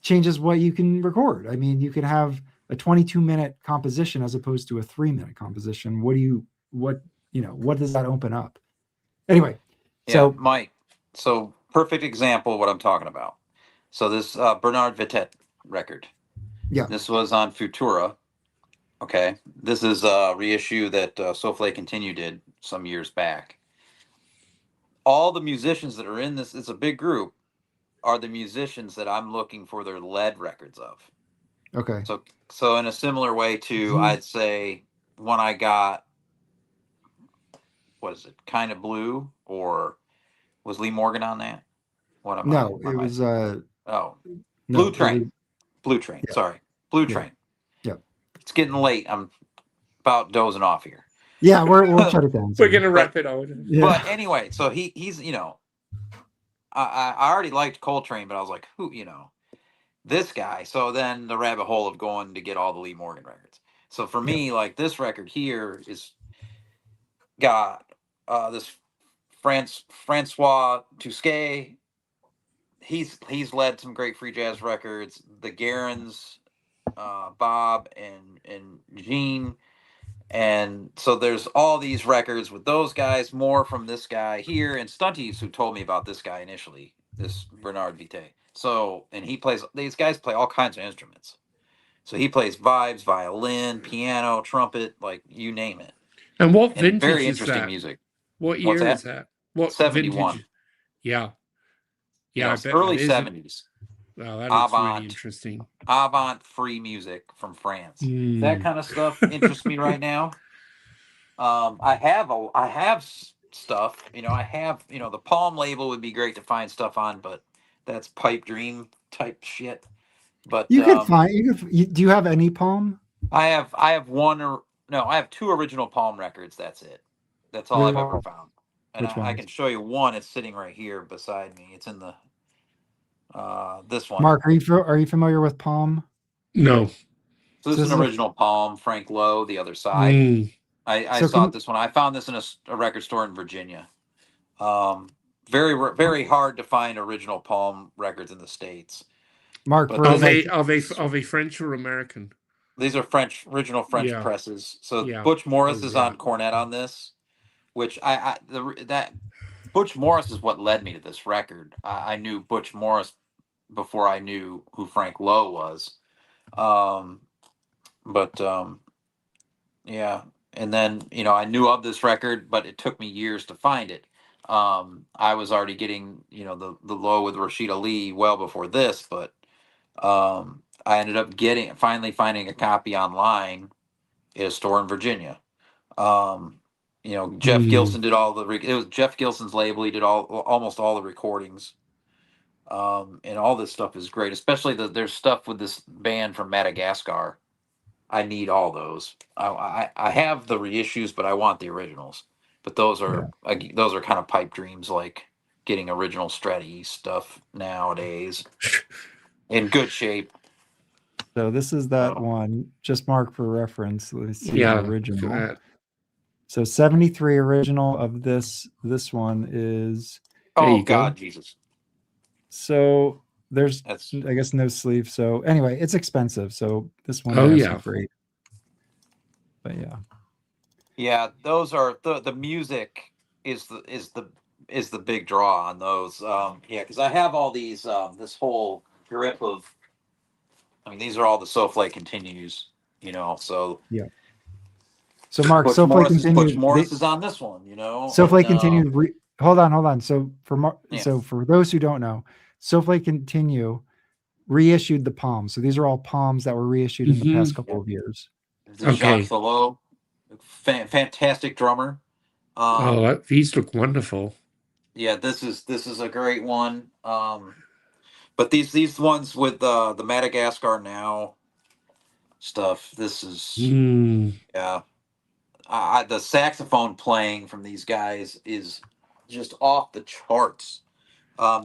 changes what you can record. I mean, you can have a 22-minute composition as opposed to a 3-minute composition. What does that open up? Anyway, so Mike, so perfect example of what I'm talking about. So this Bernard Vitet record. Yeah. This was on Futura. Okay. This is a reissue that Souffle Continue did some years back. All the musicians that are in this, it's a big group, are the musicians that I'm looking for their lead records of. Okay. So in a similar way to, I'd say when I got, what is it, Kind of Blue, or was Lee Morgan on that? No, it was Blue Train. Blue Train. Yeah. Sorry. Blue Train. Yeah. It's getting late. I'm about dozing off here. Yeah, we'll shut it down. We're gonna wrap it out. But anyway, so he's I already liked Coltrane, but I was like, who, this guy. So then the rabbit hole of going to get all the Lee Morgan records. So for me, like this record here is got this Francois Tousquet. He's led some great free jazz records. The Garens, Bob and Gene, And so there's all these records with those guys, more from this guy here, and Stunties, who told me about this guy initially, this Bernard Vitae. So, and these guys play all kinds of instruments. So he plays vibes, violin, piano, trumpet, like you name it. And what And vintage very is interesting that? music. What year is that? What 71. vintage? Yeah. Yeah, I bet early that is 70s. Wow, that looks Avant. really interesting. Avant free music from France. That kind of stuff interests me right now. I have stuff, I have, the Palm label would be great to find stuff on, but that's pipe dream type shit. But you could find, do you have any Palm? I have I have 2 original Palm records. That's it. That's all I've ever found. And I can show you one. It's sitting right here beside me. It's in the this one. Mark, are you familiar with Palm? No. So this is an original Palm, Frank Lowe, The Other Side. I saw this one. I found this in a record store in Virginia. Very very hard to find original Palm records in the States. Mark, are they French or American? These are original French presses. So Butch Morris is on cornet on this, which that Butch Morris is what led me to this record. I knew Butch Morris before I knew who Frank Lowe was. Yeah. And then, I knew of this record, but it took me years to find it. I was already getting, the Lowe with Rashida Lee well before this, but I ended up finally finding a copy online at a store in Virginia. Jeff Gilson did it was Jeff Gilson's label. He did almost all the recordings. And all this stuff is great, especially there's stuff with this band from Madagascar. I need all those. I have the reissues, but I want the originals. But those are kind of pipe dreams, like getting original Stretty stuff nowadays in good shape. So this is that one. Just mark for reference. Let's see the original. So 73 original of this one is. Oh God, Jesus. So there's, I guess, no sleeve. So anyway, it's expensive. So this one is great. But yeah, those are the music is the big draw on those. Because I have all these this whole grip of. I mean, these are all the SoFlake continues. So yeah. So Mark, SoFlake continues. Butch Morris is on this one. SoFlake continued. Hold on. So for those who don't know, SoFlake Continue reissued the Palms. So these are all Palms that were reissued in the past couple of years. Jacques Thelot, fantastic drummer. These look wonderful. Yeah, this is a great one. But these ones with the Madagascar Now stuff, this is the saxophone playing from these guys is just off the charts.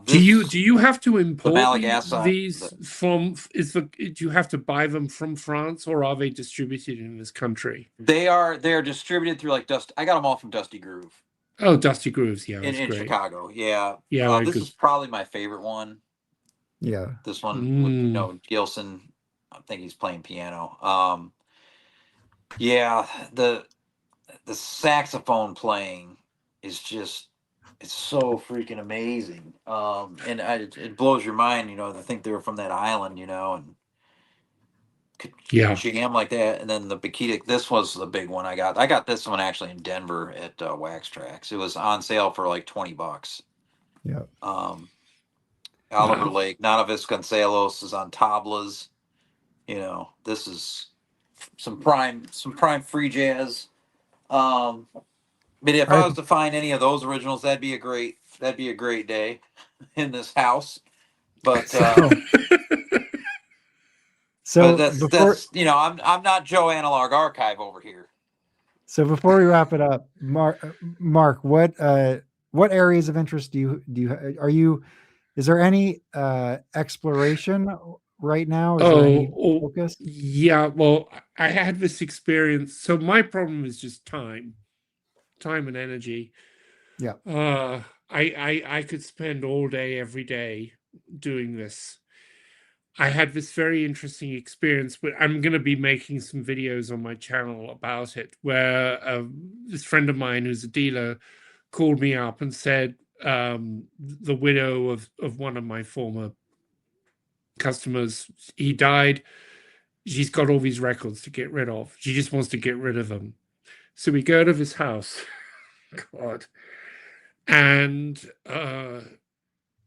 Do you have to import these from? Do you have to buy them from France, or are they distributed in this country? They're distributed through Dusty. I got them all from Dusty Groove. Oh, Dusty Grooves, yeah, in Chicago, yeah. This is probably my favorite one. Yeah, this one with Gilson. I think he's playing piano. The saxophone playing is just. It's so freaking amazing. And it blows your mind, I think they were from that island, and could jam like that. And then the Bikita, this was the big one I got. I got this one actually in Denver at Wax Tracks. It was on sale for like $20. Yeah. Oliver Lake, Nana Vasconcelos is on tablas. This is some prime free jazz. But if I was to find any of those originals, that'd be a great day in this house. But that's I'm not Joe Analogue Archive over here. So before we wrap it up, Mark, what areas of interest is there any exploration right now? Is there any focus? Yeah, well, I had this experience. So my problem is just time and energy. Yeah. I could spend all day every day doing this. I had this very interesting experience, but I'm going to be making some videos on my channel about it, where this friend of mine who's a dealer called me up and said the widow of one of my former customers, he died. She's got all these records to get rid of. She just wants to get rid of them. So we go to his house. God. And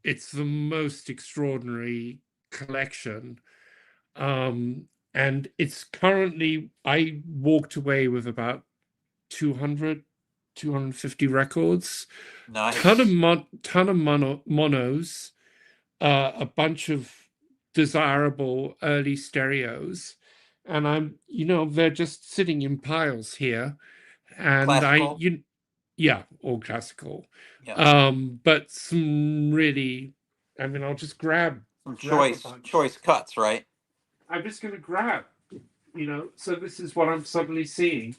it's the most extraordinary collection. And it's currently, I walked away with about 200, 250 records. Nice. Ton of monos, a bunch of desirable early stereos. And I'm, they're just sitting in piles here. And Classical? yeah, all classical. Yeah. But some really, I'll just grab some choice cuts, right? I'm just going to grab, so this is what I'm suddenly seeing.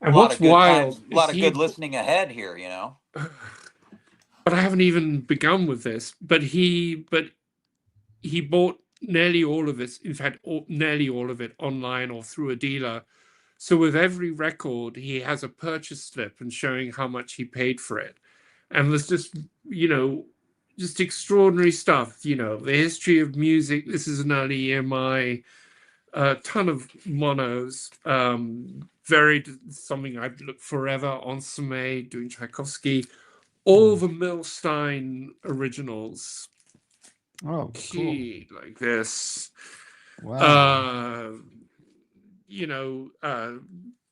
And what's wild, a lot of good listening ahead here, But I haven't even begun with this. But he bought nearly all of it. In fact, nearly all of it online or through a dealer. So with every record, he has a purchase slip and showing how much he paid for it. And there's just, just extraordinary stuff. The history of music. This is an early EMI. A ton of monos. Something I've looked forever on Samay, doing Tchaikovsky. All the Milstein originals. Oh, cool. Like this. Wow.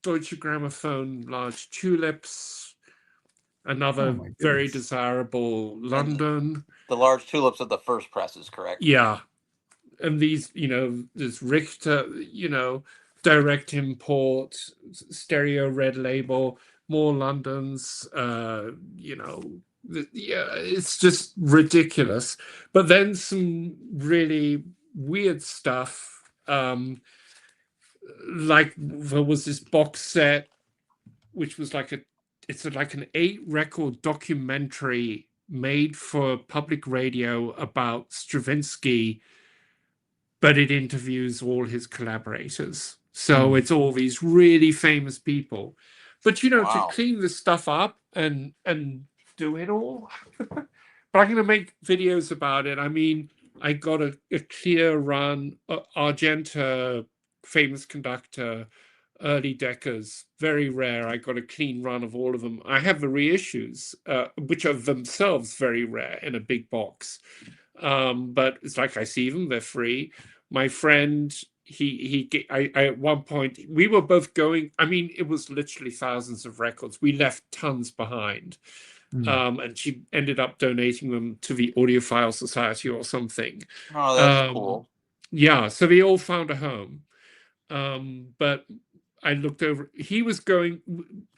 Deutsche Grammophon large tulips. Another very desirable London. The large tulips of the first presses, correct? Yeah. And these, this Richter, direct import, stereo red label, more Londons, it's just ridiculous. But then some really weird stuff, like there was this box set, which was like an 8-record documentary made for public radio about Stravinsky, but it interviews all his collaborators. So it's all these really famous people. But, to clean this stuff up and do it all. But I'm going to make videos about it. I got a clear run. Argenta, famous conductor, early Deckers, very rare. I got a clean run of all of them. I have the reissues, which are themselves very rare in a big box. But it's like I see them, they're free. My friend, I at one point, we were both going, it was literally thousands of records. We left tons behind. And she ended up donating them to the Audiophile Society or something. Oh, that's cool. Yeah, so they all found a home. But I looked over, he was going,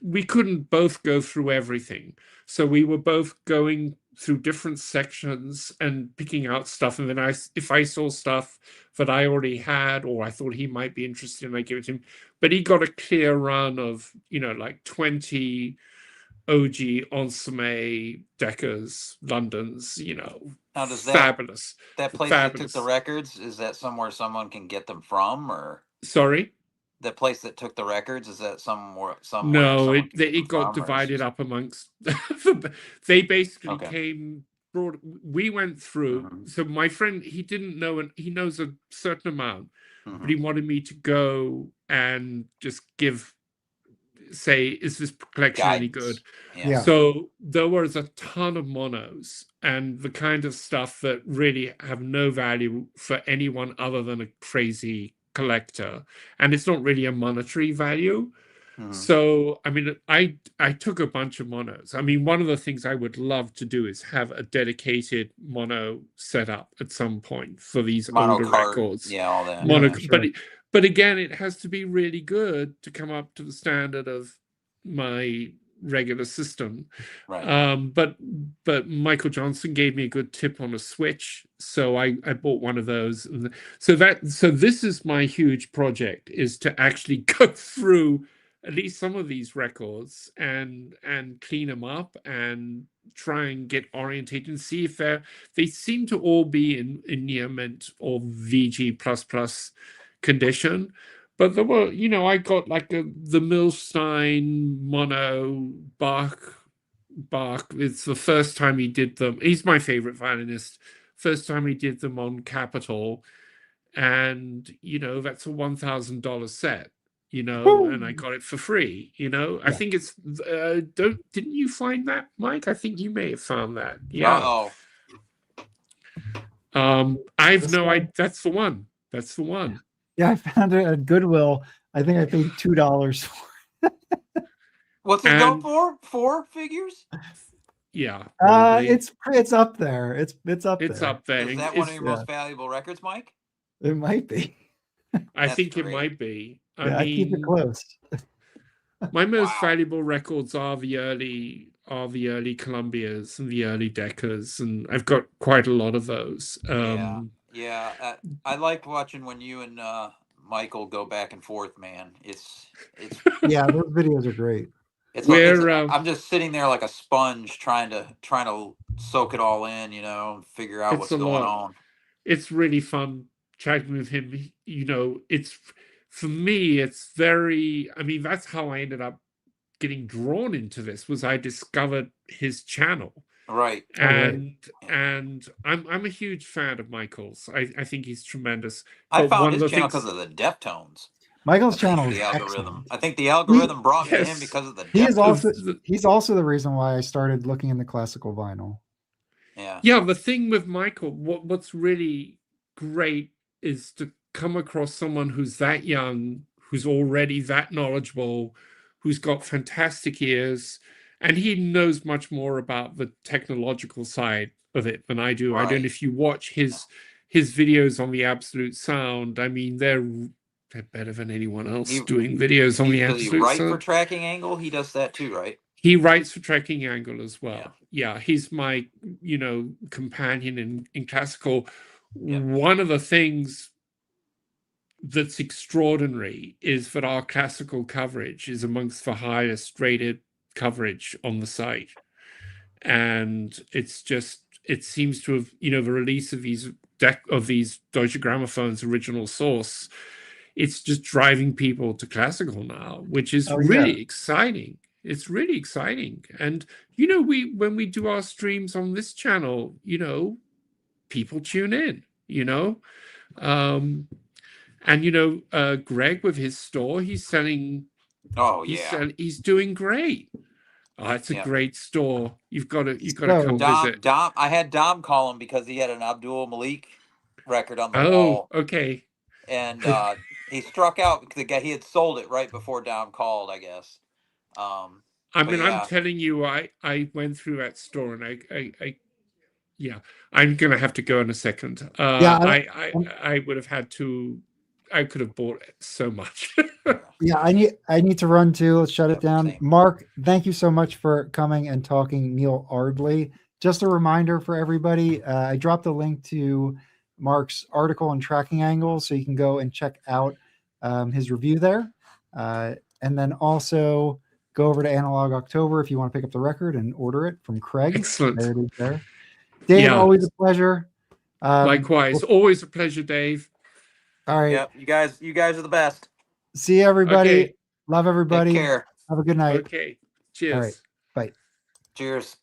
we couldn't both go through everything. So we were both going through different sections and picking out stuff. And then if I saw stuff that I already had, or I thought he might be interested in, I give it to him. But he got a clear run of, like 20 OG Ensemble Deckers, Londons, now, does fabulous. That place that took the records, is that somewhere someone can get them from, or? Sorry? The place that took the records, is that somewhere? No, it got divided up amongst. They basically came. We went through. So my friend, he didn't know, and he knows a certain amount, but he wanted me to go and just say, is this collection any good? Yeah. So there was a ton of monos and the kind of stuff that really have no value for anyone other than a crazy collector, and it's not really a monetary value. So I took a bunch of monos. One of the things I would love to do is have a dedicated mono set up at some point for these older records. Yeah, all that. Sure. But again, it has to be really good to come up to the standard of my regular system. Right. But Michael Johnson gave me a good tip on a switch, so I bought one of those. So this is my huge project, is to actually go through at least some of these records and clean them up and try and get orientated and see if they seem to all be in near mint or VG++ condition. But there were, I got like the Milstein mono Bach. It's the first time he did them. He's my favorite violinist. First time he did them on Capitol, and that's a $1,000 set. And I got it for free. I think it's didn't you find that, Mike? I think you may have found that. Yeah. I've no idea. That's the one. Yeah, I found it at Goodwill. I think I paid $2 for it. What's it go for? 4 figures? Yeah. It's up there. It's up there. It's up there. Is that one of your most valuable records, Mike? It might be. I think it might be. I keep it close. My most valuable records are the early Columbias and the early Deckers, and I've got quite a lot of those. I liked watching when you and Michael go back and forth, man. It's yeah, those videos are great. I'm just sitting there like a sponge trying to soak it all in, figure out what's going on. It's really fun chatting with him. It's, for me, it's very, that's how I ended up getting drawn into this, was I discovered his channel. Right. And I'm a huge fan of Michael's. I think he's tremendous. I found his channel because of the Deftones. Michael's channel is the algorithm. excellent. I think the algorithm brought me to him because of the Deftones. He's also the reason why I started looking into classical vinyl. Yeah, the thing with Michael, what's really great is to come across someone who's that young, who's already that knowledgeable, who's got fantastic ears, and he knows much more about the technological side of it than I do. Right. I don't know if you watch his videos on the Absolute Sound. They're better than anyone else doing videos on the Absolute Sound. Does he write for Tracking Angle? He does that too, right? He writes for Tracking Angle as well. Yeah, he's my companion in classical. One of the things that's extraordinary is that our classical coverage is amongst the highest rated coverage on the site, and it seems to have, the release of these Deutsche Grammophone's original source, it's just driving people to classical now, which is really exciting. It's really exciting. And when we do our streams on this channel, people tune in, and Greg with his store, he's selling. He's doing great. It's a great store. You've got to come visit. I had Dom call him because he had an Abdul Malik record on the wall. Oh, okay. And he struck out because he had sold it right before Dom called, I guess. I'm telling you, I went through that store, and I'm gonna have to go in a second. I would have had to. I could have bought it so much. Yeah, I need to run too. Let's shut it down. Same. Mark, thank you so much for coming and talking Neil Ardley. Just a reminder for everybody, I dropped a link to Mark's article on Tracking Angle, so you can go and check out his review there. And then also go over to Analogue October if you want to pick up the record and order it from Craig. Excellent. There it is there. Dave, always a pleasure. Likewise. Always a pleasure, Dave. All right. Yeah, you guys are the best. See you, everybody. Okay. Love everybody. Take care. Have a good night. Okay. Cheers. All right. Bye. Cheers.